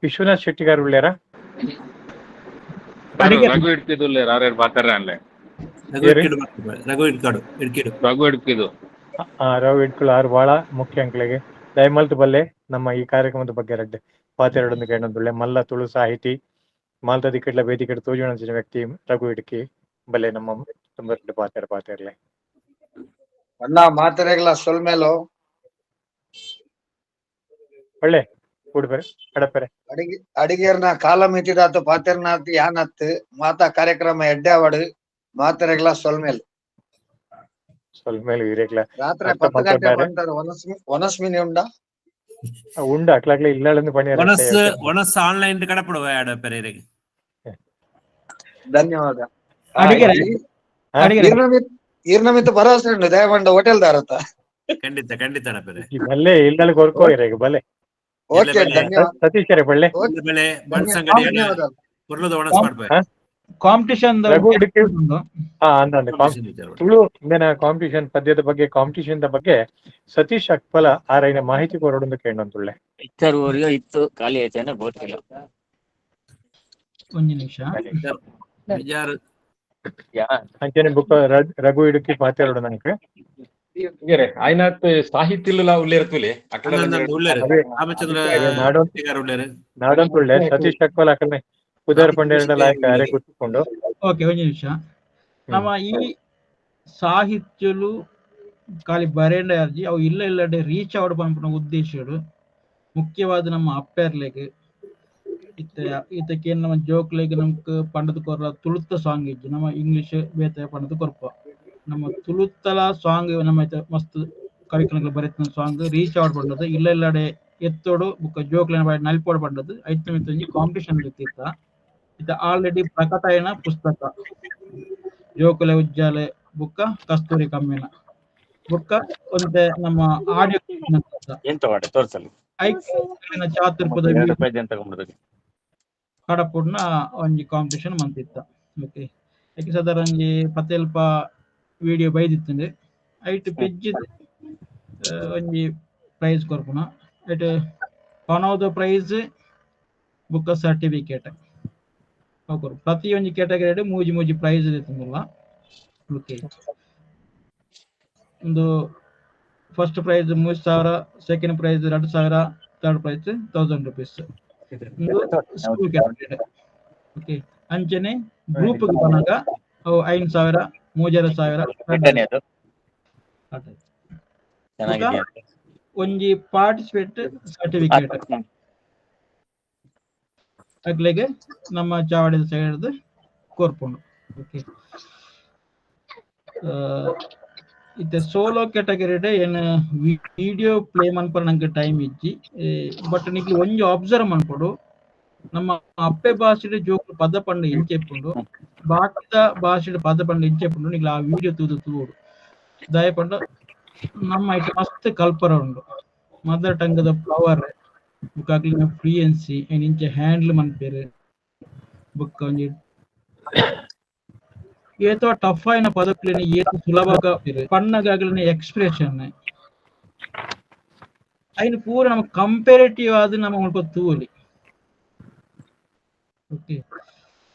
ವಿಶ್ವನಾಥ್ ಶೆಟ್ಟಿಗಾರ್ ಉಳ್ಳೇರ ರಘು ಇಡ್ಕಿದು ಆರೇರು ಪಾತ್ರ ಅಲ್ಲೇ ರಘು ಇಡ್ಕಿದು ರಘು ಇಡ್ಕಳು ಆರು ಬಹಳ ಮುಖ್ಯ ಅಂಕ್ಲೆಗೆ ದಯಮಲ್ತು ಬಲ್ಲೆ ನಮ್ಮ ಈ ಕಾರ್ಯಕ್ರಮದ ಬಗ್ಗೆ ರಡ್ಡೆ ಪಾತೆರಡೊಂದು ಕೇಳೊಂದುಳ್ಳೆ ಮಲ್ಲ ತುಳು ಸಾಹಿತಿ ಮಾಲ್ತ ದಿಕ್ಕಡ್ಲ ವೇದಿಕೆ ತೋಜುವಂಚಿನ ವ್ಯಕ್ತಿ ರಘು ಇಡ್ಕಿ ಬಲ್ಲೆ ನಮ್ಮ ತುಂಬ ಪಾತೆರ್ಲೆ ಅಣ್ಣ ಮಾತೆರೆಗ್ಲ ಸೊಲ್ಮೇಲು ಒಳ್ಳೆ ಕೂಡ್ಬೇರೆ ಅಡಪೆರೆ ಅಡಿಗೇರ್ನ ಕಾಲ ಮಿತಿದಾತು ಪಾತೆರ್ನಾಥ್ ಯಾನತ್ ಮಾತಾ ಕಾರ್ಯಕ್ರಮ ಎಡ್ಡಾವಡು ಮಾತೆರೆಗ್ಲ ಸೊಲ್ಮೇಲು ಇರೆಗ್ಲ ರಾತ್ರಿ 10 ಗಂಟೆ ಬಂತಾರೆ ಒನಸ್ಮಿನಿ ಉಂಡ ಅಕ್ಲಾಗ್ಲ ಇಲ್ಲಂದು ಪಣಿ ಒಣಸ್ ಆನ್ಲೈನ್ ಕಡಪಡುವ ಅಡಪೆರೆಗೆ ಧನ್ಯವಾದ ಈರ್ನಮಿತ್ ಭರವಸೆ ಉಂಡು ದಯಮಾಂಡ ಹೋಟೆಲ್ ದಾರತ ಖಂಡಿತ ಅಡಪೆರೆ ಬಲ್ಲೆ ಇಲ್ಲಲ್ಲಿ ಕೊರ್ಕೋ ಇರೆಗೆ ಬಲ್ಲೆ ಓಕೆ ಧನ್ಯವಾದ ಸತೀಶ್ ರೇ ಬಳ್ಳೆ ಕಾಂಪಿಟಿಷನ್ ತುಳು ಇಂದಿನ ಕಾಂಪಿಟಿಷನ್ ಪದ್ಯದ ಬಗ್ಗೆ ಕಾಂಪಿಟಿಷನ್ ಬಗ್ಗೆ ಸತೀಶ್ ಅಕ್ಪಲ ಆರೈನ ಮಾಹಿತಿ ಕೊರಡೊಂದು ಕೇಳೊಂದುಳ್ಳೆ ಇತ್ತು ಖಾಲಿ ಆಯ್ತೇನೆ ಗೊತ್ತಿಲ್ಲ ಒಂದು ನಿಮಿಷ ಅಂಚನೆ ಬುಕ್ ರಘು ಇಡುಕಿ ಪಾತೆರಡು ನನಗೆ ಆಯ್ನಾತ್ ಸಾಹಿತ್ಯ ಉಳ್ಳೇರ್ತುಲೆ ನಾಡೊಂದುಳ್ಳೆ ಸತೀಶ್ ಅಕ್ಪಲ್ ಅಕಲ್ನೆ ಕುದಾರ್ ಪಂಡೇರಡ ಲಾಯಕ ಅರೆ ಕೂತ್ಕೊಂಡು ಓಕೆ ಒಂದು ನಿಮಿಷ ನಮ್ಮ ಈ ಸಾಹಿತ್ಯಲು ಖಾಲಿ ಬರೇಂಡ ಅರ್ಜಿ ಅವು ಇಲ್ಲಡೆ ರೀಚ್ ಔಟ್ ಪಂಪಿನ ಉದ್ದೇಶಗಳು ಮುಖ್ಯವಾದ ನಮ್ಮ ಅಪ್ಪೆರ್ಲೆಗ್ ಈತಕ್ಕೆ ನಮ್ಮ ಜೋಕ್ಲೆಗ್ ನಮ್ಕ್ ಪಂಡದ ಕೊರ ತುಳುತ್ತ ಸಾಂಗ್ ಇಜ್ಜಿ ನಮ್ಮ ಇಂಗ್ಲಿಷ್ ಬೇತೆ ಪಂಡದ ಕೊರ್ಪ ನಮ್ಮ ತುಳುತ್ತಲ ಸಾಂಗ್ ನಮ್ಮ ಮಸ್ತ್ ಕರಿಕುಲಂಗಳು ಬರೆತ ಸಾಂಗ್ ರೀಚ್ ಔಟ್ ಪಂಡದು ಇಲ್ಲೆಲ್ಲಡೆ ಎತ್ತೋಡು ಬುಕ್ಕ ಜೋಕ್ಲೆನ ನಲ್ಪೋಡು ಪಂಡದು ಐತ ಮಿತ್ತೊಂಜಿ ಕಾಂಪಿಟಿಷನ್ ಇತ್ತ ಇತ ಆಲ್ರೆಡಿ ಪ್ರಕಟಯನ ಪುಸ್ತಕ ಜೋಕುಲೆ ಉಜ್ಜಾಲೆ ಬುಕ್ಕ ಕಸ್ತೂರಿ ಕಮ್ಮಿನ ಬುಕ್ಕ ಒಂದೇ ನಮ್ಮ ಆಡಿಯೋ ಚಾತುರ್ಪದ ಕಡಪುಡ್ನ ಒಂಜಿ ಕಾಂಪಿಟಿಷನ್ ಮಂತಿತ್ತ ಓಕೆ ಯಾಕೆ ಸದರ ಒಂಜಿ ಪತೆಲ್ಪ ವಿಡಿಯೋ ಬೈದಿತ್ತಂಡೆ ಐಟ್ ಪೆಜ್ಜಿದ್ ಒಂಜಿ ಪ್ರೈಸ್ ಕೊರ್ಪುನ ಐಟ್ ಒನ್ ಆಫ್ ದ ಪ್ರೈಸ್ ಬುಕ್ಕ ಸರ್ಟಿಫಿಕೇಟ್ ಪ್ರತಿ ಒಂಜಿ ಕ್ಯಾಟಗರಿ ಮೂಜಿ ಪ್ರೈಸ್ ಇರ್ತಂಗಿಲ್ಲ ಓಕೆ ಒಂದು first prize 3000 second prize 2000 third prize 1000 rupees okay ಅಂಚನೆ ಗ್ರೂಪ್ ಬನಾಗ ಅವು 5000 3000 ಒಂಜಿ ಪಾರ್ಟಿಸಿಪೇಟ್ ಸರ್ಟಿಫಿಕೇಟ್ ಅಗ್ಲೆಗೆ ನಮ್ಮ ಚಾವಡಿದ ಸೈಡ್ ಕೋರ್ಪುಂಡು ಓಕೆ ಇತ್ತೆ ಸೋಲೋ ಕ್ಯಾಟಗರಿ ಏನು ವಿಡಿಯೋ ಪ್ಲೇ ಮನ್ಪರ ನಂಗೆ ಟೈಮ್ ಇಜ್ಜಿ ಬಟ್ ನಿಕ್ಲಿ ಒಂಜಿ ಅಬ್ಸರ್ವ್ ಮನ್ಪಡು ನಮ್ಮ ಅಪ್ಪೆ ಭಾಷೆಡ್ ಜೋಕು ಪದ ಪಂಡ ಇಂಚೆಪ್ಪುಂಡು ಬಾಕಿದ ಭಾಷೆಡ್ ಪದ ಪಂಡ ಇಂಚೆಪ್ಪುಂಡು ನಿಕ್ಲಿ ಆ ವಿಡಿಯೋ ತೂಡು ದಯಪಂಡ ನಮ್ಮ ಐಟ್ ಮಸ್ತ್ ಕಲ್ಪರ ಉಂಡು ಮದರ್ ಟಂಗದ ಪವರ್ ಬುಕ್ಕಾಗ್ಲಿನ ಫ್ಲೂಯೆನ್ಸಿ ಇಂಚೆ ಹ್ಯಾಂಡ್ಲ್ ಮನ್ಪೇರು ಬುಕ್ಕ ಒಂಜಿ ಏತೋ ಟಫ್ ಆಯ್ನ ಪದಕ್ಲಿನ ಏತು ಸುಲಭಗ ಪಣ್ಣಗಾಗ್ಲಿನ ಎಕ್ಸ್ಪ್ರೆಷನ್ ಅಯ್ನ ಪೂರ ನಮ್ಮ ಕಂಪೇರೇಟಿವ್ ಆದ ನಮ್ಮ ಮುಲ್ಪ ತೂಲಿ ಓಕೆ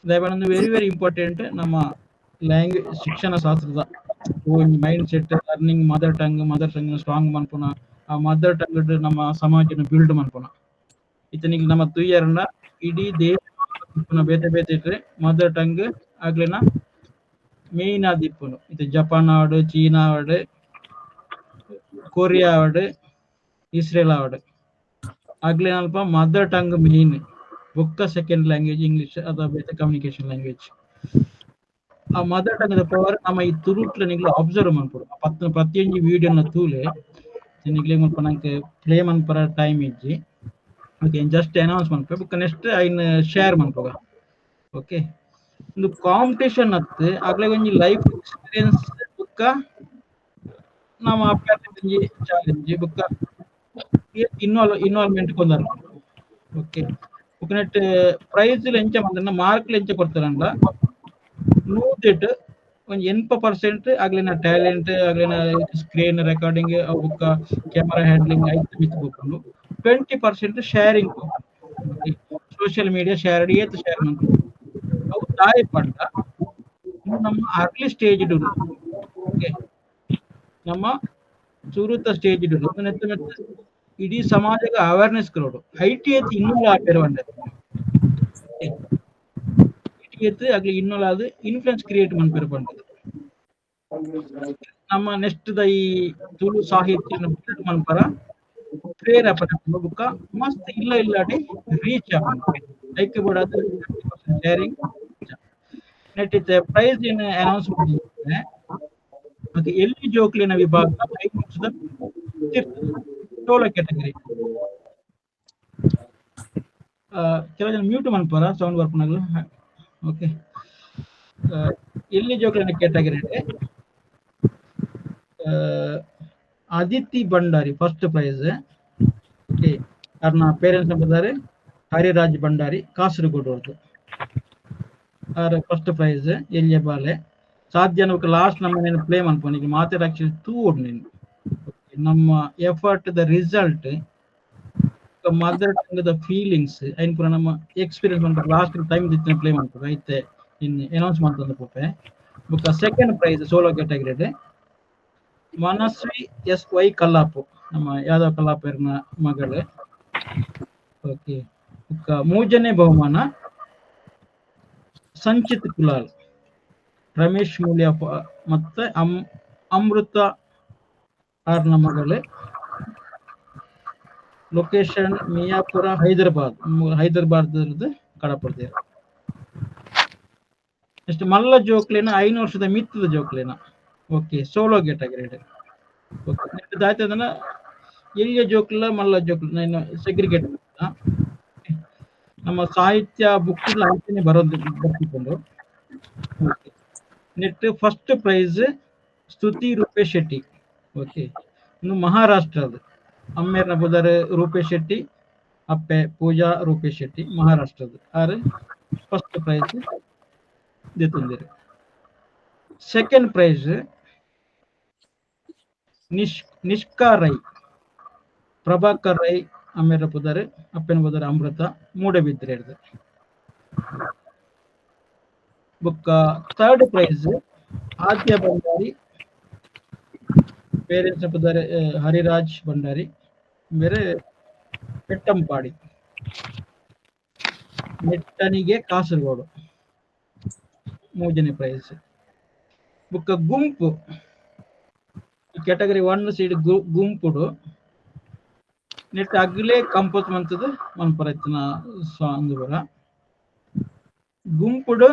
ದಯಪಂಡ ವೆರಿ ವೆರಿ ಇಂಪಾರ್ಟೆಂಟ್ ನಮ್ಮ ಲ್ಯಾಂಗ್ವೇಜ್ ಶಿಕ್ಷಣ ಶಾಸ್ತ್ರದ mind set learning mother tongue strong ಮನ್ಪುನ ಆ ಮದರ್ ಟಂಗ್ ನಮ್ಮ ಸಮಾಜನ ಬಿಲ್ಡ್ ಮನ್ಪುನ ಇತನಿಗೆ ನಮ್ಮ ತುಯ್ಯರನ್ನ ಇಡೀ ದೇಶ ಬೇತೆ ಬೇತೆ ಇಟ್ರೆ ಮದರ್ ಟಂಗ್ ಆಗ್ಲಿನ ಮೇನ್ ಆದಿಪ್ಪುನು ಇದು ಜಪಾನ್ ಆವಡ್ ಚೀನಾ ಆವಡ್ ಕೊರಿಯಾ ಆವಡ್ ಇಸ್ರೇಲ್ ಆವಡ್ ಆಗ್ಲಿನ ಅಲ್ಪ ಮದರ್ ಟಂಗ್ ಮೇನ್ ಬೊಕ್ಕ ಸೆಕೆಂಡ್ ಲ್ಯಾಂಗ್ವೇಜ್ ಇಂಗ್ಲಿಷ್ ಅಥವಾ ಬೇತೆ ಕಮ್ಯುನಿಕೇಶನ್ ಲ್ಯಾಂಗ್ವೇಜ್ ಆ ಮದರ್ ಟಂಗ್ ಪವರ್ ನಮ್ಮ ಈ ತುರುಟ್ಲ ನಿಗ್ಲು ಅಬ್ಸರ್ವ್ ಮಾಡ್ಕೊಡು ಪ್ರತಿಯೊಂದು ವಿಡಿಯೋನ ತೂಲೆ ನಿಗ್ಲಿ ಮುಲ್ಪ ನಂಗೆ ಪ್ಲೇ ಮನ್ಪರ ಟೈಮ್ ಇಜ್ಜಿ ಓಕೆ ಜಸ್ಟ್ ಅನೌನ್ಸ್ ಮನ್ಪೆ ಬುಕ್ಕ ನೆಕ್ಸ್ಟ್ ಐನ್ ಶೇರ್ ಮನ್ಪಗ ಓಕೆ ಒಂದು ಕಾಂಪಿಟೇಷನ್ ಅತ್ತು ಆಗ್ಲೇ ಒಂಜಿ ಲೈಫ್ ಎಕ್ಸ್ಪೀರಿಯನ್ಸ್ ಬುಕ್ಕ ನಮ್ಮ ಅಪ್ಪಾಜಿ ಚಾಲೆಂಜ್ ಬುಕ್ಕ ಇನ್ವಾಲ್ವ್ಮೆಂಟ್ ಕೊಂದರ್ ಓಕೆ ಬುಕ್ಕ ನೆಟ್ ಪ್ರೈಸ್ ಎಂಚ ಮಂದನ ಮಾರ್ಕ್ ಎಂಚ ಕೊಡ್ತಾರಂಡ 100 ಒಂದು 80% ಆಗ್ಲಿನ ಟ್ಯಾಲೆಂಟ್ ಆಗ್ಲಿನ ಸ್ಕ್ರೀನ್ ರೆಕಾರ್ಡಿಂಗ್ ಬುಕ್ಕ ಕ್ಯಾಮರಾ ಹ್ಯಾಂಡ್ಲಿಂಗ್ ಐತೆ ಮಿತ್ ಬುಕ್ಕನು 20% ಶೇರಿಂಗ್ ಸೋಷಿಯಲ್ ಮೀಡಿಯಾ ಶೇರ್ ಮಾಡ್ತಾರೆ ಅವು ದಾರಿ ಪಂಡ ನಮ್ಮ ಅರ್ಲಿ ಸ್ಟೇಜ್ ಓಕೆ ನಮ್ಮ ಸುರುತ ಸ್ಟೇಜ್ ಇಡೀ ಸಮಾಜಕ್ಕೆ ಅವೇರ್ನೆಸ್ ಕೊಡೋದು ಐಟಿ ಎತ್ ಇನ್ನೂ ಆಪೇರುವಂಡ ಆಗ್ಲಿ ಇನ್ನೊಂದು ಇನ್ಫ್ಲುಯೆನ್ಸ್ ಕ್ರಿಯೇಟ್ ಮನ್ಪೇರು ಬಂದದ್ದು ನಮ್ಮ ನೆಕ್ಸ್ಟ್ ಈ ತುಳು ಸಾಹಿತ್ಯ ಮನ್ಪರ ಪ್ರೇರೇಪಣೆ ಬುಕ್ಕ ಮಸ್ತ್ ಇಲ್ಲ ಇಲ್ಲಾಡಿ ರೀಚ್ ಲೈಕ್ ಬಿಡೋದು ಶೇರಿಂಗ್ ನೆಟ್ ಇತ್ತೆ ಪ್ರೈಸ್ ಏನು ಅನೌನ್ಸ್ ಮಾಡಿದ್ರೆ ಮತ್ತೆ ಎಲ್ಲಿ ಜೋಕ್ಲಿನ ವಿಭಾಗ 5 ವರ್ಷದ ಸೋಲೋ ಕ್ಯಾಟಗರಿ ಕೆಲವು ಜನ ಮ್ಯೂಟ್ ಮನ್ಪರ ಸೌಂಡ್ ಬರ್ಪನಾಗಲು ಓಕೆ ಎಲ್ಲಿ ಜೋಕ್ಲಿನ category Aditya Bhandari first prize okay ಅವ್ರನ್ನ ಪೇರೆಂಟ್ಸ್ ನಂಬರ್ ಹರಿರಾಜ್ ಭಂಡಾರಿ ಕಾಸರಗೋಡು ಅವ್ರದ್ದು ಅವ್ರ ಫಸ್ಟ್ ಪ್ರೈಸ್ ಎಲ್ಲಿಯ ಬಾಲೆ ಸಾಧ್ಯ ಲಾಸ್ಟ್ ನಮ್ಮ ಪ್ಲೇ ಮನ್ಪೋನಿಗೆ ಮಾತಾಡ ಆಕ್ಚುಲಿ ತೂಡ್ ನೀನು ನಮ್ಮ ಎಫರ್ಟ್ ದ ರಿಸಲ್ಟ್ ಮದರ್ ಟಂಗ್ ದ ಫೀಲಿಂಗ್ಸ್ ಐನ್ ಪೂರ ನಮ್ಮ ಎಕ್ಸ್ಪೀರಿಯನ್ಸ್ ಮಾಡ್ಬೇಕು ಲಾಸ್ಟ್ ಟೈಮ್ ದಿತ್ತಿನ ಪ್ಲೇ ಮಾಡ್ಬೇಕು ಐತೆ ಇನ್ನು ಅನೌನ್ಸ್ ಮಾಡ್ತಂದ ಪೋಪೆ ಬುಕ್ಕ second prize solo category Manasvi SY Kallapu ನಮ್ಮ ಯಾದವ್ ಕಲ್ಲಾಪರ್ನ ಮಗಳು ಓಕೆ ಬುಕ್ಕ ಮೂಜನೇ ಬಹುಮಾನ ಸಂಚಿತ್ ಕುಲಾಲ್ ರಮೇಶ್ ಮೂಲ್ಯ ಮತ್ತೆ ಅಮೃತ ಆರ್ನ ಮಗಳು ಲೊಕೇಶನ್ ಮಿಯಾಪುರ ಹೈದರಾಬಾದ್ ಕಡಪಡ್ತೀರ ನೆಕ್ಸ್ಟ್ ಮಲ್ಲ ಜೋಕ್ಲೇನ 5 ವರ್ಷದ ಮಿತ್ತದ ಜೋಕ್ಲೇನ ಓಕೆ ಸೋಲೋ ಕ್ಯಾಟಗರಿ ಓಕೆ ದಾಯ್ತದನ್ನ ಎಲ್ಲಿಯ ಜೋಕ್ಲ ಮಲ್ಲ ಜೋಕ್ಲ ಸೆಗ್ರಿಗೇಟ್ ನಮ್ಮ ಸಾಹಿತ್ಯ ಬುಕ್ ಅಂತಾನೆ ಬರ್ತಿಕೊಂಡು ನೆಟ್ ಫಸ್ಟ್ ಪ್ರೈಸ್ ಸ್ತುತಿ ರೂಪೇಶ್ ಶೆಟ್ಟಿ ಓಕೆ ಇನ್ನು ಮಹಾರಾಷ್ಟ್ರದ ಅಮ್ಮೇರ್ನ ಬುಧರ್ ರೂಪೇಶ್ ಶೆಟ್ಟಿ ಅಪ್ಪೆ ಪೂಜಾ ರೂಪೇಶ್ ಶೆಟ್ಟಿ ಮಹಾರಾಷ್ಟ್ರದ ಆರು ಫಸ್ಟ್ ಪ್ರೈಸ್ ದಿತ್ತಂದಿರು ಸೆಕೆಂಡ್ ಪ್ರೈಸ್ ನಿಷ್ಕಾ ರೈ ಪ್ರಭಾಕರ್ ರೈ ಅಮ್ಮೇರ ಬುಧರ್ ಅಪ್ಪನ ಬುಧರ್ ಅಮೃತ ಮೂಡಬಿದ್ರೆ ಬುಕ್ಕ third prize Adya Bhandari parents ಬುಧರ್ ಹರಿರಾಜ್ ಭಂಡಾರಿ ಬೇರೆ ಪೆಟ್ಟಂಪಾಡಿ ನೆಟ್ಟನಿಗೆ ಕಾಸರಗೋಡು ಮೂಜನೇ ಪ್ರೈಸ್ ಬುಕ್ಕ ಗುಂಪು ಕ್ಯಾಟಗರಿ 1 ಸೀಡ್ ಗುಂಪುಡು ನೆಟ್ ಅಗ್ಲೇ ಕಂಪೋಸ್ ಮಂತದ ಮನ್ಪರತ್ತಿನ ಸಾಂಗ್ ಬರ ಗುಂಪುಡು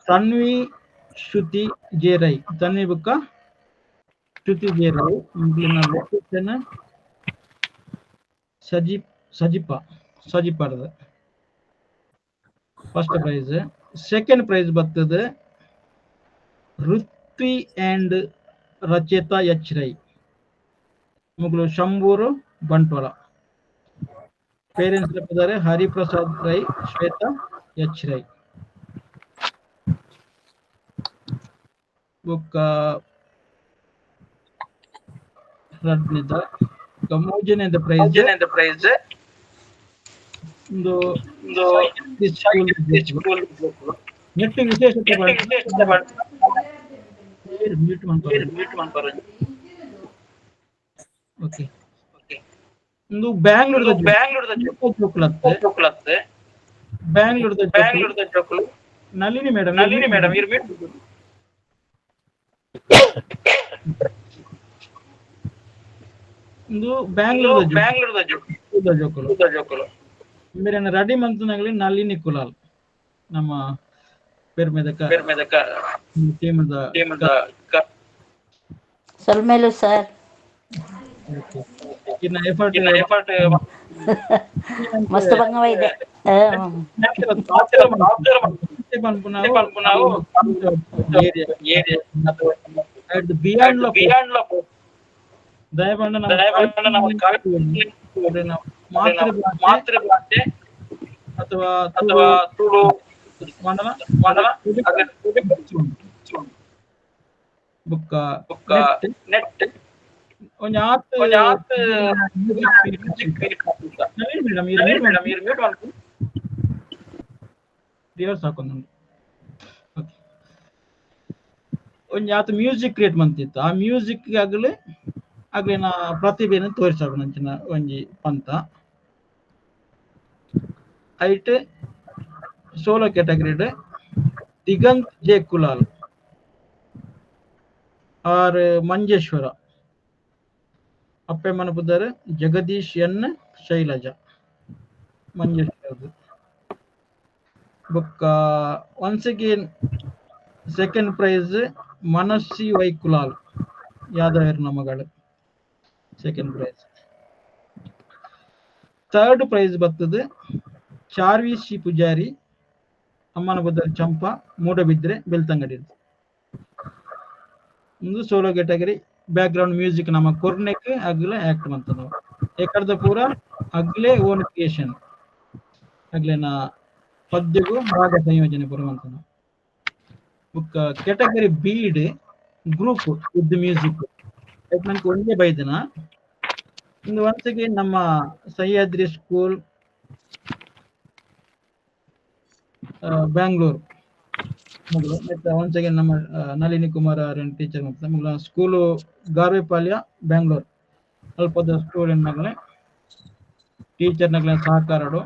ತನ್ವಿ ಶ್ರುತಿ ಜೇರೈ ತನ್ವಿ ಬುಕ್ಕ ಶ್ರುತಿ ಜೇರೈ ಲೊಕೇಶನ್ ಸಜಿಪಾರದ ಫಸ್ಟ್ ಪ್ರೈಸ್ ಸೆಕೆಂಡ್ ಪ್ರೈಸ್ ಬರ್ತದೆ ಋತ್ವಿ ಅಂಡ್ ರಚೇತಾ ಎಚ್ ರೈ ಮುಗ್ಲು ಶಂಭೂರು ಬಂಟ್ವಾಳ ಪೇರೆಂಟ್ಸ್ ಇದ್ದಾರೆ ಹರಿಪ್ರಸಾದ್ ರೈ ಶ್ವೇತಾ ಎಚ್ ರೈ ಬುಕ್ಕ ಮೂಜನೇದ ಪ್ರೈಸ್ ಒಂದು ನೆಟ್ ವಿಶೇಷತೆ ಓಕೆ ಒಂದು ಬ್ಯಾಂಗ್ಳೂರ್ದ ಜೋಕುಲು ನಳಿನಿ ಮೇಡಮ್ ಒಂದು ಬ್ಯಾಂಗ್ಳೂರ್ದ ಜೋಕುಲು ಮೇರೆ ರೆಡಿ ಮಂತನಾಗಲಿ ನಳಿನಿ ಕುಲಾಲ್ ನಮ್ಮ ಪೇರ್ ಮೇದಕ ಟೀಮದ ಸೊಲ್ಮೇಲು ಸರ್. ಇನ್ನ ಎಫರ್ಟ್ ಮಸ್ತ್ ಬಂಗವ ಇದೆ. ಮಾತೃಭಾಷೆ ಅಥವಾ ತುಳು ಮಂಡಲ ಬುಕ್ಕ ನೆಟ್ ಒಂಜಾತ್ ಮ್ಯೂಸಿಕ್ ಕ್ರಿಯೇಟ್ ಮಂತಿತ್ತು. ಆ ಮ್ಯೂಸಿಕ್ ಆಗ್ಲಿ ನಾ ಪ್ರತಿಭೆಯನ್ನು ತೋರಿಸಾಕ ನಂಚಿನ ಒಂಜಿ ಪಂತ ಐಟ್ ಸೋಲೋ ಕ್ಯಾಟಗರಿಡ್ ದಿಗಂತ್ ಜೆ ಕುಲಾಲ್ ಆರ್ ಮಂಜೇಶ್ವರ ಅಪ್ಪೆ ಮನಪುದರ್ ಜಗದೀಶ್ ಎನ್ ಶೈಲಜಾ ಮಂಜೇಶ್ವರ ಬುಕ್ಕ ಒನ್ಸ್ ಅಗೇನ್ ಸೆಕೆಂಡ್ ಪ್ರೈಸ್ ಮನಸ್ಸಿ ವೈಕುಲಾಲ್ ಯಾದವ್ ಮಗಳು ಸೆಕೆಂಡ್ ಪ್ರೈಸ್. ಥರ್ಡ್ ಪ್ರೈಸ್ ಬರ್ತದೆ ಚಾರ್ವಿ ಸಿ ಪೂಜಾರಿ ಅಮ್ಮನ ಬದಲ್ ಚಂಪ ಮೂಡಬಿದ್ರೆ ಬೆಳ್ತಂಗಡಿ. ಒಂದು solo category back ground music ನಮ್ಮ ಕೊರ್ನೆಕ್ ಅಗ್ಲೆ ಆಕ್ಟ್ ಮಂತದ ಏಕರ್ದ ಪೂರ ಅಗ್ಲೆ ಓನ್ ಕ್ರಿಯೇಷನ್ ಅಗ್ಲೆ ನಾ ಪದ್ಯಗೂ ರಾಗ ಸಂಯೋಜನೆ ಬರುವಂತನ. ಬುಕ್ಕ ಕ್ಯಾಟಗರಿ ಬೀಡ್ ಗ್ರೂಪ್ ವಿತ್ ಮ್ಯೂಸಿಕ್ ನನಗೆ ಒಂದೇ ಬೈದನ ಇಂದು ಒಂದ್ಸಗೆ ನಮ್ಮ ಸಹ್ಯಾದ್ರಿ ಸ್ಕೂಲ್ ಬ್ಯಾಂಗ್ಳೂರ್ ಒಂದ್ಸಗೆ ನಮ್ಮ ನಳಿನಿ ಕುಮಾರ್ ಟೀಚರ್ ಮತ್ತೆ ಸ್ಕೂಲು ಗಾರ್ವೆಪಾಳ್ಯ ಬ್ಯಾಂಗ್ಳೂರ್ ಅಲ್ಪದ ಸ್ಟೂಡೆಂಟ್ ನಗಲೆ ಟೀಚರ್ ನಗಲ ಸಹಕಾರಡು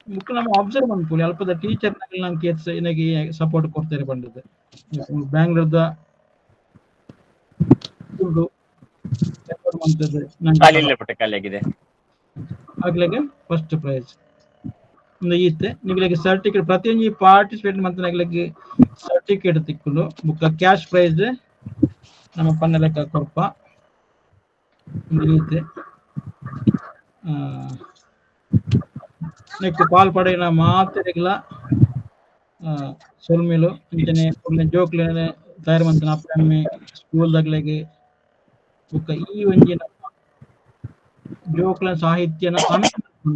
ಮುಖ್ಯ ನಮ್ಮ ಅಬ್ಸರ್ವ್ ಮಾಡ್ಕೊಳ್ಳಿ ಅಲ್ಪದ ಟೀಚರ್ ನಗಲಿ ನಮ್ಗೆ ನನಗೆ ಸಪೋರ್ಟ್ ಕೊಡ್ತಾರೆ ಬಂದಿದೆ. ಬ್ಯಾಂಗ್ಳೂರ್ದ ಆಗ್ಲಿಗೆ ಫಸ್ಟ್ ಪ್ರೈಸ್ ಈತೆ ನಿಗ್ಲಿಗೆ ಸರ್ಟಿಫಿಕೇಟ್ ಪ್ರತಿಯೊಂದು ಪಾರ್ಟಿಸಿಪೇಟ್ ಮತ್ತೆ ನಗ್ಲಿಗೆ ಸರ್ಟಿಫಿಕೇಟ್ ತಿಕ್ಕೊಂಡು ಬುಕ್ಕ ಕ್ಯಾಶ್ ಪ್ರೈಸ್ ನಮ್ಮ ಪನ್ನ ಲೆಕ್ಕ ಕೊರಪ ಈತೆ ನೆಕ್ಸ್ಟ್ ಪಾಲ್ ಪಡೆಯಿನ ಮಾತೆರೆಗ್ಲ ಸೊಲ್ಮೇಲು ಇಂಚನೆ ಜೋಕ್ಲೆ ತಯಾರು ಮಂತನ ಅಪ್ಪಮ್ಮೆ ಸ್ಕೂಲ್ ದಾಗ್ಲೆಗೆ ಬುಕ್ಕ ಈ ಒಂಜಿನ ಜೋಕ್ಲ ಸಾಹಿತ್ಯನ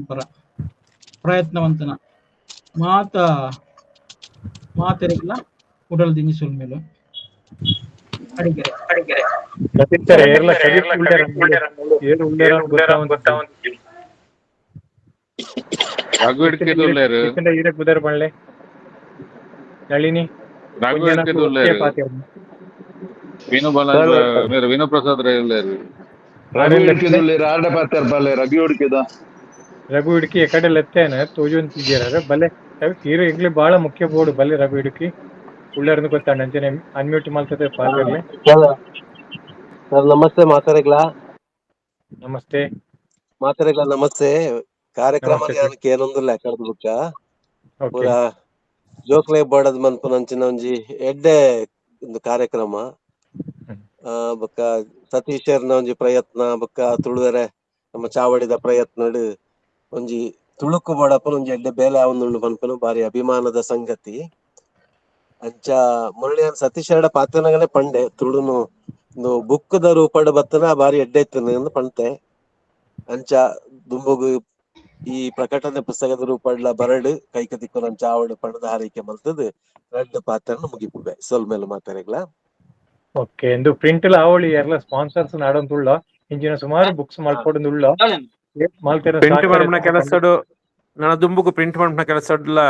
ಪರ ಪ್ರಯತ್ನವಂತನ ಮಾತೆರೆಗ್ಲ ಉಡಲ್ ದಿಂಜಿ ಸೊಲ್ಮೇಲು ಅಡಿಗೆರೆ ನಳಿನಿ ವಿನು ಪ್ರಸಾದ್ ರಘು ಹಿಡ್ಕಿ ಎಕಡೆ ಲೆತ್ತೇನೆ ತೋಜುನ್ ತಿದ್ದೀರ ಬಲ್ಲೆ ತೀರ ಈಗಲೇ ಬಹಳ ಮುಖ್ಯ ಬೋರ್ಡ್ ಬಲ್ಲೆ ರಘು ಹಿಡ್ಕಿ ಉಳ್ಳರ್ನು ಗೊತ್ತಾಂಡ ಅಂಚನೆ ಅನ್ಮ್ಯೂಟ್ ಮಾಡ್ತದೆ ಪಾಲ್ಗರ್ಲೆ. ಸರ್ ನಮಸ್ತೆ ಮಾತಾಡಗ್ಲಾ. ನಮಸ್ತೆ ಮಾತಾಡಗ್ಲಾ ನಮಸ್ತೆ. ಕಾರ್ಯಕ್ರಮ ಏನೊಂದಿಲ್ಲ ಕಡ್ದು ಬುಕ್ಕ ಪೂರ ಜೋಕ್ಲೆ ಬೋರ್ಡದ್ ಮನ್ಪು ನಂಚಿನ ಒಂಜಿ ಎಡ್ಡೆ ಒಂದು ಕಾರ್ಯಕ್ರಮ ಬೊಕ್ಕ ಸತೀಶರ್ನ ಒಂಜಿ ಪ್ರಯತ್ನ ಬೊಕ್ಕ ತುಳುವೆರೆ ನಮ್ಮ ಚಾವಡಿದ ಪ್ರಯತ್ನ ಒಂಜಿ ತುಳುಕು ಬೋಡಪ್ಪನ ಒಂಜಿ ಎಡ್ಡೆ ಬೇಲೆ ಆವೊಂದುಂಡು ಪನ್ಪನು ಬಾರಿ ಅಭಿಮಾನದ ಸಂಗತಿ. ಅಂಚ ಮುರಳಿಯನ್ ಸತೀಶ್ ಪಾತ್ರನಗನೆ ಪಂಡೆ ತುಳುನು ಒಂದು ಬುಕ್ಕದ ರೂಪಡ್ ಬತ್ತನ ಬಾರಿ ಎಡ್ಡೆ ಇತ್ತು ಪಂತೆ. ಅಂಚ ದುಂಬುಗು ಈ ಪ್ರಕಟಣೆ ಪುಸ್ತಕದ ರೂಪಡ್ಲ ಬರಡ್ ಕೈಕ ತಿಕ್ಕು ಚಾವಡ್ ಪಣದ ಹಾರೈಕೆ ಮಲ್ತದ್ ರೆಡ್ ಪಾತ್ರನ ಮುಗಿಪುವೆ ಸೊಲ್ಮೇಲೆ ಮಾತಾರೆಗ್ಲಾ. ಓಕೆ ಎಂದು ಪ್ರಿಂಟ್ ಆವಳಿ ಎಲ್ಲ ಸ್ಪಾನ್ಸರ್ಸ್ ನಾಡೊಂದುಳ್ಳ ಇಂಚಿನ ಸುಮಾರು ಬುಕ್ಸ್ ಮಲ್ಪೊಡುಂದುಳ್ಳ ಮಾಲ್ತೆರ ಪ್ರಿಂಟ್ ಮಾಡ್ನ ಕೆಲಸಡು ನನ್ನ ದುಂಬುಗು ಪ್ರಿಂಟ್ ಮಾಡ್ನ ಕೆಲಸಡ್ಲ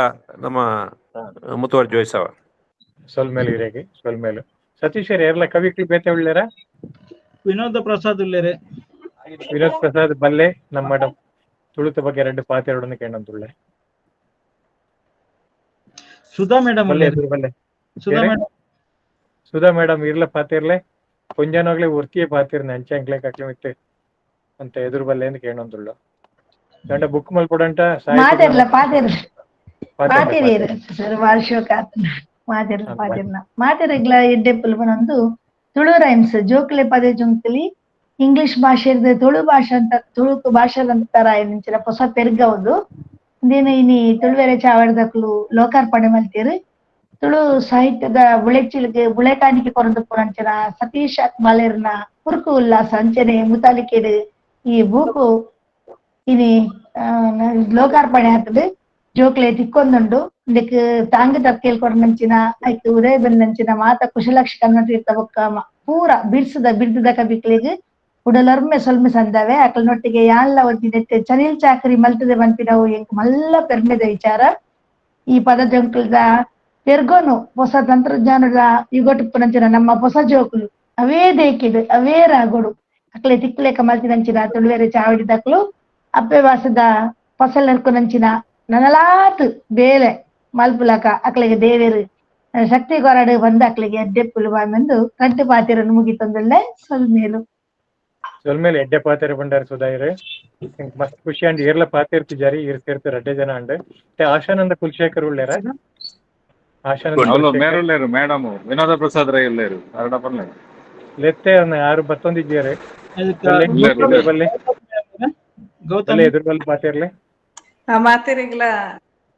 ನಮ್ಮ ಮುತುವರ್ ಜೋಯ್ಸವ ಸೊಲ್ಮೇಲೆ ಇರೆಗೆ ಸೊಲ್ಮೇಲೆ ಸತೀಶ್ ಎಲ್ಲ ಕವಿಕ್ಲಿ ಬೇತೆ ಉಳ್ಳೇರ ವಿನೋದ ಪ್ರಸಾದ್ ಉಳ್ಳೇರೆ ವಿನೋದ್ ಪ್ರಸಾದ್ ಬಲ್ಲೆ ನಮ್ಮ ಮೇಡಮ್ ತುಳುತ ಬಗ್ಗೆ ಎರಡು ಪಾತೆರಡನ್ನು ಕೇಳಂತುಳ್ಳೆ ಸುಧಾ ಮೇಡಮ್ ಬಲ್ಲೆ ಸುಧಾ ಮೇಡಮ್ ಇರ್ಲ ಪಾತಿರ್ಲೆ ಕೊಂಜನೋಗ್ಲೆ ಉರ್ತಿಯೇ ಪಾತಿರ್ನೆ ಅಂಚೆ ಕಾಕ್ಲೆ ಮಿತ್ತೆ ಅಂತ ಎದುರು ಬಲ್ಲೆ ಅಂತ ಕೇಳಂತುಳ್ಳು ದಂಡ ಬುಕ್ ಮಲ್ಪೊಡಂಟ ಮಾತೆರೆಗ್ಲ ಎಡ್ಡೆ ಪುಲ್ಪನೊಂದು ತುಳು ರೈಮ್ಸ್ ಜೋಕ್ಲೆ ಪದೇ ಜುಂಕ್ಲಿ ಇಂಗ್ಲಿಷ್ ಭಾಷೆ ತುಳು ಭಾಷೆ ಅಂತ ತುಳು ಭಾಷೆ ಅಂತಾರ ಇಂಚಿನ ಹೊಸ ಪೆರ್ಗವುದು ಇಂದೇನು ಇನಿ ತುಳುವೆರೆ ಚಾವಡದಕ್ಲು ಲೋಕಾರ್ಪಣೆ ಮಲ್ತೀರು ತುಳು ಸಾಹಿತ್ಯದ ಬುಳೆಕಾಣಿಕೆ ಕೊರಂದು ಪುರಂಚನ ಸತೀಶ್ ಬಾಲೇರ್ನ ಹುರುಕು ಉಲ್ಲಾಸ ಅಂಚನೆ ಮುತಾಲಿಕೆಡು ಈ ಬೂಕು ಇನಿ ಲೋಕಾರ್ಪಣೆ ಆಗ್ತದೆ ಜೋಕ್ಲೆ ತಿಕ್ಕೊಂದುಂಡು ಇದಕ್ಕೆ ತಾಂಗ ತಕ್ಕೇಲ್ ಕೊರಂಚಿನ ಐಕ್ ಉದಯ ಬಂದಂಚಿನ ಮಾತ ಕುಶಲಕ್ಷ ಕನ್ನಡ ಬೊಕ್ಕ ಪೂರ ಬಿಡ್ಸದ ಕವಿಕ್ಲಿಗೆ ಉಡಲರ್ಮೆ ಸೊಲ್ಮೆ ಸಂದವೆ ಅಕಲ್ನೊಟ್ಟಿಗೆ ಯಾನ್ಲ ಒಂದಿ ನೆತ್ತೆ ಚನಿಲ್ ಚಾಕರಿ ಮಲ್ತದೆ ಬಂತಿನವು ಎಂಕ್ ಮಲ್ಲ ಪೆರ್ಮೆದ ವಿಚಾರ ಈ ಪದ ಜಂಕಲ್ದ ಪೆರ್ಗೋನು ಹೊಸ ತಂತ್ರಜ್ಞಾನದ ಯುಗಟುಪ್ಪುನಂಚಿನ ನಮ್ಮ ಹೊಸ ಜೋಕುಲು ಅವೇ ದೇಕಿಡು ಅವೇ ರಾಗೋಡು ಅಕ್ಲೆ ತಿಕ್ಲೇಕ ಮಲ್ತಿನಂಚಿನ ತುಳುವೆರೆ ಚಾವಡಿದಕ್ಲು ಅಪ್ಪೆ ವಾಸದ ಫಸಲರ್ಕುನಂಚಿನ ನನಲಾತ್ ಬೇಲೆ ಮಲ್ಪುಲಕ ಅಕ್ಲೆಗೆ ದೇವೇರು ಶಕ್ತಿ ಕೊರಡು ಬಂದ ಅಕ್ಲೆಗೆ ಎಡ್ಡೆಪ್ಪುಲು ಬಂದು ಕಂಟು ಪಾತಿರನ್ನು ಮುಗಿತೊಂದುಲ್ಲೆ ಸೊಲ್ಮೇಲೆ ಎಡ್ಡೆ ಪಾತೆರ ಬಂಡಾರ ಸುಧಾಯಿರೆ ಮಸ್ತ್ ಖುಷಿ ಅಂಡ್ ಏರ್ಲ ಪಾತಿರ್ತಿಜಾರಿ ಇರ್ ಸೇರ್ತಾರೆ ಅಡ್ಡೆ ಜನ ಅಂಡ್ ಆಶಾನಂದ ಕುಲಶೇಖರ್ ಉಳ್ಳೇರ ಮೇರುಳ್ಳೇರು ಮೇಡಮ್ ವಿನೋದ ಪ್ರಸಾದ್ ರೈ ಉಳ್ಳೇರು ಅರಡ ಬರ್ಲೆ ಲೆತ್ತೆ ಯಾರು ಬತ್ತೊಂದಿದ್ದಾರೆ ಎದುರು ಬಲ್ಲಿ ಪಾತಿರ್ಲೆ ಮಾತೆರೆಗ್ಲ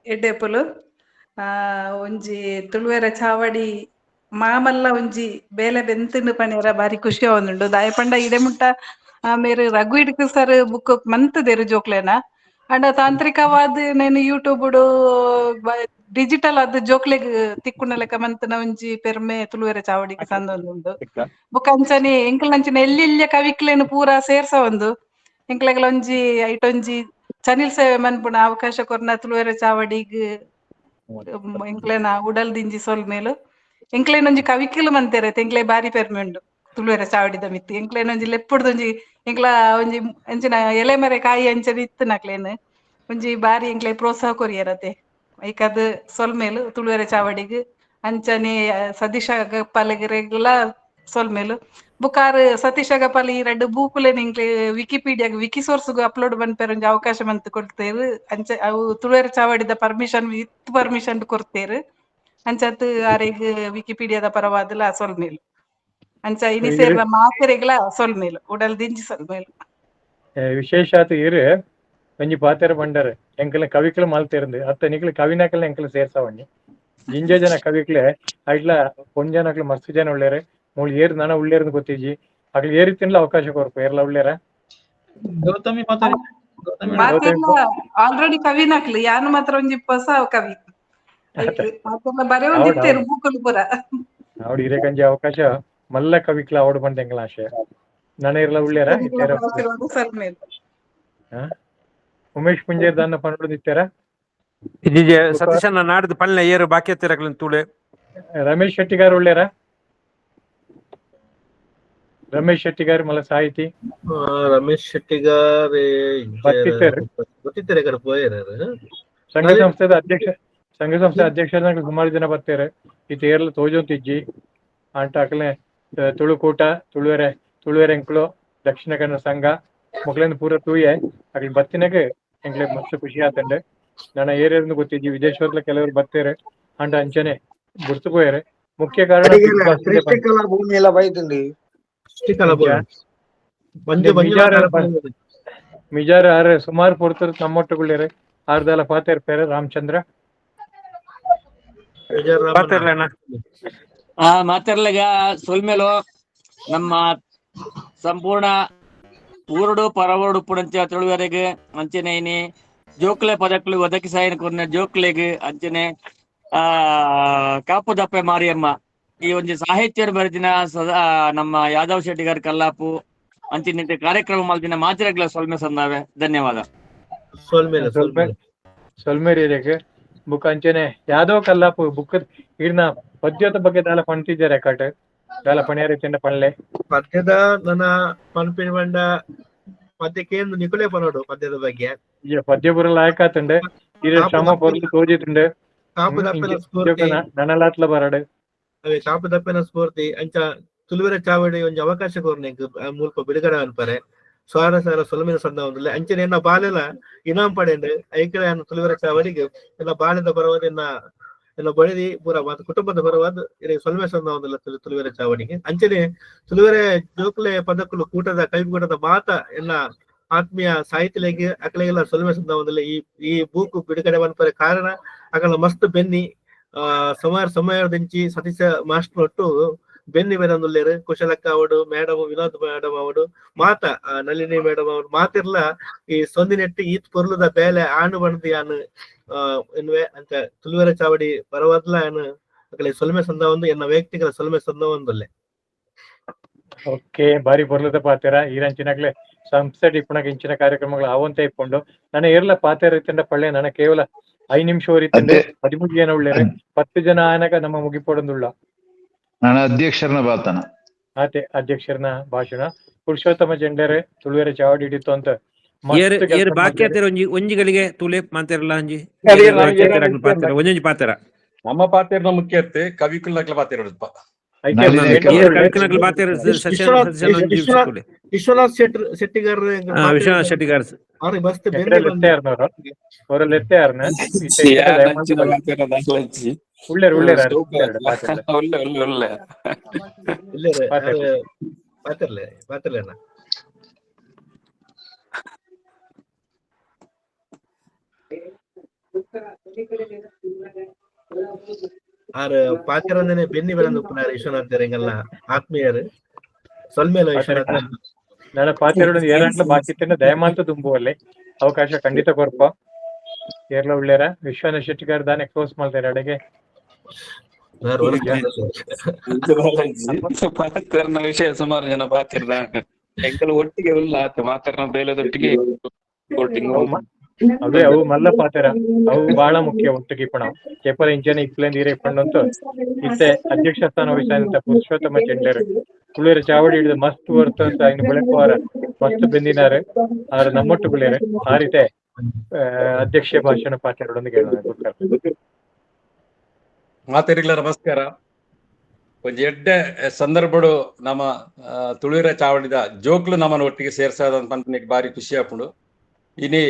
ಎಡ್ಡೆಪುಲು ಒಂಜಿ ತುಳುವೆರೆ ಚಾವಡಿ ಮಾಮಲ್ಲ ಒಂಜಿ ಬೇಲೆ ಬೆಂತಿನ ಪಣಿಯರ ಬಾರಿ ಖುಷಿ ಆವೊಂದುಂಡು ದಾಯ ಪಂಡ ಇಡೆ ಮುಟ್ಟ ಮೇರು ರಘು ಇಡ್ಕು ಸರ್ ಬುಕ್ ಮಂತದೇರು ಜೋಕ್ಲೆನ ಅಂಡ ತಾಂತ್ರಿಕವಾದ నేను ಯೂಟ್ಯೂಬ್ ಡಿಜಿಟಲ್ ಆದ ಜೋಕ್ಲೆಗ್ ತಿಕ್ಕುನ ಲೆಕ್ಕ ಮಂತನ ಒಂಜಿ ಪೆರ್ಮೆ ತುಳುವೆರೆ ಚಾವಡಿಗೆ ಸಂದೊಂದುಂಡು ಬುಕ್ ಅಂಚನೆ ಎಂಕಲ್ನಂಚಿನ ಎಲ್ಲಿ ಕವಿಕ್ಲೇನು ಪೂರ ಸೇರ್ಸ ಒಂದು ಎಂಕ್ಲೆಗ್ಲ ಒಂಜಿ ಐಟೊಂಜಿ ಚನಿಲ್ ಸೇವೆ ಮನ್ಪುನ ಅವಕಾಶ ಕೊರ್ನ ತುಳುವೆರೆ ಚಾವಡಿಗ್ ಎಂಕ್ಲೆನ ಉಡಲ್ ದಿಂಜಿ ಸೊಲ್ ಮೇಲು ಎಂಕ್ಲೇನ್ ಒಂಜಿ ಕವಿಕಿಲು ಮಂತೆರೆ ಎಂಕ್ಲೆ ಬಾರಿ ಪೆರ್ಮೆ ಉಂಡು ತುಳುವೆರೆ ಚಾವಡಿದ ಮಿತ್ತಿ ಎಂಕ್ಲೇನ್ ಒಂಜಿ ಲೆಪ್ಪುಡ್ದೊಂಜಿ ಎಂಕ್ಲ ಒಂಜಿ ಅಂಚಿನ ಎಲೆ ಮರೆ ಕಾಯಿ ಅಂಚನೆ ಇತ್ತು ನಕ್ಲೇನ್ ಒಂಜಿ ಬಾರಿ ಎಂಕ್ಲೆ ಪ್ರೋತ್ಸಾಹ ಕೊರಿಯರತೆ ಐಕದ್ ಸೊಲ್ಮೇಲು ತುಳುವೆರೆ ಚಾವಡಿಗ್ ಅಂಚನೆ ಸತೀಶ ಗಪ್ಪಾಲೆಗೆರೆಗ್ಲ ಸೊಲ್ಮೇಲು ಬುಕಾರ್ ಸತೀಶ ಗಪ್ಪಾಲಿ ಈ ರಡ್ಡು ಬೂಕುಲೆನ್ ಎಂಕ್ಲೆ ವಿಕಿಪೀಡಿಯಾಗ ವಿಕಿ ಸೋರ್ಸ್ಗು ಅಪ್ಲೋಡ್ ಮನ್ಪೇರ್ ಒಂಜಿ ಅವಕಾಶ ಮಂತ್ ಕೊಡ್ತೇರು ಅಂಚ ಅವು ತುಳುವೆರೆ ಚಾವಡಿದ ಪರ್ಮಿಷನ್ ಕೊಡ್ತೇರು ಅಂಚತ್ ಆರೆಗ್ ವಿಕಿಪೀಡಿಯಾದ ಪರವಾದಲ ಸೊಲ್ಮೇಲು ಅಂಚ ಇನಿ ಸೇರ್ನ ಮಾತೆರೆಗ್ಲ ಸೊಲ್ಮೇಲು ಉಡಲ್ ದಿಂಜಿ ಸೊಲ್ಮೇಲು ವಿಶೇಷ ಆತು ಇರು ಒಂಜಿ ಪಾತೆರ ಬಂಡಾರ ಎಂಕಲ ಕವಿಕ್ಲ ಮಾಲ್ತೇರಂದು ಅತ್ತ ನಿಕ್ಲ ಕವಿನಕಲ್ ಎಂಕಲ ಸೇರ್ಸವಣ್ಣಿ ಜಿಂಜ ಜನ ಕವಿಕ್ಲೆ ಐಟ್ಲ ಕೊಂಜನಕ್ಲು ಮಸ್ತ್ ಜನ ಉಳ್ಳೇರೆ ಮೂಳು ಏರ್ ನನ ಉಳ್ಳೇರ್ದು ಗೊತ್ತಿಜಿ ಅಕ್ಲು ಏರಿ ತಿನ್ಲ ಅವಕಾಶ ಕೊರ್ಪು ಏರ್ಲ ಉಳ್ಳೇರ ಗೌತಮಿ ಆಲ್ರೆಡಿ ಕವಿನಕ್ಲು ಯಾನು ಮಾತ್ರ ಒಂಜಿ ಹೊಸ ಕವಿ ಬರೆಯೊಂದಿತ್ತೇರು ಬೂಕುಲು ಪುರ ಅವಡು ಇರೆ ಕಂಜಿ ಅವಕಾಶ ಮಲ್ಲ ಕವಿಕ್ಲ ಅವಡು ಬಂದ ಎಂಕಲ ಆಶಯ ನನ ಇರ್ಲ ಉಳ್ಳೇರ ಉಮೇಶ್ ಪುಂಜೇರ್ ದಾನ ಪಂಡು ನಿತ್ಯಾರ ಇದಿಜೆ ಸತೀಶನ ನಾಡ್ದು ಪಳ್ಳ ಏರು ಬಾಕಿ ಎತ್ತಿರಕ್ಲ ತುಳೆ ರಮೇಶ್ ಶೆಟ್ಟಿಗಾರ್ ಉಳ್ಳೇರ ರಮೇಶ್ ಶೆಟ್ಟಿಗಾರ್ ಮಲ್ಲ ಸಾಹಿತಿ ರಮೇಶ್ ಶೆಟ್ಟಿಗಾರ್ ಸಂಘ ಸಂಸ್ಥೆದ ಅಧ್ಯಕ್ಷ ಸುಮಾರು ಜನ ಬರ್ತಾರೆ ಈ ತೇರ್ಲ ತೋಜೊಂತಿಜ್ಜಿ ಅಂಟ ಅಕಲೆ ತುಳುಕೂಟ ತುಳುವೆರೆ ಎಂಕ್ಲು ದಕ್ಷಿಣ ಕನ್ನಡ ಸಂಘ ಮಕ್ಳಿಂದ ಪೂರ ತೂಯೆ ಅಕ್ಲಿ ಬತ್ತಿನಾಗ ಎಂಕ್ಲೆ ಮಸ್ತ್ ಖುಷಿ ಆತಂಡೆ ನನ್ನ ಏರಿಯಾದಿಂದ ಗೊತ್ತಿದ್ದಿ ವಿದೇಶವರ್ಲ ಕೆಲವರು ಬರ್ತಾರೆ ಅಂಟ ಅಂಚನೆ ಗುರ್ತು ಪೋಯರೆ ಮುಖ್ಯ ಕಾರಣ ಭೂಮಿ ಎಲ್ಲ ಬೈತುಂಡಿ ಮಿಜಾರ ಆರೆ ಸುಮಾರು ಪೊರ್ತರು ನಮ್ಮೊಟ್ಟುಗುಳ್ಳೇರೆ ಆರ್ದಾಲ ಪಾತೇರ್ ಪೇರೆ ರಾಮಚಂದ್ರ ಮಾತೆರ್ಲೆಗ ಸೊಲ್ಮೇಲು ನಮ್ಮ ಸಂಪೂರ್ಣ ಊರುಡು ಪರವೋಡು ಪುಣಂಚ ತುಳುವರೆಗೆ ಅಂಚನೆ ಇನಿ ಜೋಕ್ಲೆ ಪದಕ್ಲು ಒದಕಿ ಸಾಯನ ಕೊರ್ನ ಜೋಕ್ಲೆಗ್ ಅಂಚನೆ ಕಾಪು ದಪ್ಪೆ ಮಾರಿಯಮ್ಮ ಈ ಒಂಜಿ ಸಾಹಿತ್ಯ ಬರೆದಿನ ಸದಾ ನಮ್ಮ ಯಾದವ್ ಶೆಟ್ಟಿಗಾರ್ ಕಲ್ಲಾಪು ಅಂಚಿನ ಕಾರ್ಯಕ್ರಮ ಮಲ್ದಿನ ಮಾತಿರಗ್ಲ ಸೊಲ್ಮೆ ಸಂದಾವೆ ಧನ್ಯವಾದ ಸೊಲ್ಮೇರಿಯರಿಗೆ ಬುಕ್ ಅಂಚನೆ ಯಾದವ್ ಕಲ್ಲಾಪು ಬುಕ್ ಇಡ್ನ ಪದ್ಯದ ಬಗ್ಗೆ ದಾಲ ಪಣ್ತಿದ್ದಾರೆ ಕಟ್ ದಾಲ ಪಣ್ಯಾರ ತಿಂಡ ಪಣ್ಲೆ ಪದ್ಯದ ನನ್ನ ಪನ್ಪಿನ ಬಂಡ ಪದ್ಯಕ್ಕೇನು ನಿಕುಲೆ ಪನೋಡು ಪದ್ಯದ ಬಗ್ಗೆ ಪದ್ಯ ಬುರ ಲಾಯಕ ಆತಂಡೆ ಇರ ಶ್ರಮ ಪೊರ್ಲು ತೋಜಿತುಂಡೆ ನನಲಾತ್ಲ ಬರಡು ಅವೆ ಕಾಪು ದಪ್ಪೆನ ಸ್ಫೂರ್ತಿ ಅಂಚ ತುಳುವೆರೆ ಚಾವಡಿ ಒಂಜಿ ಅವಕಾಶ ಕೊರ್ನೆಗ್ ಮೂಲಕ ಬಿಡುಗಡೆ ಅನ್ಪರೆ ಸ್ವಾರಸ್ಯ ಸೊಲಮಿನ ಸಂದ ಒಂದಿಲ್ಲ ಅಂಚನೆ ಎನ್ನ ಬಾಲೆಲ ಇನಾಮ್ ಪಡೆಂಡು ಐಕಡೆ ತುಳುವೆರೆ ಚಾವಡಿಗೆ ಎಲ್ಲ ಬಾಲ್ಯದ ಬರವದನ್ನ ಎಲ್ಲ ಬಳಿದಿ ಪೂರ ಮಾತು ಕುಟುಂಬದ ಬರವಾದ ಸೊಲ್ಮೆ ಸಂದ ಒಂದಲ್ಲ ತುಳುವೆರೆ ಚಾವಡಿಗೆ ಅಂಚನೆ ತುಳುವೆರೆ ಜೋಕ್ಲೆ ಪದಕ್ಕಲು ಕೂಟದ ಕೈಗೂಟದ ಮಾತ ಎಲ್ಲ ಆತ್ಮೀಯ ಸಾಹಿತ್ಯಲೆಗೆ ಅಕಲೆಗೆಲ್ಲ ಸೊಲ್ಮೆ ಸಂದ ಒಂದಲ್ಲ ಈ ಬೂಕು ಬಿಡುಗಡೆ ಮನ್ಪರೆ ಕಾರಣ ಅಕಲ ಮಸ್ತ್ ಬೆನ್ನಿ ಸಮಯದಿಂಚಿ ಸತೀಶ ಮಾಸ್ಟರ್ ಒಟ್ಟು ಬೆನ್ನಿ ಬೆನಂದುಲ್ಲೇರು ಕುಶಲಕ್ಕ ಅವಡು ಮೇಡಮ್ ವಿನೋದ್ ಮೇಡಮ್ ಅವಡು ಮಾತ ನಳಿನಿ ಮೇಡಮ್ ಅವ್ರು ಮಾತಿರ್ಲ ಈ ಸೊಂದಿನೆಟ್ಟು ಈತ್ ಪೊರ್ಲುದ ಬೇಲೆ ಆಣು ಬಣದಿ ಆನು ಎನ್ನುವೆ ಅಂತ ತುಳುವೆರೆ ಚಾವಡಿ ಪರವದ್ಲ ಏನು ಅಕಲೆ ಸೊಲ್ಮೆ ಸಂದ ಒಂದು ಎನ್ನ ವ್ಯಕ್ತಿಗಳ ಸೊಲ್ಮೆ ಸಂದ ಒಂದಲ್ಲೇ. ಓಕೆ ಬಾರಿ ಬರ್ಲದ ಪಾತೆರ ಈರಂಚಿನಾಗ್ಲೆ ಸಂಸ್ಥೆ ಇಪ್ಪಣಗ ಇಂಚಿನ ಕಾರ್ಯಕ್ರಮಗಳು ಅವಂತ ಇಪ್ಕೊಂಡು ನನ್ನ ಏರ್ಲ ಪಾತೆರ ಇತ್ತಂಡ ಪಳ್ಳೆ ನನ್ನ ಕೇವಲ 5 ನಿಮಿಷ ಇತ್ತಂಡೆ 13 ಜನ ಉಳ್ಳೇರೆ 10 ಜನ ಆನಗ ನಮ್ಮ ಮುಗಿಪೊಡಂದುಳ್ಳ ನಾನು ಅಧ್ಯಕ್ಷರನ್ನ ಬಾತನ ಆತೆ ಅಧ್ಯಕ್ಷರನ ಭಾಷಣ ಪುರುಷೋತ್ತಮ ಜೆಂಡರೆ ತುಳುವೆರೆ ಚಾವಡಿ ಹಿಡಿತು ಅಂತ ಏರ್ ಬಾಕಿ ಆತರ ಒಂಜಿಗಳಿಗೆ ತುಳೆ ಮಾತಾರಲ್ಲ ಅಂಜಿ ಒಂಜೊಂಜಿ ಪಾತೆರ ನಮ್ಮ ಪಾತೆರ್ನ ಮುಖ್ಯತೆ ಕವಿಕುಲ್ನಕ್ಲ ಪಾತೆರ ವಿಶ್ವನಾಥ್ ಶೆಟ್ಟಿಗಾರ್ ವಿಶ್ವನಾಥ್ ಶೆಟ್ಟಿಗಾರ್ ಆರು ಪಾತಿರಂದನೆ ಬೆನ್ನಿ ಬೆಳಂದು ಉಪ್ಪುನಾರು ವಿಶ್ವನಾಥ್ ಜರಂಗಲ್ಲ ಆತ್ಮೀಯರು ಸೊಲ್ಮೇಲ ವಿಶ್ವನಾಥ್ ನನ್ನ ಪಾತಿರ ಏರಂಟ್ಲ ಬಾಕಿತ್ತಿನ ದಯಮಾಂತ ತುಂಬುವಲ್ಲಿ ಅವಕಾಶ ಖಂಡಿತ ಕೊರ್ಪ ಏರ್ಲ ಉಳ್ಳೇರ ವಿಶ್ವನಾಥ್ ಶೆಟ್ಟಿಗಾರ್ ದಾನೆ ಕ್ಲೋಸ್ ಮಾಡ್ತಾರೆ ಅಡೆಗೆ ವಿಷಯ ಸುಮಾರು ಜನ ಪಾತಿರ್ದ ಎಂಕಲ್ ಒಟ್ಟಿಗೆ ಉಲ್ಲ ಮಾತಾಡ ಬೇಲದೊಟ್ಟಿಗೆ ಅದೇ ಅವು ಮಲ್ಲ ಪಾತೆರ ಅವು ಬಹಳ ಮುಖ್ಯ ಒಟ್ಟಿಗೆ ಪಣ ಕೆಪರ ಇಂಚನೆ ಇಪ್ಲೆಂದ್ ಈರೆ ಪಣ್ಣಂತೂ ಇತ್ತೆ ಅಧ್ಯಕ್ಷ ಸ್ಥಾನ ವಹಿಸಿದಂತ ಪುರುಷೋತ್ತಮ ಚೆಂಡರ್ ತುಳುವೆರೆ ಚಾವಡಿ ಹಿಡಿದು ಮಸ್ತ್ ವರ್ತು ಅಂತ ಇನ್ನು ಬೆಳಕುವಾರ ಮಸ್ತ್ ಬೆಂದಿನಾರೆ ಆದ್ರೆ ನಮ್ಮೊಟ್ಟು ಬಿಳೇರೆ ಆ ರೀತಿ ಅಧ್ಯಕ್ಷ ಭಾಷಣ ಪಾತೆರೊಂದಿಗೆ ಮಾತೆರಿಗ್ಲ ನಮಸ್ಕಾರ ಒಂಜಿ ಎಡ್ಡೆ ಸಂದರ್ಭಡು ನಮ್ಮ ತುಳುವೆರೆ ಚಾವಡಿದ ಜೋಕ್ಲು ನಮ್ಮನ್ನು ಒಟ್ಟಿಗೆ ಸೇರ್ಸಾದಂತ ಪಂಪನಿಗೆ ಬಾರಿ ಖುಷಿ ಆಪುಂಡು ಇನಿ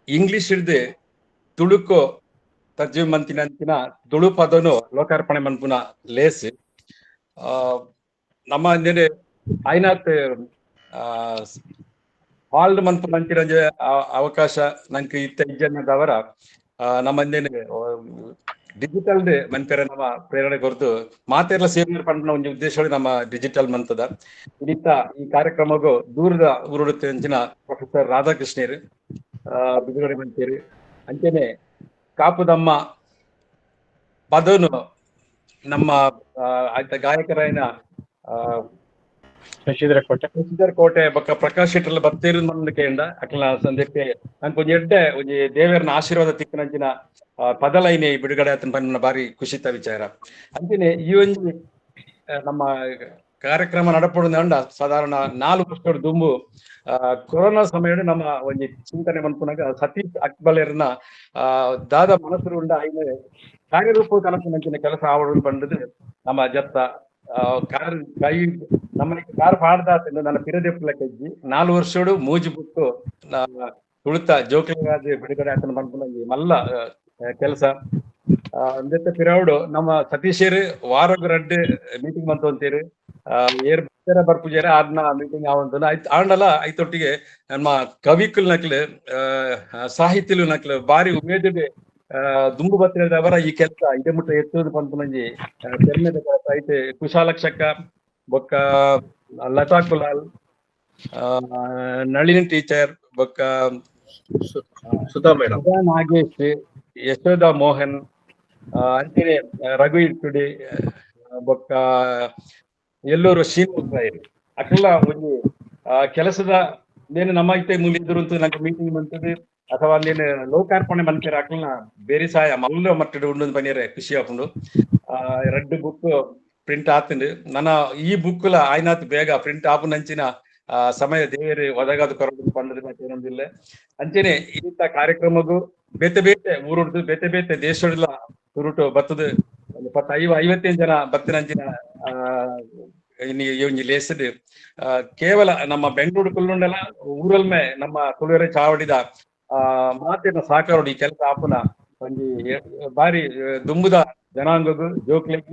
ಇಂಗ್ಲಿಷ್ ಹಿಡ್ದು ತುಳುಕು ತರ್ಜುಮೆ ಮಂತಿನಂಚಿನ ತುಳು ಪದನು ಲೋಕಾರ್ಪಣೆ ಮನ್ಪುನ ಲೇಸ್ ನಮ್ಮ ಅಂದೇನೆ ಐನಾತ್ ಹಾಲ್ಡ್ ಮನ್ಪುನ ಅಂಚಿನ ಅವಕಾಶ ನಂಗೆ ಇತ್ತ ಇಜ್ಜನ್ನದವರ ನಮ್ಮ ಅಂದೇನೆ ಡಿಜಿಟಲ್ ಮನ್ಪೆರ ನಮ್ಮ ಪ್ರೇರಣೆ ಕೊರ್ದು ಮಾತೆರ್ಲ ಸೇವೆ ಪಂಪಿನ ಒಂದು ಉದ್ದೇಶ ನಮ್ಮ ಡಿಜಿಟಲ್ ಮಂತದ ಇತ್ತ ಈ ಕಾರ್ಯಕ್ರಮಗೂ ದೂರದ ಊರುಡುತ್ತೆ ಅಂಚಿನ ಪ್ರೊಫೆಸರ್ ರಾಧಾಕೃಷ್ಣರು ಬಿಡುಗಡೆ ಮಂತೇರು ಅಂಚನೆ ಕಾಪುದಮ್ಮ ಪದನು ನಮ್ಮ ಗಾಯಕರಾಯನ ಶಶಿಧರ ಕೋಟೆ ಬೊಕ್ಕ ಪ್ರಕಾಶ್ ಶೆಟ್ಟರ್ಲ ಬತ್ತೇರು ಮಂದಕೆಂಡ ಅಕ್ಲ ಸಂದಕ್ಕೆ ನಂಗೆ ಒಂಜಿ ಎಡ್ಡೆ ಒಂಜಿ ದೇವರನ ಆಶೀರ್ವಾದ ತಿಕ್ಕನಂಚಿನ ಪದಲೈನೆ ಬಿಡುಗಡೆ ಆತನ ಪನ್ನ ಬಾರಿ ಖುಷಿತ ವಿಚಾರ ಅಂಚನೆ ಈ ಒಂಜಿ ನಮ್ಮ ಕಾರ್ಯಕ್ರಮ ನಡಪಡುಂಡ ಸಾಧಾರಣ 4 ವರ್ಷದ ದುಂಬು ಕೊರೋನಾ ಸಮಯ ನಮ್ಮ ಒಂಜಿ ಚಿಂತನೆ ಮನ್ಪುನಾಗ ಸತೀಶ್ ಅಕ್ಬಲೇರ್ನ ದಾದ ಮನಸ್ಸು ಉಂಡ ಐನೆ ಕಾರ್ಯರೂಪ ಕನಸಿನಂಚಿನ ಕೆಲಸ ಆವಡು ಬಂದದು ನಮ್ಮ ಜತ್ತ ಕೈ ನಮ್ಮ ಕಾರ್ ಪಾಡ್ದಾತ ನನ್ನ ಪಿರದೆಪ್ಪಲ ಕಜ್ಜಿ 4 ವರ್ಷೋಡು ಮೂಜಿ ಬಿಟ್ಟು ತುಳುತ ಜೋಕಲಿಗಾದ ಬಿಡುಗಡೆ ಆತನ ಮನ್ಪುನಾಗಿ ಮಲ್ಲ ಕೆಲಸ ಅಂದೆತ್ತ ಪಿರವಡು ನಮ್ಮ ಸತೀಶರು ವಾರಗ್ ರಡ್ಡು ಮೀಟಿಂಗ್ ಬಂತು ಅಂತೀರಿ ಏರ್ ಬರ್ಪುಜಾರ ಆದ್ನ ಮೀಟಿಂಗ್ ಆವಂತ ಆಂಡಲ ಐತೊಟ್ಟಿಗೆ ನಮ್ಮ ಕವಿಕುಲ್ ನಕ್ಲು ಸಾಹಿತ್ಯಲು ನಕ್ಲು ಬಾರಿ ಉಮೇದುಡೆ ದುಂಬು ಬತ್ತಿರದವರ ಈ ಕೆಲಸ ಇದೇ ಮುಟ್ಟ ಎತ್ತುವುದು ಪಂಪನಂಜಿ ತೆರ್ಮೆದ ಕೆಲಸ ಐತೆ ಕುಶಾಲಕ್ಷಕ ಬೊಕ್ಕ ಲತಾ ಕುಲಾಲ್ ನಳಿನಿ ಟೀಚರ್ ಬೊಕ್ಕ ಸುಧಾ ಮೇಡಮ್ ನಾಗೇಶ್ ಯಶೋದಾ ಮೋಹನ್ ಅಂಚನೆ ರಘು ಇಟ್ಟುಡಿ ಬೊಕ್ಕ ಎಲ್ಲೂರು ಶ್ರೀನಿವಾಸರಾಯರು ಅಕ್ಲ ಒಂದು ಕೆಲಸದ ನೇನು ನಮ್ಮ ಐತೆ ಮೂಲಿದ್ರು ಅಂತ ನಂಗೆ ಮೀಟಿಂಗ್ ಬಂತದ್ದು ಅಥವಾ ನೇನು ಲೋಕಾರ್ಪಣೆ ಮನ್ಪೇರ ಅಕ್ಲನ ಬೇರೆ ಸಹಾಯ ಮಲ್ಲ ಮಟ್ಟದ ಉಂಡು ಬನ್ನಿರೆ ಖುಷಿ ಆಪುಂಡು 2 ಬುಕ್ ಪ್ರಿಂಟ್ ಆತಂಡು ನನ್ನ ಈ ಬುಕ್ಲ ಆಯ್ನಾತ್ ಬೇಗ ಪ್ರಿಂಟ್ ಆಪುನಂಚಿನ ಸಮಯ ದೇವರು ಒದಗಾದ ಕೊರಡು ಪಂಡದ ಏನೊಂದಿಲ್ಲ ಅಂಚನೆ ಇಂಥ ಕಾರ್ಯಕ್ರಮಗೂ ಬೇತೆ ಬೇತೆ ಊರುಡ್ದು ಬೇತೆ ಬೇತೆ ದೇಶದ ಉರುಟು ಬತ್ತದ 50 ಜನ ಬತ್ತಿನಂಚಿನ ಇವ್ನಿ ಲೇಸಡ್ ಕೇವಲ ನಮ್ಮ ಬೆಂಗಳೂರು ಕುಲ್ಲುಂಡಲ ಊರಲ್ಮೆ ನಮ್ಮ ತುಳುವೆರೆ ಚಾವಡಿದ ಮಾತಿನ ಸಾಕಾರೋಡು ಈ ಕೆಲಸ ಆಪುನ ಒಂಜಿ ಬಾರಿ ದುಂಬುದ ಜನಾಂಗಗ್ ಜೋಕ್ಲೆಗ್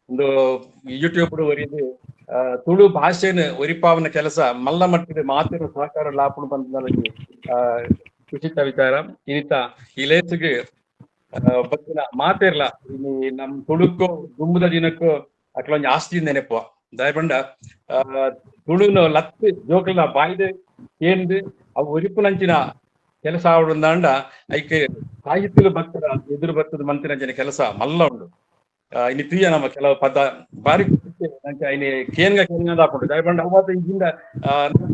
ಒಂದು ಯೂಟ್ಯೂಬ್ ಒರಿದು ತುಳು ಭಾಷೆನ ಒರಿಪಾವನ ಕೆಲಸ ಮಲ್ಲ ಮಟ್ಟಿದ ಮಾತಿನ ಸಹಕಾರ ಲಾಪುಣು ಬಂದ ಖುಷಿತ ವಿಚಾರ ಇನ್ನಿತ ಈ ಲೇಸಿಗೆ ಬತ್ತಿನ ಮಾತಿರ್ಲ ನಮ್ ತುಳುಕ್ಕೋ ದುಂಬುದ ದಿನಕ್ಕೂ ಅಕ್ಲೊಂದು ಆಸ್ತಿ ನೆನಪು ದಯಪಂಡ ತುಳುನು ಲತ್ತು ಜೋಕಲ್ನ ಬಾಯ್ದೆ ಏನ್ದು ಅವು ಒರಿಪುನಂಚಿನ ಕೆಲಸ ಆವಡುಂದಾಂಡ ಐಕೆ ಸಾಹಿತ್ಯಲು ಭಕ್ತರ ಎದುರು ಬರ್ತದ ಮಂತಿನಂಚಿನ ಕೆಲಸ ಮಲ್ಲ ಉಂಡು ಇನ್ನು ಪ್ರಿಯ ನಮ್ಮ ಕೆಲವು ಪದ ಬಾರಿ ಐನಿ ಕೇನ್ಗ ಕೇನ್ಗದ ಹಾಕೊಂಡು ದಯಪಂಡ ಅವತ್ತು ಈಗಿಂದ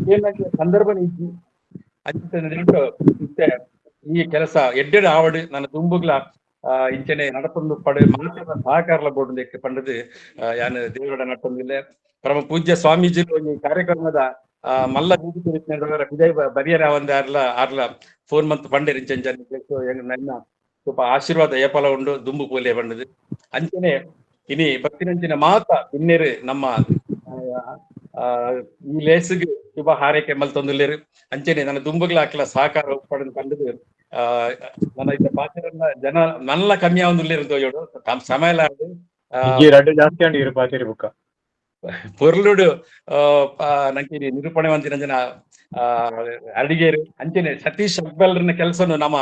ಕೇನ್ಗೆ ಸಂದರ್ಭ ಇಜ್ಜಿ ಅಂಚೆ ಈ ಕೆಲಸ ಎಡ್ಡೆಡ್ ಆವಡು ನನ್ನ ದುಂಬುಗ್ಲ ಇಂಚನೆ ನಡಪೊಂದು ಪಡೆ ಮಾತ್ರ ಸಹಕಾರಲ ಬೋಡು ಪಂಡದು ಯಾನ್ ದೇವರ ನಟ್ಟೊಂದಿಲ್ಲ ಪರಮ ಪೂಜ್ಯ ಸ್ವಾಮೀಜಿ ಈ ಕಾರ್ಯಕ್ರಮದ ಮಲ್ಲ ವಿಜಯ್ ಬರಿಯರ ಒಂದು ಆರ್ಲ 4 ಮಂತ್ ಪಂಡೆ ನನ್ನ ಸ್ವಲ್ಪ ಆಶೀರ್ವಾದ ಏಪಲ ಉಂಡು ದುಂಬು ಪೋಲೆ ಬಂಡದು ಅಂಚನೆ ಇನಿ ಭಕ್ತಿನಂಚಿನ ಮಾತ ಇನ್ನೇರು ನಮ್ಮ ಈ ಲೇಸಿಗೆ ಶುಭ ಹಾರೈಕೆ ಮಲ್ತೊಂದುಲ್ಲೇರು ಅಂಚನೆ ನನ್ನ ದುಂಬುಗ್ಲ ಹಾಕಲ ಸಹಕಾರ ಪಡೆದು ಕಂಡದು ನನ್ನ ಇದ್ದ ಪಾತ್ರನ್ನ ಜನ ನಲ್ಲ ಕಮ್ಮಿ ಆವೊಂದುಲ್ಲೇರು ತೋಜೋಡು ಸಮಯ ಜಾಸ್ತಿ ಅಂಡ್ ಇರು ಪಾತಿರಿ ಬುಕ್ಕ ಪೊರ್ಲುಡು ನಂಗೆ ನಿರೂಪಣೆ ಮಂದಿನ ಜನ ಅಡಿಗೇರು ಅಂಚನೆ ಸತೀಶ್ ಅಕ್ಬಲ್ರನ್ನ ಕೆಲಸನು ನಮ್ಮ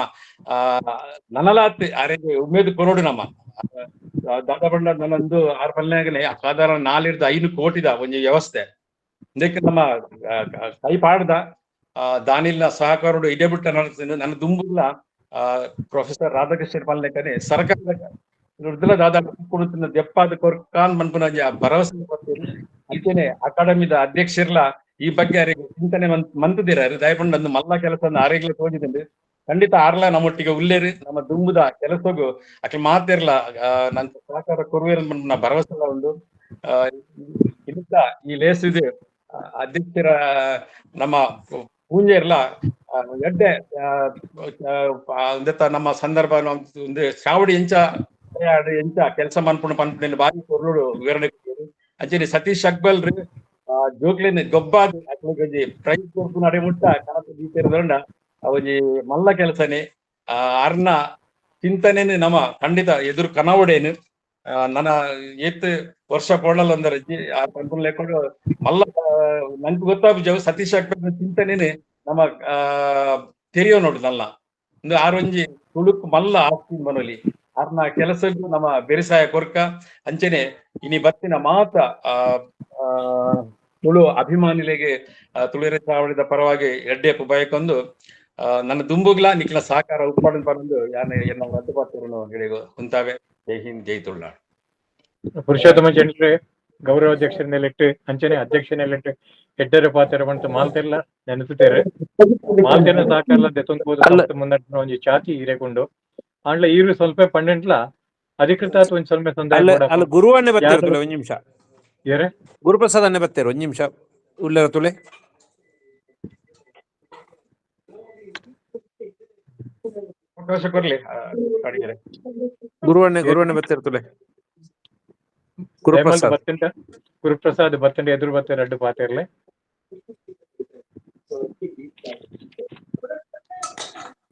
ನನಲಾತ್ ಅರೆಗೆ ಉಮೇದು ಕೊರೋಡು ನಮ್ಮ ದಾದ ಬಂಡ ನನ್ನೊಂದು 6 ಪಲ್ನಾಗನೆ ಸಾಧಾರಣ 4-5 ಕೋಟಿದ ಒಂದು ವ್ಯವಸ್ಥೆ ಇದಕ್ಕೆ ನಮ್ಮ ಕೈ ಪಾಡ್ದ ದಾನಿಲ್ನ ಸಹಕಾರೋಡು ಇಡೇ ಬಿಟ್ಟ ನನ್ನ ದುಂಬುಲ್ಲ ಪ್ರೊಫೆಸರ್ ರಾಧಾಕೃಷ್ಣ ಪಾಲನೆಕನೆ ಸರ್ಕಾರದ ದುಡ್ದಲ ದಾದ ಕೊಡುತ್ತಿನ ದೆಪ್ಪಾದ ಕೊರ್ಕಾನ್ ಮನ್ಪುನ ಭರವಸೆ ಕೊಡ್ತೀರಿ ಅಂಚನೆ ಅಕಾಡೆಮಿದ ಅಧ್ಯಕ್ಷರ್ಲ ಈ ಬಗ್ಗೆ ಅವರಿಗೆ ಚಿಂತನೆ ಮಂತದಿರಾರು ದಯಪಂಡು ಒಂದು ಮಲ್ಲ ಕೆಲಸ ಆರೇಗ್ಲ ತೋಜಿದಂಡು ಖಂಡಿತ ಆರ್ಲ ನಮ್ಮೊಟ್ಟಿಗೆ ಉಲ್ಲೇರಿ ನಮ್ಮ ದುಂಬುದ ಕೆಲಸಗೂ ಅಕ್ಲ ಮಾತಿರ್ಲ ನನ್ನ ಸಹಕಾರ ಕೊರುವೇರ ನಾ ಭರವಸೆ ಉಂಡು ಇಂತ ಈ ಲೇಸಿದು ಅಧ್ಯಕ್ಷರ ನಮ್ಮ ಪೂಂಜೆರ್ಲ ಎಡ್ಡೆ ನಮ್ಮ ಸಂದರ್ಭ ಒಂದು ಚಾವಡಿ ಎಂಚ ಕೆಲಸ ಮನ್ಪುಣ ಪಂಪನೆ ಬಾರಿ ಕೊರ್ಲುಡು ವಿವರಣೆ ಕೊಡ್ತಾರೆ ಅಂಚನೆ ಸತೀಶ್ ಅಕ್ಬಲ್ ಜೋಕ್ಲೇನ್ ಗೊಬ್ಬಾದ ಅಕ್ಲಗೆ ಪ್ರೈಸ್ ಕೊರ್ಪು ನಡೆ ಮುಟ್ಟ ಕನಸ ಬೀತಿರೋದ್ರಿಂದ ಅವಜಿ ಮಲ್ಲ ಕೆಲಸನೇ ಅರ್ನ ಚಿಂತನೆನು ನಮ್ಮ ಖಂಡಿತ ಎದುರು ಕನವಡೇನು ನನ್ನ ಏತ್ ವರ್ಷ ಕೊಡಲ್ಲ ಅಂದ್ರೆ ಆ ಪಂಪನ್ ಲೆಕ್ಕೊಂಡು ಮಲ್ಲ ನನ್ಗೆ ಗೊತ್ತಾಗ ಸತೀಶ್ ಅಕ್ಬಲ್ ಚಿಂತನೆನೆ ನಮ್ಮ ತೆರೆಯೋ ನೋಡು ನಲ್ಲ ಒಂದು ಆರೊಂಜಿ ತುಳುಕು ಮಲ್ಲ ಆಸ್ತಿ ಮನೋಲಿ ಅರ್ನ ಕೆಲಸಕ್ಕೂ ನಮ್ಮ ಬೆರಿಸಾಯ ಕೊರ್ಕ ಅಂಚನೆ ಇನಿ ಬತ್ತಿನ ಮಾತ ತುಳು ಅಭಿಮಾನಿಗಳಿಗೆ ತುಳುವೆರೆ ಚಾವಡಿದ ಪರವಾಗಿ ಎಡ್ಡೆ ಬಯಕೊಂದು ನನ್ನ ದುಂಬುಗ್ಲ ನಿಕ್ಲ ಸಹಕಾರ ಉತ್ಪಾದನೆ ಬಂದು ಯಾನ ಎಲ್ಲ ರದ್ದು ಪಾತ್ರನು ಹೇಳಿ ಕುಂತಾವೆ. ಜೈ ಹಿಂದ್, ಜೈ ತುಳುನಾಡು. ಪುರುಷೋತ್ತಮ ಜನರು ಗೌರವಾಧ್ಯಕ್ಷರನ್ನೆಲ್ಲಿಟ್ಟು ಅಂಚನೆ ಅಧ್ಯಕ್ಷನೆಲ್ಲಿಟ್ಟು ಎಡ್ಡರ ಪಾತ್ರ ಬಂತು ಮಾಲ್ತೆಲ್ಲ ನೆನೆಸುತ್ತೇರೆ ಮಾಲ್ತೆನ ಸಹಕಾರ ದೆತ್ತೊಂದು ಮುನ್ನಟ್ಟಿನ ಒಂಜಿ ಚಾತಿ ಹಿರೇಕೊಂಡು ಆಂಡ್ಲ ಈರು ಸ್ವಲ್ಪ ಪಂಡೆಂಟ್ಲ ಅಧಿಕೃತ ಒಂದ್ ಸ್ವಲ್ಪ ಅಲ್ಲ ಗುರುವನ್ನೇ ಬರ್ತಾರೆ ಒಂದ್ ನಿಮಿಷ ಏರೆ ಗುರುಪ್ರಸಾದ್ ಅನ್ನೇ ಬರ್ತಾರೆ ಒಂದ್ ನಿಮಿಷ ಉಳ್ಳರ ತುಳೆ ಅವಕಾಶ ಕೊರ್ಲಿ ಗುರುವನ್ನೇ ಬರ್ತಾರೆ ತುಳೆ ಗುರುಪ್ರಸಾದ್ ಬತ್ತಂಡ ಗುರುಪ್ರಸಾದ್ ಬತ್ತಂಡ ಎದುರು ಬತ್ತೆ ರಡ್ಡು ಪಾತಿರ್ಲೆ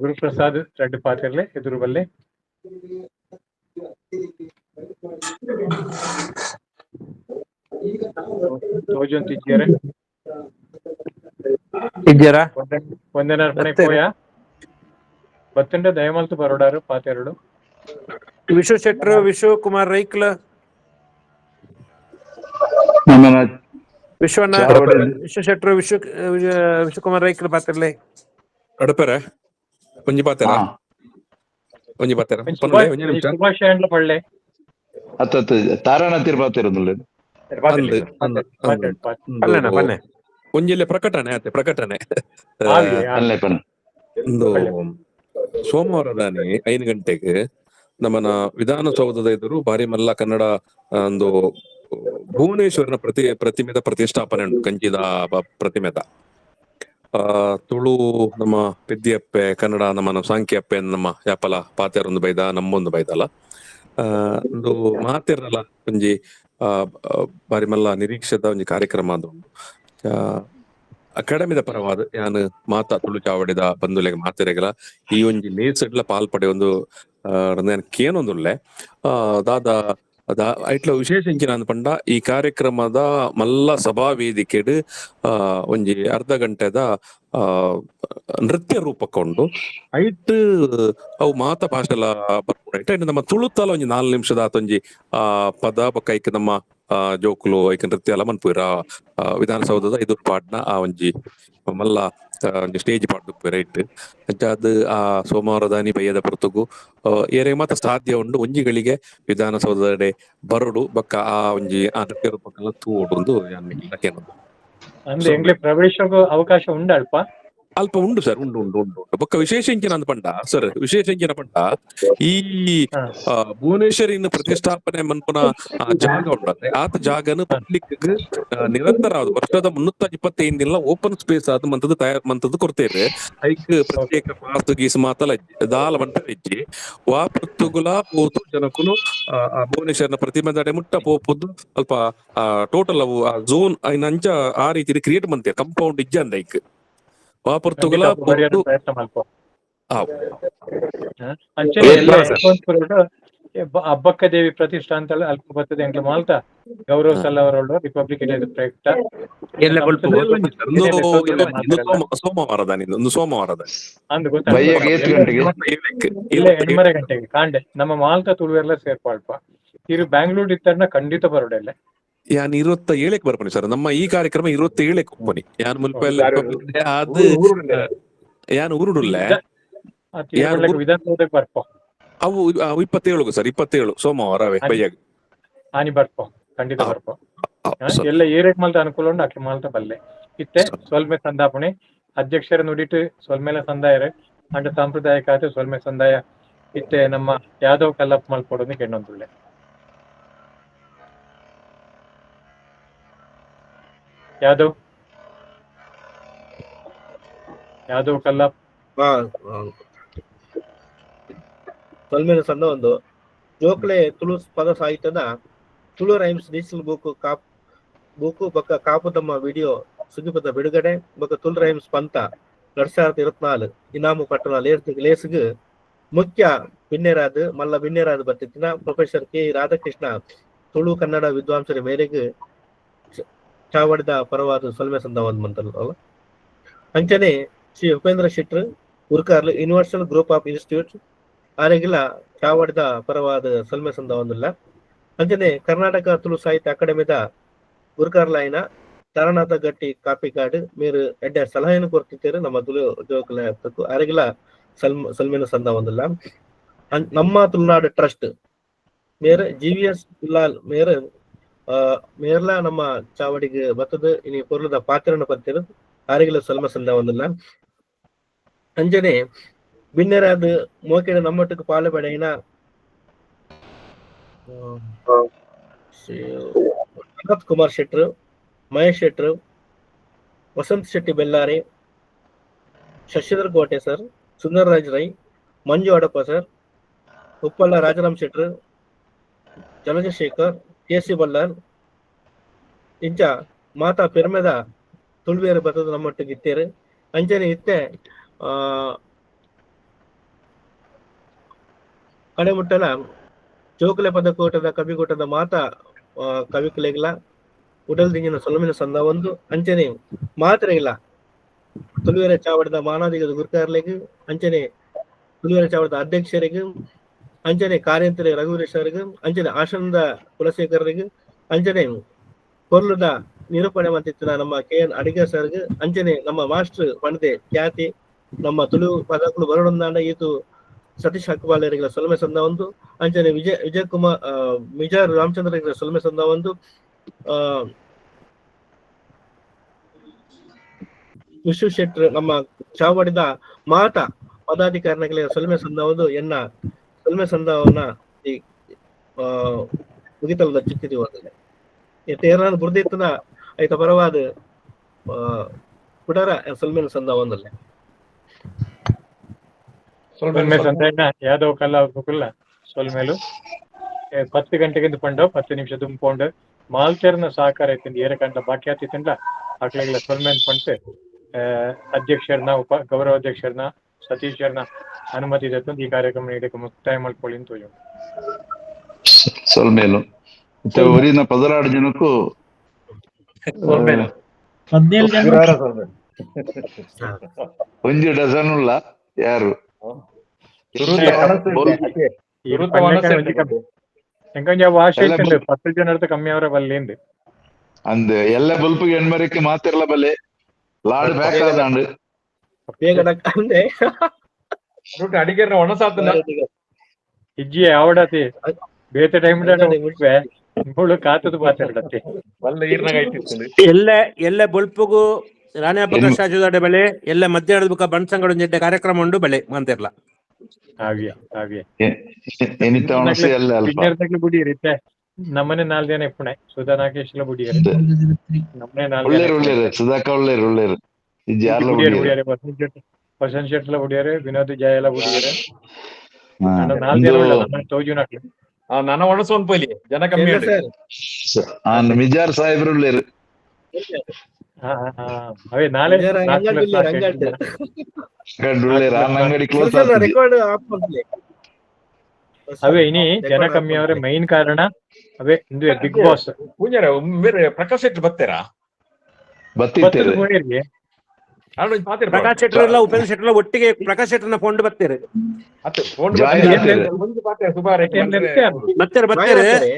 ಗುರುಪ್ರಸಾದ್ ರಡ್ಡು ಪಾತಿರ್ಲೆ ಎದುರು ಬಲ್ಲೆ ತೋಜೊಂದು ಇದ್ದೀರಾ ಒಂದನೇ ಪೋಯ ಬತ್ತಂಡ ದಯಮಲ್ತು ಬರೋಡಾರು ಪಾತೆರಡು ವಿಶ್ವ ಶೆಟ್ರು ವಿಶ್ವ ಕುಮಾರ್ ರೈಕ್ಲ ವಿಶ್ವ ಶೆಟ್ರು ವಿಶ್ವಕುಮಾರ್ ರೈಕ್ಲ ಪಾತ್ರಲೆ ಅಡಪರ ಒಂಜಿ ಪಾತ್ರ ಒಂಜಿ ಪಾತ್ರ ಶುಭಾಶಯ ಪಳ್ಳೆ ಅತ್ತ ತಾರಾಣ ತಿರ್ಪಾತಿರೋದಿಲ್ಲ ಒಂಜಿಲ್ಲ ಪ್ರಕಟಣೆ ಆತೆ ಪ್ರಕಟಣೆ ಒಂದು ಸೋಮವಾರದಾನೆ 5 ಗಂಟೆಗೆ ನಮ್ಮನ ವಿಧಾನಸೌಧದ ಎದುರು ಬಾರಿ ಮಲ್ಲ ಕನ್ನಡ ಒಂದು ಭುವನೇಶ್ವರನ ಪ್ರತಿಮೆದ ಪ್ರತಿಷ್ಠಾಪನೆ ಉಂಟು ಕಂಚಿದ ಪ್ರತಿಮೆದ ತುಳು ನಮ್ಮ ಪೆದ್ದಿಯಪ್ಪೆ ಕನ್ನಡ ನಮ್ಮ ಸಾಂಖ್ಯಪ್ಪೆ ನಮ್ಮ ಯಾಪಲ ಪಾತ್ಯಾರೊಂದು ಬೈದ ನಮ್ಮೊಂದು ಬೈದಲ್ಲ ಒಂದು ಮಾತಿರಲ್ಲ ಒಂಜಿ ಬಾರಿ ಮಲ್ಲ ನಿರೀಕ್ಷೆದ ಒಂಜಿ ಕಾರ್ಯಕ್ರಮ ಅದು ಅಕಾಡೆಮಿದ ಪರವಾದ ಯಾನ್ ಮಾತಾ ತುಳು ಚಾವಡಿದ ಬಂಧುಲೆಗೆ ಮಾತಿರೆಗಲ ಈ ಒಂಜಿ ನೇಸಡ್ಲ ಪಾಲ್ಪಡೆ ಒಂದು ನಾನು ಕೇನೊಂದುಲ್ಲೆ ದಾದ ಐಟ್ಲ ವಿಶೇಷ ಇಂಚಿನ ಪಂಡ ಈ ಕಾರ್ಯಕ್ರಮದ ಮಲ್ಲ ಸಭಾ ವೇದಿಕೆಡ್ ಒಂಜಿ ಅರ್ಧ ಗಂಟೆದ ನೃತ್ಯ ರೂಪಕ್ಕೊಂಡು ಐಟ್ ಅವು ಮಾತ ಭಾಷೆಲ ಬರ್ಪುಂಡು ಐಟ್ ನಮ್ಮ ತುಳುತ್ತಲ ಒಂಜಿ 4 ನಿಮಿಷದ ಆತೊಂಜಿ ಪದ ಬೊಕ್ಕ ಐಕ್ ನಮ್ಮ ಜೋಕುಲು ಐಕ್ ನೃತ್ಯ ಎಲ್ಲ ಮನ್ಪುರ ವಿಧಾನಸೌಧದ ಎದುರು ಪಾಡ್ನ ಆ ಒಂಜಿ ಮಲ್ಲ ಸ್ಟೇಜ್ ಪಾಡ್ದು ರೈಟ್ ಅದು ಆ ಸೋಮವಾರದಾನಿ ಬಯ್ಯದ ಪೊರ್ತುಗು ಏರೆ ಮಾತ್ರ ಸಾಧ್ಯ ಉಂಡು ಒಂಜಿಗಳಿಗೆ ವಿಧಾನಸೌಧಡೆ ಬರಡು ಬೊಕ್ಕ ಆ ಒಂಜಿ ಆ ನೃತ್ಯ ರೂಪಕ್ಕೆಲ್ಲ ತೂವೊಡು ಅಂದ್ರೆ ಎಂಗ್ಲೆ ಪ್ರವೇಶಕ್ಕೂ ಅವಕಾಶ ಉಂಡು ಅಲ್ಪ ಉಂಡು ಸರ್ ಉಂಡು ಉಂಡು ಉಂಡು ಉಂಡು ಬೊಕ್ಕ ವಿಶೇಷ ಇಂಚಿನ ಅಂದ್ ಪಂಡ ಸರ್ ವಿಶೇಷ ಇಂಚಿನ ಪಂಡ ಈ ಭುವನೇಶ್ವರಿನ ಪ್ರತಿಷ್ಠಾಪನೆ ಮನ್ಪುನ ಜಾಗ ಉಂಡ್ರೆ ಆತ ಜಾಗನು ಪಬ್ಲಿಕ್ ನಿರಂತರ ವರ್ಷದ 325 ದಿನ ಓಪನ್ ಸ್ಪೇಸ್ ಆದ ಮಂತದ ತಯಾರು ಮಂತದ ಕೊಡ್ತೇವೆ ಐಕ್ ಪ್ರತ್ಯೇಕ ಪಾಸ್ ಗೀಸ್ ಮಾತಲ್ಲ ದಾಲ ಮಂಟ ಇಜ್ಜಿ ವಾ ಪೃತ್ತುಗುಲ ಪೋತು ಜನಕುಲು ಭುವನೇಶ್ವರನ ಪ್ರತಿಮೆ ದಡೆ ಮುಟ್ಟ ಪೋಪುದು ಸ್ವಲ್ಪ ಟೋಟಲ್ ಅವು ಝೋನ್ ಐನ ಅಂಚ ಆ ರೀತಿ ಕ್ರಿಯೇಟ್ ಮಂತೆ ಕಂಪೌಂಡ್ ಇಜ್ಜ ಅಂದ ಐಕ್ ವಾಪರ್ತುಗಳ ಅಬ್ಬಕ್ಕ ದೇವಿ ಪ್ರತಿಷ್ಠಾ ಅಂತ ಅಲ್ಪ ಬರ್ತದೆ ಎಂಕ್ಲ ಮಾಲ್ತ ಗೌರವ ಸಲ್ಲವರೋಡು ರಿಪಬ್ಲಿಕ್ ಡೇ ಪ್ರಯುಕ್ತ ಸೋಮವಾರದ ಅಂದ್ ಗೊತ್ತಾಗ 8:30 ಗಂಟೆಗೆ ಕಾಂಡೆ ನಮ್ಮ ಮಾಲ್ತ ತುಳುವೆಲ್ಲ ಸೇರ್ಪಾಡ್ಪ ಇರು ಬ್ಯಾಂಗ್ಳೂರ್ ಇತ್ತನ್ನ ಖಂಡಿತ ಬರೋಡೆಲ್ಲ ಯಾನ್ 27ಕ್ಕೆ ಬರ್ಪನಿ ಸರ್ ನಮ್ಮ ಈ ಕಾರ್ಯಕ್ರಮ 27ಕ್ಕೆ ಒಪ್ಪನಿ ಯಾನ್ ಮುಲ್ಪ ಅದು ಯಾನ್ ಊರುಡುಲ್ಲೆ ವಿಧಾನಸೌಧಕ್ಕೆ ಬರ್ಪ ಅವು 27 ಸರ್ 27 ಸೋಮವಾರ ಬಯ್ಯಾಗ ಆನಿ ಬರ್ಪ ಖಂಡಿತ ಬರ್ಪ ಎಲ್ಲ ಏರೇಟ್ ಮಾಲ್ತ ಅನುಕೂಲ ಉಂಡು ಅಕ್ಲೆ ಮಾಲ್ತ ಬಲ್ಲೆ ಇತ್ತೆ ಸೊಲ್ಮೆ ಸಂದಾಪಣೆ ಅಧ್ಯಕ್ಷರ ನುಡಿಟ್ಟು ಸೊಲ್ಮೆಲ ಸಂದಾಯರೆ ಅಂಡ ಸಾಂಪ್ರದಾಯಿಕ ಆತ ಸೊಲ್ಮೆ ಸಂದಾಯ ಇತ್ತೆ ನಮ್ಮ ಯಾದವ್ ಕಲ್ಲಪ್ಪ ಮಲ್ಪೊಡೋದು ಕೆಣ್ಣೊಂದುಳ್ಳೆ ಯಾದವ್ ಕಲ್ಲಪ್ಪ ಸೊಲ್ಮೆನ ಸಂದ ಒಂದು ಜೋಕ್ಲೆ ತುಳು ಪದ ಸಾಹಿತ್ಯದ ತುಳು ರೈಮ್ಸ್ ಡಿಜಿಟಲ್ ಬುಕ್ ಬೊಕ್ಕ ಕಾಪು ತಮ್ಮ ವಿಡಿಯೋ ಸುದ್ದಿಪದ ಬಿಡುಗಡೆ ಬೊಕ್ಕ ತುಳು ರೈಮ್ಸ್ ಪಂತ 2024 ಇನಾಮು ಪಟ್ಟಣ ಲೇಸ್ಗ್ ಮುಖ್ಯ ಭಿನ್ನೆರಾದ್ ಮಲ್ಲ ಭಿನ್ನೆರಾದ್ ಬರ್ತಿತ್ತಿನ ಪ್ರೊಫೆಸರ್ ಕೆ ರಾಧಾಕೃಷ್ಣ ತುಳು ಕನ್ನಡ ವಿದ್ವಾಂಸರ ಮೇರೆಗೆ ಚಾವಡಿದ ಪರವಾದ ಸೊಲ್ಮೆ ಸಂದ ಒಂದ್ ಮಂತಲ್ಲ ಅಂಚನೆ ಶ್ರೀ ಉಪೇಂದ್ರ ಶೆಟ್ರ್ ಉರ್ಕಾರ್ಲು ಯೂನಿವರ್ಸಲ್ ಗ್ರೂಪ್ ಆಫ್ ಇನ್ಸ್ಟಿಟ್ಯೂಟ್ ಆರೆಗಿಲ ಚಾವಡಿದ ಪರವಾದ ಸೊಲ್ಮೆ ಸಂದ ಒಂದಿಲ್ಲ ಅಂಚನೆ ಕರ್ನಾಟಕ ತುಳು ಸಾಹಿತ್ಯ ಅಕಾಡೆಮಿದ ಉರ್ಕಾರ್ಲಾಯಿನ ತಾರನಾಥ ಗಟ್ಟಿ ಕಾಪಿ ಕಾರ್ಡ್ ಮೇರು ಎಡ್ಡೆ ಸಲಹೆಯನ್ನು ಕೊಡ್ತಿದ್ದೇವೆ ನಮ್ಮ ತುಳು ಜೋಕಲ ಆರೆಗಿಲ ಸೊಲ್ಮೆನ ಸಂದ ಒಂದಿಲ್ಲ ನಮ್ಮ ತುಳುನಾಡು ಟ್ರಸ್ಟ್ ಮೇರೆ GVS ಲಾಲ್ ಮೇರೆ ಮೇರ್ಲ ನಮ್ಮ ಚಾವಡಿಗೆ ಬತ್ತದ ಇನಿ ಪೊರ್ಲದ ಪಾತ್ರನ ಪತ್ತಿರು ಆರೆಗಿಲ ಸೊಲ್ಮ ಸಂದ ಒಂದಿಲ್ಲ ಅಂಜನೆ ಬಿನ್ನೆರಾದ ಮೋಕೆಡ ನಮ್ಮಟ್ಟಕ್ಕೆ ಪಾಲು ಪಡೆಯಿನ ಭರತ್ ಕುಮಾರ್ ಶೆಟ್ರು ಮಹೇಶ್ ಶೆಟ್ರು ವಸಂತ್ ಶೆಟ್ಟಿ ಬೆಲ್ಲಾರಿ ಶಶಿಧರ್ ಕೋಟೆ ಸರ್ ಸುಂದರರಾಜ್ ರೈ ಮಂಜು ಅಡಪ ಸರ್ ಉಪ್ಪಳ್ಳ ರಾಜರಾಮ್ ಶೆಟ್ರು ಜಲಜಶೇಖರ್ KC ಬಲ್ಲಾರ್ ಇಂಚ ಮಾತಾ ಪೆರ್ಮೆದ ತುಳುವೇರು ಬರ್ತದ ನಮ್ಮೊಟ್ಟಿಗೆ ಇತ್ತೇರು ಅಂಚನೆ ಇತ್ತೆ ಕಡೆಮುಟ್ಟಲ ಜೋಕಲೆ ಪದಕೂಟದ ಕವಿಕೂಟದ ಮಾತಾ ಕವಿಕಲೆಗಿಲ ಉಡಲ್ ದಿಂಗಿನ ಸೊಲಮಿನ ಸಂದ ಒಂದು ಅಂಚನೆ ಮಾತ್ರ ಇಲ್ಲ ತುಳುವೇರ ಚಾವಡದ ಮಾನಾದಿಗದ ಗುರುಕಾರ್ಲೆಗ್ ಅಂಚನೆ ತುಳುವೇರ ಚಾವಡದ ಅಧ್ಯಕ್ಷರಿಗೆ ಅಂಚನೆ ಕಾರ್ಯಂತರ ರಘುವೀರೇಶ್ ಅವರಿಗೆ ಅಂಚನೆ ಆಶ್ರಮದ ಕುಲಶೇಖರರಿಗೆ ಅಂಚನೆ ಕೊರ್ಲದ ನಿರೂಪಣೆ ಮಂತಿತ್ತಿನ ನಮ್ಮ KN ಅಡಿಗ ಸರ್ಗೆ ಅಂಚನೆ ನಮ್ಮ ಮಾಸ್ಟರ್ ಪಣದೆ ಖ್ಯಾತಿ ನಮ್ಮ ತುಳು ಪದಕಲು ಬರೋಡೊಂದಾಂಡ ಈತು ಸತೀಶ್ ಹಕ್ಕುಬಾಲರಿಗೆ ಸೊಲ್ಮೆ ಸಂದ ಒಂದು ಅಂಚನೆ ವಿಜಯ್ ಕುಮಾರ್ ಮಿಜಾರ್ ರಾಮಚಂದ್ರರಿಗೆ ಸೊಲ್ಮೆ ಸಂದ ಒಂದು ವಿಶ್ವ ಶೆಟ್ರ್ ನಮ್ಮ ಚಾವಡಿದ ಮಾತ ಪದಾಧಿಕಾರಿಗಳಿಗೆ ಸೊಲ್ಮೆ ಸಂದ ಒಂದು ಎನ್ನ ಸೊಲ್ಮೆ ಸಂದವನ್ನ ಈ ಮುಗಿತಲದ ಚಿಕ್ಕಿದೀವಿ ಅದನ್ನ ತೇರಾನ ಬುರ್ದಿತ್ತನ ಐತ ಪರವಾದ ಕುಡರ ಸೊಲ್ಮೆನ ಸಂದ ಒಂದಲ್ಲೇ ಸೊಲ್ಮೆ ಸಂದ ಯಾದವ್ ಕಲ್ಲ ಸೊಲ್ಮೆಲು 10 ಗಂಟೆಗೆ ಪಂಡ 10 ನಿಮಿಷ ತುಂಬಿಕೊಂಡು ಮಾಲ್ಚರ್ನ ಸಹಕಾರ ಐತಿಂದ ಏರಕಂಡ ಬಾಕಿ ಆತಿತ್ತಂಡ ಆಕಳೆಲ್ಲ ಸೊಲ್ಮೆನ್ ಪಂಟೆ ಅಧ್ಯಕ್ಷರನ್ನ ಗೌರವ ಅಧ್ಯಕ್ಷರನ್ನ ಸತೀಶ್ ಅವ್ರನ್ನ ಅನುಮತಿ ದತ್ತು ಈ ಕಾರ್ಯಕ್ರಮ ನೀಡಕ್ಕೆ ಮುಕ್ತಾಯ ಮಾಡ್ಕೊಳ್ಳಿ ಅಂತ ತೋಜು ಸೊಲ್ಮೇಲು ಮತ್ತೆ ಊರಿನ 16 ಜನಕ್ಕೂ 17 ಜನ ಒಂಜಿ ಡಜನ್ ಉಳ್ಳ ಯಾರು ಎಂಕೊಂಜ ಭಾಷೆ 10 ಜನರ್ದು ಕಮ್ಮಿ ಅವರ ಬಲ್ಲೇಂದು ಅಂದ್ ಎಲ್ಲ ಬಲ್ಪಿಗೆ ಹೆಣ್ಮರಿಕೆ ಮಾತಿರ್ಲ ಬಲೆ ಲಾಡ್ ಬೇಕಾದಾಂಡ್ ಅಡಿಗೆ ಒಣಸಾತನ ಇಜ್ಜಿ ಯಾವಡತಿ ಬೇತೆ ಟೈಮ್ ಮುಳ್ಳು ಕಾತದ ಮಾತಾಡತ್ತೆ ಎಲ್ಲ ಬೊಲ್ಪುಗು ರಾಣಿ ಹಬ್ಬ ಶಾಜುದಾಡೆ ಬೆಳೆ ಎಲ್ಲ ಮಧ್ಯಾಹ್ನದ ಬುಕ್ಕ ಬಣ್ಸಂಗಡು ಜಡ್ಡೆ ಕಾರ್ಯಕ್ರಮ ಉಂಡು ಬೆಳೆ ಮಂತಿರ್ಲ ಬುಡಿ ಇರುತ್ತೆ ನಮ್ಮನೆ 4 ಜನ ಇಪ್ಪಣೆ ಸುಧಾ ನಾಗೇಶ್ ಬುಡಿ ನಮ್ಮನೆ 4 ಸುಧಾಕ ಒಳ್ಳೆರು ವಸಂತ್ ಶೆಟ್ಲ ಬುಡಿಯಾರೆ ವಿನೋದ್ ಜಯಲ ಬುಡಿಯಾರೆ 4 ಜನ ಉಳ್ಳ ನಮ್ಮ ತೋಜು ನಾಕ್ಲು ನನ್ನ ಒಣಸೋನ್ ಪೊಲಿ ಜನ ಕಮ್ಮಿ ಮಿಜಾರ್ ಸಾಹೇಬ್ರು ಉಳ್ಳೇರು ಅವೇ ನಾಳೆ ಅಂಗಡಿ ಕ್ಲೋಸ್ ಅವೇ ಇನಿ ಜನ ಕಮ್ಮಿ ಅವರ ಮೈನ್ ಕಾರಣ ಅವೇ ಇಂದು ಬಿಗ್ ಬಾಸ್ ಪ್ರಕಾಶ್ ಶೆಟ್ಟಿ ಬರ್ತೀರಾ ಪ್ರಕಾಶ್ ಶೆಟ್ಟರ್ ಎಲ್ಲ ಉಪೇಂದ್ರ ಶೆಟ್ಟರ್ ಎಲ್ಲ ಒಟ್ಟಿಗೆ ಪ್ರಕಾಶ್ ಶೆಟ್ಟರ್ನ ಫೋನ್ ಬರ್ತೀರಿ ಬರ್ತಾರೆ ಬರ್ತಾರೆ